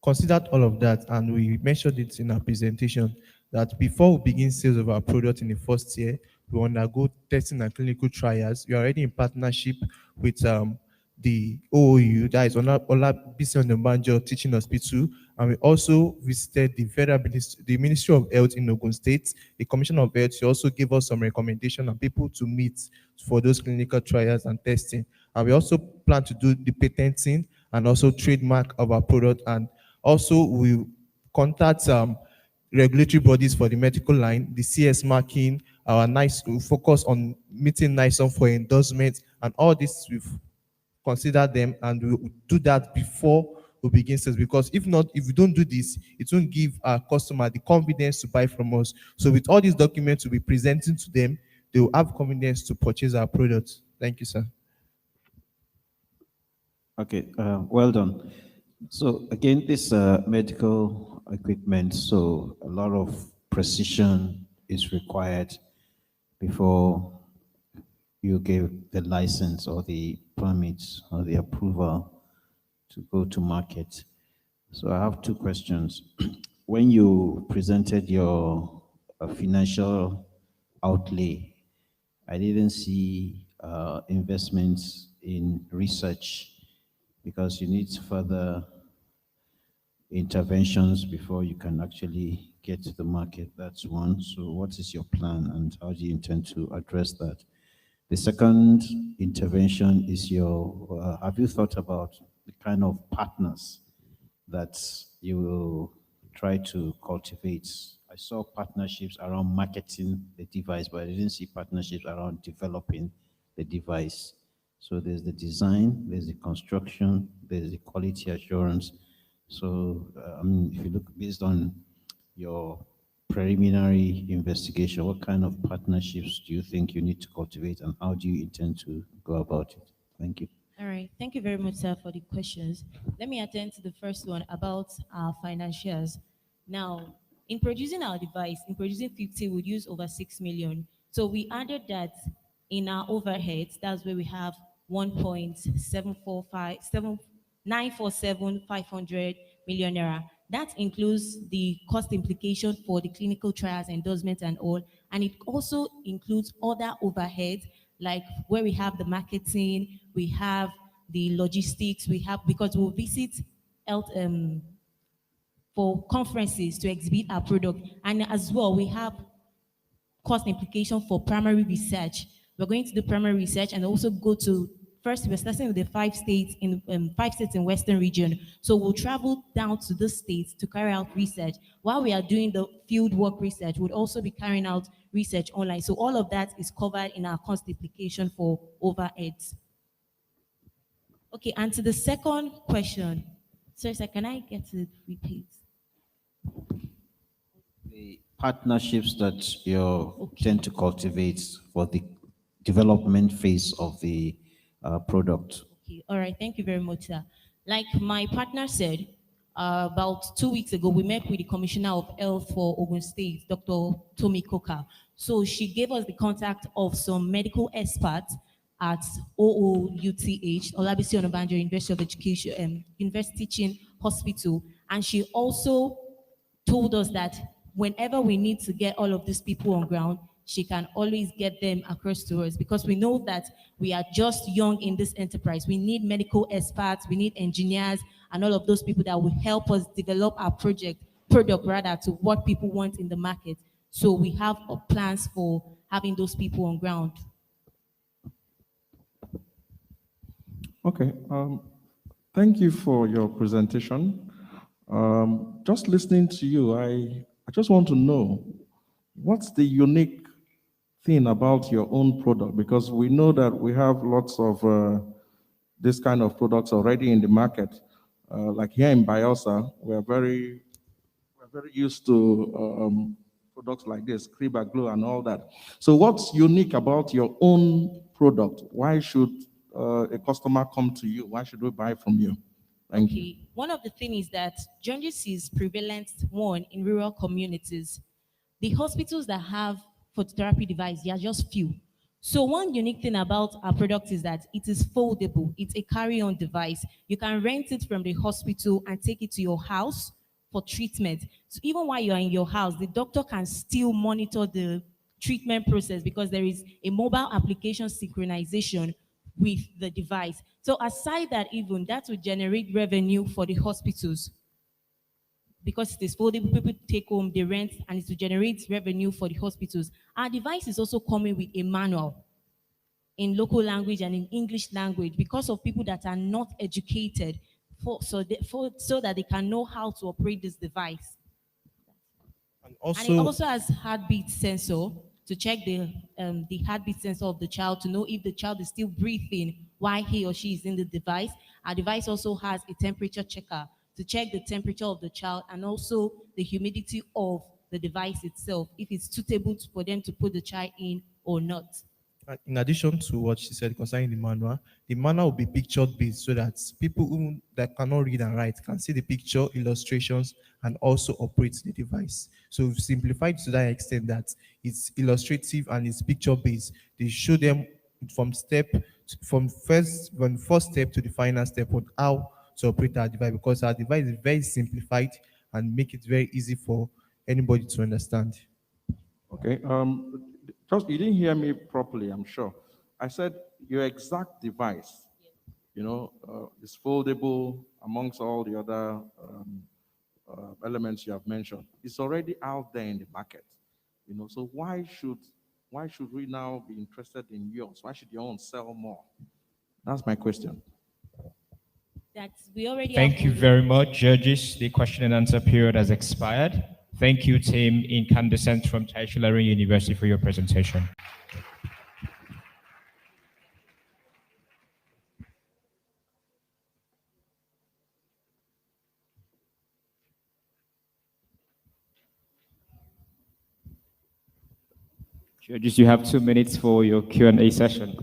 considered all of that, and we mentioned it in our presentation that before we begin sales of our product in the first year, we undergo testing and clinical trials. We are already in partnership with the OOU, that is Olabisi Onabanjo Teaching Hospital, and we also visited the Ministry of Health in Ogun State. The Commission of Health also gave us some recommendation on people to meet for those clinical trials and testing. And we also plan to do the patenting and also trademark of our product, and also we contact regulatory bodies for the medical line, the CS marking, we focus on meeting NISOM for endorsement, and all this we've considered them, and we'll do that before we begin sales, because if not, if we don't do this, it won't give our customer the confidence to buy from us. So with all these documents we'll be presenting to them, they will have confidence to purchase our products. Thank you, sir. Okay, well done. So again, this medical equipment, so a lot of precision is required before you give the license or the permits or the approval to go to market. So I have two questions. When you presented your financial outlay, I didn't see investments in research because you need further interventions before you can actually get to the market. That's one. So what is your plan and how do you intend to address that? The second intervention is have you thought about the kind of partners that you will try to cultivate? I saw partnerships around marketing the device, but I didn't see partnerships around developing the device. So there's the design, there's the construction, there's the quality assurance. So, I mean, if you look based on your preliminary investigation, what kind of partnerships do you think you need to cultivate and how do you intend to go about it? Thank you. All right. Thank you very much, sir, for the questions. Let me attend to the first one about our financials. Now, in producing our device, in producing 50, we'd use over 6 million. So we added that in our overheads, that's where we have 1.7457 million naira. That includes the cost implication for the clinical trials, endorsement, and all. And it also includes other overheads, like where we have the marketing, we have the logistics, we have, because we'll visit health, for conferences to exhibit our product. And as well, we have cost implication for primary research. We're going to do primary research and also go to, first we're starting with the 5 states in Western region. So we'll travel down to the states to carry out research. While we are doing the field work research, we'll also be carrying out research online. So all of that is covered in our cost implication for overheads. Okay, and to the second question. Sorry, sir, can I get to repeat? The partnerships that you tend to cultivate for the development phase of the product. Okay, all right, thank you very much, sir. Like my partner said, about 2 weeks ago, we met with the Commissioner of Health for Ogun State, Dr. Tomi Koka. So she gave us the contact of some medical experts at OOUTH, Olabisi Onabanjo University of Education, University Teaching Hospital. And she also told us that whenever we need to get all of these people on ground, she can always get them across to us, because we know that we are just young in this enterprise. We need medical experts, we need engineers, and all of those people that will help us develop our product to what people want in the market. So we have plans for having those people on ground. Okay, thank you for your presentation. Just listening to you, I just want to know, what's the unique thing about your own product? Because we know that we have lots of this kind of products already in the market. Like here in Bielsa, we're very used to products like this, Kriba Glue and all that. So what's unique about your own product? Why should a customer come to you? Why should we buy from you? Thank you. One of the things is that jaundice is prevalent, one, in rural communities. The hospitals that have phototherapy device, they are just few. So one unique thing about our product is that it is foldable. It's a carry-on device. You can rent it from the hospital and take it to your house for treatment. So even while you're in your house, the doctor can still monitor the treatment process, because there is a mobile application synchronization with the device. So aside that, even that will generate revenue for the hospitals, because it is foldable, people take home, they rent, and it will generate revenue for the hospitals. Our device is also coming with a manual in local language and in English language, because of people that are not educated, so that they can know how to operate this device. And it also has heartbeat sensor to check the heartbeat sensor of the child, to know if the child is still breathing while he or she is in the device. Our device also has a temperature checker to check the temperature of the child and also the humidity of the device itself, if it's suitable for them to put the child in or not. In addition to what she said concerning the manual will be picture based, so that people that cannot read and write can see the picture, illustrations, and also operate the device. So we've simplified to that extent that it's illustrative and it's picture based. They show them from first step to the final step on how to operate our device, because our device is very simplified and make it very easy for anybody to understand. Okay. Just you didn't hear me properly, I'm sure. I said your exact device, is foldable amongst all the other elements you have mentioned. It's already out there in the market, So why should we now be interested in yours? Why should your own sell more? That's my question. We already Thank you very much, judges. The question and answer period has expired. Thank you, team incandescent from Tertiary University, for your presentation. Judges, you have 2 minutes for your Q&A session.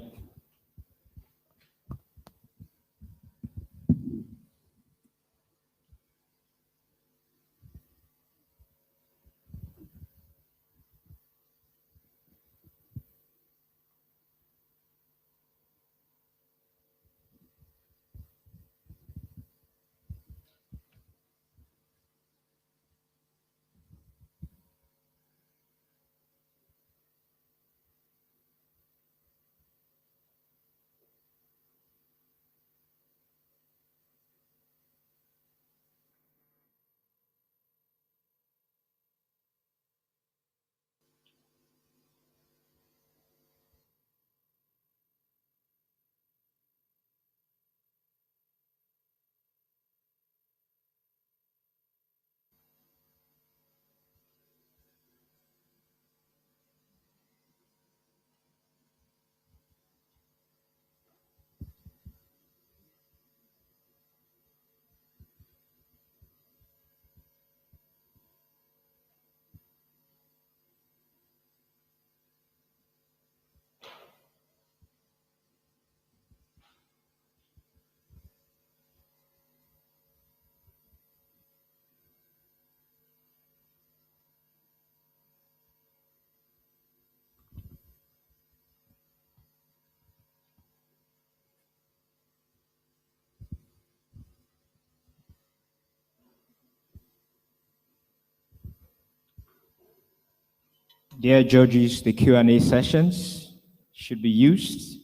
Dear judges, the Q&A sessions should be used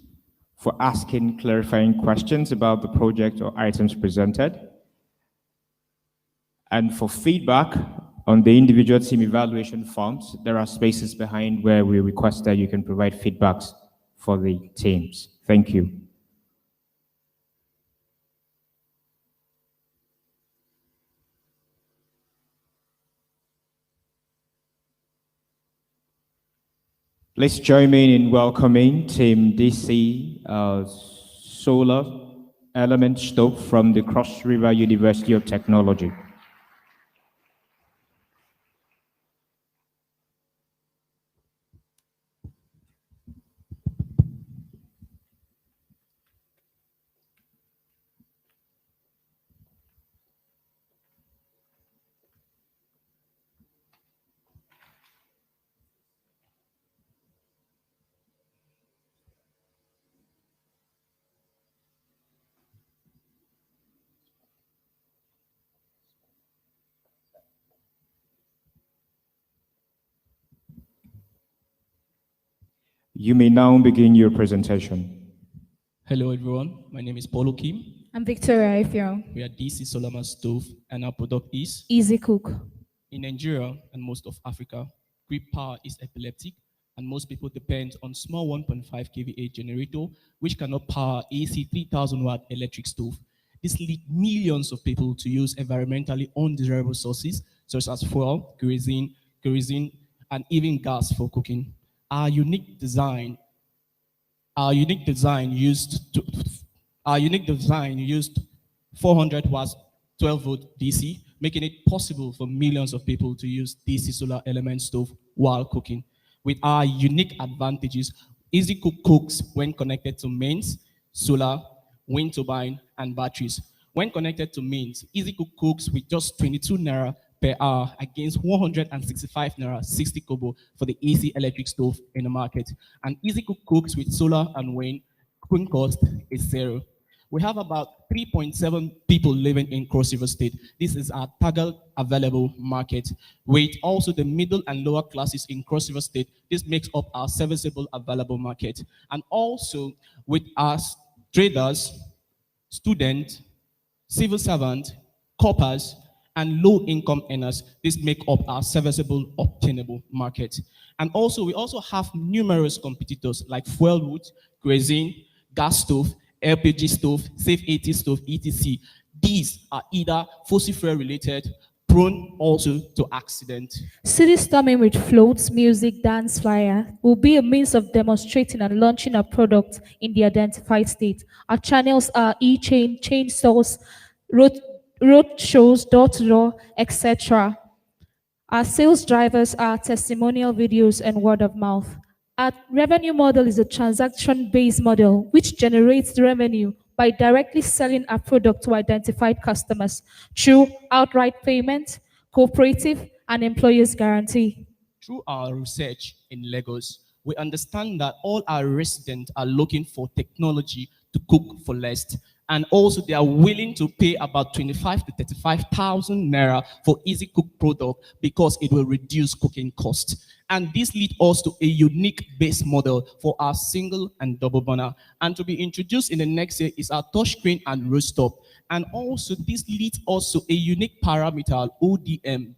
for asking clarifying questions about the project or items presented, and for feedback on the individual team evaluation forms. There are spaces behind where we request that you can provide feedbacks for the teams. Thank you. Please join me in welcoming Team DC Solar Element Stove from the Cross River University of Technology. You may now begin your presentation. Hello everyone, my name is Paulo Kim. I'm Victoria Ifyo. We are DC Solomon Stove and our product is Easy Cook. In Nigeria and most of Africa, grid power is epileptic and most people depend on small 1.5 kVA generator which cannot power AC 3000 watt electric stove. This leads millions of people to use environmentally undesirable sources such as fuel, kerosene, and even gas for cooking. Our unique design used 400 watts 12 volt DC, making it possible for millions of people to use DC solar element stove while cooking. With our unique advantages, Easy Cook cooks when connected to mains, solar, wind turbine, and batteries. When connected to mains, Easy Cook cooks with just 22 Naira per hour against 165 Naira 60 kobo for the AC electric stove in the market. And Easy Cook cooks with solar and wind, cooking cost is zero. We have about 3.7 people living in Cross River State. This is our target available market. With also the middle and lower classes in Cross River State, this makes up our serviceable available market. And also with our traders, students, civil servants, corpers, and low-income earners, this make up our serviceable obtainable market. And also, we also have numerous competitors like fuel wood, kerosene, gas stove, LPG stove, safe 80 stove, etc. These are either fossil fuel related, prone also to accident. City storming with floats, music, dance, fire will be a means of demonstrating and launching a product in the identified state. Our channels are e-chain, chain stores, road shows, door-to-door, etc. Our sales drivers are testimonial videos and word of mouth. Our revenue model is a transaction-based model which generates revenue by directly selling our product to identified customers through outright payment, cooperative, and employer's guarantee. Through our research in Lagos, we understand that all our residents are looking for technology to cook for less. And also they are willing to pay about 25 to 35,000 naira for easy cook product because it will reduce cooking costs. And this leads us to a unique base model for our single and double burner. And to be introduced in the next year is our touchscreen and rooftop. And also this leads us to a unique parameter, ODM,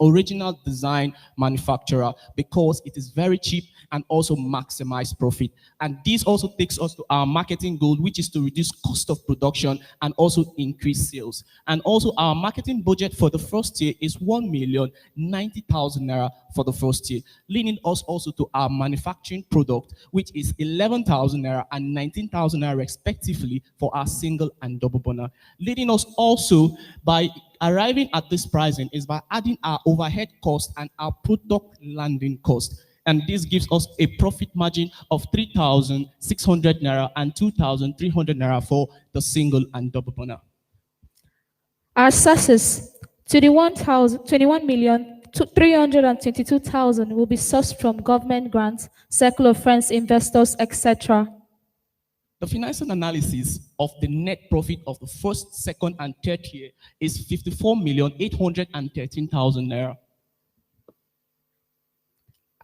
original design manufacturer, because it is very cheap and also maximize profit. And this also takes us to our marketing goal, which is to reduce cost of production and also increase sales. And also our marketing budget for the first year is 1,090,000 naira for the first year, leading us also to our manufacturing product, which is 11,000 naira and 19,000 naira respectively for our single and double burner. Leading us also by arriving at this pricing is by adding our overhead cost and our product landing cost. And this gives us a profit margin of 3,600 naira and 2,300 naira for the single and double burner. Our sources, 21,322,000 will be sourced from government grants, circle of friends, investors, etc. The financial analysis of the net profit of the first, second, and third year is 54,813,000 naira.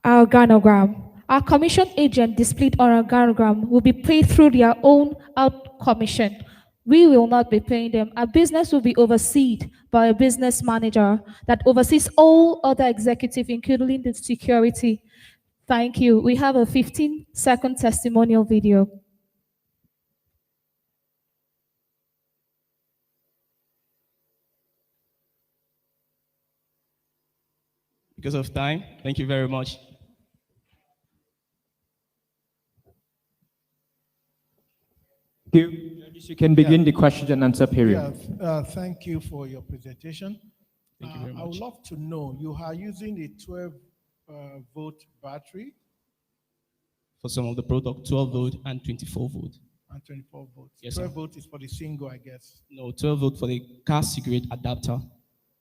Our organogram. Our commission agent displayed on our organogram will be paid through their own out commission. We will not be paying them. Our business will be overseen by a business manager that oversees all other executives, including the security. Thank you. We have a 15-second testimonial video. Because of time, thank you very much. You can begin the question and answer period. Thank you for your presentation. Thank you very much. I would love to know, you are using a 12-volt battery? For some of the product, 12 volt and 24 volt. And 24 volts. Yes, 12 sir. volt is for the single, I guess. No, 12 volt for the car cigarette adapter.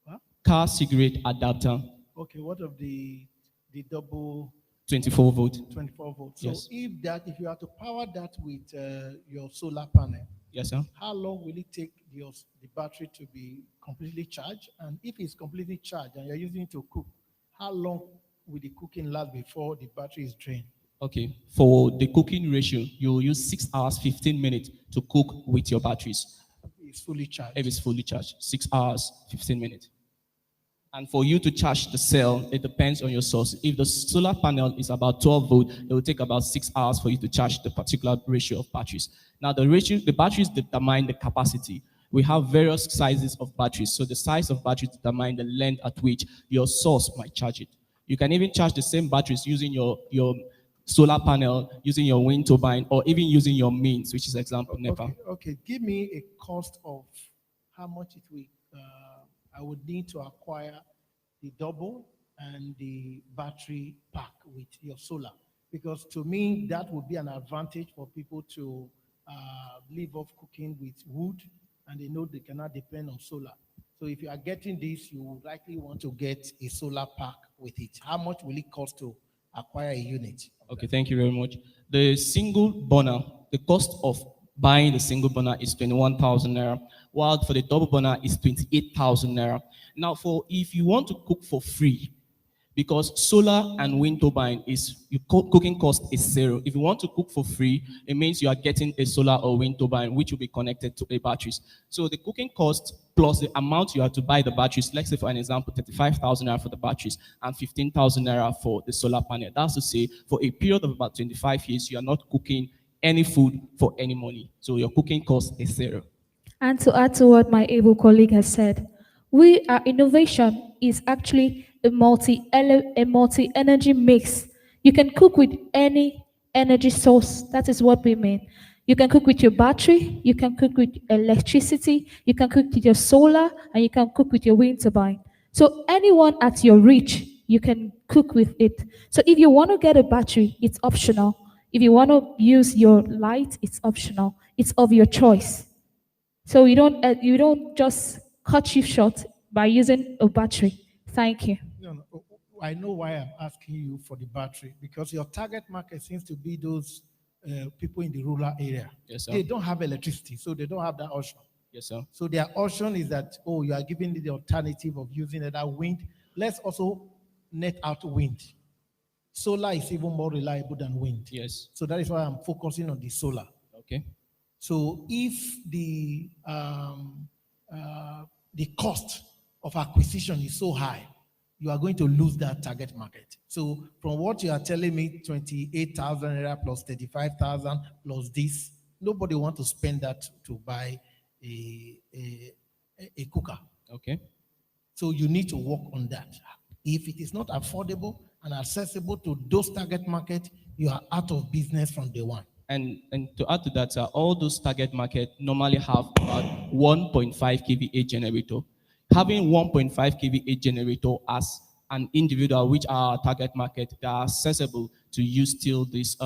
What? Car cigarette adapter, Okay, what of the double 24 volt. 24 volts? Yes. So if you have to power that with your solar panel, Yes, sir. how long will it take the battery to be completely charged? And if it's completely charged and you're using it to cook, how long will the cooking last before the battery is drained? Okay, for the cooking ratio, you'll use 6 hours, 15 minutes to cook with your batteries. It's fully charged. If it's fully charged, 6 hours, 15 minutes. And for you to charge the cell, it depends on your source. If the solar panel is about 12 volt, it will take about 6 hours for you to charge the particular ratio of batteries. Now the batteries determine the capacity. We have various sizes of batteries. So the size of batteries determine the length at which your source might charge it. You can even charge the same batteries using your solar panel, using your wind turbine, or even using your mains, which is example NEPA. Okay, give me a cost of how much it will, I would need to acquire the double and the battery pack with your solar. Because to me, that would be an advantage for people to live off cooking with wood, and they know they cannot depend on solar. So if you are getting this, you would likely want to get a solar pack with it. How much will it cost to acquire a unit? Okay, thank you very much. The single burner, the cost of buying the single burner is 21,000 naira, while for the double burner is 28,000 naira. Now, for if you want to cook for free, because solar and wind turbine is your cooking cost is zero. If you want to cook for free, it means you are getting a solar or wind turbine which will be connected to a batteries. So the cooking cost plus the amount you have to buy the batteries, let's say for an example, 35,000 naira for the batteries and 15,000 naira for the solar panel. That's to say, for a period of about 25 years, you are not cooking any food for any money. So your cooking cost is zero. And to add to what my able colleague has said, our innovation is actually a multi-energy mix. You can cook with any energy source. That is what we mean. You can cook with your battery, you can cook with electricity, you can cook with your solar, and you can cook with your wind turbine. So anyone at your reach, you can cook with it. So if you want to get a battery, it's optional. If you want to use your light, it's optional. It's of your choice. So you don't just cut you short by using a battery. Thank you. No, I know why I'm asking you for the battery, because your target market seems to be those people in the rural area. Yes, sir. They don't have electricity, so they don't have that option. Yes, sir. So their option is that, oh, you are giving the alternative of using that wind. Let's also net out wind. Solar is even more reliable than wind. Yes. So that is why I'm focusing on the solar. Okay. So if the cost of acquisition is so high, you are going to lose that target market. So from what you are telling me, 28,000 naira plus 35,000 plus this, nobody wants to spend that to buy a cooker. Okay. So you need to work on that. If it is not affordable and accessible to those target market, you are out of business from day one. And to add to that, all those target market normally have about 1.5 kVA generator. Having 1.5 kVA generator as an individual, which are target market, they are accessible to use still this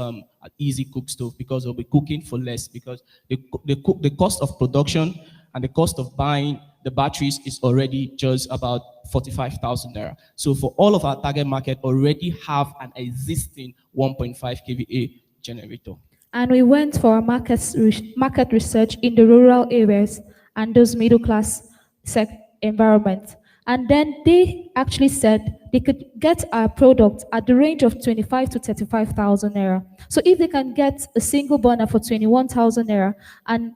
easy cook stove, because they'll be cooking for less, because the cost of production and the cost of buying the batteries is already just about 45,000 naira. So for all of our target market already have an existing 1.5 kVA generator. And we went for a market research in the rural areas and those middle class environments. And then they actually said they could get our product at the range of 25 to 35,000 naira. So if they can get a single burner for 21,000 naira and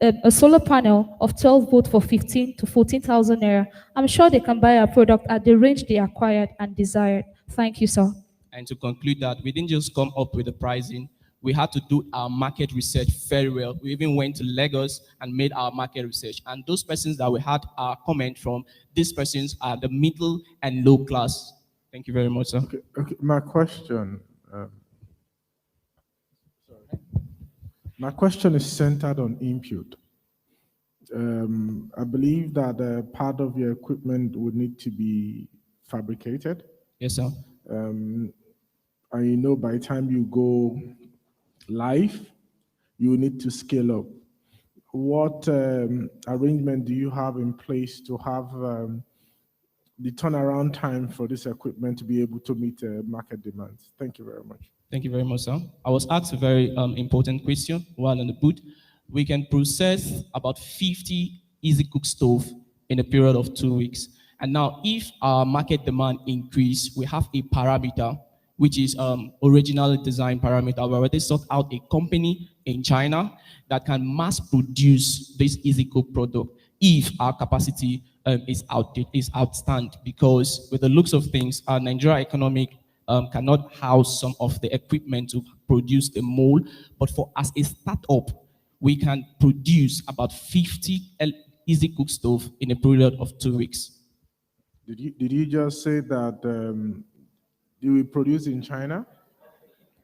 a solar panel of 12 volt for 15 to 14,000 naira, I'm sure they can buy our product at the range they acquired and desired. Thank you, sir. And to conclude that, we didn't just come up with the pricing. We had to do our market research very well. We even went to Lagos and made our market research. And those persons that we had our comment from, these persons are the middle and low class. Thank you very much, sir. Okay. My question. My question is centered on input. I believe that part of your equipment would need to be fabricated. Yes, sir. And you know, by the time you go live, you need to scale up. What arrangement do you have in place to have the turnaround time for this equipment to be able to meet market demands? Thank you very much. Thank you very much, sir. I was asked a very important question while in the booth. We can process about 50 easy cook stove in a period of 2 weeks. And now if our market demand increase, we have a parameter, which is original design parameter. We already sought out a company in China that can mass produce this easy cook product if our capacity is outstanding. Because with the looks of things, our Nigeria economic cannot house some of the equipment to produce the mold, but for as a startup, we can produce about 50 easy cook stove in a period of 2 weeks. Did you just say that you will produce in China?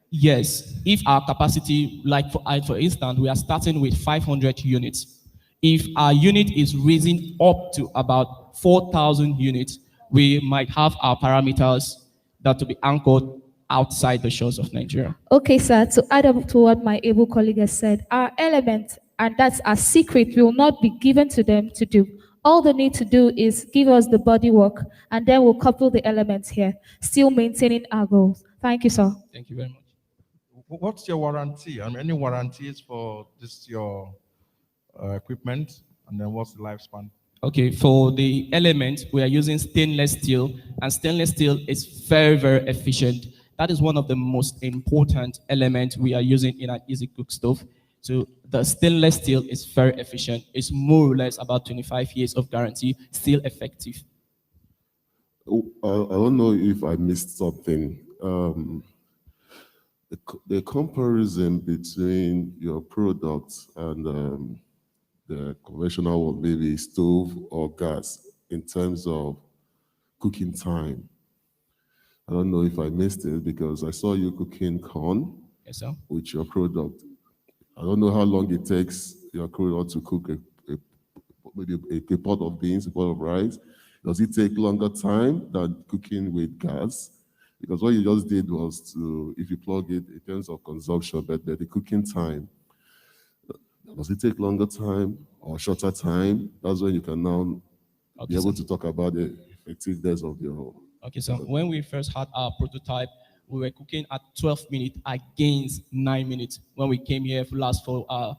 Yes, if our capacity, like for instance, we are starting with 500 units. If our unit is raising up to about 4,000 units, we might have our parameters that to be anchored outside the shores of Nigeria. Okay, sir, to add up to what my able colleague has said, our element, and that's our secret, will not be given to them to do. All they need to do is give us the body work, and then we'll couple the elements here, still maintaining our goals. Thank you, sir. Thank you very much. What's your warranty? I mean, any warranties for this your equipment, and then what's the lifespan? Okay, for the element, we are using stainless steel, and stainless steel is very, very efficient. That is one of the most important elements we are using in an easy cook stove. So the stainless steel is very efficient. It's more or less about 25 years of guarantee, still effective. Oh, I don't know if I missed something. The comparison between your products and the conventional one, maybe stove or gas, in terms of cooking time. I don't know if I missed it because I saw you cooking corn Yes, sir. with your product. I don't know how long it takes your product to cook maybe a pot of beans, a pot of rice. Does it take longer time than cooking with gas? Because what you just did was to, if you plug it in terms of consumption, but the cooking time, does it take longer time or shorter time? That's when you can now be able to talk about the effectiveness of your. Okay, so when we first had our prototype, we were cooking at 12 minutes against 9 minutes when we came here for our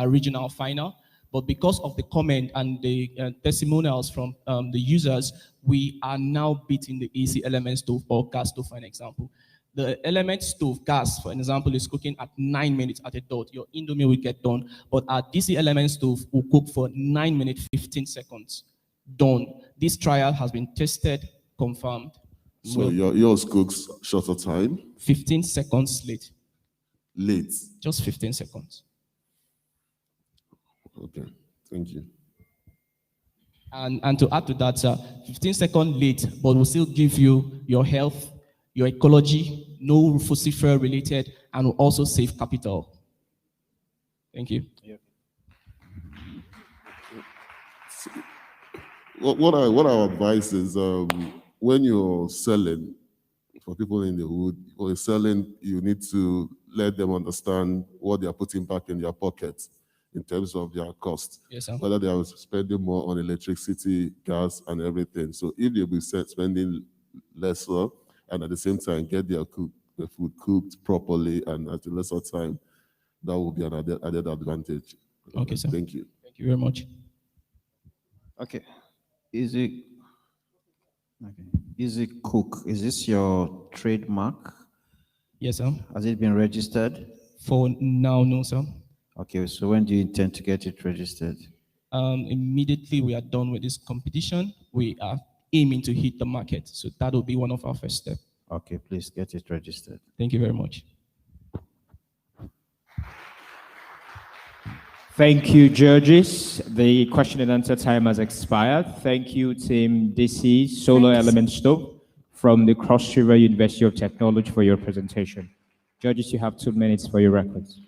regional final. But because of the comment and the testimonials from the users, we are now beating the AC element stove or gas stove, for an example. The element stove gas, for example, is cooking at 9 minutes at a dot. Your Indomie will get done, but our DC element stove will cook for 9 minutes, 15 seconds. Done. This trial has been tested, confirmed. So yours cooks shorter time? 15 seconds late. Late? Just 15 seconds. Okay, thank you. And to add to that, 15 seconds late, but will still give you your health, your ecology, no fossil fuel related, and will also save capital. Thank you. Yeah. What I advise is when you're selling, for people in the hood, when you're selling, you need to let them understand what they are putting back in their pockets in terms of their cost. Yes, sir. Whether they are spending more on electricity, gas, and everything. So if they'll be spending lesser and at the same time get their food cooked properly and at a lesser time, that will be an added advantage. Okay, sir. Thank you. Thank you very much. Okay. Easy Cook, is this your trademark? Yes, sir. Has it been registered? For now, no, sir. Okay, so when do you intend to get it registered? Immediately we are done with this competition, we are aiming to hit the market. So that will be one of our first steps. Okay, please get it registered. Thank you very much. Thank you, judges. The question and answer time has expired. Thank you, Team DC Solar Element Stove from the Cross River University of Technology for your presentation. Judges, you have 2 minutes for your records.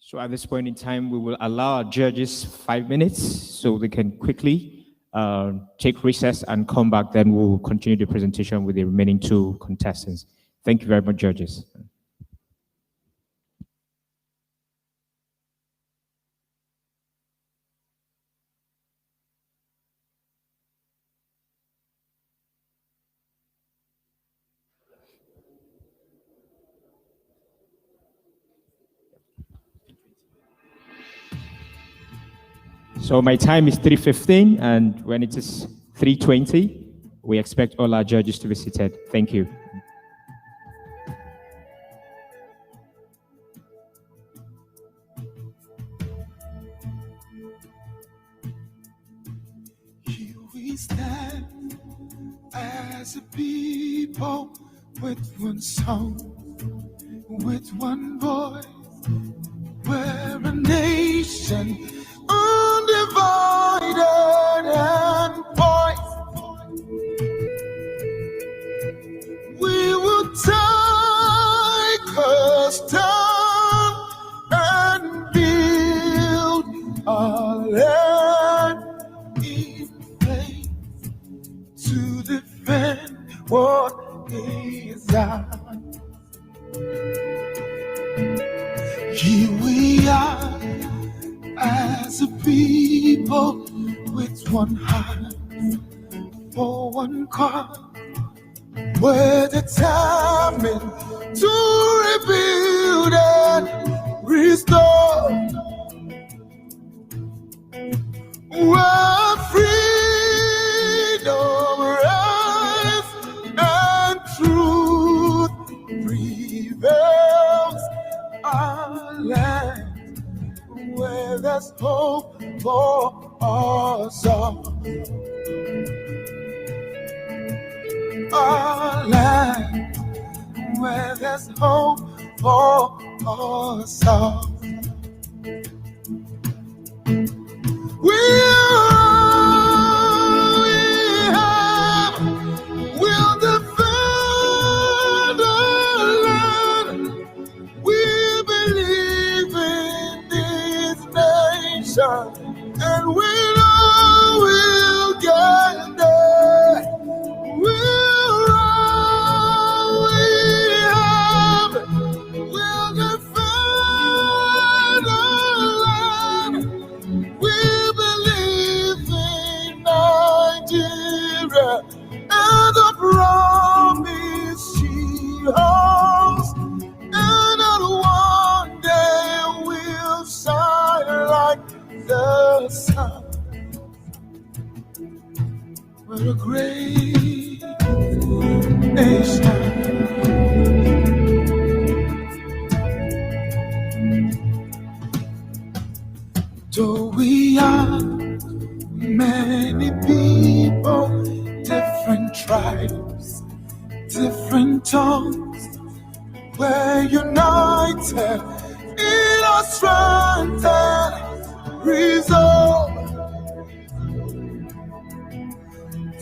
So at this point in time, we will allow our judges 5 minutes so they can quickly take recess and come back. Then we'll continue the presentation with the remaining 2 contestants. Thank you very much, judges. So my time is 3:15, and when it is 3:20, we expect all our judges to be seated. Thank you. Here we stand as a people with one song, with one voice. We're a nation undivided and voice. We will take us down and build our land in faith to defend what is ours. Here we are as a people with one heart for one cause. We're determined to rebuild and restore. Where freedom rises and truth prevails. Our land where there's hope for us all. Our land where there's hope for us all. We'll defend our land. We believe in this nation, and we know we'll get there. We'll defend our land. We believe in Nigeria and the promise she holds. And on one day we'll shine like the sun. We're a great nation. Though we are many people, different tribes, different tongues, we're united in our strength and resolve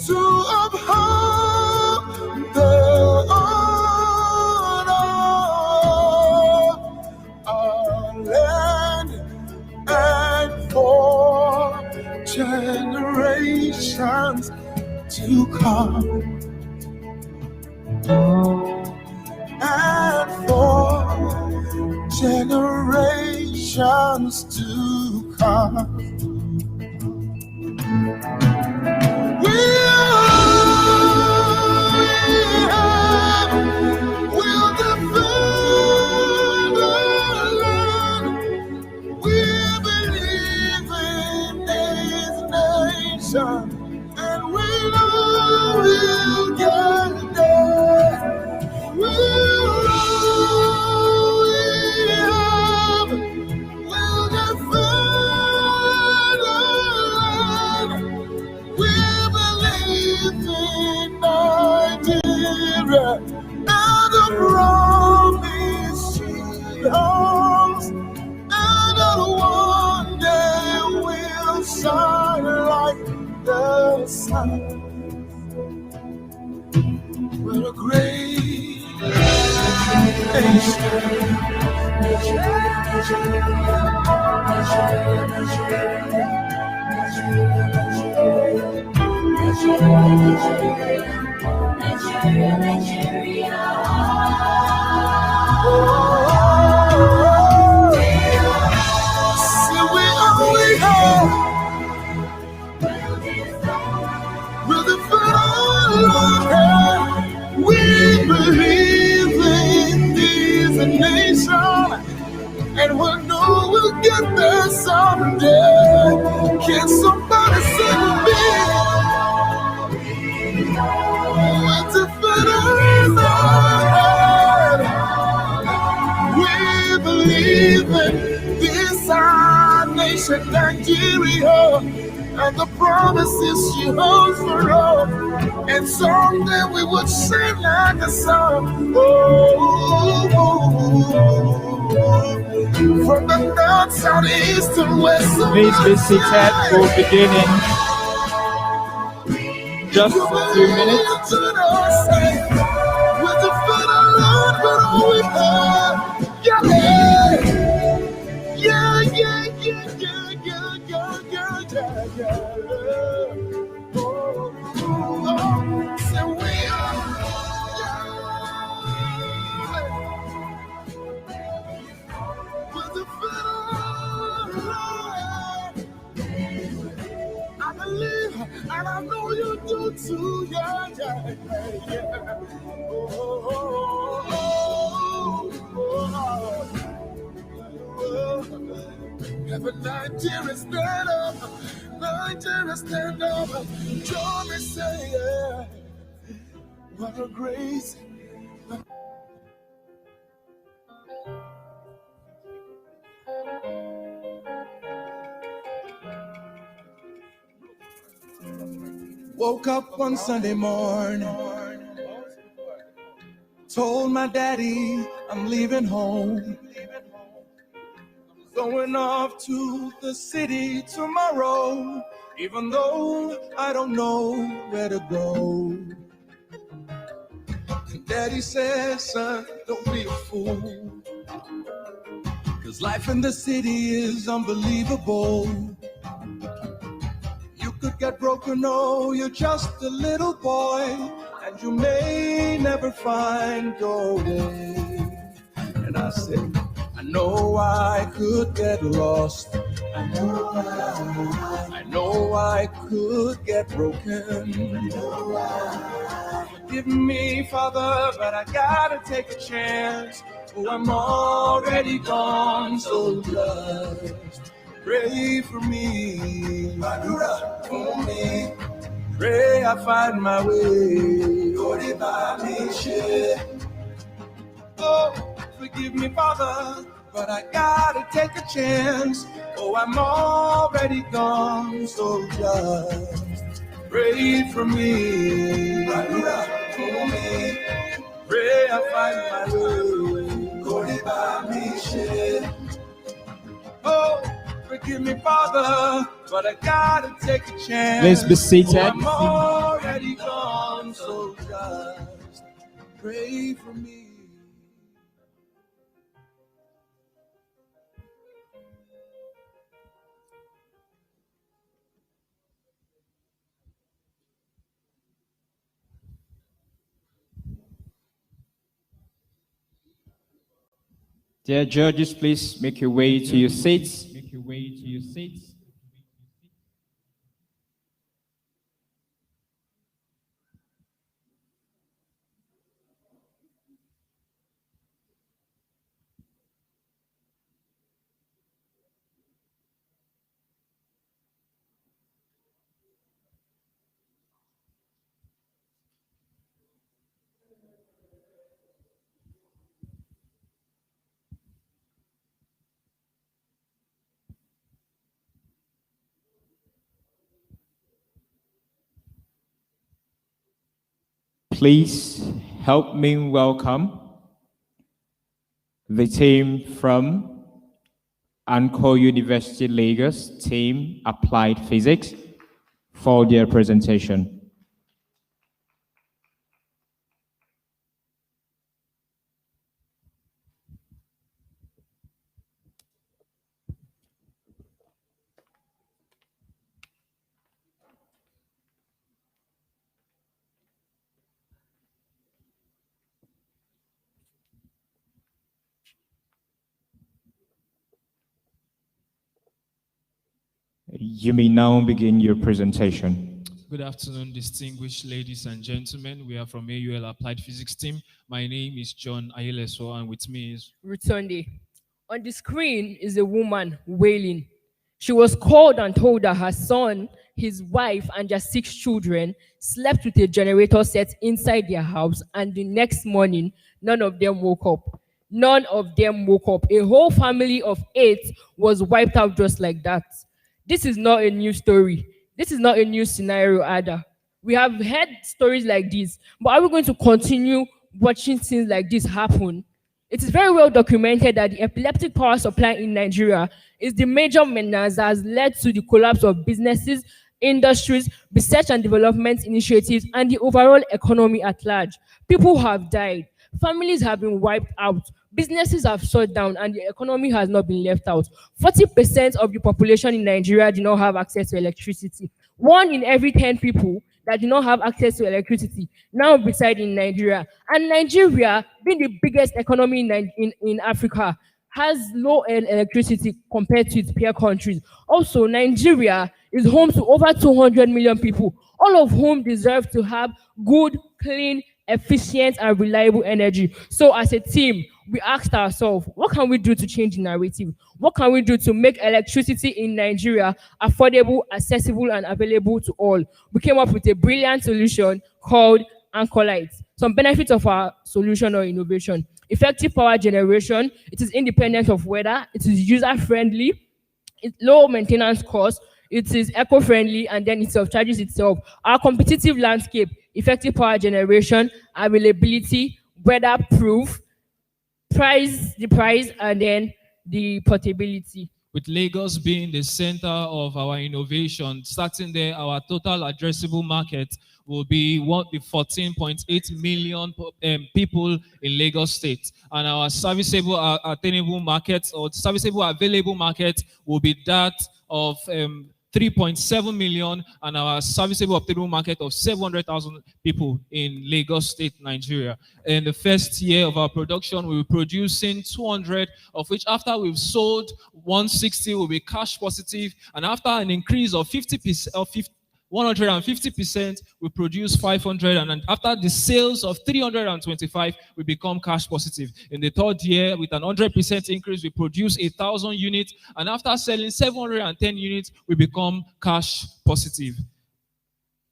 to uphold the honor of our land and for generations to come. And for generations to come. We'll defend our land. We believe in this nation, and we know we'll get there. We'll defend our land. We believe in Nigeria and the promise she holds. And on one day we'll shine like the sun. We're a great nation. See, we only have with the fire. We believe in this nation, and we'll know will get there someday. Can somebody sing me? With the feathers we believe in this our nation, Nigeria, and the promises she holds for us. And someday we would sing like a song. From the north, south, east, and west. Please be seated. We'll begin in just a few minutes. With the foot of Lord, but all we have. Yeah, yeah, yeah, yeah, yeah, yeah, yeah, yeah, yeah. Oh, so we are. With the foot of Lord, I believe, and I know you do too. Yeah, yeah, yeah, yeah. Every Nigeria stand up, Nigeria stand up. Join me, say yeah. What a grace. Woke up one Sunday morning, told my daddy I'm leaving home, going off to the city tomorrow, even though I don't know where to go. Daddy says, son, don't be a fool, 'cause life in the city is unbelievable. You could get broken, oh, you're just a little boy, and you may never find your way. And I said, I know I could get lost. I know I could get broken. Forgive me, Father, but I gotta take a chance. Oh, I'm already gone, so just pray for me. For me. Pray I find my way. Oh, forgive me, Father, but I gotta take a chance. Oh, I'm already gone, so just pray for me. For me. Pray I find my way. Oh, forgive me, Father, but I gotta take a chance. Please be seated. Oh, I'm already gone, so just pray for me. Dear judges, please make your way to your seats. Please help me welcome the team from Anchor University Lagos, team Applied Physics, for their presentation. You may now begin your presentation. Good afternoon, distinguished ladies and gentlemen. We are from AUL Applied Physics team. My name is John Ayeleso, and with me is Rutonde. On the screen is a woman wailing. She was called and told that her son, his wife, and their 6 children slept with a generator set inside their house, and the next morning, none of them woke up. None of them woke up. A whole family of 8 was wiped out just like that. This is not a new story. This is not a new scenario either. We have heard stories like this, but are we going to continue watching things like this happen? It is very well documented that the epileptic power supply in Nigeria is the major menace that has led to the collapse of businesses, industries, research and development initiatives, and the overall economy at large. People have died, families have been wiped out, businesses have shut down, and the economy has not been left out. 40% of the population in Nigeria do not have access to electricity. 1 in every 10 people that do not have access to electricity now reside in Nigeria. And Nigeria, being the biggest economy in Africa, has low electricity compared to its peer countries. Also, Nigeria is home to over 200 million people, all of whom deserve to have good, clean, efficient, and reliable energy. So as a team, we asked ourselves, what can we do to change the narrative? What can we do to make electricity in Nigeria affordable, accessible, and available to all? We came up with a brilliant solution called Anchor Lights. Some benefits of our solution or innovation: effective power generation. It is independent of weather. It is user-friendly. It's low maintenance cost. It is eco-friendly, and then it self-charges itself. Our competitive landscape: effective power generation, availability, weather-proof, price, and then the portability. With Lagos being the center of our innovation, starting there, our total addressable market will be 14.8 million people in Lagos State. And our serviceable attainable market, or serviceable available market, will be that of 3.7 million, and our serviceable obtainable market of 700,000 people in Lagos State, Nigeria. In the first year of our production, we will be producing 200, of which after we've sold 160 will be cash positive, and after an increase of 150%, we produce 500, and after the sales of 325, we become cash positive. In the 3rd year, with an 100% increase, we produce 1,000 units, and after selling 710 units, we become cash positive.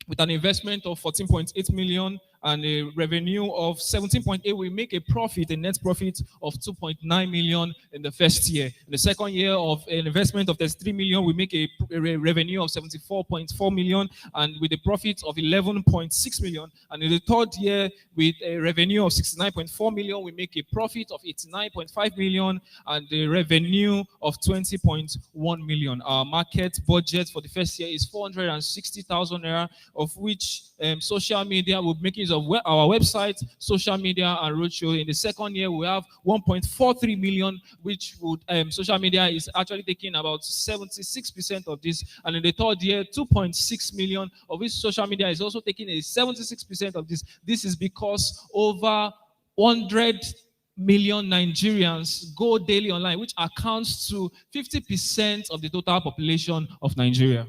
With an investment of 14.8 million and a revenue of 17.8, we make a profit, a net profit of 2.9 million in the first year. In the 2nd year of an investment of 33 million, we make a revenue of 74.4 million and with a profit of 11.6 million. And in the 3rd year, with a revenue of 69.4 million, we make a profit of 89.5 million and a revenue of 20.1 million. Our market budget for the first year is 460,000 naira, of which social media will make use of our website, social media, and roadshow. In the 2nd year, we have 1.43 million, which would social media is actually taking about 76% of this. And in the 3rd year, 2.6 million, of which social media is also taking a 76% of this. This is because over 100 million Nigerians go daily online, which accounts to 50% of the total population of Nigeria.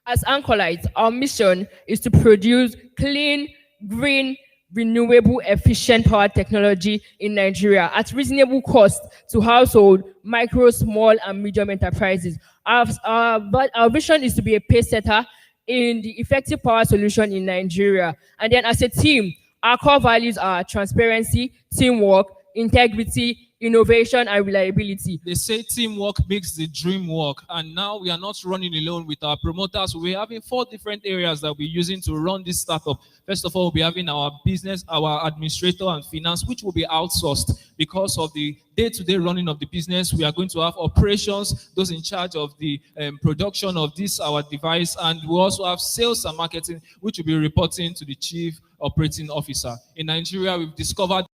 As Anchor Lights, our mission is to produce clean, green, renewable, efficient power technology in Nigeria at reasonable cost to household, micro, small, and medium enterprises. Our vision is to be a pace setter in the effective power solution in Nigeria. And then as a team, our core values are transparency, teamwork, integrity, innovation, and reliability. They say teamwork makes the dream work, and now we are not running alone with our promoters. We're having 4 different areas that we're using to run this startup. First of all, we'll be having our business, our administrator and finance, which will be outsourced because of the day-to-day running of the business. We are going to have operations, those in charge of the production of this, our device, and we also have sales and marketing, which will be reporting to the chief operating officer. In Nigeria, we've discovered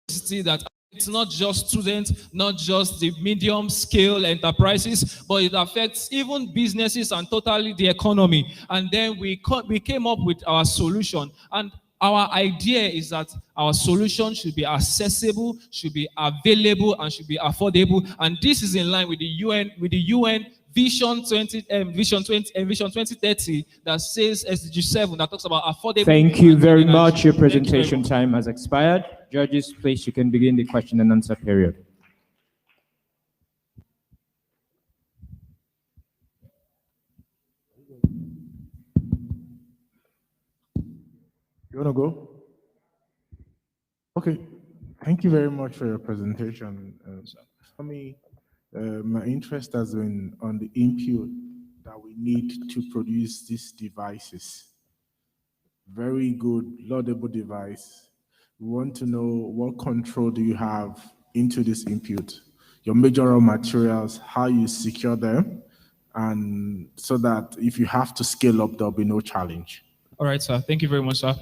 that it's not just students, not just the medium-scale enterprises, but it affects even businesses and totally the economy. And then we came up with our solution. And our idea is that our solution should be accessible, should be available, and should be affordable. And this is in line with the UN Vision 2030 that says SDG 7 that talks about affordable. Thank you very much. Your presentation time has expired. Judges, please, you can begin the question and answer period. You want to go? Okay. Thank you very much for your presentation. For me, my interest has been on the input that we need to produce these devices. Very good, laudable device. We want to know what control do you have into this input, your major raw materials, how you secure them, and so that if you have to scale up, there'll be no challenge. All right, sir. Thank you very much, sir.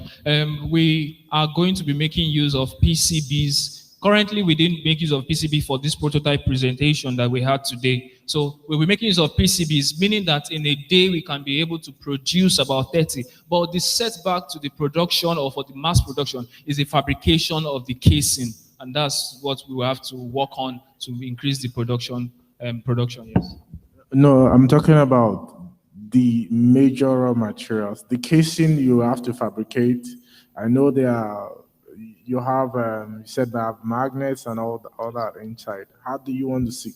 We are going to be making use of PCBs. Currently, we didn't make use of PCB for this prototype presentation that we had today. So we'll be making use of PCBs, meaning that in a day we can be able to produce about 30. But the setback to the production or for the mass production is the fabrication of the casing. And that's what we will have to work on to increase the production. Yes. No, I'm talking about the major raw materials. The casing you have to fabricate. I know there are, you have, you said they have magnets and all that inside. How do you want to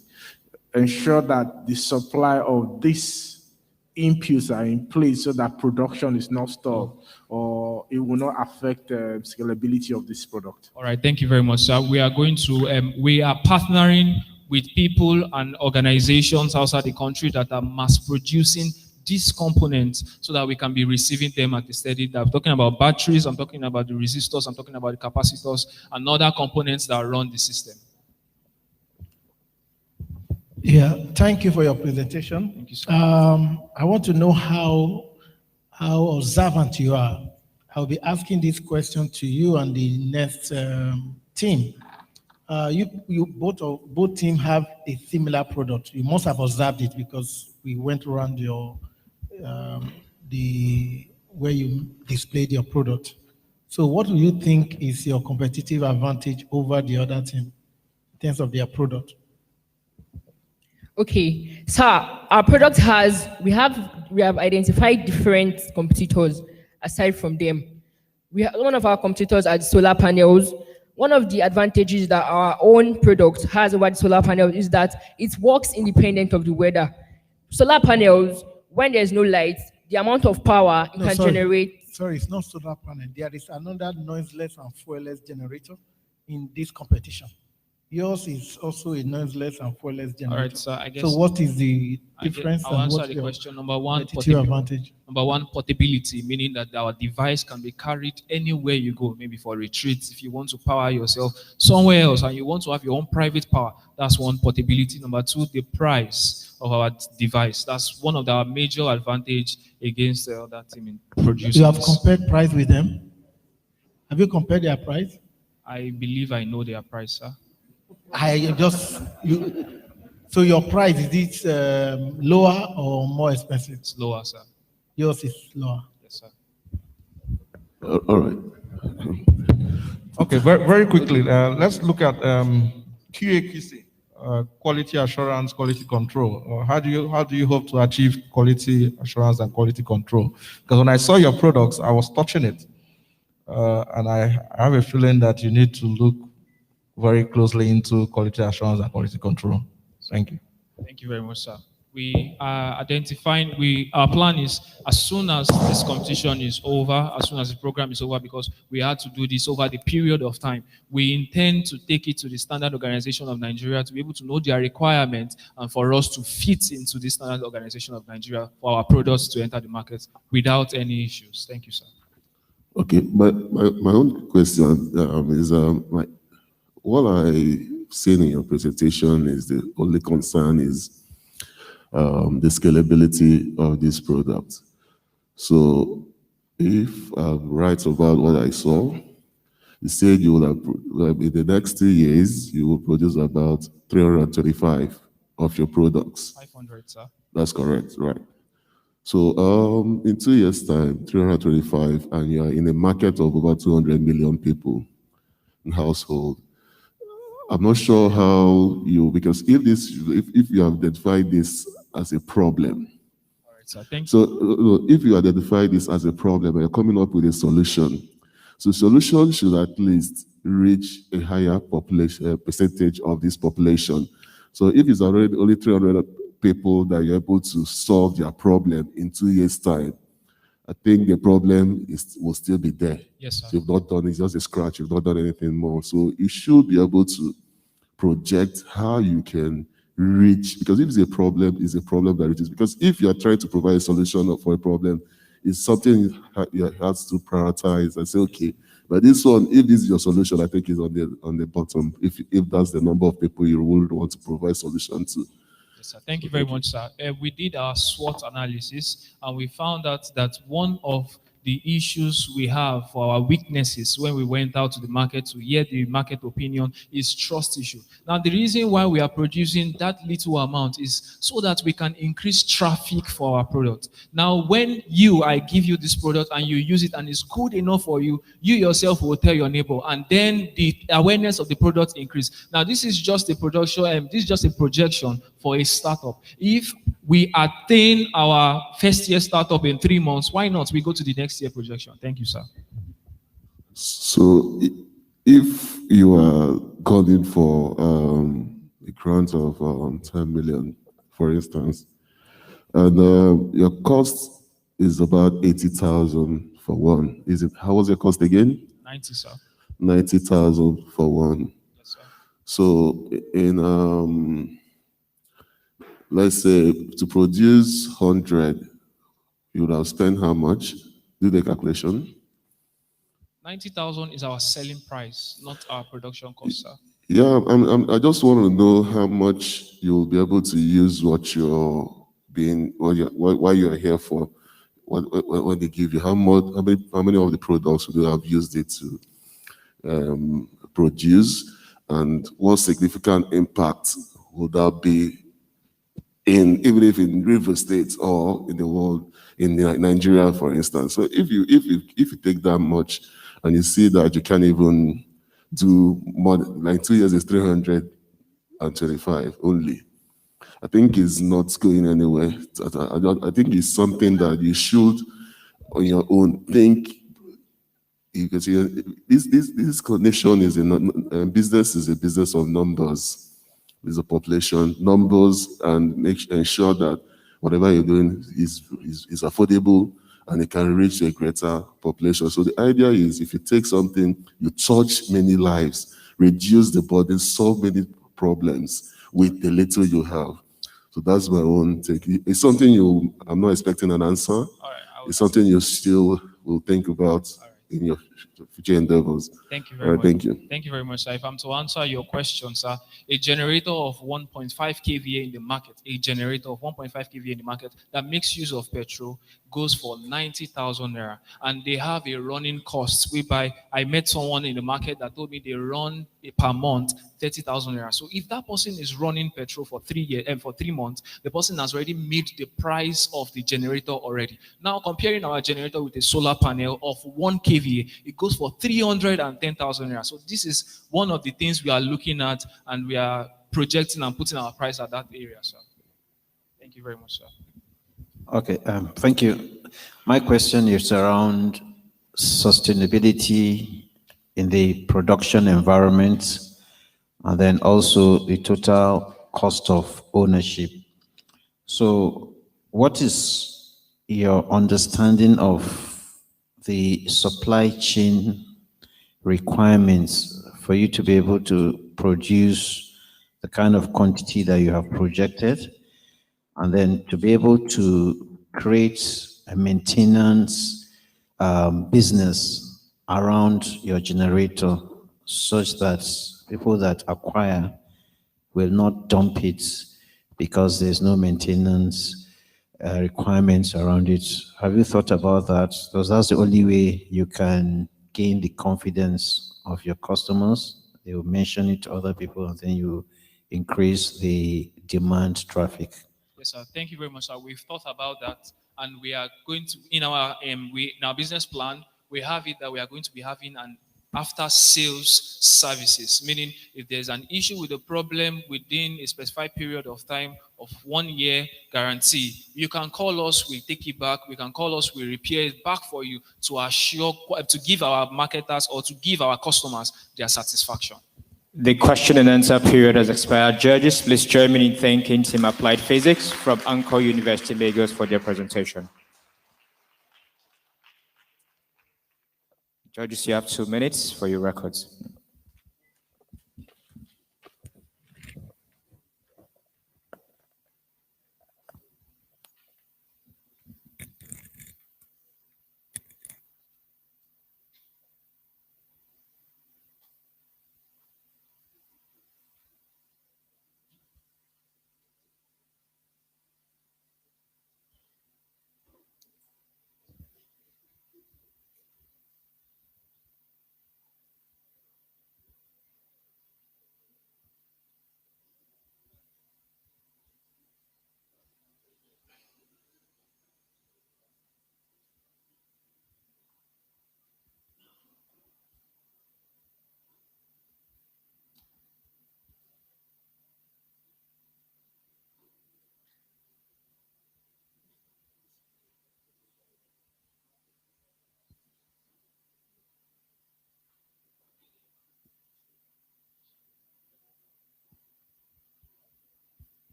ensure that the supply of these inputs are in place so that production is not stopped or it will not affect the scalability of this product? All right, thank you very much, sir. We are going to, we are partnering with people and organizations outside the country that are mass producing these components so that we can be receiving them at a steady. I'm talking about batteries, I'm talking about the resistors, I'm talking about the capacitors, and other components that run the system. Yeah, thank you for your presentation. Thank you, sir. I want to know how observant you are. I'll be asking this question to you and the next team. You both team have a similar product. You must have observed it because we went around your where you displayed your product. So what do you think is your competitive advantage over the other team in terms of their product? Okay, so our product has, we have identified different competitors aside from them. One of our competitors are the solar panels. One of the advantages that our own product has over the solar panels is that it works independent of the weather. Solar panels, when there's no light, the amount of power it can generate. Sorry, it's not solar panel. There is another noiseless and fuelless generator in this competition. Yours is also a noiseless and fuelless generator. All right, so I guess. So what is the difference? I'll answer the question. Number one, advantage. Number one, portability, meaning that our device can be carried anywhere you go, maybe for retreats, if you want to power yourself somewhere else and you want to have your own private power. That's one, portability. Number two, the price of our device. That's one of our major advantage against the other team in producing. You have compared price with them? Have you compared their price? I believe I know their price, sir. So your price, is it lower or more expensive? It's lower, sir. Yours is lower. Yes, sir. All right. Okay, very quickly, let's look at QA/QC, quality assurance, quality control. How do you hope to achieve quality assurance and quality control? Because when I saw your products, I was touching it, and I have a feeling that you need to look very closely into quality assurance and quality control. Thank you. Thank you very much, sir. We are identifying, our plan is as soon as this competition is over, as soon as the program is over, because we had to do this over the period of time, we intend to take it to the Standard Organization of Nigeria to be able to know their requirements and for us to fit into the Standard Organization of Nigeria for our products to enter the market without any issues. Thank you, sir. Okay, but my own question is what I seen in your presentation is the only concern is the scalability of this product. So if I'm right about what I saw, you said you will have, in the next 2 years, you will produce about 325 of your products. 500, sir. That's correct, right? So in 2 years' time, 325, and you are in a market of about 200 million people in household. I'm not sure how you, because if you identify this as a problem, all right, sir. Thank you. So if you identify this as a problem, you're coming up with a solution. So solution should at least reach a higher population percentage of this population. So if it's already only 300 people that you're able to solve their problem in 2 years' time, I think the problem will still be there. Yes, sir. So you've not done, it's just a scratch, you've not done anything more. So you should be able to project how you can reach, because if it's a problem that it is. Because if you are trying to provide a solution for a problem, it's something you have to prioritize and say, okay, but this one, if this is your solution, I think is on the bottom. If that's the number of people you would want to provide solution to. Yes, sir. Thank you very much, sir. We did our SWOT analysis, and we found out that one of the issues we have for our weaknesses when we went out to the market to hear the market opinion is trust issue. Now, the reason why we are producing that little amount is so that we can increase traffic for our product. Now, when I give you this product and you use it and it's good enough for you, you yourself will tell your neighbor, and then the awareness of the product increase. Now, this is just a production, this is just a projection for a startup. If we attain our first year startup in 3 months, why not we go to the next year projection? Thank you, sir. So if you are calling for a grant of 10 million, for instance, and your cost is about 80,000 for one. How was your cost again? 90, sir. 90,000 for one. Yes, sir. So in let's say to produce 100, you would have spent how much? Do the calculation. 90,000 is our selling price, not our production cost, sir. Yeah, I just want to know how much you'll be able to use what you're why you're here for. When they give you how many of the products would you have used it to produce, and what significant impact would that be even if in River State or in the world, in Nigeria, for instance. So if you take that much and you see that you can't even do more, like 2 years is 325 only, I think it's not going anywhere. I think it's something that you should, on your own, think. You can see this connection is business is a business of numbers. Is a population, numbers, and ensure that whatever you're doing is affordable and it can reach a greater population. So the idea is, if you take something, you touch many lives, reduce the burden, solve many problems with the little you have. So that's my own take. It's something I'm not expecting an answer. It's something you still will think about in your future endeavors. Thank you very much. Thank you. Thank you very much, sir. If I'm to answer your question, sir, a generator of 1.5 kVA in the market, that makes use of petrol goes for 90,000 naira, and they have a running cost whereby I met someone in the market that told me they run per month 30,000 naira. So if that person is running petrol for 3 years and for 3 months, the person has already made the price of the generator already. Now comparing our generator with a solar panel of 1 kVA, it goes for 310,000 naira. So this is one of the things we are looking at, and we are projecting and putting our price at that area, sir. Thank you very much, sir. Okay, thank you. My question is around sustainability in the production environment, and then also the total cost of ownership. So what is your understanding of the supply chain requirements for you to be able to produce the kind of quantity that you have projected, and then to be able to create a maintenance business around your generator, such that people that acquire will not dump it because there's no maintenance requirements around it? Have you thought about that? Because that's the only way you can gain the confidence of your customers. They will mention it to other people, and then you increase the demand traffic. Yes, sir. Thank you very much, sir. We've thought about that, and we are going to, in our business plan, we have it that we are going to be having an after sales services, meaning if there's an issue with a problem within a specified period of time of 1 year guarantee, you can call us, we take it back, we can call us, we repair it back for you to assure, to give our marketers or to give our customers their satisfaction. The question and answer period has expired. Judges, please join me in thanking Team Applied Physics from Anchor University, Lagos for their presentation. Judges, you have 2 minutes for your records.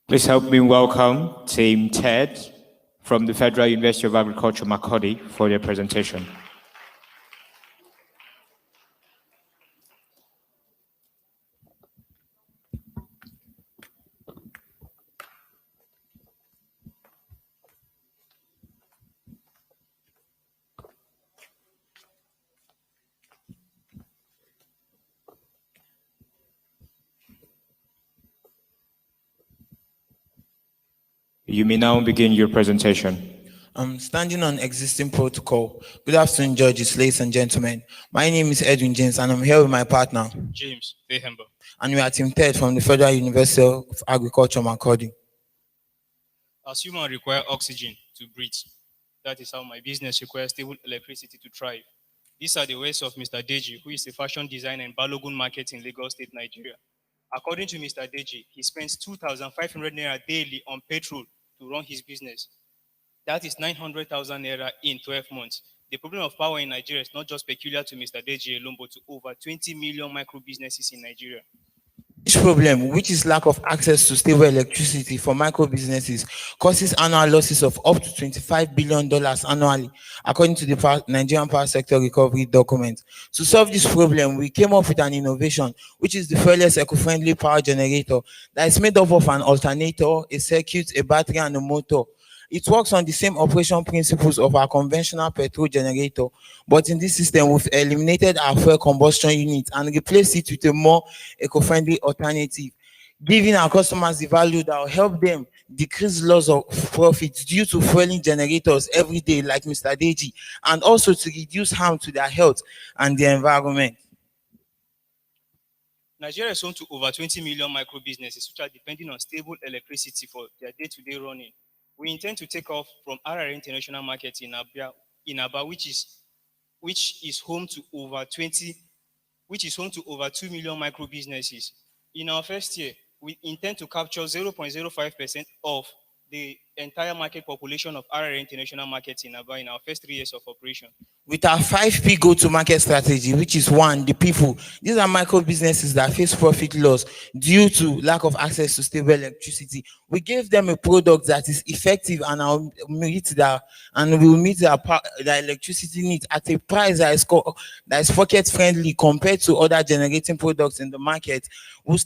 Please help me welcome Team TED from the Federal University of Agriculture, Makurdi, for their presentation. You may now begin your presentation. Standing on existing protocol. Good afternoon, judges, ladies and gentlemen. My name is Edwin James, and I'm here with my partner, James Behemba. and we are Team TED from the Federal University of Agriculture, Makurdi. As humans require oxygen to breathe, that is how my business requires stable electricity to thrive. These are the words of Mr. Deji, who is a fashion designer in Balogun Market in Lagos State, Nigeria. According to Mr. Deji, he spends 2,500 naira daily on petrol to run his business. That is 900,000 naira in 12 months. The problem of power in Nigeria is not just peculiar to Mr. Deji alone, but to over 20 million micro businesses in Nigeria. This problem, which is lack of access to stable electricity for micro businesses, causes annual losses of up to $25 billion annually, according to the Nigerian Power Sector Recovery document. To solve this problem, we came up with an innovation, which is the fuelless eco-friendly power generator that is made up of an alternator, a circuit, a battery, and a motor. It works on the same operation principles of our conventional petrol generator, but in this system, we've eliminated our fuel combustion unit and replaced it with a more eco-friendly alternative, giving our customers the value that will help them decrease loss of profits due to fueling generators every day, like Mr. Deji, and also to reduce harm to their health and the environment. Nigeria is home to over 20 million micro businesses which are depending on stable electricity for their day-to-day running. We intend to take off from RRA International Market in Aba, which is home to over 2 million micro businesses. In our first year, we intend to capture 0.05% of the entire market population of RRA International Market in Aba in our first 3 years of operation. With our 5P go-to-market strategy, which is one, the people. These are micro businesses that face profit loss due to lack of access to stable electricity. We gave them a product that is effective and will meet their electricity needs at a price that is pocket friendly compared to other generating products in the market. We'll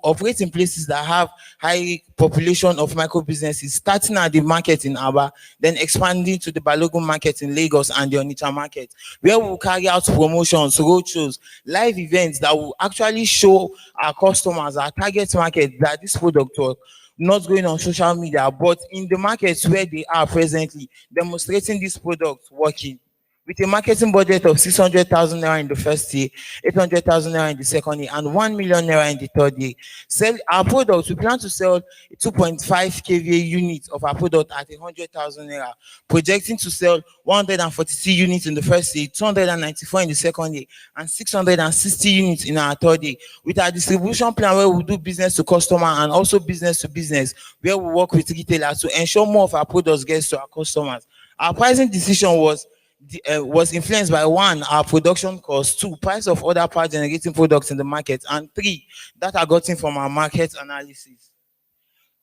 operate in places that have high population of micro businesses, starting at the market in Aba, then expanding to the Balogun market in Lagos and the Onitsha market, where we'll carry out promotions, roadshows, live events that will actually show our customers, our target market, that this product was not going on social media, but in the markets where they are presently, demonstrating this product working. with a marketing budget of 600,000 naira in the first year, 800,000 naira in the second year, and 1 million naira in the third year. Sell our products. We plan to sell 2.5 kVA units of our product at 100,000 naira, projecting to sell 142 units in the first year, 294 in the second year, and 660 units in our third year. With our distribution plan, where we do business to customer and also business to business, where we work with retailers to ensure more of our products gets to our customers. Our pricing decision was influenced by one, our production cost, two, price of other power generating products in the market, and three, data gotten from our market analysis.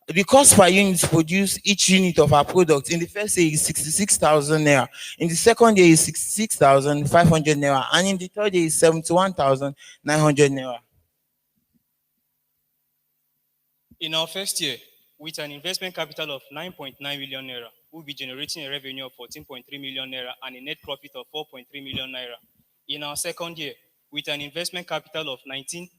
The cost per unit produced each unit of our product in the first year is 66,000 naira, in the second year is 66,500 naira, and in the third year is 71,900 naira. In our first year, with an investment capital of 9.9 million naira, we'll be generating a revenue of 14.3 million naira and a net profit of 4.3 million naira. In our second year, with an investment capital of 19.9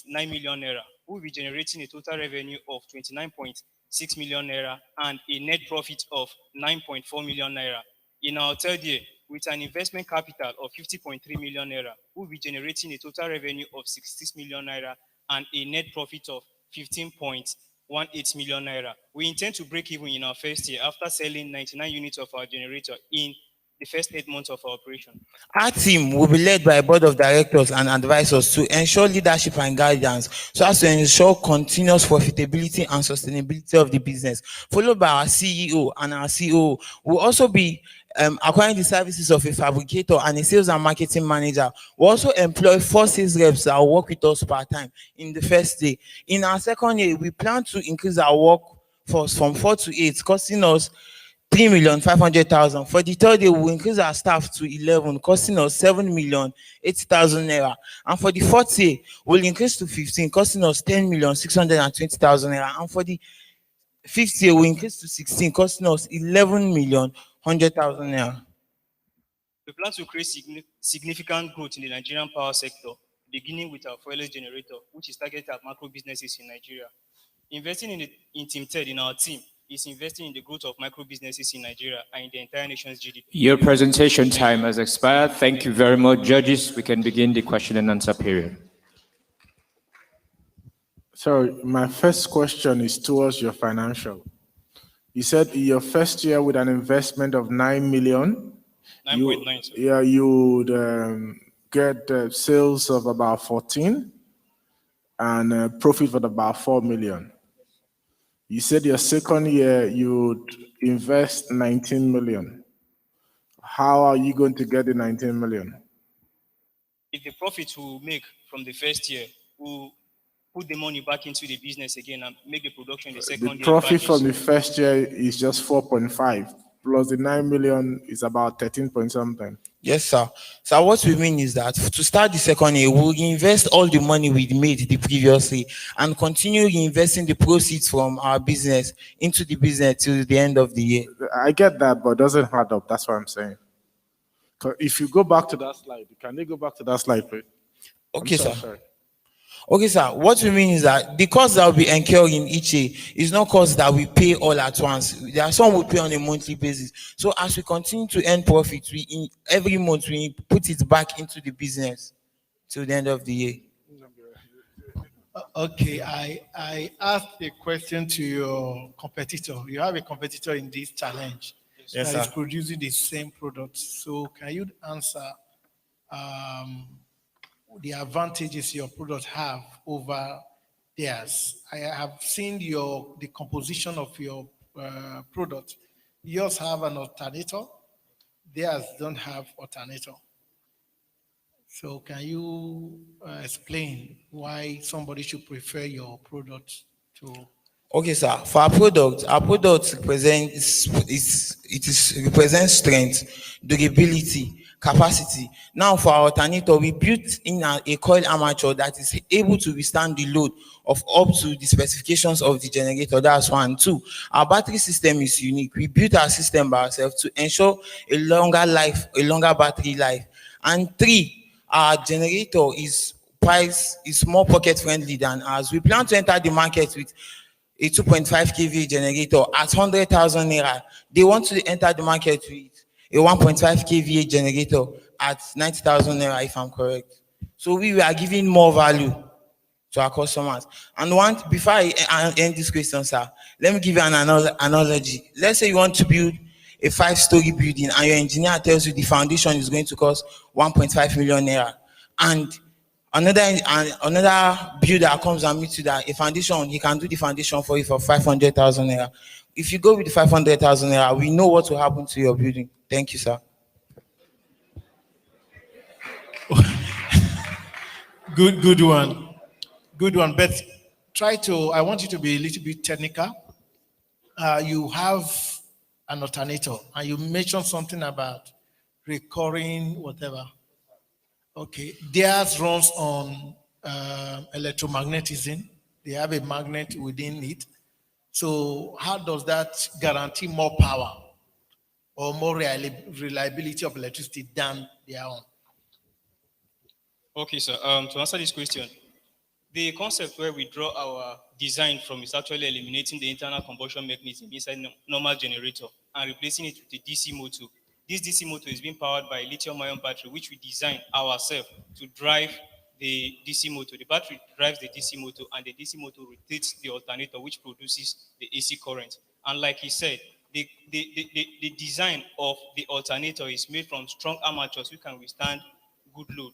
million naira, we'll be generating a total revenue of 29.6 million naira and a net profit of 9.4 million naira. In our third year, with an investment capital of 50.3 million naira, we'll be generating a total revenue of 66 million naira and a net profit of 15.18 million naira. We intend to break even in our first year after selling 99 units of our generator in the first 8 months of our operation. Our team will be led by a board of directors and advisors to ensure leadership and guidance so as to ensure continuous profitability and sustainability of the business, followed by our CEO and our COO. We'll also be acquiring the services of a fabricator and a sales and marketing manager. We also employ 4 sales reps that will work with us part-time in the first day. In our second year, we plan to increase our workforce from 4 to 8, costing us 3,500,000. For the third year, we'll increase our staff to 11, costing us 7,080,000 naira. And for the fourth year, we'll increase to 15, costing us 10,620,000 naira. And for the fifth year, we'll increase to 16, costing us 11,100,000 naira. We plan to create significant growth in the Nigerian power sector, beginning with our fuelless generator, which is targeted at macro businesses in Nigeria. Investing in Team TED in our team is investing in the growth of micro businesses in Nigeria and in the entire nation's GDP. Your presentation time has expired. Thank you very much, judges. We can begin the question and answer period. So my first question is towards your financial. You said in your first year with an investment of 9 million, 9.9. you would get sales of about 14 and profit of about 4 million. You said your second year you would invest 19 million. How are you going to get the 19 million? If the profit we make from the first year, we'll put the money back into the business again and make the production the second year. The profit from the first year is just 4.5, plus the 9 million is about 13 point something. Yes, sir. So what we mean is that to start the second year, we'll invest all the money we made the previous year and continue investing the proceeds from our business into the business till the end of the year. I get that, but it doesn't add up. That's what I'm saying. If you go back to that slide, can they go back to that slide, please? Okay, sir. Sorry. Okay, sir. What we mean is that the cost that will be incurred in each year is not cost that we pay all at once. There are some we pay on a monthly basis. So as we continue to earn profit, every month we put it back into the business till the end of the year. Okay, I asked a question to your competitor. You have a competitor in this challenge Yes, that is sir. producing the same product. So can you answer the advantages your product have over theirs? I have seen the composition of your product. Yours have an alternator. Theirs don't have alternator. So can you explain why somebody should prefer your product to? Okay, sir. For our product represents strength, durability, capacity. Now, for our alternator, we built in a coil armature that is able to withstand the load of up to the specifications of the generator. That's 1. 2, our battery system is unique. We built our system by ourselves to ensure a longer battery life. And 3, our generator is more pocket friendly than ours. We plan to enter the market with a 2.5 kV generator at 100,000 naira. They want to enter the market with a 1.5 kVA generator at 90,000 naira, if I'm correct. So we are giving more value to our customers. And before I end this question, sir, let me give you an analogy. Let's say you want to build a 5-story building and your engineer tells you the foundation is going to cost 1.5 million naira. And another builder comes and meets you that a foundation, he can do the foundation for you for 500,000 naira. If you go with the 500,000 naira, we know what will happen to your building. Thank you, sir. Good one. Good one. But I want you to be a little bit technical. You have an alternator and you mentioned something about recurring whatever. Okay. Theirs runs on electromagnetism. They have a magnet within it. So how does that guarantee more power or more reliability of electricity than their own? Okay, sir. To answer this question, the concept where we draw our design from is actually eliminating the internal combustion mechanism inside normal generator and replacing it with a DC motor. This DC motor is being powered by a lithium-ion battery, which we design ourselves to drive the DC motor. The battery drives the DC motor, and the DC motor rotates the alternator, which produces the AC current. And like he said, the design of the alternator is made from strong armatures which can withstand good load.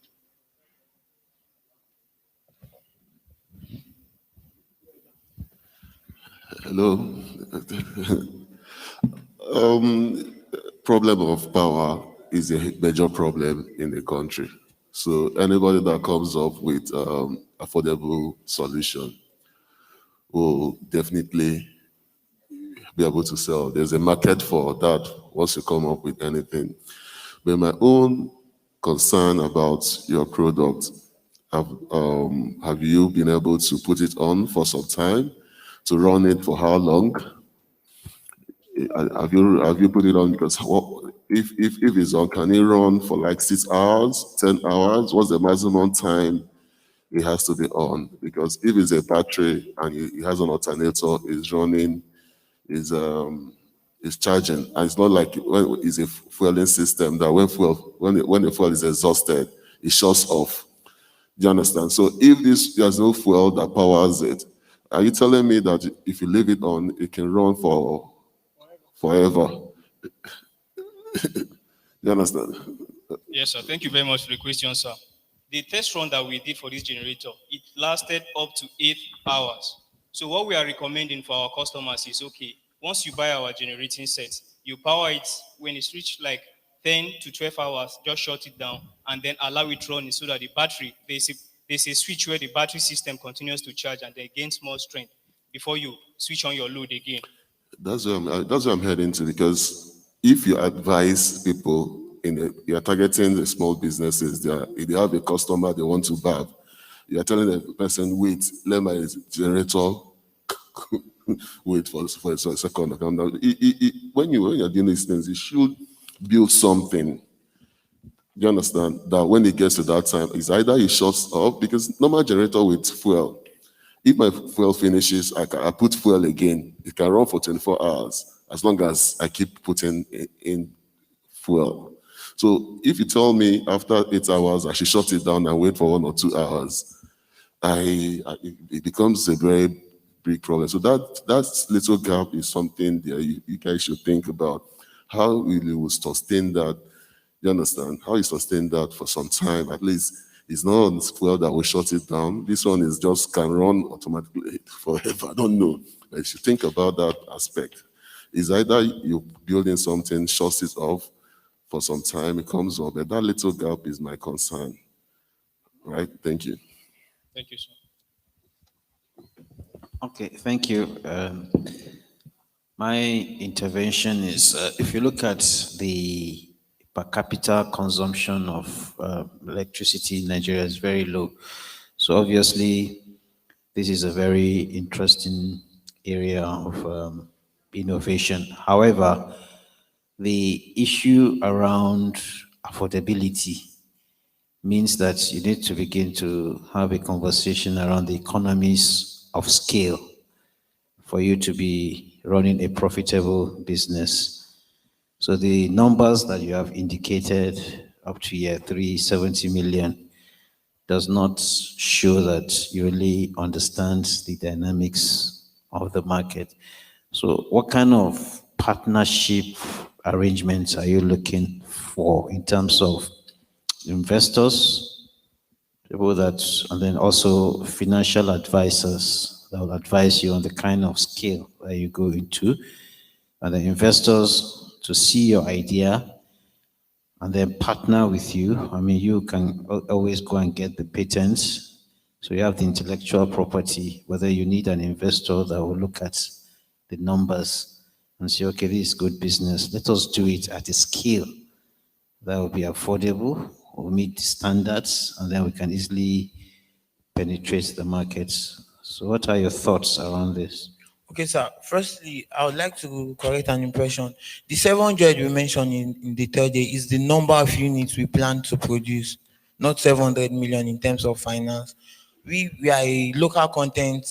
Hello. Problem of power is a major problem in the country. So anybody that comes up with affordable solution will definitely be able to sell. There's a market for that once you come up with anything. But my own concern about your product, have you been able to put it on for some time? To run it for how long? Have you put it on? Because if it's on, can it run for like 6 hours, 10 hours? What's the maximum time it has to be on? Because if it's a battery and it has an alternator, it's running, is charging, and it's not like it's a fueling system that when the fuel is exhausted, it shuts off. Do you understand? So if there's no fuel that powers it, are you telling me that if you leave it on, it can run for forever? You understand? Yes, sir. Thank you very much for the question, sir. The test run that we did for this generator, it lasted up to 8 hours. So what we are recommending for our customers is, okay, once you buy our generating set, you power it when it's reached like 10 to 12 hours, just shut it down and then allow it running so that the battery, there's a switch where the battery system continues to charge and then gains more strength before you switch on your load again. That's where I'm heading to, because if you advise people, you're targeting the small businesses, if they have a customer they want to buy, you're telling the person, wait, let my generator wait for a second. When you're doing these things, you should build something. You understand that when it gets to that time, it's either it shuts off, because normal generator with fuel, if my fuel finishes, I put fuel again. It can run for 24 hours as long as I keep putting in fuel. So if you tell me after 8 hours I should shut it down and wait for 1 or 2 hours, it becomes a very big problem. So that little gap is something that you guys should think about. How you will sustain that. You understand? How you sustain that for some time, at least. It's not on fuel that will shut it down. This one is just can run automatically forever. I don't know. But you should think about that aspect. It's either you're building something, shuts it off for some time, it comes up. But that little gap is my concern. Right? Thank you. Thank you, sir. Okay, thank you. My intervention is, if you look at the per capita consumption of electricity in Nigeria is very low. So obviously, this is a very interesting area of innovation. However, the issue around affordability means that you need to begin to have a conversation around the economies of scale for you to be running a profitable business. So the numbers that you have indicated up to year 3, 70 million, does not show that you really understand the dynamics of the market. So what kind of partnership arrangements are you looking for in terms of investors, people that, and then also financial advisors that will advise you on the kind of scale that you go into, and the investors to see your idea and then partner with you. I mean, you can always go and get the patents. So you have the intellectual property, whether you need an investor that will look at the numbers and say, okay, this is good business. Let us do it at a scale that will be affordable, will meet the standards, and then we can easily penetrate the markets. So what are your thoughts around this? Okay, sir. Firstly, I would like to correct an impression. The 700 we mentioned in the third day is the number of units we plan to produce, not 700 million in terms of finance. We are a local content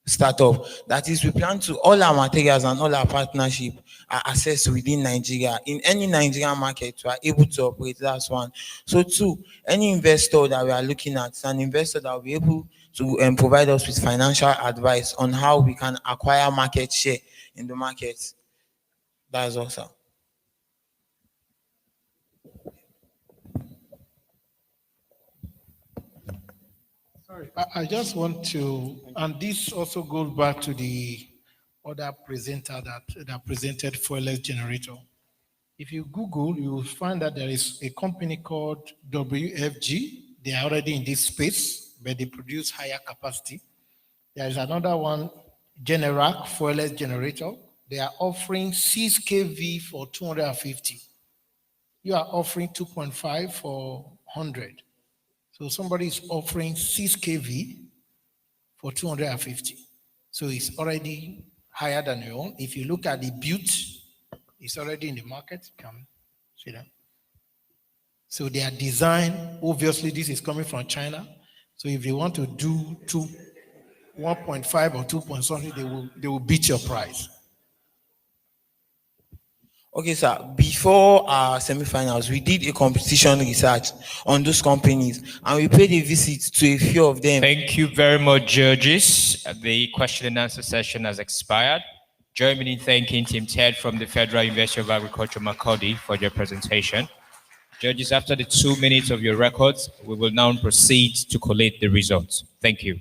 startup. That is, we plan to, all our materials and all our partnership are accessed within Nigeria. In any Nigerian market, we are able to operate. That's one. So two, any investor that we are looking at is an investor that will be able to provide us with financial advice on how we can acquire market share in the market. That's all, sir. Sorry, I just want to, and this also goes back to the other presenter that presented fuelless generator. If you Google, you will find that there is a company called WFG. They are already in this space, but they produce higher capacity. There is another one, Generac fuelless generator. They are offering 6 kV for 250. You are offering 2.5 for 100. So somebody is offering 6 kV for 250. So it's already higher than your own. If you look at the Butte, it's already in the market. Come see that. So they are designed, obviously this is coming from China. So if they want to do 1.5 or 2 point something, they will beat your price. Okay, sir. Before our semifinals, we did a competition research on those companies, and we paid a visit to a few of them. Thank you very much, judges. The question and answer session has expired. Join me in thanking Team Ted from the Federal University of Agriculture, Makurdi, for your presentation. Judges, after the 2 minutes of your records, we will now proceed to collate the results. Thank you.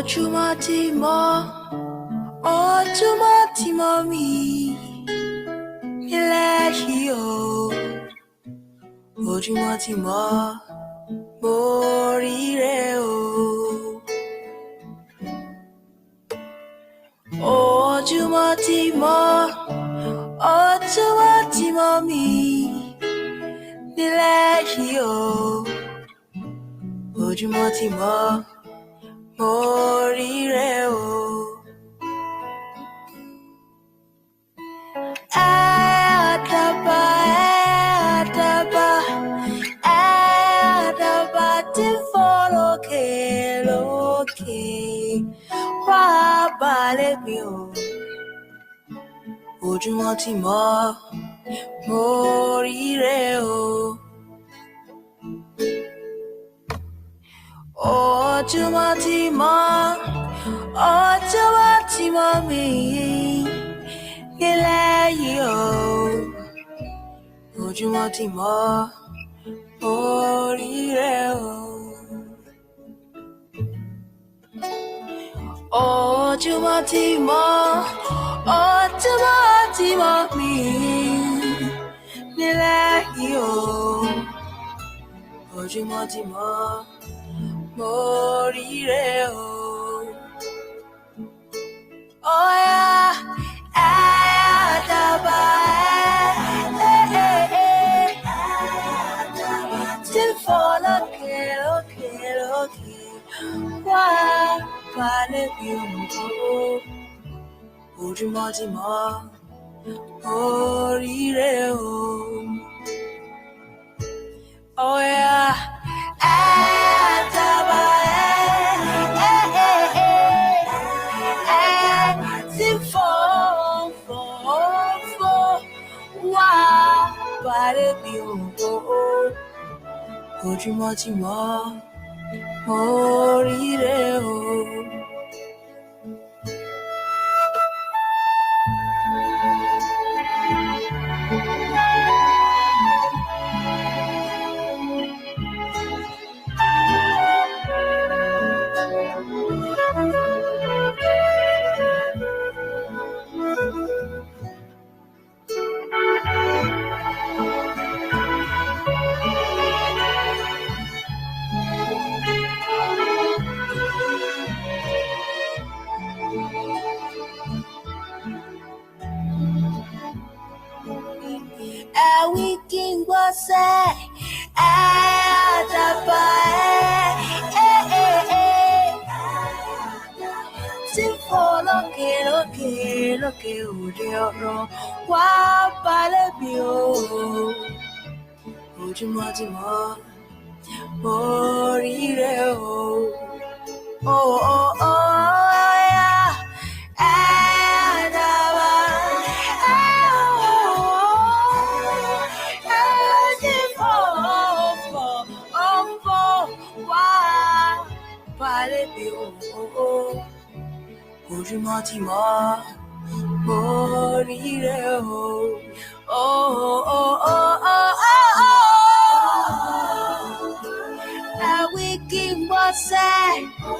ojúmọ́ mi nílẹ̀ yìí o ojúmọ́ ti mọ́ mo ríre o ojúmọ́ ti mọ́ mi nílẹ̀ yìí o ojúmọ́ ti mọ́ mo ríre o. Àdàbà tí ń fò lókè lókè wá balẹ̀ mi o ojúmọ́ ti mọ́ mo ríre o ojúmọ́ ti mọ́ mi nílẹ̀ yìí o ojúmọ́ ti mọ́ mo ríre o ojúmọ́ ti mọ́ mi nílẹ̀ yìí o ojúmọ́ ti mọ́ mo ríre o. Oh yeah, àdàbà tí ń fò lókè lókè lókè wá balẹ̀ bí òǹkó ojúmọ́ ti mọ́ mo ríre o. Oh yeah, àdàbà tí ń fò wá balẹ̀ bí òǹkó ojúmọ́ ti mọ́ mo ríre o. Ẹ̀wí kí n gbọ́ sẹ́ àdàbà tí ń fò lókè lókè lókè òde ọ̀run wá balẹ̀ bí o ojúmọ́ ti mọ́ mo ríre o. Oh, oh, oh, yeah. Àdàbà tí ń fò wá balẹ̀ bí o ojúmọ́ ti mọ́ mo ríre o. Oh, oh, oh, oh, oh, oh. Ẹ̀wí kí n gbọ́ sẹ́ oh,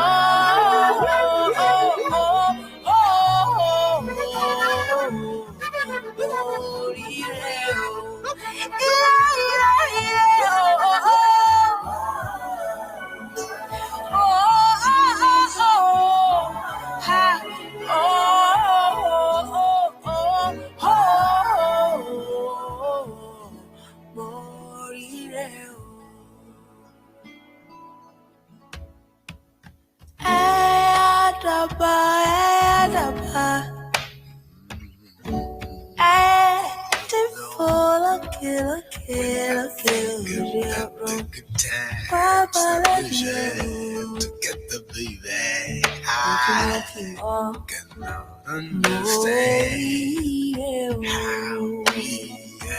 oh, oh, oh, oh, mo ríre o. I cannot understand how we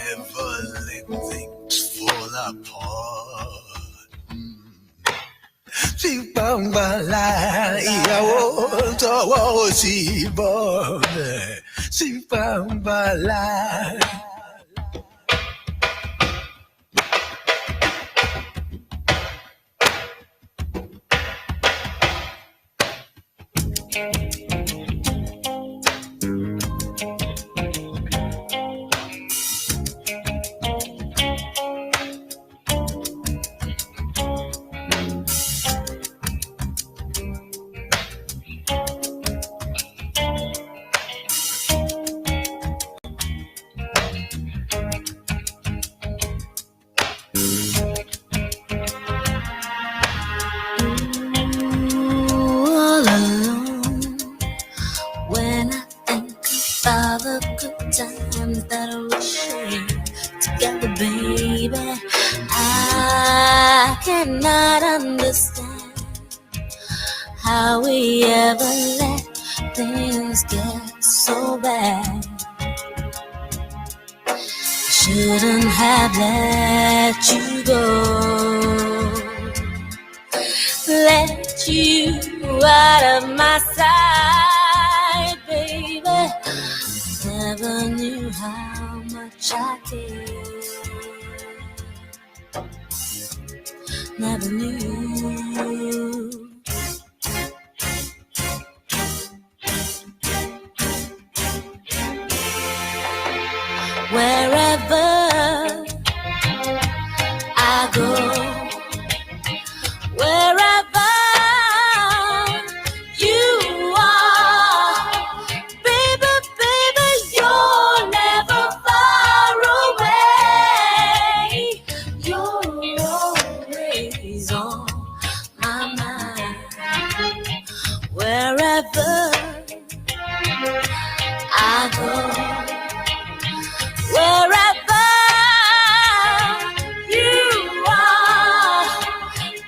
ever let things fall apart. Sípàǹgbàlà ìyàwó tọwọ́ òsì bọ̀ sípàǹgbàlà. cannot understand how we ever let things get so bad. Shouldn't have let you go, let you out of my sight, baby. Never knew how much I cared. Never knew. Wherever I go, wherever you are, baby, baby, you're never far away. You're always on my mind. Wherever I go, wherever you are,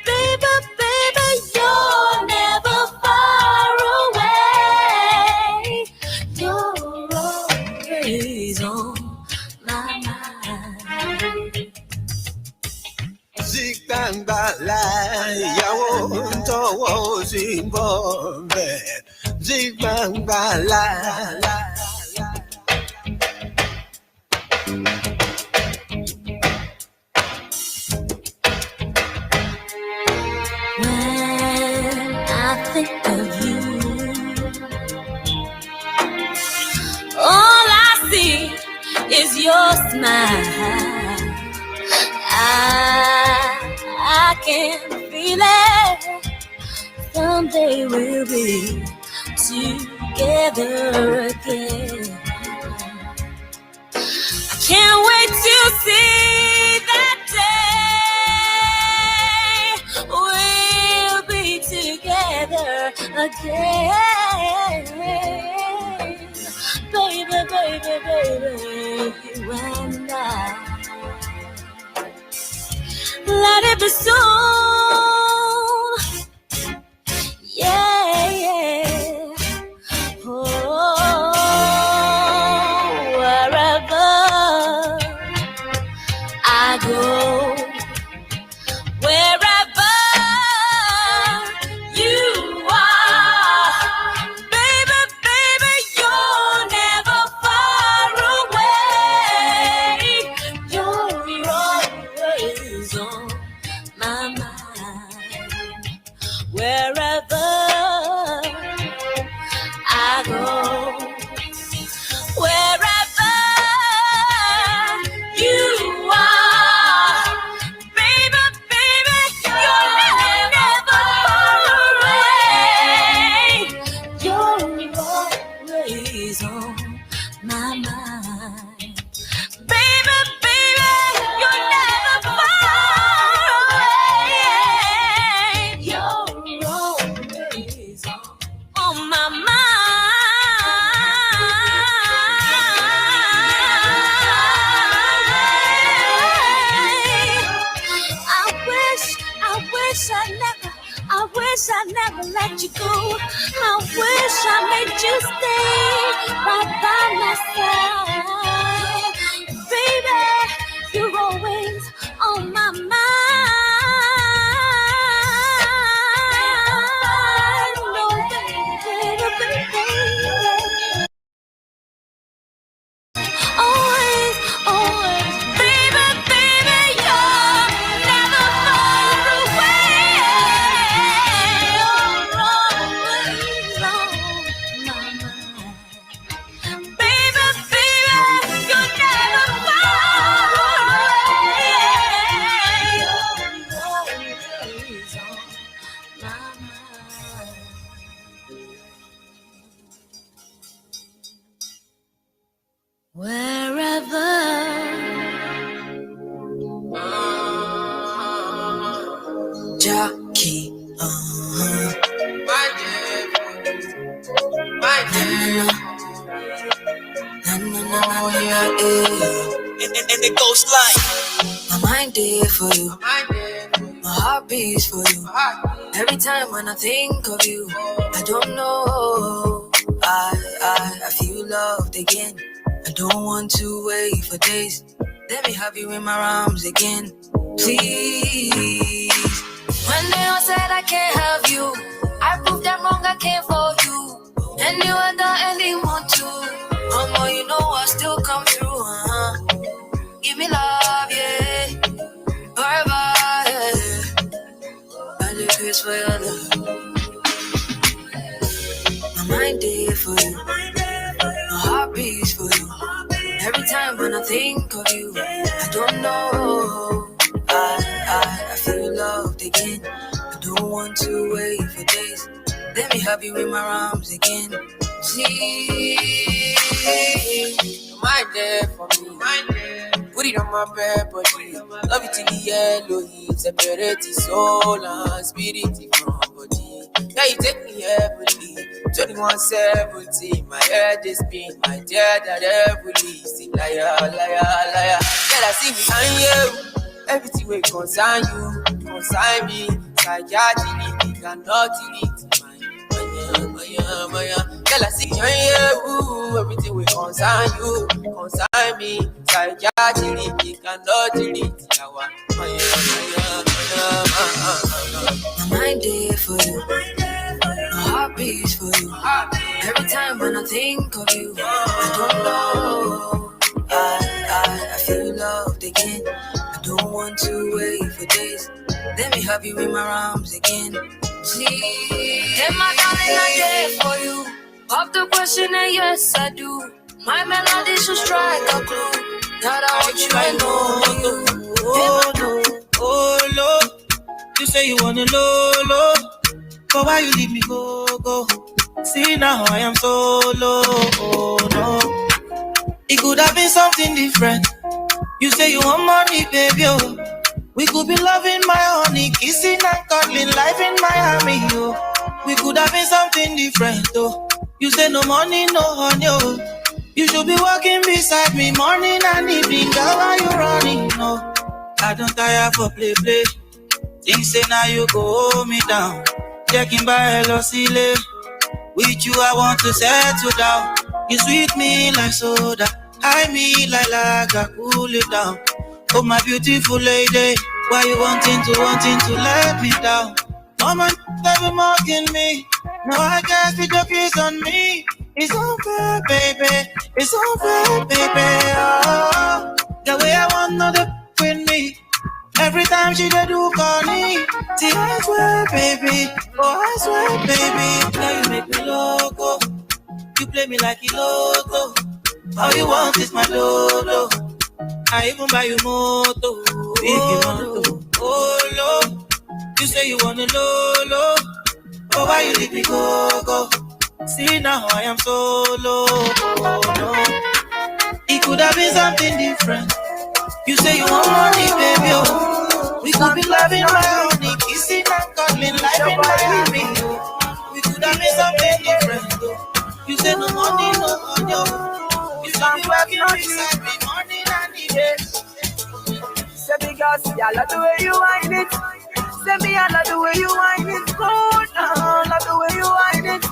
baby, baby, you're never far away. You're always on my mind. Zigbangala, yawo ntowo zimbombe. Zigbangala. When I think of you, all I see is your smile. I can feel it. Someday we'll be together again. I can't wait to see that day. We'll be together again. Baby, baby, baby, you and I. Let it be soon. Yeah, yeah. Oh, wherever I go, wherever you are, baby, baby, you're never far away. You're always on my mind. Wherever I go, wherever you are, baby, baby, you're never far away. You're always on my mind. Baby, baby, you're never far away. You're always on my mind. I wish I never let you go. I wish I made you stay right by my side. Baby, you're always on my mind. No, baby, baby. Always, always, baby, baby, you're never far away. You're always on my mind. Baby, baby, you're never far away. You're always on my mind. Wherever Jackie, and it goes like, my mind there for you. My heart beats for you. Every time when I think of you, I don't know. I feel loved again. I don't want to wait for days. Let me have you in my arms again, please. When they all said I can't have you, I proved them wrong, I came for you. And you are the anyone too. Mama, you know I still come through, Give me love, yeah. Forever, yeah. I do this for your love. My mind there for you. My heart beats for you. Every time when I think of you, I don't know. I feel loved again. I don't want to wait for days. Let me have you in my arms again, please. Mind there for me. Put it on my bare body. Love it in the yellow heat. Separate the soul and spirit from body. Yeah, you take me heavily. 2170. My head is spin. My dear that heavily. See, liar, liar, liar. Girl, I see me and you. Everything will concern you. Concern me. Psychiatry. We cannot delete. Girl, I see you, everything will concern you, concern me. Psychiatry, we cannot delete our my mind there for you, my heart beats for you. Every time when I think of you, I don't know. I feel loved again. I don't want to wait for days. Let me have you in my arms again, please. Hey, my darling, I'm there for you. Pop the question and yes, I do. My melody should strike a clue. That I want you, I know you. Oh no, oh Lord. You say you wanna low, but why you leave me go? See now I am solo, oh no. It could have been something different. You say you want money, baby, oh. We could be loving my honey, kissing and cuddling, life in Miami, oh. We could have been something different, oh. You say no money, no honey, oh. You should be walking beside me morning and evening, girl, why you running, no? I don't tire for play. Things say now you go hold me down. Checking by Elosile. With you I want to settle down. You sweet me like soda, high me like lager, cool it down. Oh my beautiful lady, why you wanting to let me down? Mama, they be mocking me. No, I guess with your kiss on me. It's unfair, baby. It's unfair, baby. Oh, the way I want another with me. Every time she do call me. See, I swear, baby. Oh, I swear, baby. Now you make me loco. You play me like a loco. All you want is my lolo. I even buy you moto. Oh, Lord. You say you want a lolo. Oh, why you leave me go? See now I am solo. Oh, no. It could have been something different. You say you want money, baby. Oh. We could be loving my honey, kissing and cuddling, life in Miami. Oh. We could have been something different. Oh. You say no money, no money. Oh. You should be working beside me morning and evening. Say because I love the way you wind it. Say me I love the way you wind it. Good, love the way you wind it.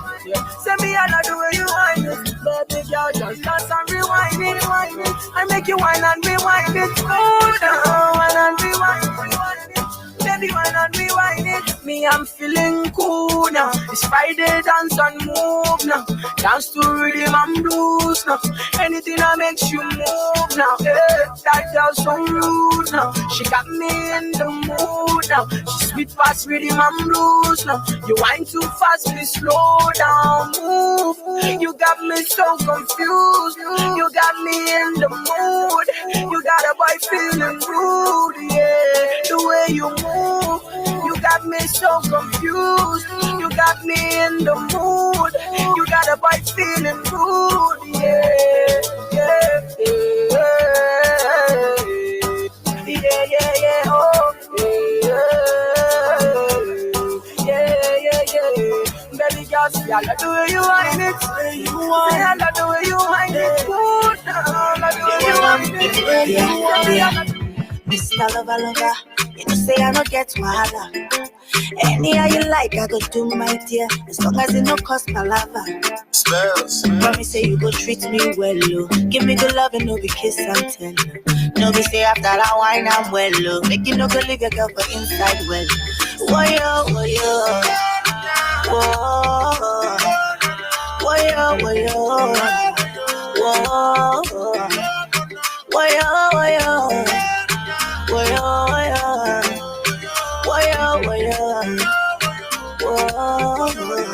Say me I love the way you wind it. Baby girl, just dance and rewind it. I make you whine and rewind it. Good, whine and rewind it. Baby, whine and rewind it. Me, I'm feeling cool now. It's Friday, dance and move now. Dance to rhythm and blues now. Anything that makes you move now. Hey, that girl's so rude now. She got me in the mood now. She sweet fast rhythm and blues now. You whine too fast, please slow down, move. You got me so confused. You got me in the mood. You got a boy feeling rude, yeah. The way you move, you got me so confused. You got me in the mood. You got a boy feeling rude, yeah. Oh, yeah. Baby girl, see I love the way you whine it. Say I love the way you whine it. Good, I love the way you whine it. Mr. Lover, You know say I don't get wahala. Anyhow you like, I go do my dear. As long as it no cost palava. Spells. Promise say you go treat me well, oh. Give me good love and no be kiss and tell. No be say after that wine I'm well, oh. Make you no go leave your girl for inside well. Woyo, woyo. Whoa. Woyo, woyo. Whoa. Woyo, woyo. Woyo, woyo. Woyo, woyo. Whoa.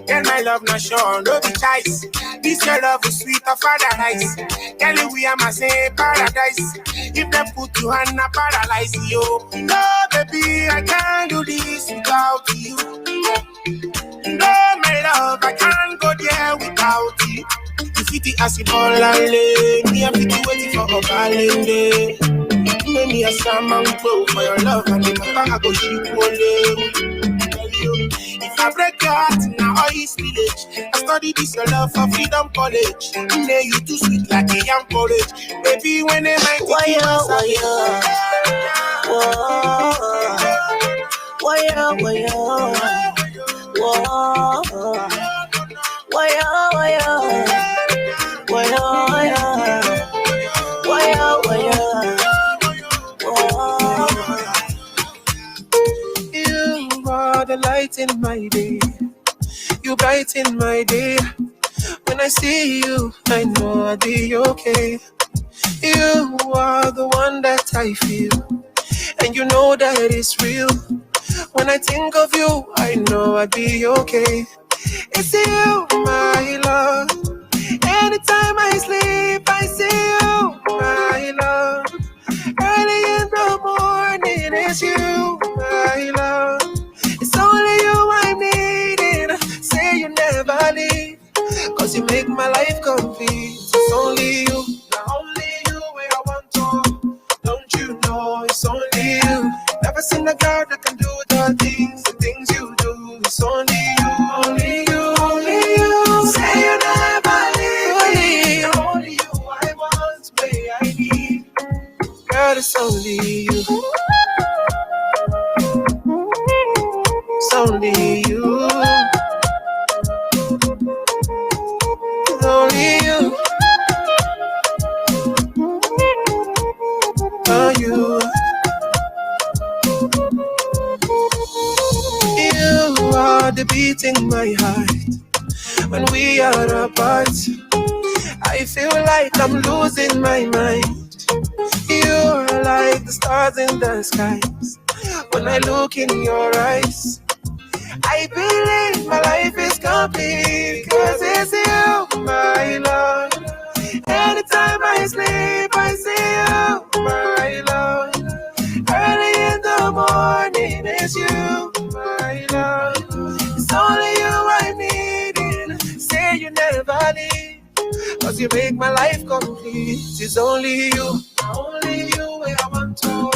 Girl, my love not sure, no be choice. This your love is sweet of paradise. Girl, we are my same paradise. If they put you on a paralyze you. No, baby, I can't do this without you. No, my love, I can't go there without you. You fit the acid all alone. Me, I'm fit waiting for a calendar. Make me a salmon bow for your love and the matter I go ship only. If I break your heart now all is village. I study this your love for freedom college. Nay, you too sweet like a young porridge. Baby, when they might take you outside. Woyo, woyo. Whoa. Woyo, woyo. Woyo, woyo. Woyo, woyo. You are the light in my day. You brighten my day. When I see you, I know I'll be okay. You are the one that I feel, and you know that it's real. When I think of you, I know I'll be okay. It's you, my love. Anytime I sleep, I see you, my love. Early in the morning, it's you, my love. It's only you I'm needing. Say you never leave, cause you make my life complete. It's only you, not only you where I want to. Don't you know it's only you. Never seen a girl that can do the things you do. It's only you, only you, only you. Say you never leave me. Only you I want, where I need. Girl, it's only you. It's only you. It's only you. Oh, you. You are the beat in my heart. When we are apart, I feel like I'm losing my mind. You are like the stars in the skies. When I look in your eyes, I believe my life is complete. Cause it's you, my love. Anytime I sleep, I see you, my love. Early in the morning, it's you, my love. It's only you I'm needing. Say you never leave, cause you make my life complete. It's only you where I want to.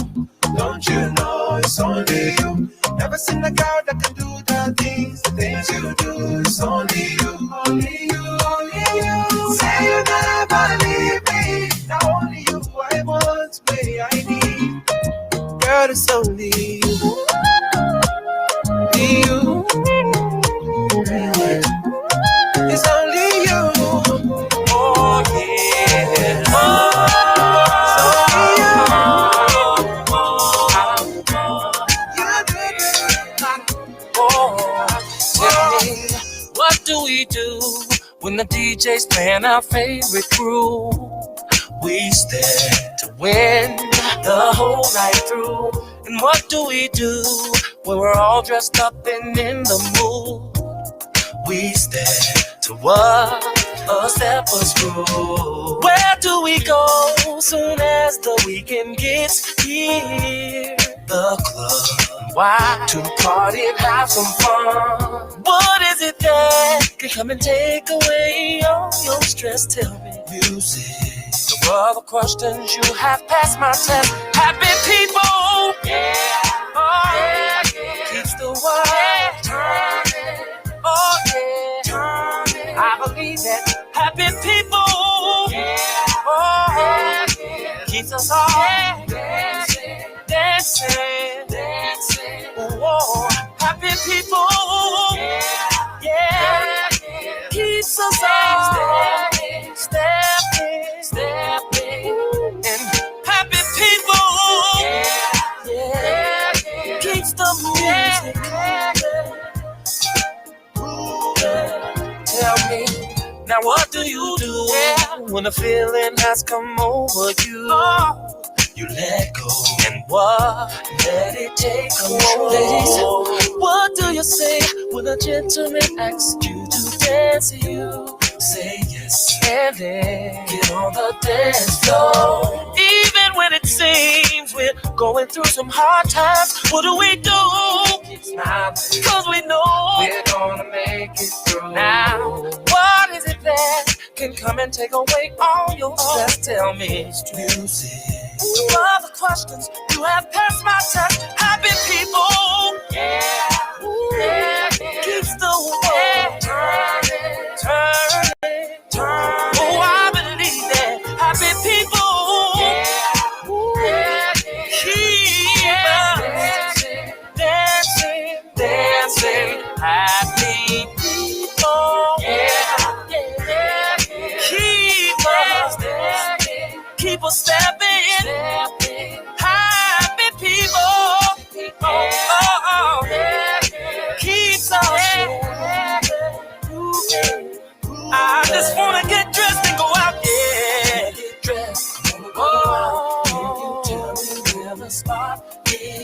Don't you know it's only you. Never seen a girl that can do the things you do. It's only you, only you, only you. Say you never leave me. Now only you I want, where I need. Girl, it's only you. You. It's only you. Oh yeah. What do we do when the DJ's playing our favorite groove? We stand to win the whole night through. And what do we do when we're all dressed up and in the mood? We stand to what a step us through. Where do we go soon as the weekend gets here? the club. Why? To party and have some fun. What is it that can come and take away all your stress? Tell me. Music. The other questions you have passed my test. Happy people. Yeah. Oh, yeah. Keeps the world turning. Oh, yeah. Turning. I believe that happy people. Yeah. Oh, yeah. Keeps us all dancing, dancing, dancing. Whoa, happy people. Yeah. Keeps us all stepping, stepping, stepping. And happy people. Yeah. Keeps the music moving. Tell me, now what do you do when the feeling has come over you? You let go and what? Let it take control. Ladies, what do you say when a gentleman asks you to dance? You say yes and then get on the dance floor. Even when it seems we're going through some hard times, what do? Keep smiling, 'cause we know we're gonna make it through. Now, what is it that can come and take away all your stress? Tell me. Music. Other questions you have passed my test. Happy people. Yeah. Yeah. Keeps the world turning, turning, turning. Oh, I believe that happy people. Yeah. Keep dancing, dancing, dancing. Happy people. Yeah. Keep us dancing, keep us stepping. Happy people. Oh, keeps us. I just wanna get dressed and go out, yeah. Get dressed. Oh,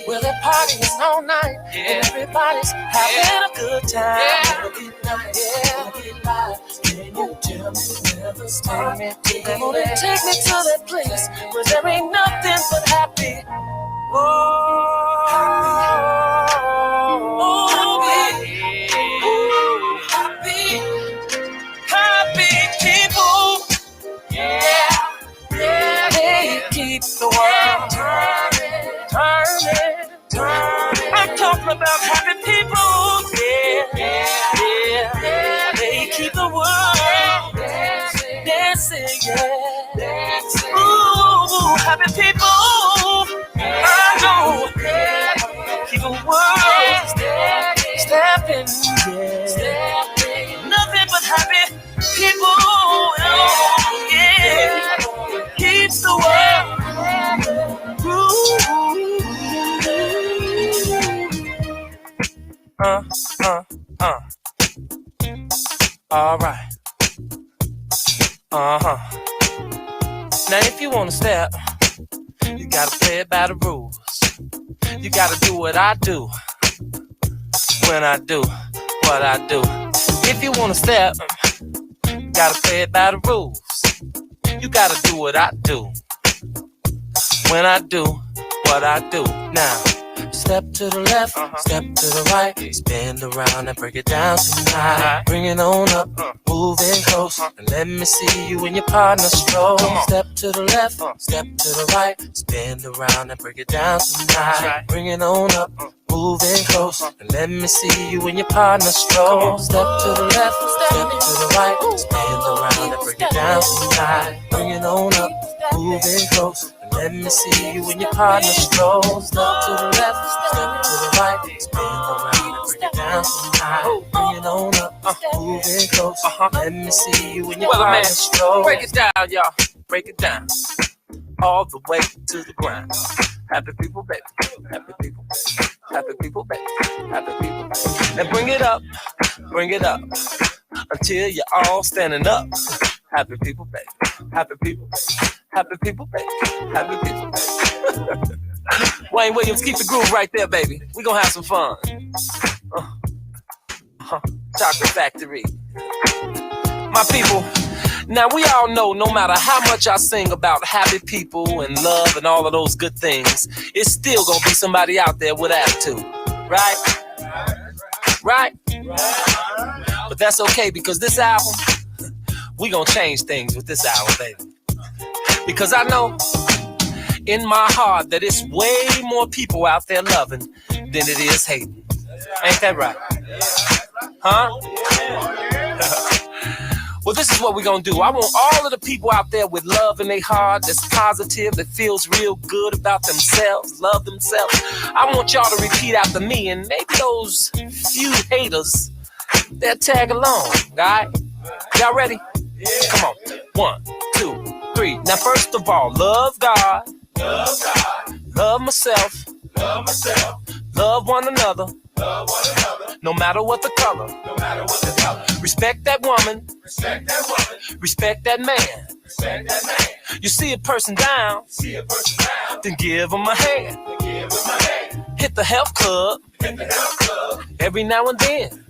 well, they're partying all night, and everybody's having a good time. Yeah. Can you tell me where the start? Come on and take me to that place where there ain't nothing but happy. Oh, happy, happy people. Yeah, yeah, they keep the world turning, turning, turning. I'm talking about happy people. Yeah, yeah, yeah. They keep the world dancing, dancing, yeah, dancing. Ooh, happy people. I know, keep the world stepping, yeah. Nothing but happy people, oh, yeah. Keeps the world. All right. Now, if you wanna step, you gotta play it by the rules. You gotta do what I do when I do what I do. If you wanna step, you gotta play it by the rules. You gotta do what I do when I do what I do. Now, step to the left, step to the right, spin around and break it down tonight. Bring it on up, moving close, and let me see you and your partner stroll. Step to the left, step to the right, spin around and break it down tonight. Bring it on up, moving close, and let me see you and your partner stroll. Step to the left, step to the right, spin around and break it down tonight. Bring it on up, moving close, and let me see you and your partner stroll. Step to the left, step to the right, spin around and break it down tonight. Bring it on up, moving close, let me see you and your partner stroll. Break it down, y'all, break it down, all the way to the ground. Happy people, baby, happy people, happy people, baby, happy people, baby. Now bring it up until you're all standing up. Happy people, baby, happy people, baby, happy people, baby, happy people, baby. Wayne Williams, keep the groove right there, baby. We gonna have some fun. Chocolate Factory. My people, Now we all know no matter how much I sing about happy people and love and all of those good things, it's still gonna be somebody out there with attitude, right? Right? But that's okay because this album, we gonna change things with this album, baby. Because I know in my heart that it's way more people out there loving than it is hating. Ain't that right? Huh? Well, this is what we're gonna do. I want all of the people out there with love in their heart, that's positive, that feels real good about themselves, love themselves. I want y'all to repeat after me, and maybe those few haters, they'll tag along, alright? Y'all ready? Come on. 1, 2, 3. Now, first of all, love God, love myself, love one another, no matter what the color, respect that woman, respect that man. You see a person down, then give them a hand. Hit the health club every now and then.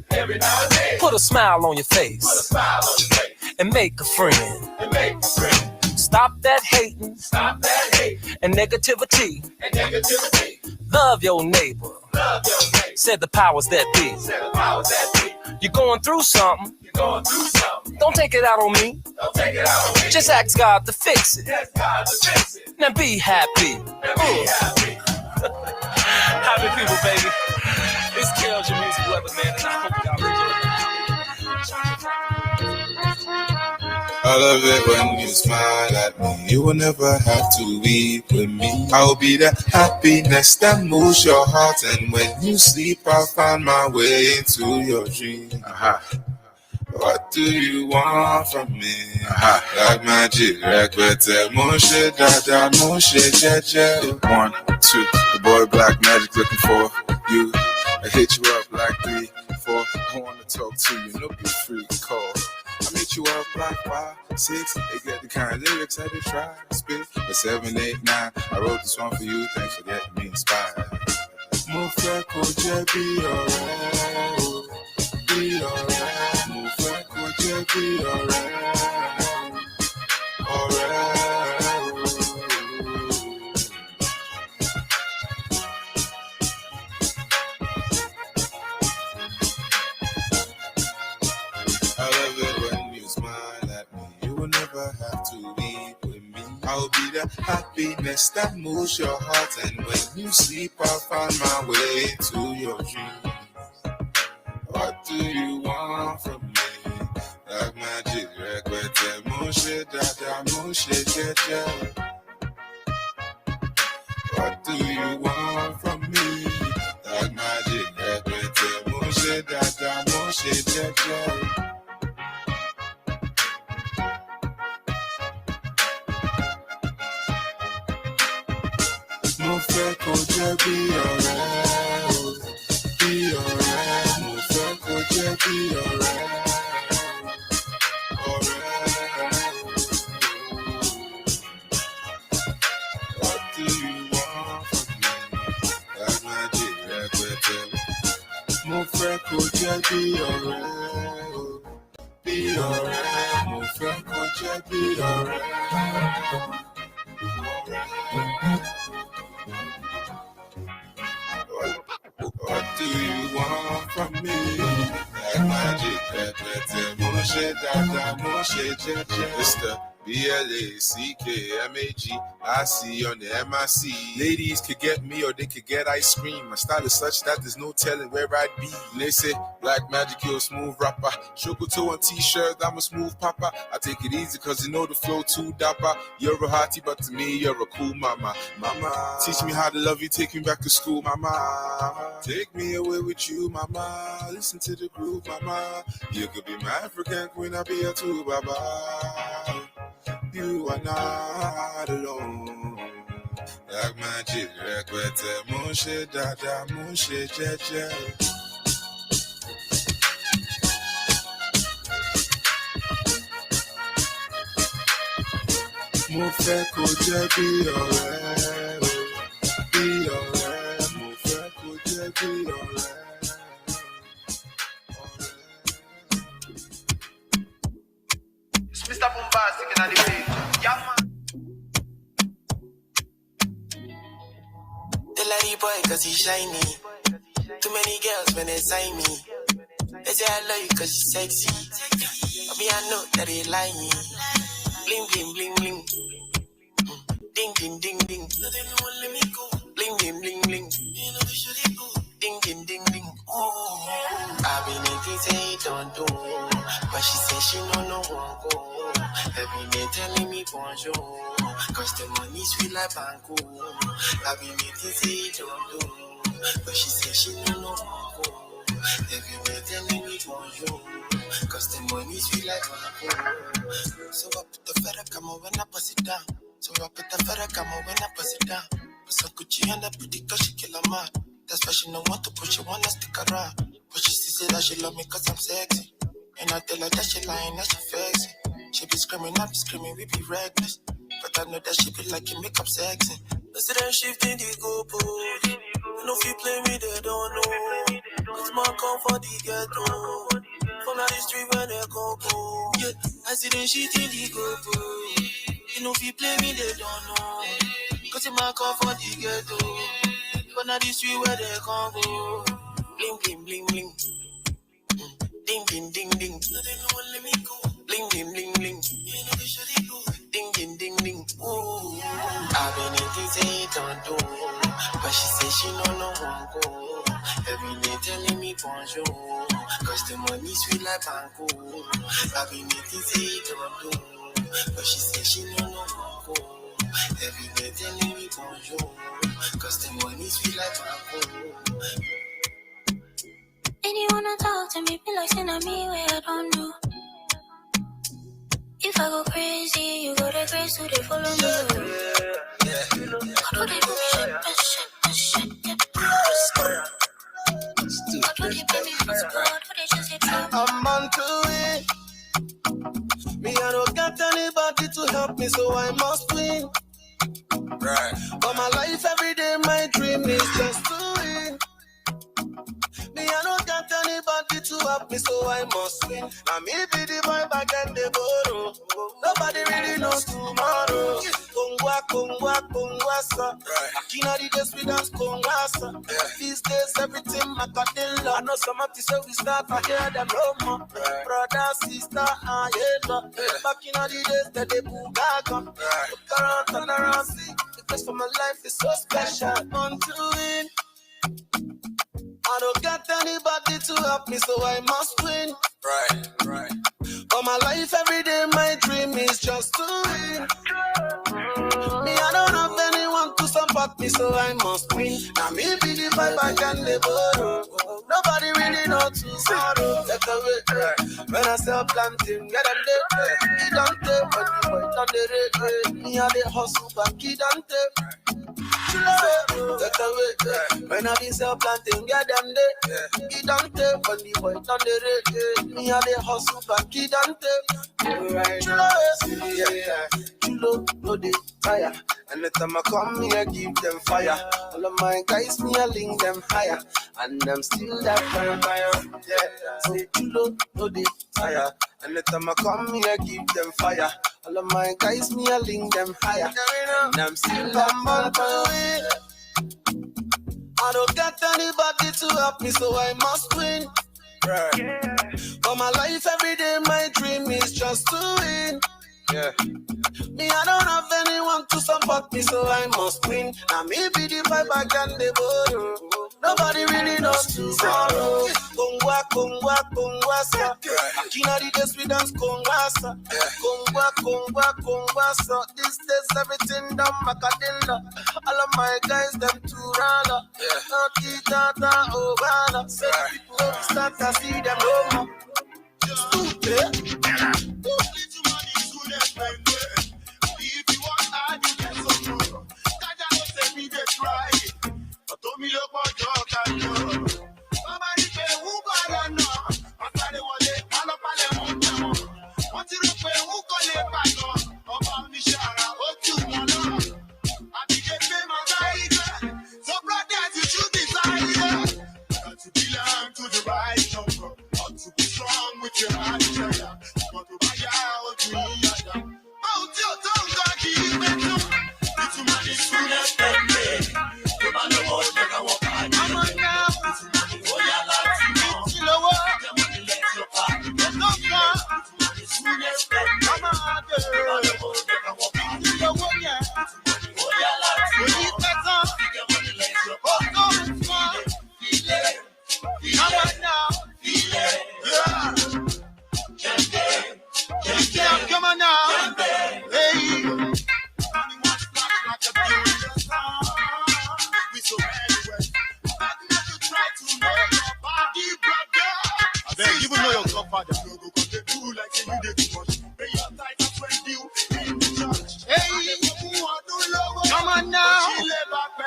Put a smile on your face and make a friend. Stop that hating and negativity. Love your neighbor. Said the powers that be. You're going through something. Don't take it out on me. Just ask God to fix it. Now be happy. Happy people, baby. It's Kel's your music weather, man, and I hope y'all I love it when you smile at me. You will never have to weep with me. I'll be the happiness that moves your heart. And when you sleep, I'll find my way into your dream. What do you want from me? Like magic, requete, moshe, dada, moshe, jeje. 1, 2, the boy Black Magic looking for you. I hit you up like 3, 4. I wanna talk to you, no be free call. I meet you up like 5, 6. They get the kind of lyrics I did try to spit. But 7, 8, 9. I wrote this one for you. Thanks for getting me inspired. Mo fẹ́ kó jẹ́ bí ọ̀rẹ́ o, bí ọ̀rẹ́. Mo fẹ́ kó jẹ́ bí ọ̀rẹ́, ọ̀rẹ́ o. I love it when you smile at me. You will never have to weep with me. I'll be the happiness that moves your heart. And when you sleep, I'll find my way to your dreams. What do you want from me? Like magic, requete, moshe, dada, moshe, jeje. What do you want from me? Like magic, requete, moshe, dada, moshe, jeje. Mo fẹ́ kó jẹ́ bí ọ̀rẹ́ o, bí ọ̀rẹ́. Mo fẹ́ kó jẹ́ bí ọ̀rẹ́, ọ̀rẹ́. What do you want from me? Like magic, requete. Mo fẹ́ kó jẹ́ bí ọ̀rẹ́ o, bí ọ̀rẹ́. Mo fẹ́ kó jẹ́ bí ọ̀rẹ́, ọ̀rẹ́. What do you want from me? Like magic, requete, moshe, dada, moshe, jeje. It's the BLACKMAG. I see on the MIC. Ladies could get me or they could get ice cream. My style is such that there's no telling where I'd be. They say Black Magic, you're a smooth rapper. Shokoto on t-shirt, I'm a smooth papa. I take it easy cause you know the flow too dapper. You're a hottie, but to me you're a cool mama. Mama, teach me how to love you, take me back to school, mama. Take me away with you, mama. Listen to the groove, mama. You could be my African queen, I'll be your too, baba. You are not alone. Like magic, requete, moshe, dada, moshe, jeje. Mo fẹ́ kó jẹ́ bí ọ̀rẹ́ o, bí ọ̀rẹ́. Mo fẹ́ kó jẹ́ bí ọ̀rẹ́. Mr. Bombastic in the page. Yeah, man. The lady boy, cause he shiny. Too many girls when they sign me. They say I love you cause you sexy. I mean, I know that they lying. Bling, bling, bling, bling. Ding, ding, ding, ding. No, they don't let me go. Bling, bling, bling, bling. You know, they should go. Ding, ding, ding, ding. Ooh. I've been eating, say don't do. But she said she no won't go. Every day telling me bonjour. Cause the money sweet like banco. I've been eating, say don't do. But she said she no won't go. Every day telling me bonjour. Cause the money sweet like banco. So I put the feather come on when I pass it down. So I put the feather come on when I pass it down. Put some Gucci on that pretty cause she kill a man. That's why she don't want to push, she wanna stick around. But she still say that she love me cause I'm sexy. And I tell her that she lying, that she faking. She be screaming, I be screaming, we be reckless. But I know that she be like it, make up sexy. Instead of shifting the goalpost. You know if you play me, they don't know. It's my comfort, the ghetto. From the street where they go. Yeah, I see them shifting the goalpost. You know if you play me, they don't know. Cause it's my comfort, the ghetto. But now this street where they can't go. Bling, bling, bling, bling. Ding, ding, ding, ding. No, they don't let me go. Bling, bling, bling, bling. You know they should go. Ding, ding, ding, ding. Ooh. I've been eating, say don't do. But she say she no won't go. Every day telling me bonjour. Cause the money sweet like banco. I've been eating, say don't do. But she say she no won't go. Every day telling me bonjour. Cause the money sweet like banco. And you wanna talk to me, be like, send me where I don't know. If I go crazy, you go to grace, so they follow me. I know they do me shit, I'm on to it. Me, I don't got anybody to help me, so I must win. Right. But my life every day, my dream is just to win. Me, I don't got anybody to help me, so I must win. Now me be the boy back and the borrow. Nobody really knows tomorrow. Kongwa, sir. Akina the days we dance Kongwa, sir. These days everything Macadilla. I know some of the say we start, I hear them no more. Brother, sister, yeah. Back in the days that they boogaga. Look around, turn around, see. Because for my life is so special. On to win. I don't got anybody to help me, so I must win. Right. But my life every day, my dream is just to win. Me, I don't have anyone to support me, so I must win. Now me be the vibe, I can the borrow. Nobody really know tomorrow. Take away, when I sell planting, get them there. He don't take when the boy done the rate. Me and the hustle back, he don't take. Take away, when I be sell planting, get them there. He don't take when the boy done the rate. Me and the hustle back, he don't take. Chulo, no they tire. And the time I come here, give them fire. All of my guys, me I link them higher. And I'm still that fire. Yeah, say chulo, no they tire. And the time I come here, give them fire. All of my guys, me I link them higher. And I'm still that fire. I don't got anybody to help me, so I must win. Right. But my life every day, my dream is just to win. Yeah. Me, I don't have anyone to support me, so I must win. Now me be the vibe, I can the borrow. Nobody really knows tomorrow. Kongwa, sir. Akina the days we dance Kongwa, sir. Kongwa, sir. These days everything done Macadilla. All of my guys, them too rala. Naughty, tata, Obana. Say people start to see them no more. Stupid. If you want, I do get some more. That I don't say me they try. But told me look what you can do. Mama, you pay who got a no. After the one day, all up on them on them. Want to pay who call it back on. About me, Shara, what you want to. I be get pay my tiger. So, brothers, you should decide. Got to belong to the right number. Got to be strong with your heart. Got to buy Come on, girl. You want ya? You need better. Oh, no, it's fun. Come on now. Yeah. Yeah, come on now. Hey. We so anyway. Try to know your body, brother. I beg, you will know your godfather. No go come dey do like say you dey too much. Pay your tithe and spend you in the church. Hey, come on now.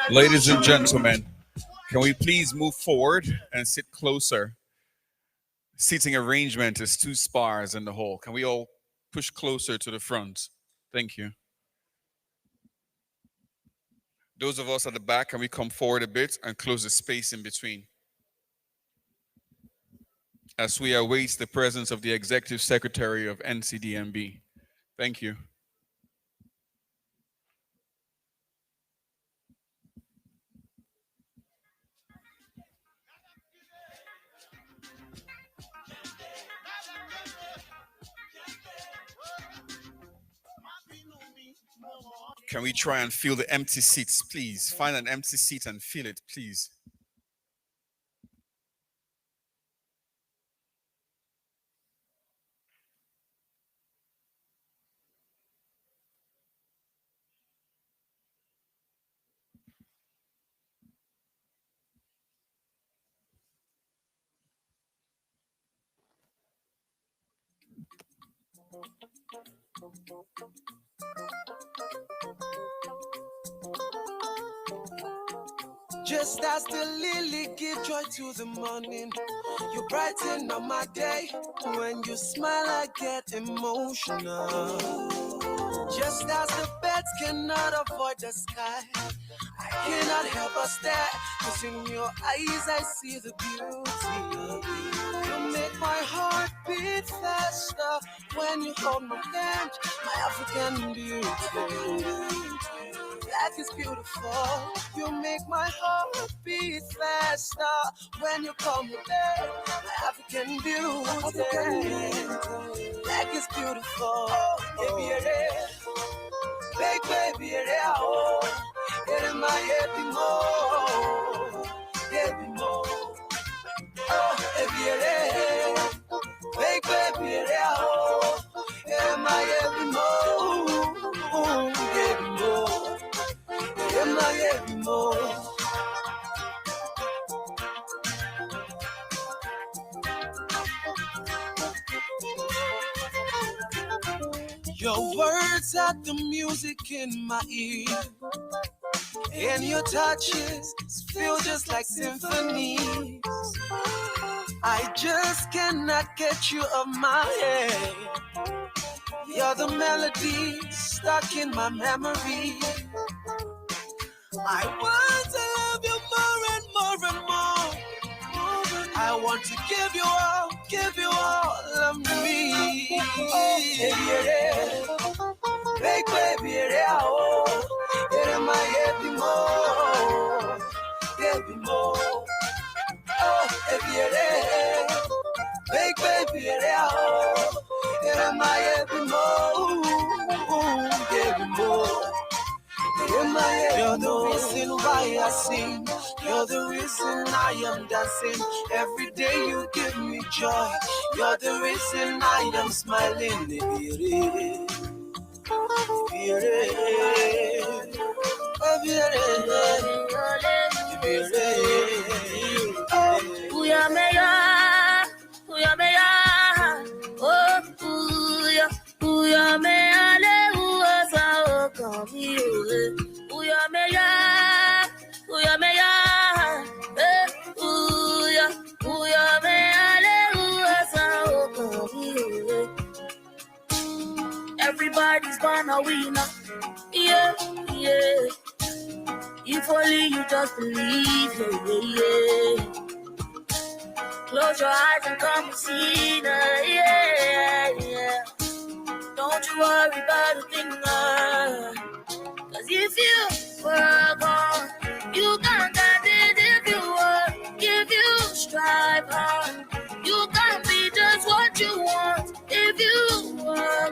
Ladies and gentlemen, can we please move forward and sit closer? Seating arrangement is 2 spars in the hall. Can we all push closer to the front? Thank you. Those of us at the back, can we come forward a bit and close the space in between? As we await the presence of the Executive Secretary of NCDMB. Thank you. Can we try and fill the empty seats, please? Find an empty seat and fill it, please. Just as the lily give joy to the morning, you brighten up my day. When you smile, I get emotional. Just as the birds cannot avoid the sky, I cannot help but stare. 'Cause in your eyes I see the beauty. You make my heart beat faster when you hold my hand, my African beauty. Life is beautiful. You make my heart beat faster when you call me back, my African beauty. Life is beautiful. Baby, oh, it my happy more, baby more. Oh, baby, oh, it my happy more, baby more. Your words are the music in my ear, and your touches feel just like symphonies. I just cannot get you off my head. You're the melody stuck in my memory. I want to love you more and more and more. I want to give you all of me. Baby, oh, it my happy more, baby more. Oh, baby, oh, it my happy more, baby more. You're the reason why I sing. You're the reason I am dancing. Every day you give me joy. You're the reason I am smiling. Everybody's gonna win, yeah, yeah. If only you just believe, yeah, yeah. Close your eyes and come and see, yeah, yeah. Don't you worry about a thing, 'cause if you work on, you can get it. If you work, if you strive hard, you can be just what you want. If you work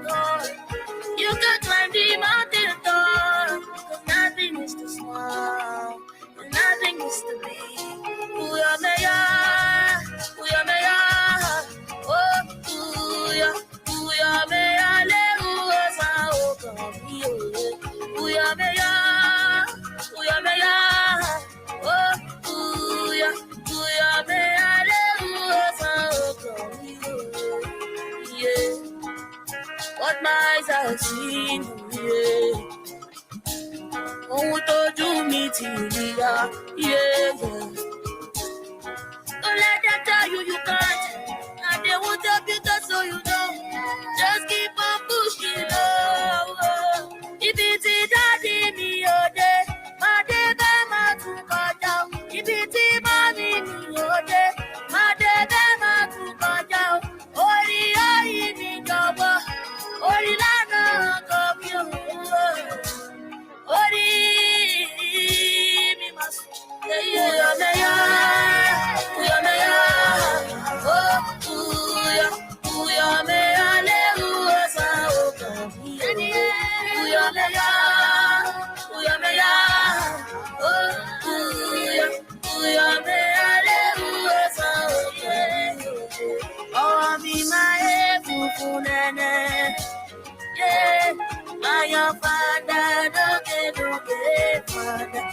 what my eyes have seen. Yeah. Ohun tójú mi ti rí ya. Yeah, yeah. Don't let them tell you you can't. And they won't help you just so you know. Just keep on pushing. If it's a daddy me all day, my day my to cut down. If it's a mommy me all day, my day my to cut down. Ori mi jowo, ori lana come you. Ori mi mas. Yeah, my father, don't get father.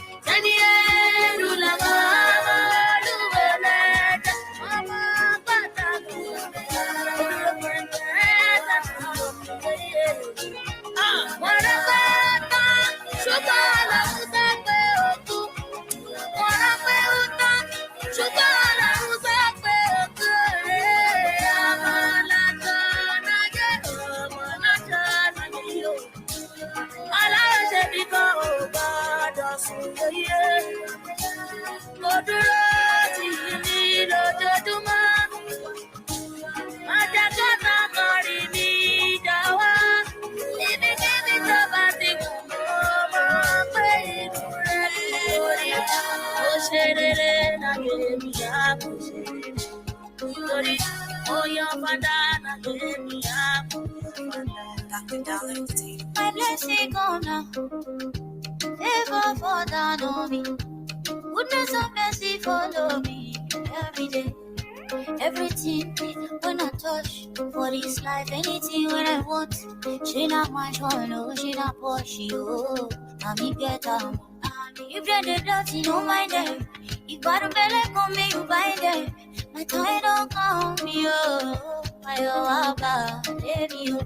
My blessing come now, favor fall down on me. Goodness and mercy follow me every day. Everything when I touch for this life, anything when I want. She not my joy, no, she not push you. I me get up. If they're dirty, no mind them. If bottom belly come me, you buy them. My time don't come, yo. I abba, baby, yo.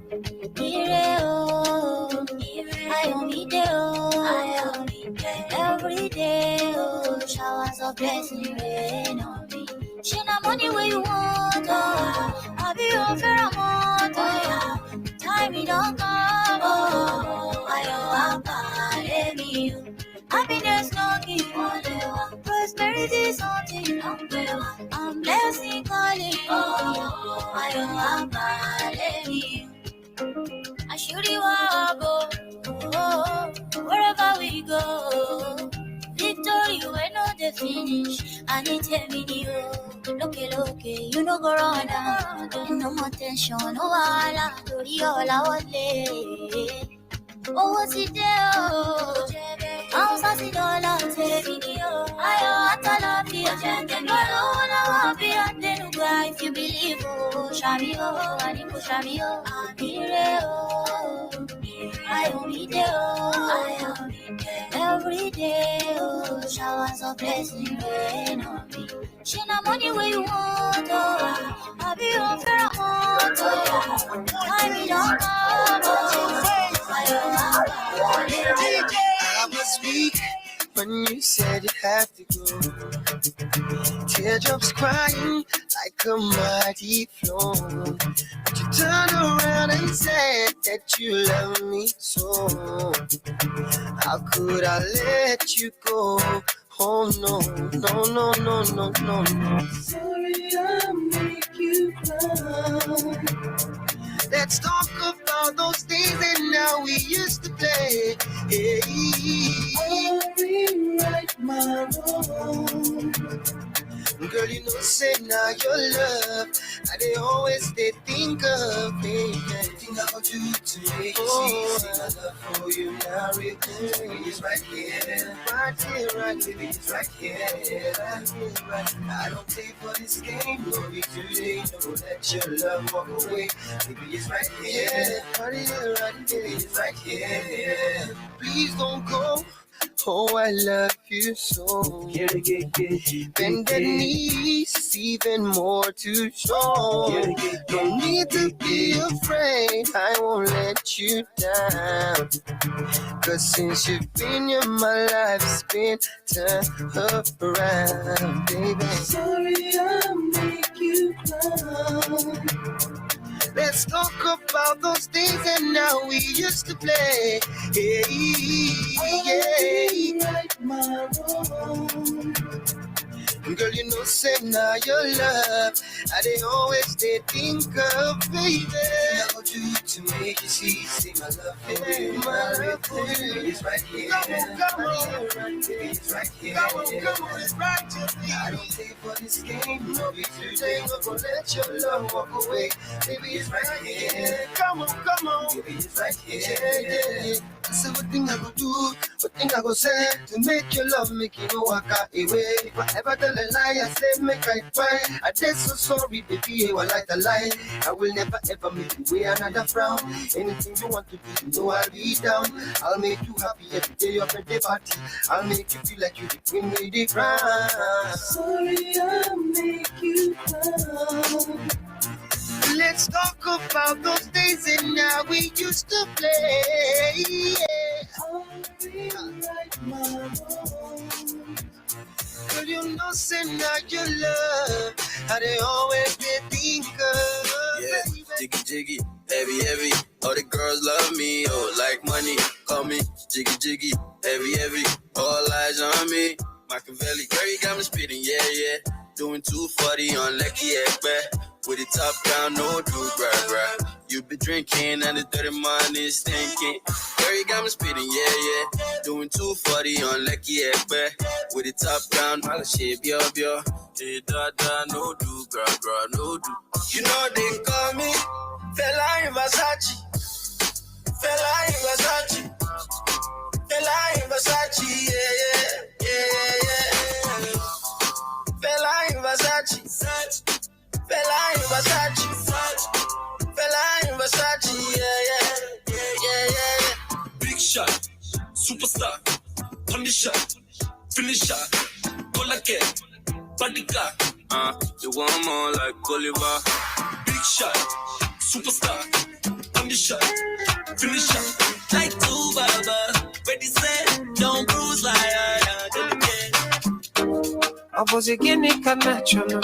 I only every day, oh. Showers of blessing rain on me. She not money where you want, oh. I be your fair amount, oh. Time me don't come, oh. I abba, baby, yo. Happiness knocking on the wall. Prosperity something I'm blessing calling. Oh, I don't have my I should you go. Oh, wherever we go. Victory when not the finish. I need to video. Look, you know go run down. No more tension, no wala. All I want. Oh, what's it there? House has it all out, video. I want to love you, gentlemen. I want to be on the guy if you believe. Oh, Shabio, I need to Shabio. I only do. Every day, oh, showers of blessing rain on me. She not money where you want, oh. I'll be your fair amount, oh. Time don't come, oh. I was weak when you said you had to go. Teardrops crying like a mighty flow. But you turned around and said that you love me so. How could I let you go? Oh no, no. Sorry, I make you cry. Let's talk about those days and now we used to play. Hey, I'll rewrite my wrong. Girl, you know, say now your love, they always they think of me. Think about you today. Oh, my love for you now, it's right here, right here, right here, it's right here, right here, right. I don't play for this game, no be today, no let your love walk away. Baby, it's right here, right here, right here, it's right here. Please don't go. Oh, I love you so. Bend the knees, even more to show. Don't need to be afraid, I won't let you down. Cause since you've been in my life, it's been turned around, baby. Sorry, I'll make you cry. Let's talk about those days and now we used to play. Hey, yeah. Right my wrong. Girl, you know, say now your love, I they always they think of, baby. I'll do it to make you see my love for you, my love for you. It's right here. Come on, it's right here. Come on, it's right here. I don't pay for this game, no be today. Not gonna let your love walk away, baby. It's right here. Come on, baby, it's right here. Yeah. So what thing I go do, what thing I go say to make your love make you know I got away. If I ever tell a lie, I say make I cry. I did so sorry, baby, I like the lie. I will never ever make you wear another frown. Anything you want to do, you know I'll be down. I'll make you happy every day of the party. I'll make you feel like you the queen with the crown. Sorry, I'll make you cry. Let's talk about those days and now we used to play. I'll rewrite my wrongs. Girl, you know, say now your love, how they always did think of. Yeah, jiggy jiggy, heavy heavy. All the girls love me, oh, like money. Call me jiggy jiggy, heavy heavy. All eyes on me. Machiavelli, girl, you got me spitting, yeah. Doing 240 on Lecky Ekbe. With the top down, no do, bruh. You be drinking and the dirty money is stinking. Girl, you got me spitting, yeah. Doing 240 on Lecky Ekbe. With the top down, all the shit, yo. Hey, da, no do, bruh, no do. You know they call me Fella in Versace. Fella in Versace. Fella in Versace, yeah. Fella in Versace. Fella in Versace. Fella in Versace, yeah. Big shot, superstar, on the shot, finisher, goal again, body car. You want more like Oliver. Big shot, superstar, on the shot, finisher. Like two baba, ready set, don't bruise like I don't care. Opposite natural,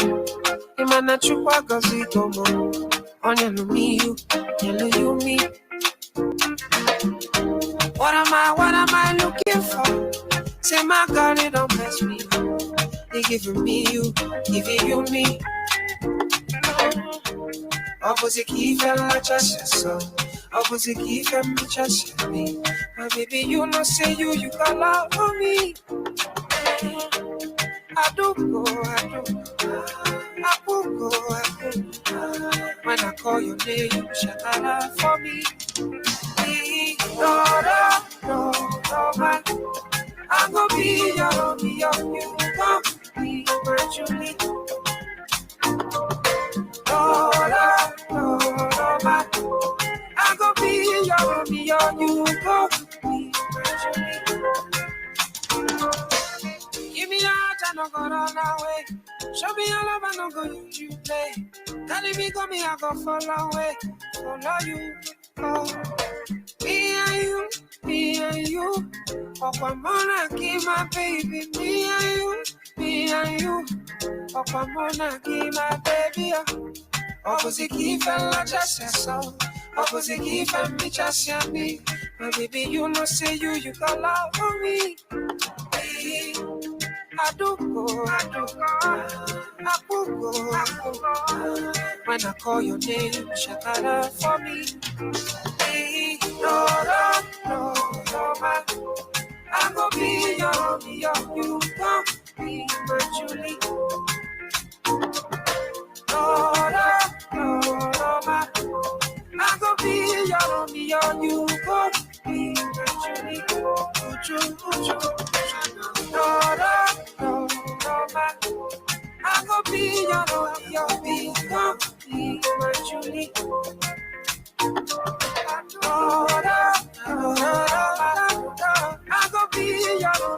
imana chukwa kazi tomo. Onya no me you, yellow you me. What am I looking for? Say my God, it don't mess me up. They giving me you, giving you me. Opposite key fell like just so. Opposite key fell me just me. My baby, you know say you got love for me. I do go. When I call your name, you shout out for me. No, man. I'm gonna be your, you gon' be my Julie. No, man. I'm gonna be your, you gon' be my Julie. Give me your heart, I no go run away. Show me your love, I no go use you play. Telling me go me, I go follow away. Follow you, oh. Me and you. Okwamona, give my baby. Me and you. Okwamona, give my baby. Opposite keep and not just so. Opposite keep and me just me. My baby, you know say you got love for me. I do go. When I call your name, shout out for me. No, man. I'm gonna be your, you gon' be my Julie. No, man. I'm gonna be your, you gon' be my Julie. No, man. I'm gonna be your, you gon' be my Julie. No, I'm gonna be your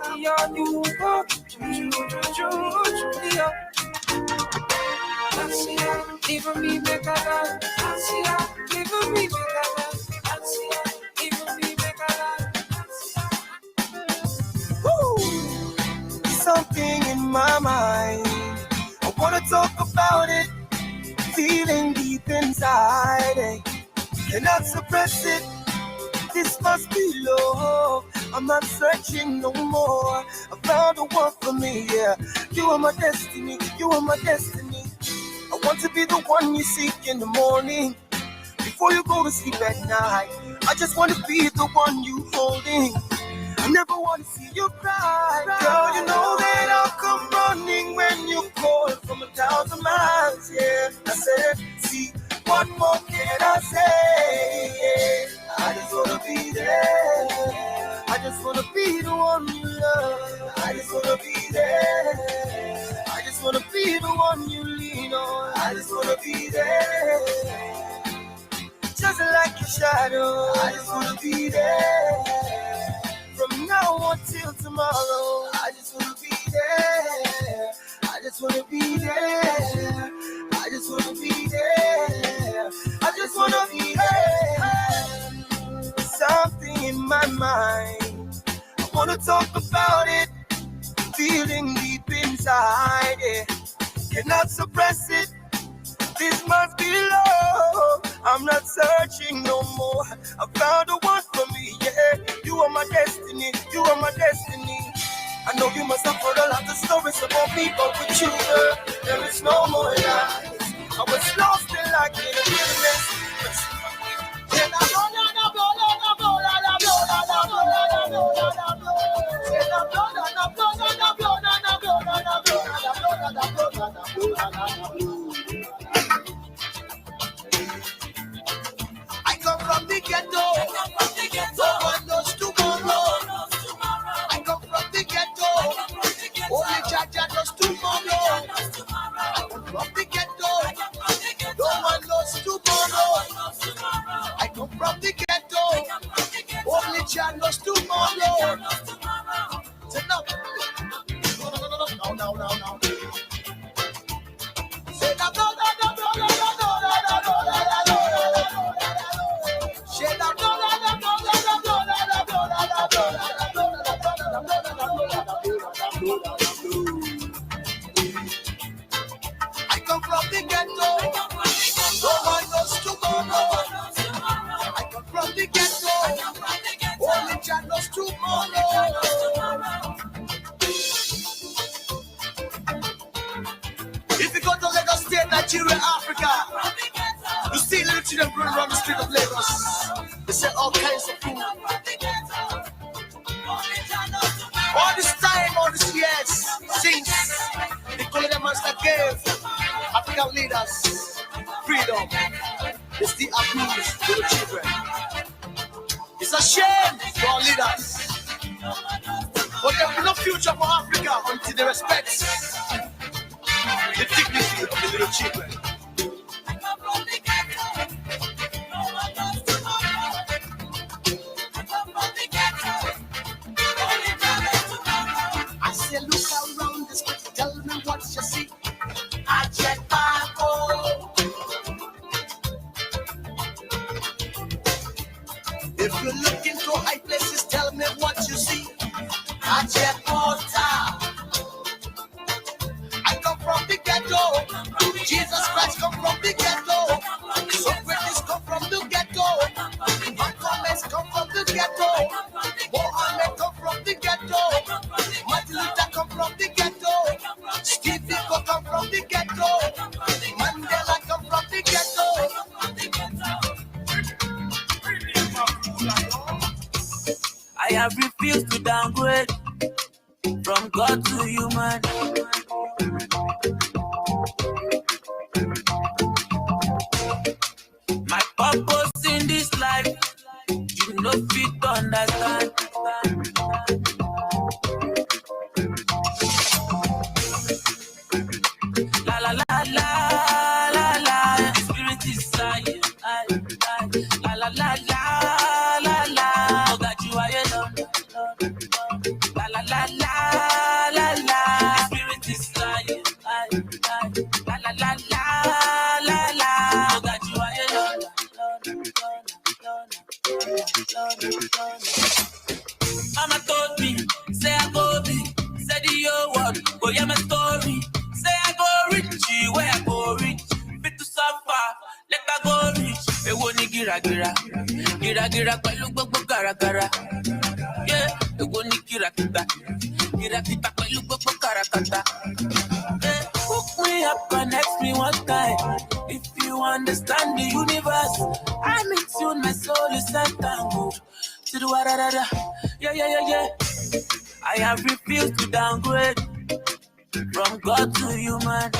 cannot suppress it. This must be love. I'm not searching no more. I found the one for me, yeah. You are my destiny, you are my destiny. I want to be the one you seek in the morning, before you go to sleep at night. I just want to be the one you holding. I never want to see you cry. Girl, you know that I'll come running when you call from 1,000 miles, yeah. I said, see, what more can I say? I just wanna be there. I just wanna be the one you love. I just wanna be there. I just wanna be the one you lean on. I just wanna be there. Just like your shadow. I just wanna be there. From now on till tomorrow. I just wanna be there. I just wanna be there. I just wanna be there. I just wanna be there. Something in my mind, I wanna talk about it. Feeling deep inside it, cannot suppress it. This must be love. I'm not searching no more. I found the one for me, yeah. You are my destiny, you are my destiny. I know you must have heard a lot of stories about me, but with you, girl, there is no more lies. I was lost in like in a wilderness. I come from the ghetto. No one knows tomorrow. I come from the ghetto. Only Jaja knows tomorrow. I come from the ghetto. No one knows tomorrow. I come from the ghetto. Only Jaja knows tomorrow. Say no. No. Say no. I come from the ghetto. No one knows tomorrow. I come from the ghetto. Only Jah knows tomorrow. If you go to Lagos State, Nigeria, Africa, you see little children running around the street of Lagos. They sell all kinds of food. All this time, all these years, since the colonial master gave African leaders freedom, they still abuse the children. It's a shame for our leaders, but there will be no future for Africa until they respect the dignity of the little children. I say, look around this place, tell me what you see. I jet back home. If you're looking for high places, tell me what you see. I jet water. I come from the ghetto. Jesus Christ come from the ghetto. Socrates come from the ghetto. Malcolm come from the ghetto. Mohammed come from the ghetto. Martin Luther come from the ghetto. Steve Biko come from the ghetto. Mandela come from the ghetto. I have refused to downgrade from God to human. My purpose in this life, you know fit to understand. La la la la la la, the spirit is silent. La la la la la la, oh God you are alone. La la la la la la, the spirit is silent. La la la la la la, oh God you are alone. Mama told me, say I go be, say the yo word, go hear my story. Say I go rich, where I go rich, fit to suffer, let I go rich. gira gira gira pẹ̀lú gbogbo gàràgàrà. Yeah, èwo ni kìràkìtà kìràkìtà pẹ̀lú gbogbo kàràkàtà. Yeah, hook me up, connect me one time. If you understand the universe, I'm in tune, my soul is set tango. To the wa-da-da-da. Yeah, yeah, yeah, yeah. I have refused to downgrade from God to human.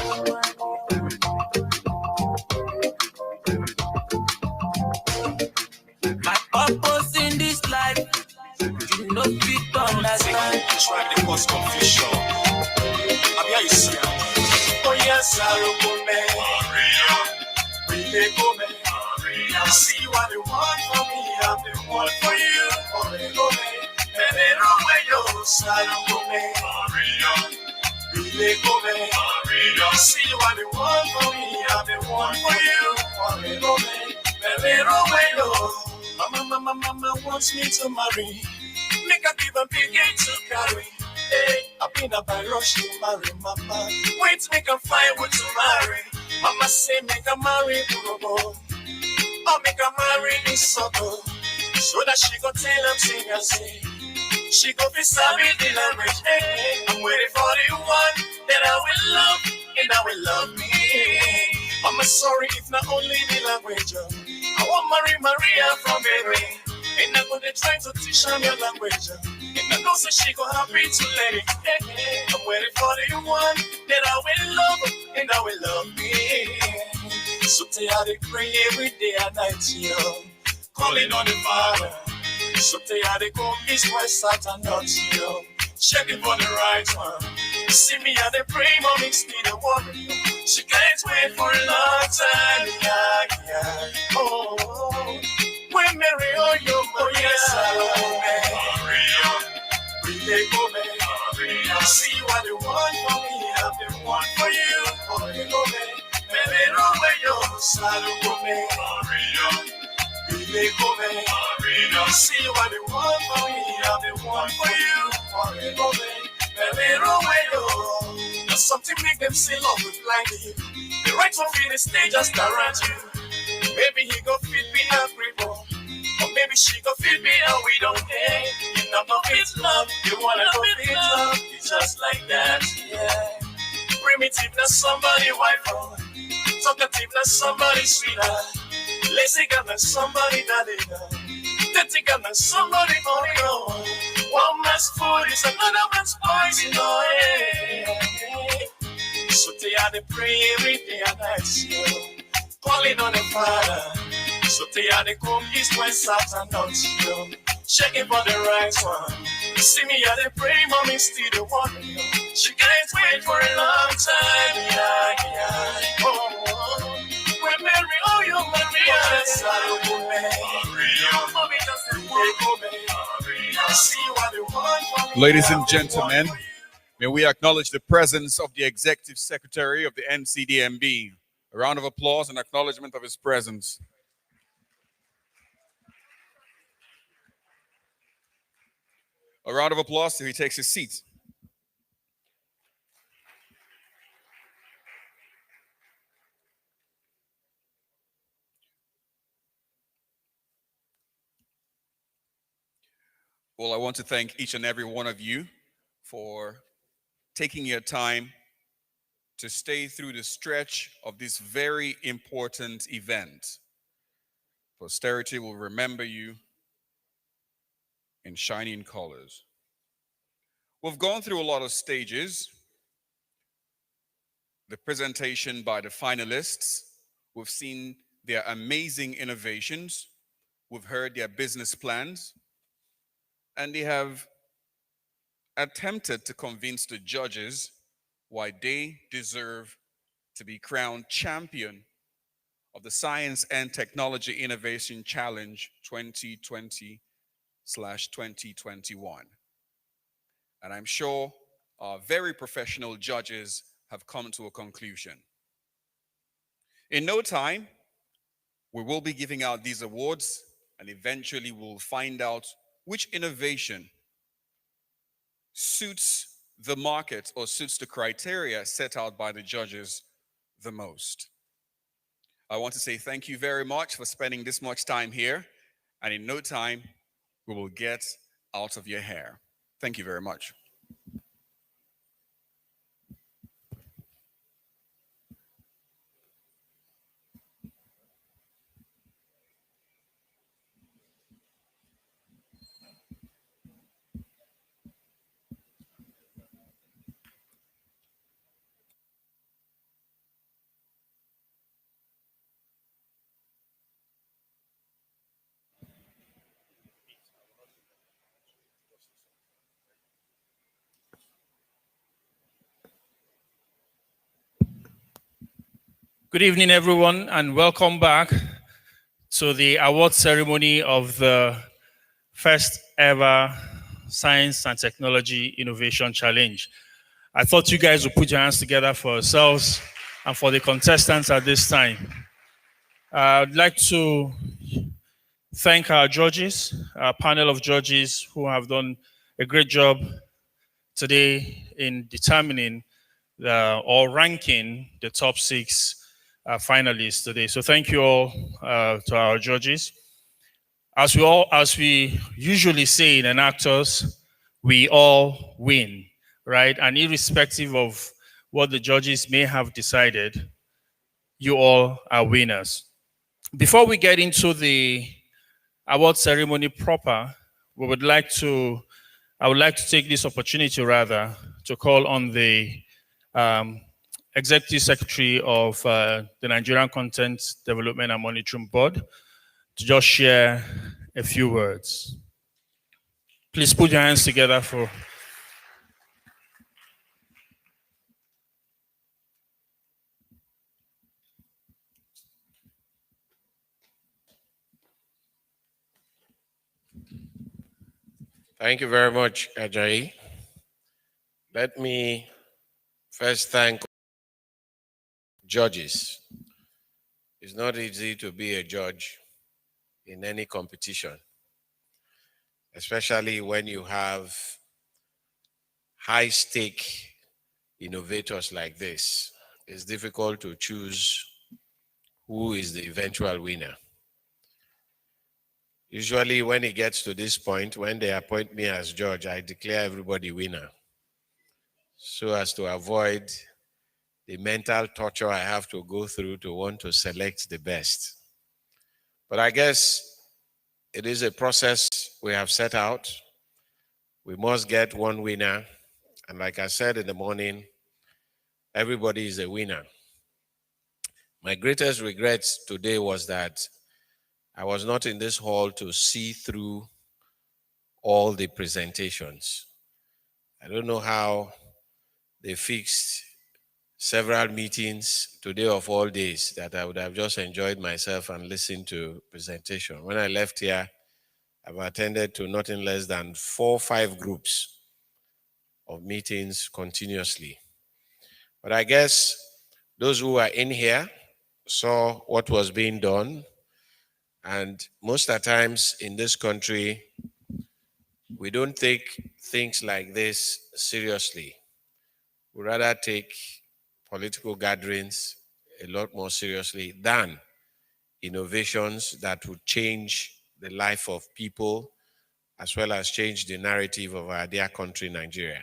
My purpose in this life, you know, fit understand. Try the cause confusion. I'm here, you see. Oh, yes, I will me. Really go, me. See what you want from me, I'm the one for you. Oh, go, me. And then run away, yo, I will me. Really go, me. See what you want from me, I'm the one for you. Oh, go, me. And then run away, yo. Mama wants me to marry. Make a give a big gate to carry. Hey, I've been up by rush to marry mama. Wait, make a firewood to marry. Mama say make a marry Burobo. Or make a marry this sucker. So that she go tell him sing and say. She go be savvy the language. Hey, I'm waiting for the one that I will love and I will love me. Mama sorry if not only the language. I want marry Maria from baby. And I'm gonna try to teach her your language. And I know so she go happy to let it. I'm waiting for the one that I will love and I will love me. So tell her they pray every day and night, yo. Calling on the Father. So tell her they go east, west, south and north, yo. Checking for the right one. See me and they pray, mommy, still a woman. She can't wait for a long time, yeah. Oh. When Mary, oh, yes, I love me. Really go, me. See what you want from me, I'm the one for you. Oh, you go, me. Mary, oh, yo, saddle go, me. Really go, me. See what you want from me, I'm the one for you. Oh, you go, me. Mary, oh, yo. There's something make them say love with blindly. The right one for the stage just around you. Maybe he go fit me a cripple. Or maybe she go fit me and we don't hate. You know no fit love. You wanna go fit love. It's just like that, yeah. Primitive na somebody wife. Talkative na somebody sweetheart. Lazy girl na somebody daddy. Dirty girl na somebody on your own. One man's food is another man's poison, oh yeah. So they are the pray every day and night, yo. Calling on the Father. So they are the come east, west, south and north, yo. Checking for the right one. See me at the pray, mommy still the one, yo. She can't wait for a long time, yeah. Oh. When Mary, oh, you Maria, yes, I love you, mommy doesn't take me. See what you want from me. Ladies and gentlemen, may we acknowledge the presence of the Executive Secretary of the NCDMB. A round of applause and acknowledgement of his presence. A round of applause till he takes his seat. Well, I want to thank each and every one of you for taking your time to stay through the stretch of this very important event. Posterity will remember you in shining colors. We've gone through a lot of stages. The presentation by the finalists. We've seen their amazing innovations. We've heard their business plans. And they have attempted to convince the judges why they deserve to be crowned champion of the Science and Technology Innovation Challenge 2020/2021. And I'm sure our very professional judges have come to a conclusion. In no time, we will be giving out these awards, and eventually we'll find out which innovation suits the market or suits the criteria set out by the judges the most. I want to say thank you very much for spending this much time here. And in no time, we will get out of your hair. Thank you very much. Good evening, everyone, and welcome back to the award ceremony of the first ever Science and Technology Innovation Challenge. I thought you guys would put your hands together for yourselves and for the contestants at this time. I'd like to thank our judges, our panel of judges who have done a great job today in determining or ranking the top 6 finalists today. So thank you all to our judges. As we usually say in Enactors, we all win, right? And irrespective of what the judges may have decided, you all are winners. Before we get into the award ceremony proper, I would like to take this opportunity rather to call on the Executive Secretary of the Nigerian Content Development and Monitoring Board to just share a few words. Please put your hands together for... Thank you very much, Ajayi. Let me first thank judges. It's not easy to be a judge in any competition, especially when you have high-stake innovators like this. It's difficult to choose who is the eventual winner. Usually when it gets to this point, when they appoint me as judge, I declare everybody winner, so as to avoid the mental torture I have to go through to want to select the best. But I guess it is a process we have set out. We must get one winner. And like I said in the morning, everybody is a winner. My greatest regret today was that I was not in this hall to see through all the presentations. I don't know how they fixed several meetings today of all days that I would have just enjoyed myself and listened to presentation. When I left here, I've attended to nothing less than 4 or 5 groups of meetings continuously. But I guess those who are in here saw what was being done. And most of the times in this country, we don't take things like this seriously. We rather take political gatherings a lot more seriously than innovations that would change the life of people as well as change the narrative of our dear country, Nigeria.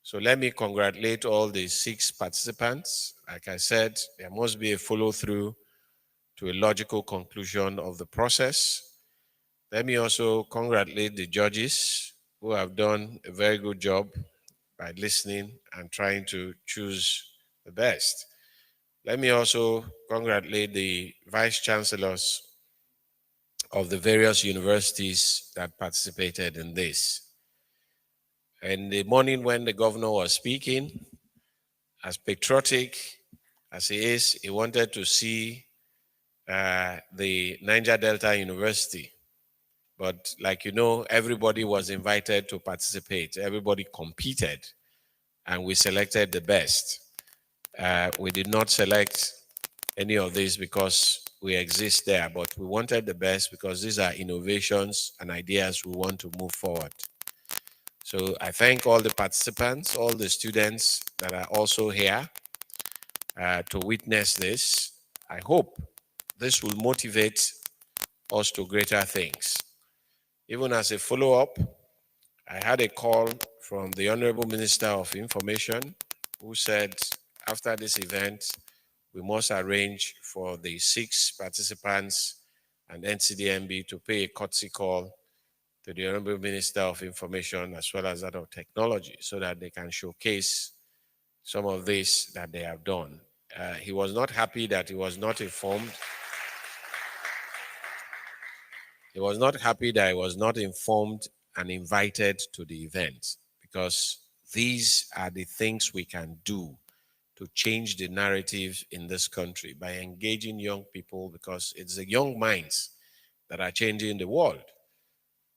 So let me congratulate all the 6 participants. Like I said, there must be a follow-through to a logical conclusion of the process. Let me also congratulate the judges who have done a very good job by listening and trying to choose the best. Let me also congratulate the vice chancellors of the various universities that participated in this. In the morning when the governor was speaking, as patriotic as he is, he wanted to see the Niger Delta University. But like you know, everybody was invited to participate. Everybody competed, and we selected the best. We did not select any of these because we exist there, but we wanted the best because these are innovations and ideas we want to move forward. So I thank all the participants, all the students that are also here to witness this. I hope this will motivate us to greater things. Even as a follow-up, I had a call from the Honorable Minister of Information who said after this event, we must arrange for the 6 participants and NCDMB to pay a courtesy call to the Honorable Minister of Information as well as that of Technology so that they can showcase some of this that they have done. He was not happy that he was not informed. He was not happy that he was not informed and invited to the event, because these are the things we can do to change the narrative in this country by engaging young people, because it's the young minds that are changing the world.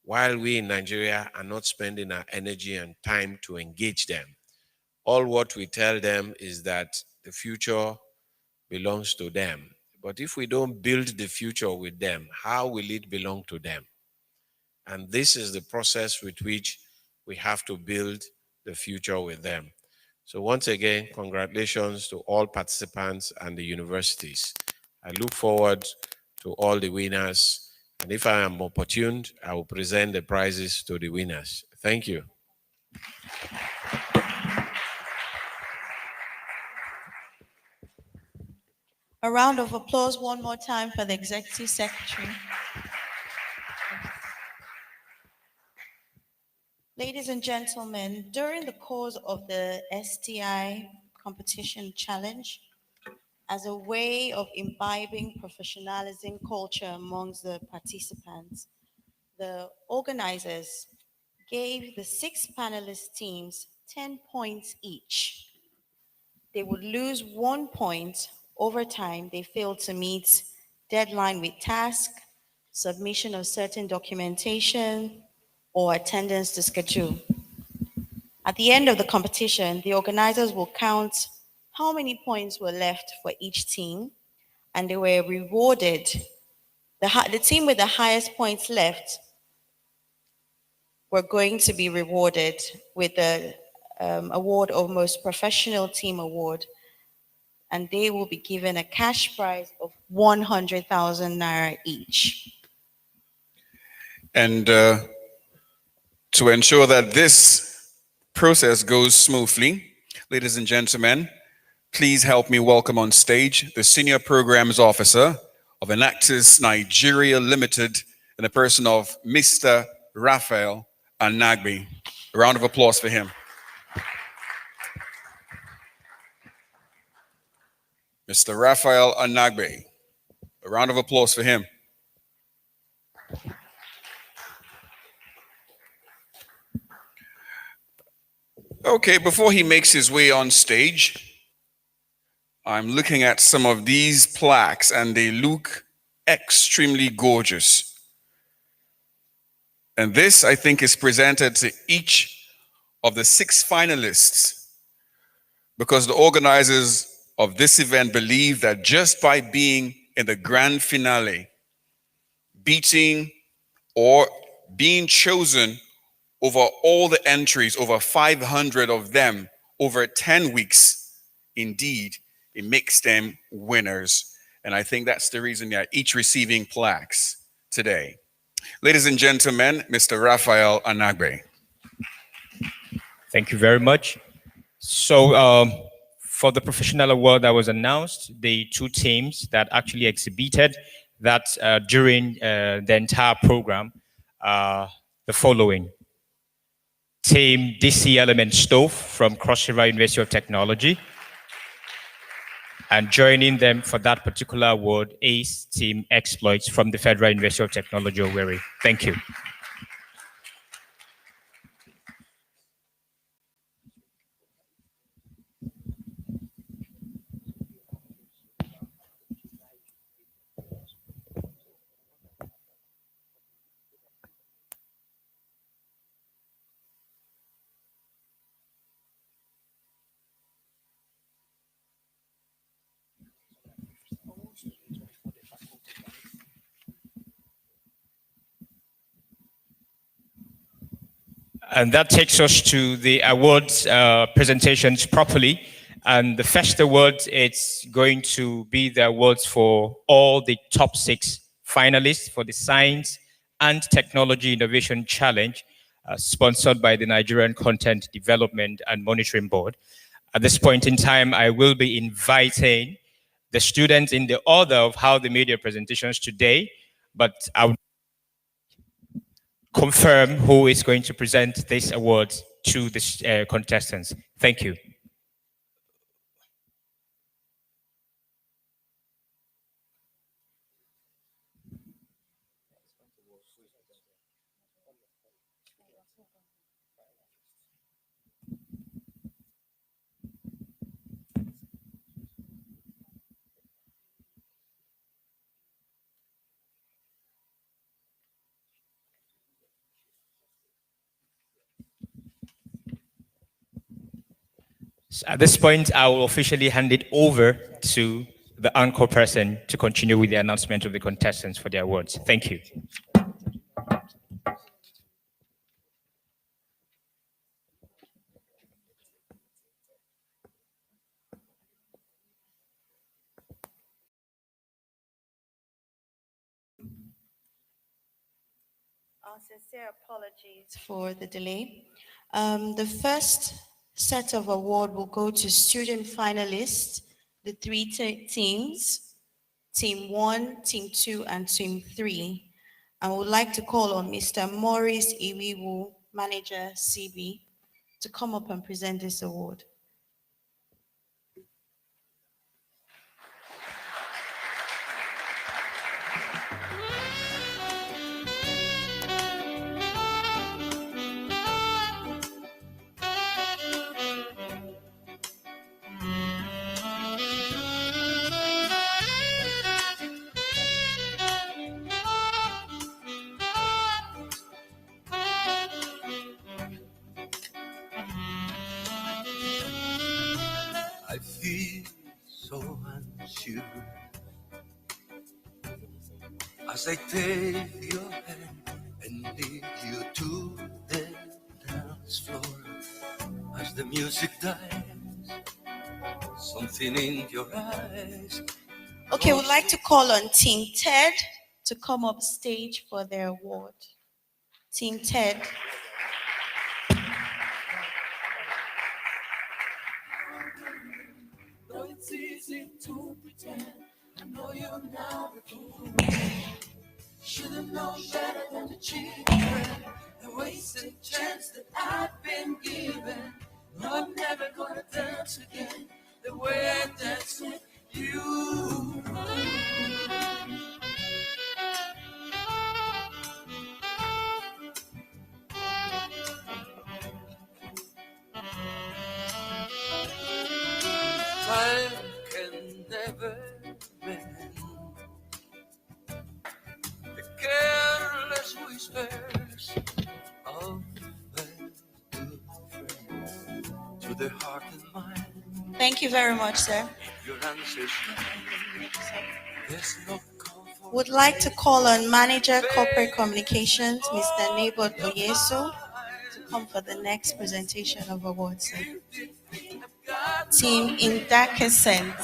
While we in Nigeria are not spending our energy and time to engage them, all what we tell them is that the future belongs to them. But if we don't build the future with them, how will it belong to them? And this is the process with which we have to build the future with them. So once again, congratulations to all participants and the universities. I look forward to all the winners. And if I am opportune, I will present the prizes to the winners. Thank you. A round of applause one more time for the Executive Secretary. Ladies and gentlemen, during the course of the STI competition challenge, as a way of imbibing professionalism culture amongst the participants, the organizers gave the 6 panelist teams 10 points each. They would lose 1 point over time they failed to meet deadline with task, submission of certain documentation, or attendance to schedule. At the end of the competition, the organizers will count how many points were left for each team, and they were rewarded. The team with the highest points left were going to be rewarded with the award of Most Professional Team Award, and they will be given a cash prize of 100,000 naira each. And to ensure that this process goes smoothly, ladies and gentlemen, please help me welcome on stage the Senior Programs Officer of Enactus Nigeria Limited in the person of Mr. Raphael Anagbe. A round of applause for him. Mr. Raphael Anagbe. A round of applause for him. Okay, before he makes his way on stage, I'm looking at some of these plaques and they look extremely gorgeous. And this, I think, is presented to each of the 6 finalists because the organizers of this event believe that just by being in the grand finale, beating or being chosen over all the entries, over 500 of them, over 10 weeks, indeed, it makes them winners. And I think that's the reason they're each receiving plaques today. Ladies and gentlemen, Mr. Raphael Anagbe. Thank you very much. So for the professional award that was announced, the 2 teams that actually exhibited that during the entire program are the following. Team DC Element Stove from Cross River University of Technology. And joining them for that particular award is Team Exploits from the Federal University of Technology, Owerri. Thank you. And that takes us to the awards presentations properly. And the first award, it's going to be the awards for all the top 6 finalists for the Science and Technology Innovation Challenge, sponsored by the Nigerian Content Development and Monitoring Board. At this point in time, I will be inviting the students in the order of how they made their presentations today, but I will confirm who is going to present this award to the contestants. Thank you. So at this point, I will officially hand it over to the anchor person to continue with the announcement of the contestants for the awards. Thank you. Our sincere apologies for the delay. The first set of award will go to student finalists, the 3 teams, Team 1, Team 2, and Team 3. I would like to call on Mr. Maurice Iwiwu, Manager CB, to come up and present this award. I feel so unsure as I take your hand and lead you to the dance floor. As the music dies, something in your eyes. Okay, we'd like to call on Team Ted to come up stage for their award. Team Ted. Though it's easy to pretend, I know you're not a fool. Should have known better than to cheat the wasted chance that I've been given. No, I'm never gonna dance again the way I danced with you. Time can never mend the careless whispers of a good friend to the heart and mind. Thank you very much, sir. Your answers, there's no Would like to call on Manager Corporate Communications, Mr. Nabot Oyeso, to come for the next presentation of awards, sir. Team Indacescent.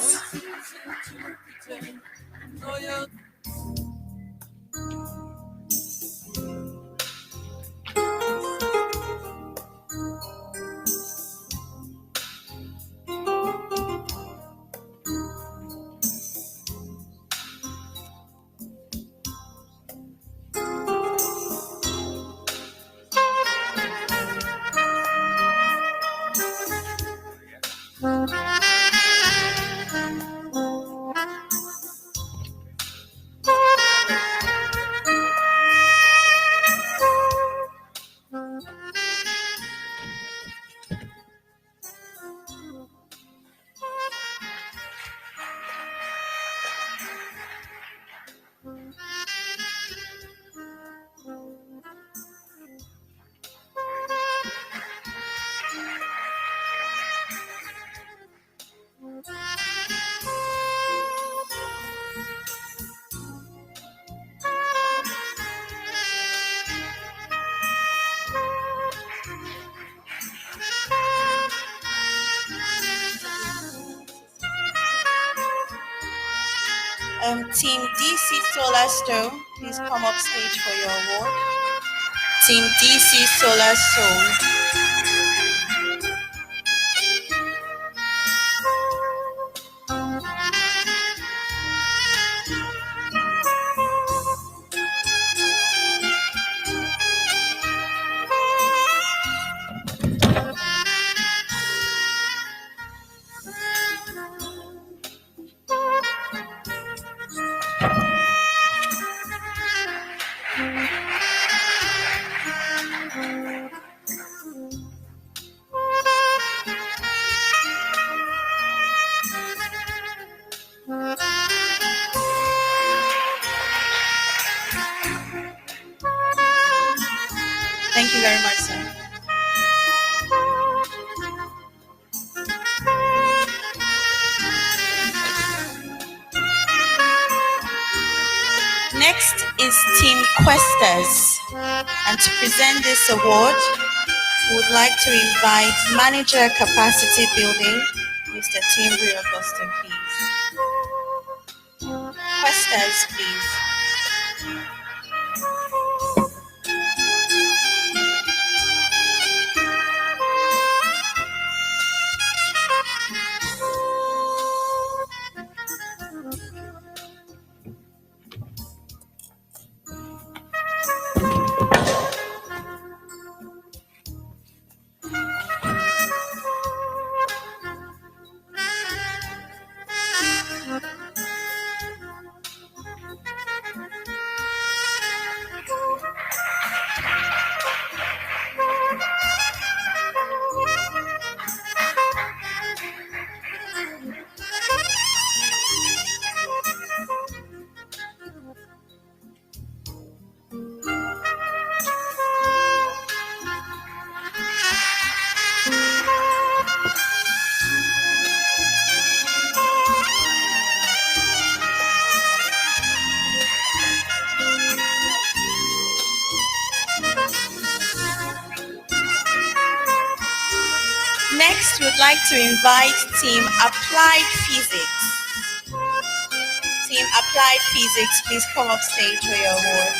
Team DC Solar Stone, please come up stage for your award. Team DC Solar Stone. Thank you very much, sir. Next is Team Questers. And to present this award, we would like to invite Manager Capacity Building, Mr. Timbri Augustine, please. Questers, please. Next, we'd like to invite Team Applied Physics. Team Applied Physics, please come up stage for your award.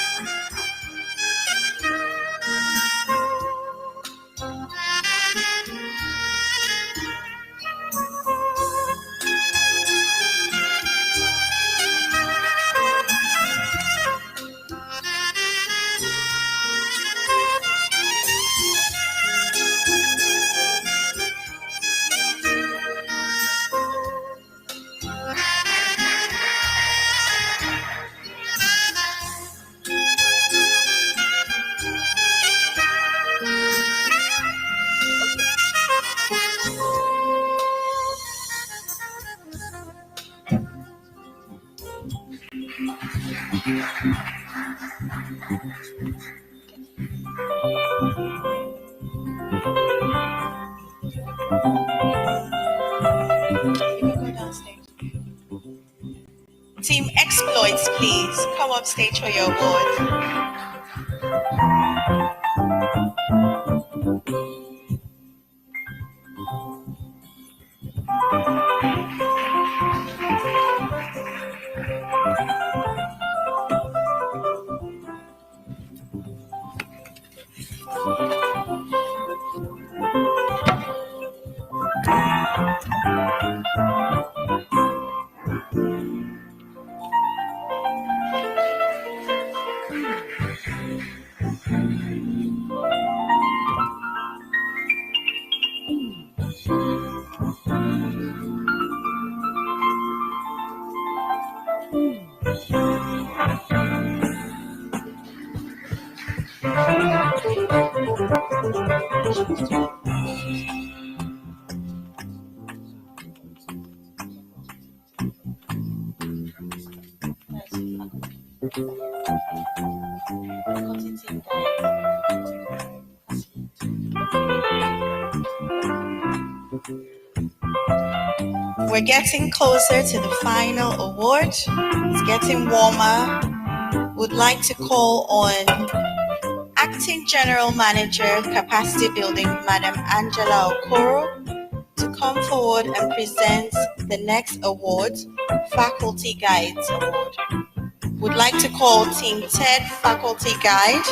Team Exploits, please come up stage for your award. We're getting closer to the final award. It's getting warmer. Would like to call on Acting General Manager, Capacity Building, Madam Angela Okoro, to come forward and present the next award, Faculty Guides Award. Would like to call Team TED Faculty Guide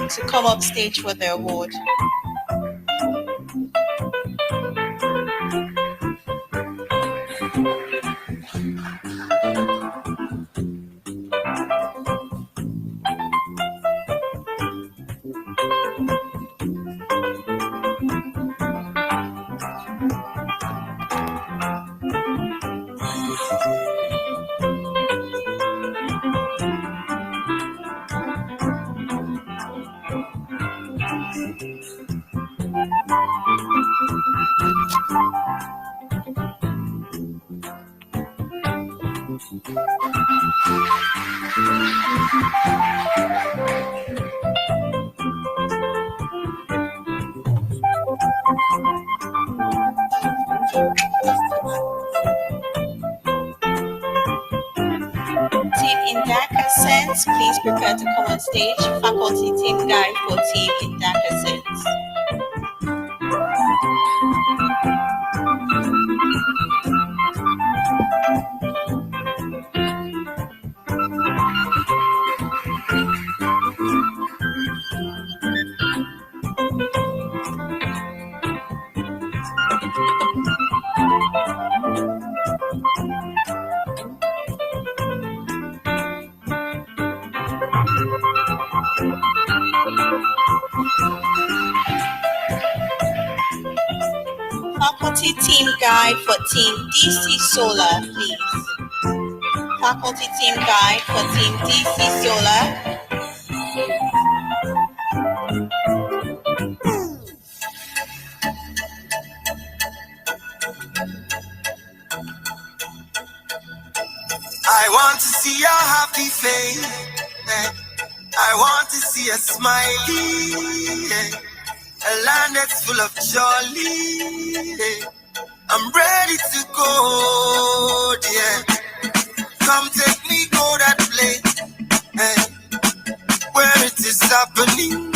to come up stage for the award. Team Indaka Sense, please prepare to come on stage. Faculty Team Guide for Team Indaka Sense. Faculty Team Guide for Team DC Solar, please. Faculty Team Guide for Team DC Solar. I want to see your happy face. I want to see a smiley. A land that's full of jolly. I'm ready to go, yeah. Come take me, go that place, where it is happening,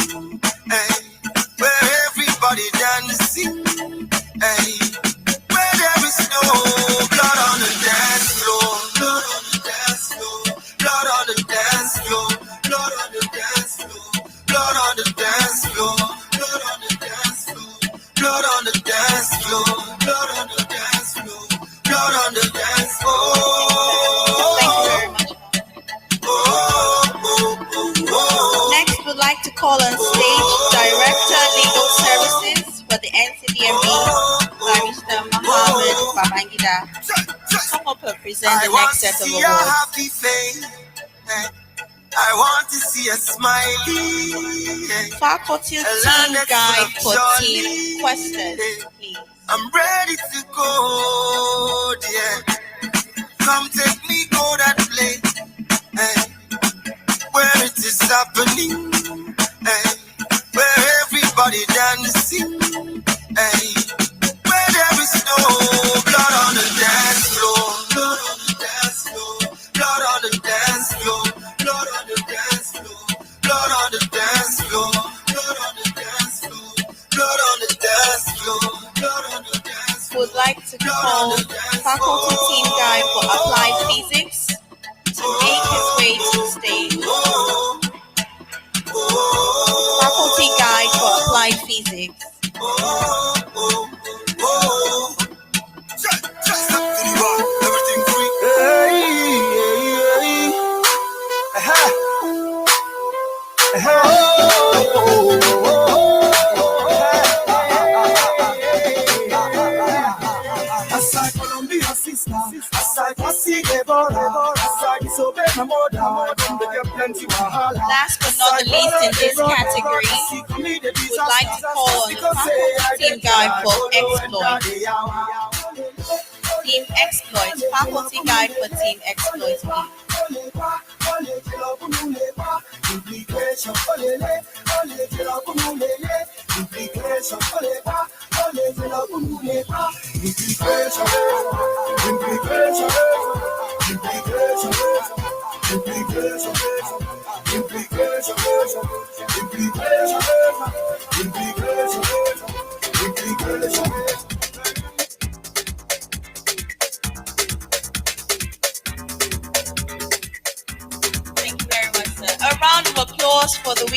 where everybody dancing, where there is no blood on the dance floor, blood on the dance floor, blood on the dance floor, blood on the dance floor, blood on the dance floor, blood on the dance floor, blood on the dance floor, blood on the dance floor, blood on the dance floor. Next, we'd like to call on stage Director Legal Services for the NCDME, Barrister Mohammed Babangida. Come up and present the next set of awards. I want to see a smiley. Faculty Team Guide for Team Questers, please. I'm ready to go, yeah. Come take me, go that place, where it is happening, where everybody dancing, where there is no blood on the dance floor, blood on the dance floor, blood on the dance floor, blood on the dance floor, blood on the dance floor, blood on the dance floor, blood on the dance floor, blood on the dance floor. Would like to call Faculty Team Guide for Applied Physics to make his way to the stage. Faculty Guide for Applied Physics. Everything free. Aside Colombia sister, aside Passy Deborah, aside disobey my mother, they get plenty wahala. Last but not the least in this category, we would like to call on the Faculty Team Guide for Exploits. Team Exploits, Faculty Guide for Team Exploits, please.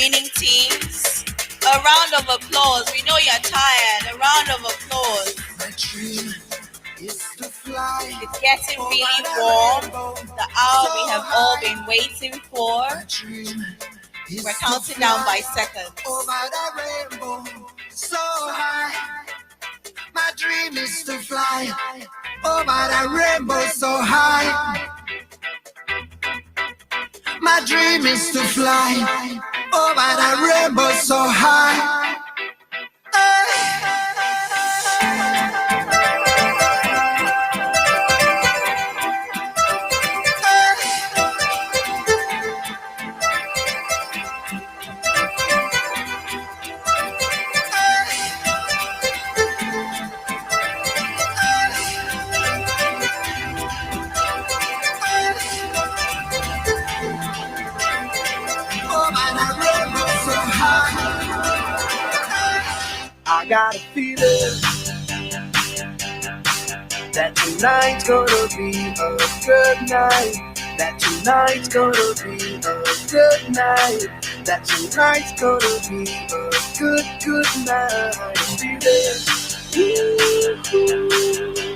winning teams. A round of applause. We know you're tired. A round of applause. My dream is to fly. It's getting really warm. The hour we have all been waiting for. We're counting down by seconds. Over the rainbow, so high. My dream is to fly. Over the rainbow, so high. My dream is to fly. Over the rainbow, so high. I got a feeling that tonight's gonna be a good night. That tonight's gonna be a good night. That tonight's gonna be a good night.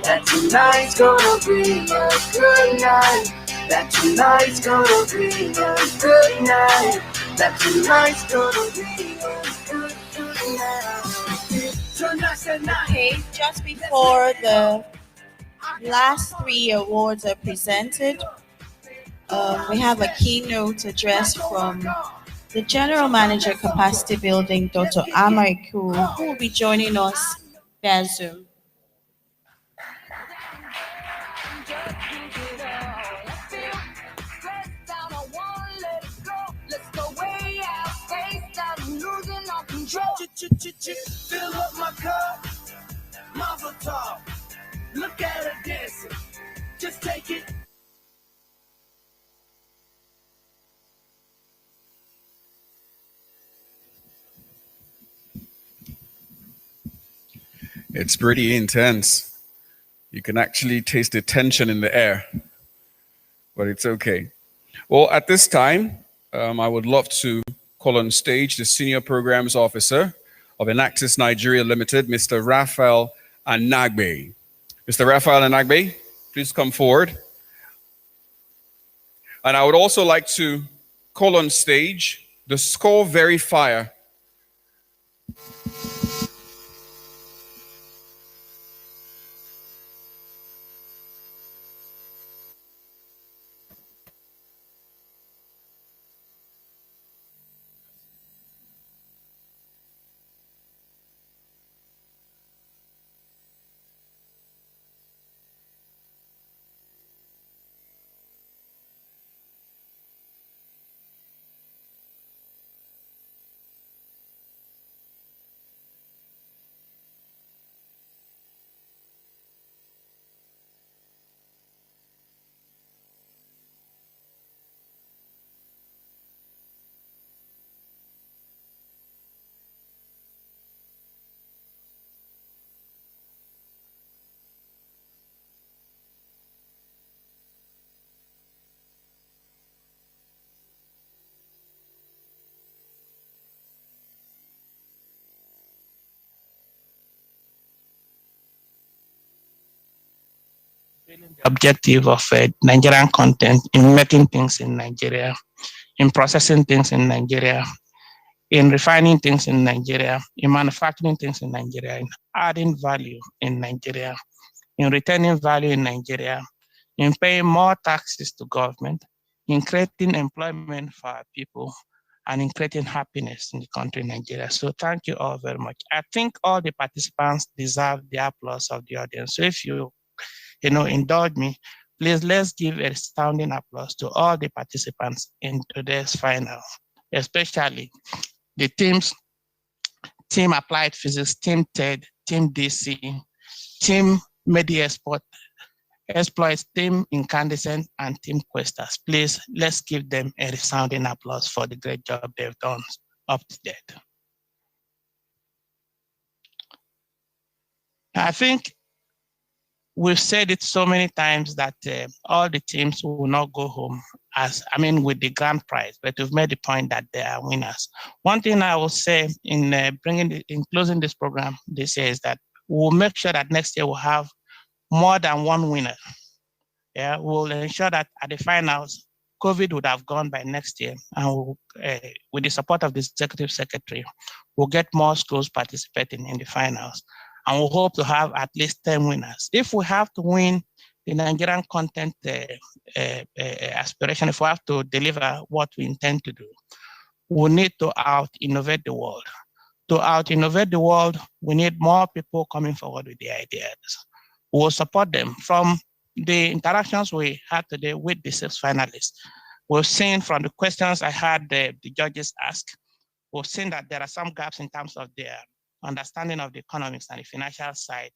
That tonight's gonna be a good night. That tonight's gonna be a good night. That tonight's gonna be a good night. Okay, just before the last three awards are presented, we have a keynote address from the General Manager Capacity Building, Dr. Amariku, who will be joining us via Zoom. Fill up my cup, Mazel tov. Look at her dancing. Just take it. It's pretty intense. You can actually taste the tension in the air, but it's okay. Well, at this time, I would love to call on stage the Senior Programs Officer of Enactus Nigeria Limited, Mr. Raphael Anagbe. Mr. Raphael Anagbe, please come forward. And I would also like to call on stage the score verifier. Objective of Nigerian content in making things in Nigeria, in processing things in Nigeria, in refining things in Nigeria, in manufacturing things in Nigeria, in adding value in Nigeria, in retaining value in Nigeria, in paying more taxes to government, in creating employment for our people, and in creating happiness in the country, Nigeria. So thank you all very much. I think all the participants deserve the applause of the audience. So if you indulge me, please let's give a resounding applause to all the participants in today's final, especially the teams, Team Applied Physics, Team TED, Team DC, Team Media Exploits, Team Incandescent, and Team Questers. Please, let's give them a resounding applause for the great job they've done up to date. I think we've said it so many times that all the teams will not go home with the grand prize, but we've made the point that they are winners. One thing I will say in closing this program this year is that we'll make sure that next year we'll have more than one winner. Yeah, we'll ensure that at the finals, COVID would have gone by next year, and we'll, with the support of the executive secretary, we'll get more schools participating in the finals, and we'll hope to have at least 10 winners. If we have to win the Nigerian content aspiration, if we have to deliver what we intend to do, we need to out-innovate the world. To out-innovate the world, we need more people coming forward with the ideas. We'll support them. From the interactions we had today with the 6 finalists, we've seen from the questions I had the judges ask, we've seen that there are some gaps in terms of their understanding of the economics and the financial side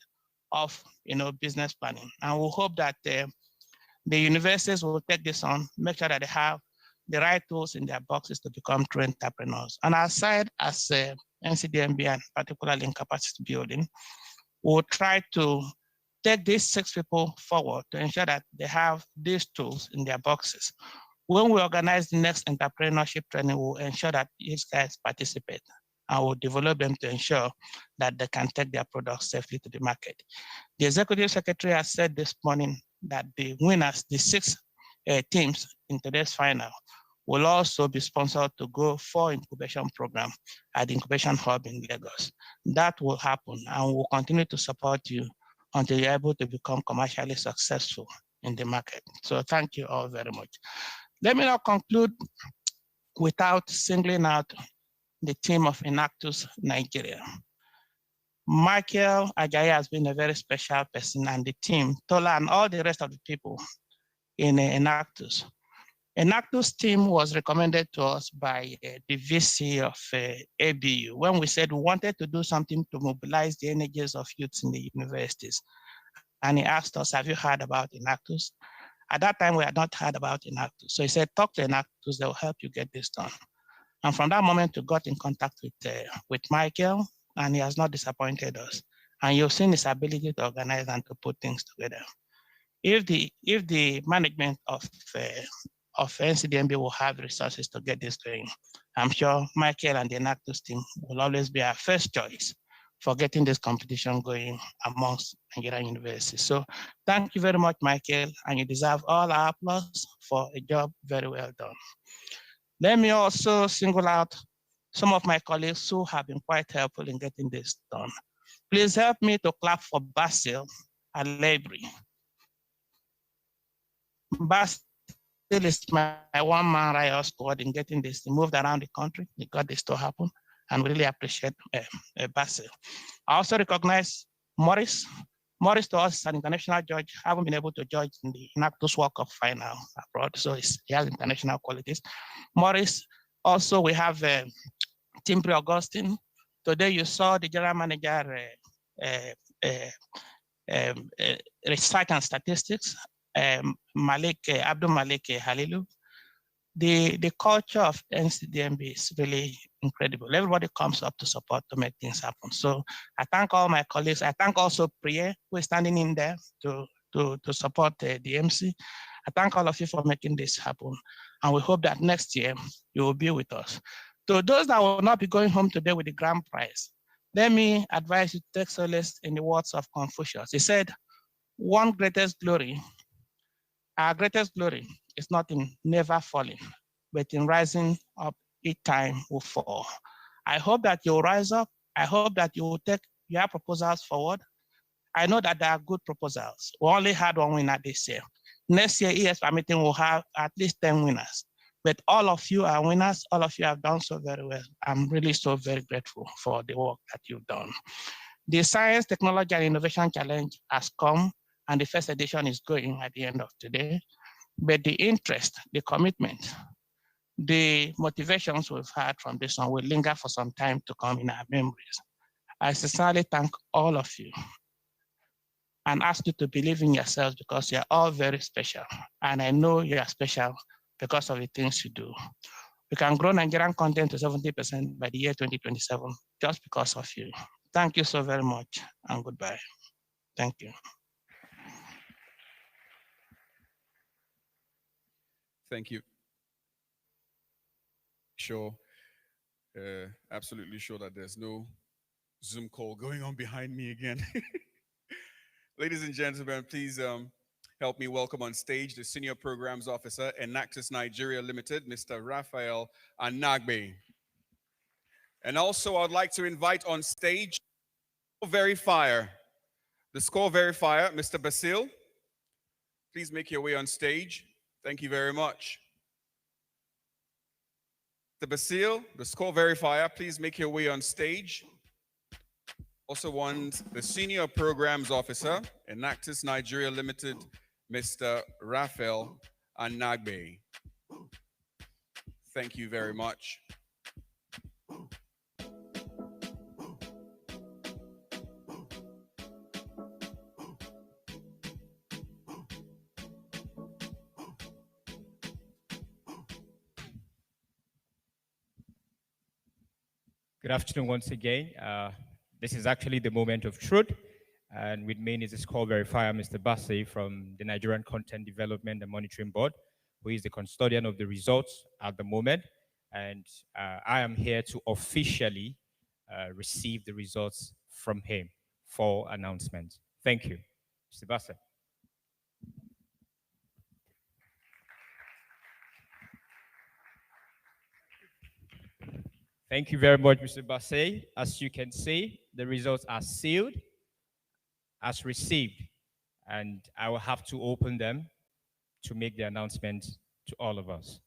of business planning. And we hope that the universities will take this on, make sure that they have the right tools in their boxes to become true entrepreneurs. On our side, as NCDMB and particularly in capacity building, we'll try to take these 6 people forward to ensure that they have these tools in their boxes. When we organize the next entrepreneurship training, we'll ensure that these guys participate, and we'll develop them to ensure that they can take their products safely to the market. The executive secretary has said this morning that the winners, the 6 teams in today's final, will also be sponsored to go for incubation program at the incubation hub in Lagos. That will happen, and we'll continue to support you until you're able to become commercially successful in the market. So thank you all very much. Let me now conclude without singling out the team of Enactus Nigeria. Michael Ajayi has been a very special person, and the team, Tola and all the rest of the people in Enactus. Enactus team was recommended to us by the VC of ABU when we said we wanted to do something to mobilize the energies of youths in the universities. And he asked us, have you heard about Enactus? At that time, we had not heard about Enactus. So he said, talk to Enactus, they will help you get this done. And from that moment, we got in contact with Michael, and he has not disappointed us. And you've seen his ability to organize and to put things together. If the management of NCDMB will have resources to get this going, I'm sure Michael and the Enactus team will always be our first choice for getting this competition going amongst Nigerian universities. So thank you very much, Michael, and you deserve all our applause for a job very well done. Let me also single out some of my colleagues who have been quite helpful in getting this done. Please help me to clap for Basil Alebri. Basil is my one-man riot squad in getting this. He moved around the country. He got this to happen, and we really appreciate Basil. I also recognize Morris. Morris to us is an international judge. I haven't been able to judge in the Enactus World Cup final abroad, so he has international qualities. Morris, also we have Timpri Augustine. Today you saw the general manager research and statistics, Abdul Malik Halilu. The culture of NCDMB is really incredible. Everybody comes up to support to make things happen. So I thank all my colleagues. I thank also Priya, who is standing in there to support the MC. I thank all of you for making this happen. And we hope that next year you will be with us. To those that will not be going home today with the grand prize, let me advise you to take solace in the words of Confucius. He said, our greatest glory is not in never falling, but in rising up each time we fall. I hope that you'll rise up. I hope that you will take your proposals forward. I know that there are good proposals. We only had one winner this year. Next year, ES permitting will have at least 10 winners. But all of you are winners. All of you have done so very well. I'm really so very grateful for the work that you've done. The Science, Technology, and Innovation Challenge has come, and the first edition is going at the end of today. But the interest, the commitment, the motivations we've had from this one will linger for some time to come in our memories. I sincerely thank all of you and ask you to believe in yourselves because you're all very special. And I know you are special because of the things you do. We can grow Nigerian content to 70% by the year 2027 just because of you. Thank you so very much, and goodbye. Thank you. Thank you. sure, absolutely sure that there's no Zoom call going on behind me again. Ladies and gentlemen, please help me welcome on stage the Senior Programs Officer, Enactus Nigeria Limited, Mr. Raphael Anagbe. And also, I'd like to invite on stage the score verifier, Mr. Basil. Please make your way on stage. Thank you very much. Mr. Basil, the score verifier, please make your way on stage. Also want the Senior Programs Officer, Enactus Nigeria Limited, Mr. Raphael Anagbe. Thank you very much. Good afternoon once again. This is actually the moment of truth. And with me is the score verifier, Mr. Bassey from the Nigerian Content Development and Monitoring Board, who is the custodian of the results at the moment. And I am here to officially receive the results from him for announcement. Thank you. Mr. Bassey. Thank you very much, Mr. Bassey. As you can see, the results are sealed as received, and I will have to open them to make the announcement to all of us.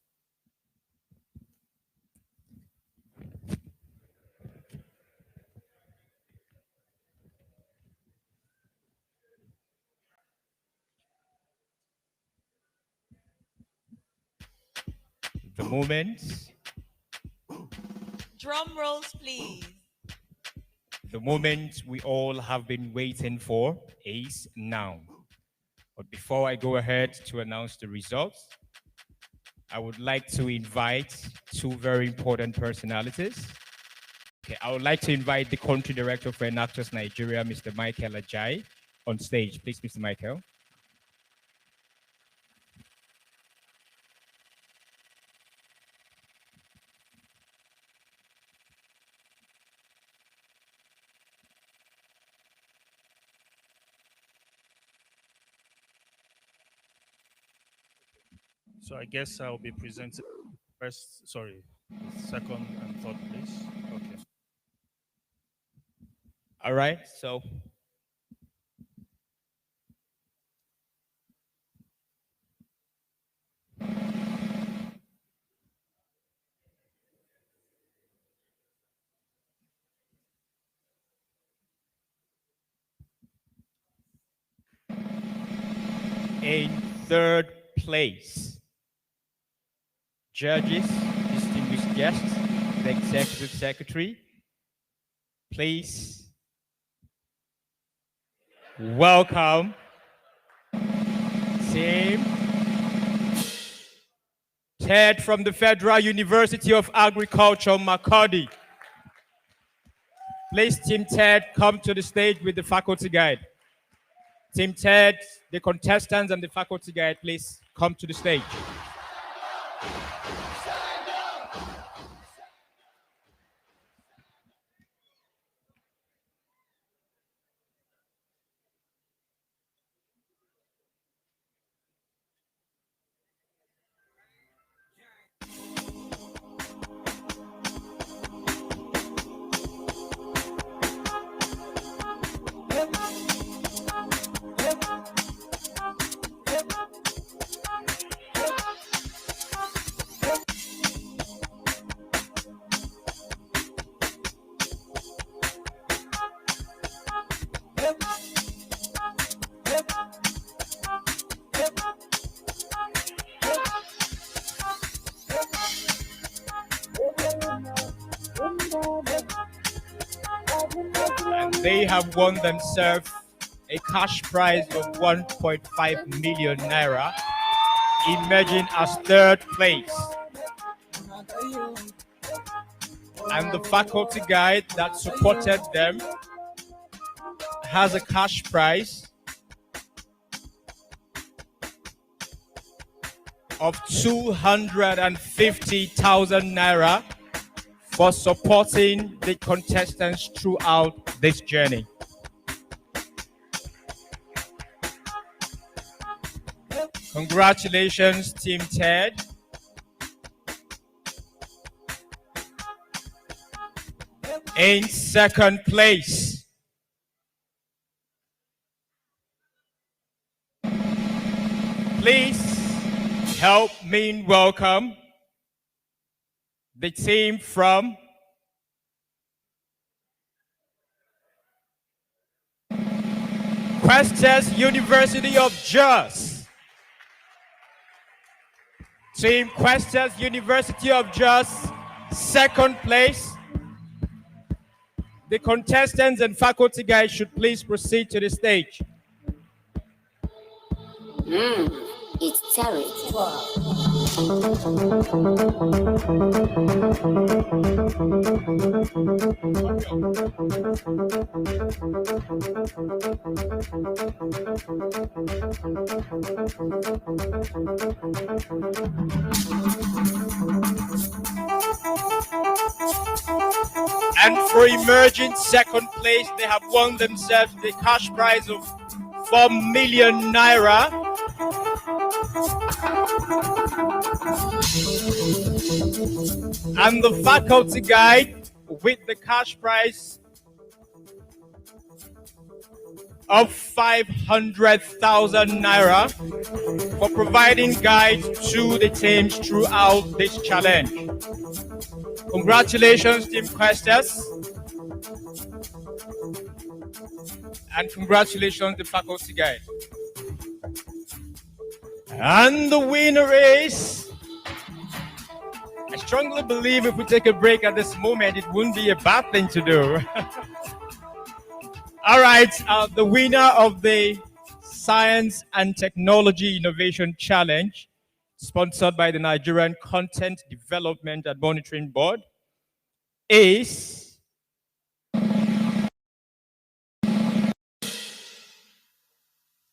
The moment. Drum rolls, please. The moment we all have been waiting for is now. But before I go ahead to announce the results, I would like to invite two very important personalities. Okay, I would like to invite the country director for Enactus Nigeria, Mr. Michael Ajayi, on stage. Please, Mr. Michael. So I guess I'll be presenting first, second and third place. Okay. All right, so. In third place, judges, distinguished guests, the executive secretary, please welcome Team Ted from the Federal University of Agriculture, Makurdi. Please, Team Ted, come to the stage with the faculty guide. Team Ted, the contestants and the faculty guide, please come to the stage. They have won themselves a cash prize of 1.5 million naira, emerging as third place. And the faculty guide that supported them has a cash prize of 250,000 naira for supporting the contestants throughout this journey. Congratulations, Team Ted. In second place, please help me welcome the team from Questas University of Jos. Team Questas University of Jos, second place. The contestants and faculty guys should please proceed to the stage. It's tertiary. And for emerging second place, they have won themselves the cash prize of 4 million naira. And the faculty guide with the cash prize of 500,000 naira for providing guides to the teams throughout this challenge. Congratulations, Team Questas. And congratulations, the faculty guide. And the winner is, I strongly believe if we take a break at this moment, it wouldn't be a bad thing to do. All right, the winner of the Science and Technology Innovation Challenge, sponsored by the Nigerian Content Development and Monitoring Board, is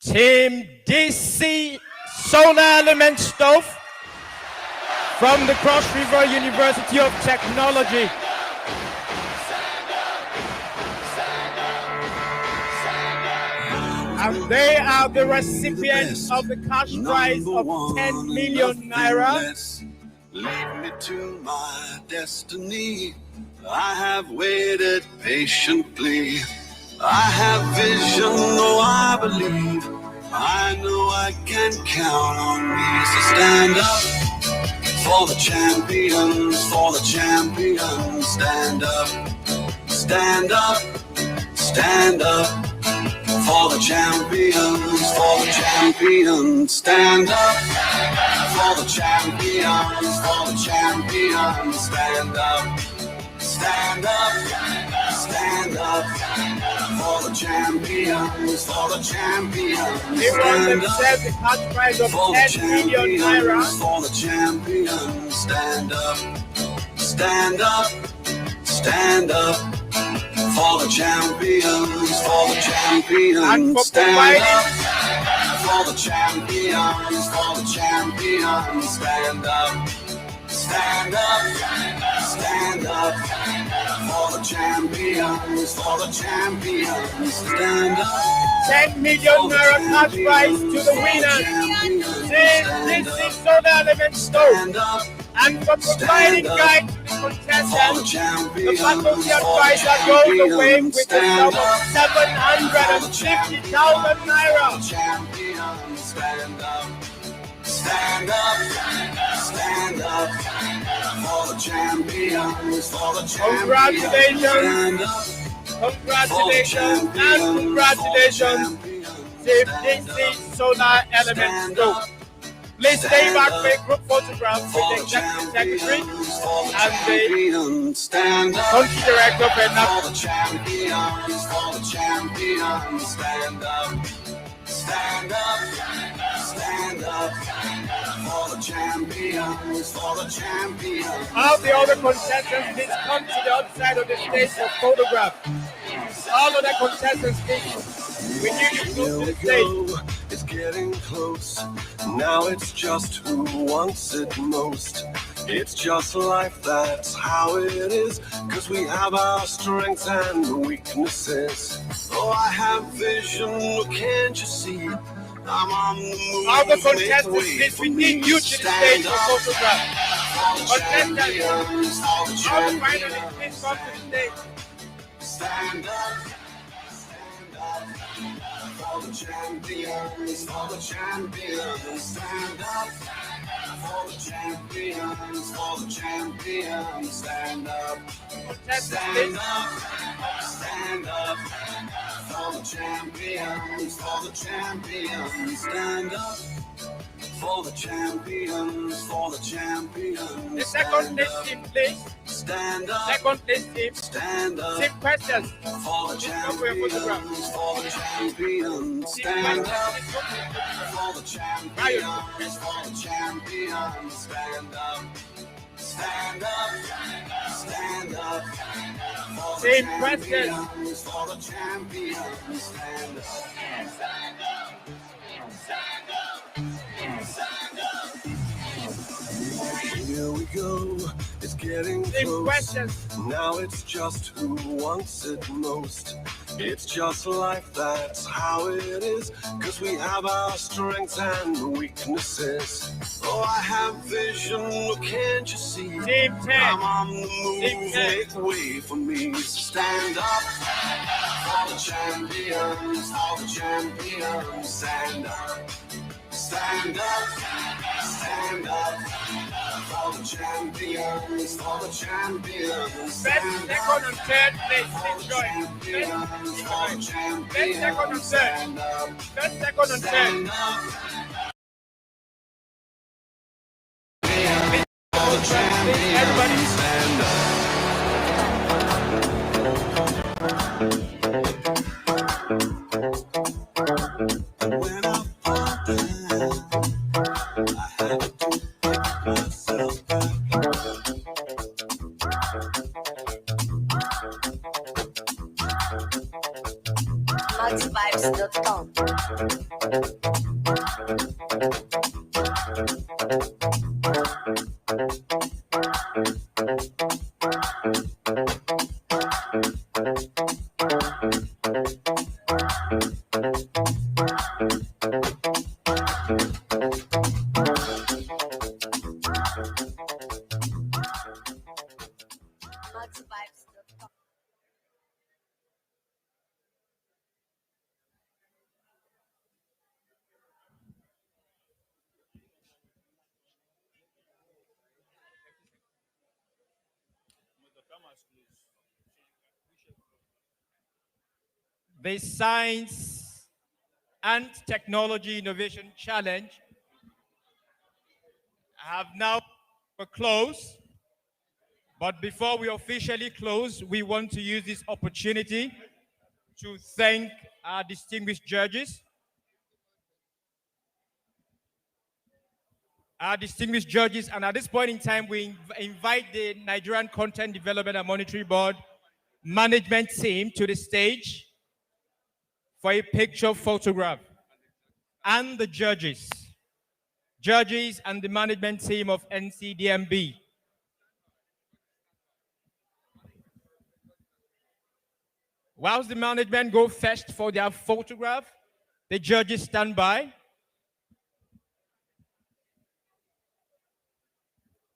Team DC Solar Element Stove from the Cross River University of Technology. And they are the recipients of the cash prize of 10 million naira. Lead me to my destiny. I have waited patiently. I have vision, though I believe. I know I can count on me. So stand up for the champions, for the champions. Stand up, stand up, stand up for the champions, for the champions. Stand up for the champions, for the champions. Stand up, stand up, stand up for the champions, for the champions. They won themselves the cash prize of 10 million naira. For the champions, stand up, stand up, stand up for the champions, for the champions. And for stand up for the champions, for the champions. Stand up, stand up, stand up for the champions, for the champions. Stand up. 10 million naira cash prize to the winners. This is Solar Element Stove. And for providing guide to the contestants, the faculty advisor goes away with a sum of 750,000 naira. Stand up, stand up, stand up for the champions, for the Congratulations, congratulations, and congratulations to DC Solar Element Stove. Please stay back for a group photograph with the Executive Secretary and the Country Director for the champions, for the champions. Stand up, stand up, stand up for the champions, for the champions. All the other contestants, please come to the outside of the stage for photograph. All other contestants, please, we need you close to the stage. It's getting close. Now it's just who wants it most. It's just life, that's how it is. Cause we have our strengths and weaknesses. Oh, I have vision, can't you see? I'm on the move. All the make contestants, way please, for we me. need you to the Stand stage for up. photograph. All the champions, all the All the champions. finalists, please come to the stage. Stand up. Stand up. For the champions, for the champions. Stand up. For the champions, for the champions. Stand up. Stand up. Stand up. For the champions, for the champions. Stand up. For the champions, for the champions. The second place team, please. Stand up. Second place team. Stand up. Same questions. For the champions, for the champions. Stand up. For the champions, for the champions. Stand up. Stand up. Stand up. For the Same champions, for the champions. Stand up. Stand up. Stand up. Stand up. Here we go. It's getting close. Now it's just who wants it most. It's just life, that's how it is. Cause we have our strengths and weaknesses. Oh, I have vision, can't you see? I'm on the move, make way for me. Stand up. For the champions, for the champions. Stand up. Stand up. Stand up. For the champions, for the champions. Best second and third place, please join. Best second and third. Best second and third. Everybody stand up. When I fall down, I had to pick myself back. Multivibes.com. Multivibes.com. The Science and Technology Innovation Challenge have now closed. But before we officially close, we want to use this opportunity to thank our distinguished judges. And at this point in time, we invite the Nigerian Content Development and Monitoring Board management team to the stage for a picture photograph. And the judges and the management team of NCDMB. Whilst the management go first for their photograph, the judges stand by.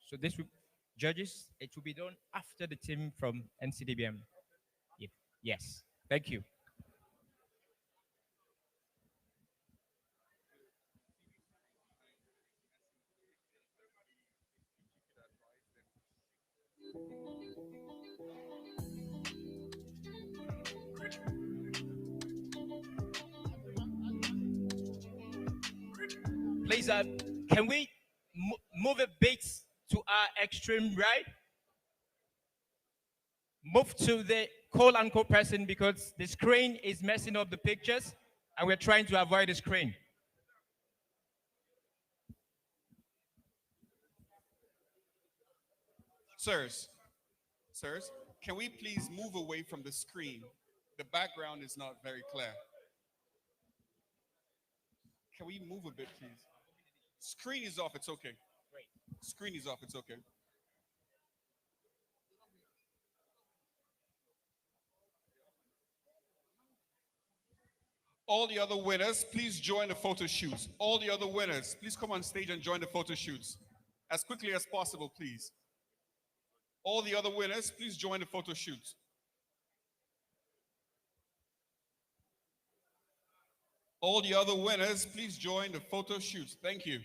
So this will, judges, it will be done after the team from NCDBM. Yes, thank you. Please, can we move a bit to our extreme right? Move to the quote-unquote person because the screen is messing up the pictures and we're trying to avoid the screen. Sirs, can we please move away from the screen? The background is not very clear. Can we move a bit, please? Screen is off, it's okay. Great. Screen is off, it's okay. All the other winners, please join the photo shoots. All the other winners, please come on stage and join the photo shoots. As quickly as possible, please. All the other winners, please join the photo shoots. All the other winners, please join the photo shoots. Thank you.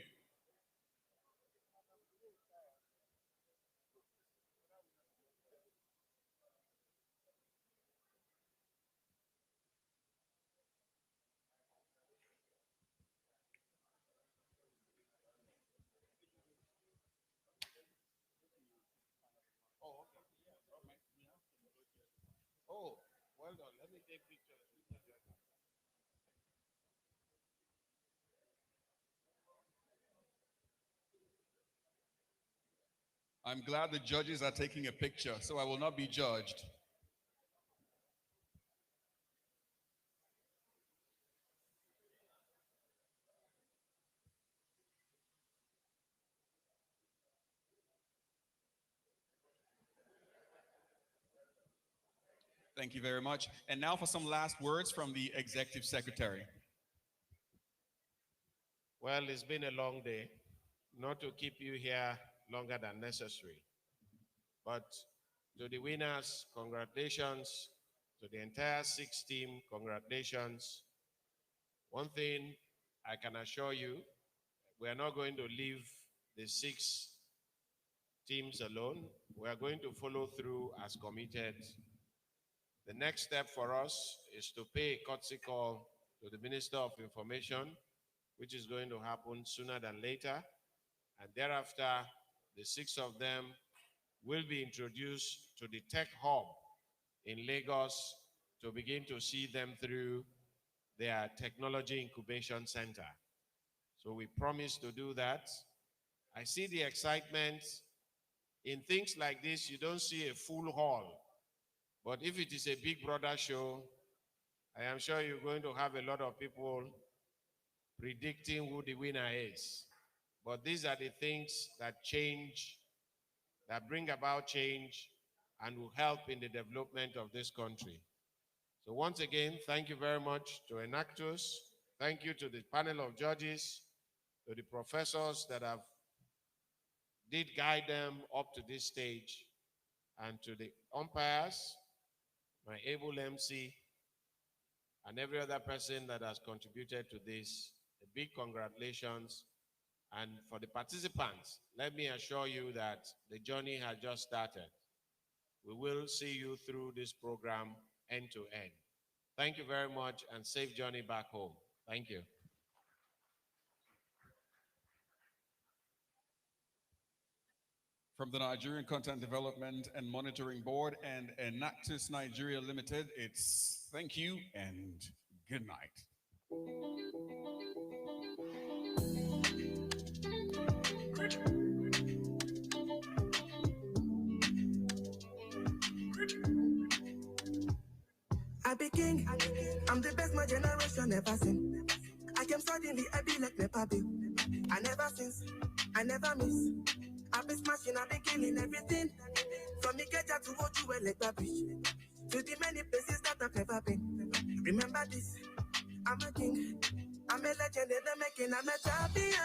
Oh, well done. Let me take pictures. I'm glad the judges are taking a picture, so I will not be judged. Thank you very much. And now for some last words from the Executive Secretary. Well, it's been a long day. Not to keep you here longer than necessary. But to the winners, congratulations. To the entire STIC team, congratulations. One thing I can assure you, we are not going to leave the 6 teams alone. We are going to follow through as committed. The next step for us is to pay a courtesy call to the Minister of Information, which is going to happen sooner than later. And thereafter, the 6 of them will be introduced to the Tech Hub in Lagos to begin to see them through their Technology Incubation Center. So we promise to do that. I see the excitement. In things like this, you don't see a full hall. But if it is a Big Brother show, I am sure you're going to have a lot of people predicting who the winner is. But these are the things that change, that bring about change and will help in the development of this country. So once again, thank you very much to Enactus. Thank you to the panel of judges, to the professors that have did guide them up to this stage, and to the umpires, my able MC, and every other person that has contributed to this. A big congratulations. And for the participants, let me assure you that the journey has just started. We will see you through this program end to end. Thank you very much, and safe journey back home. Thank you. From the Nigerian Content Development and Monitoring Board and Enactus Nigeria Limited, it's thank you and good night. I be king, I'm the best my generation ever seen. I came suddenly, I be like Nepa Bill. I never since, I never miss. I be smashing, I be killing everything. From Ikeja to Ojuwe like a beach. To the many places that I've never been. Remember this, I'm a king. I'm a legend in the making, I'm a champion.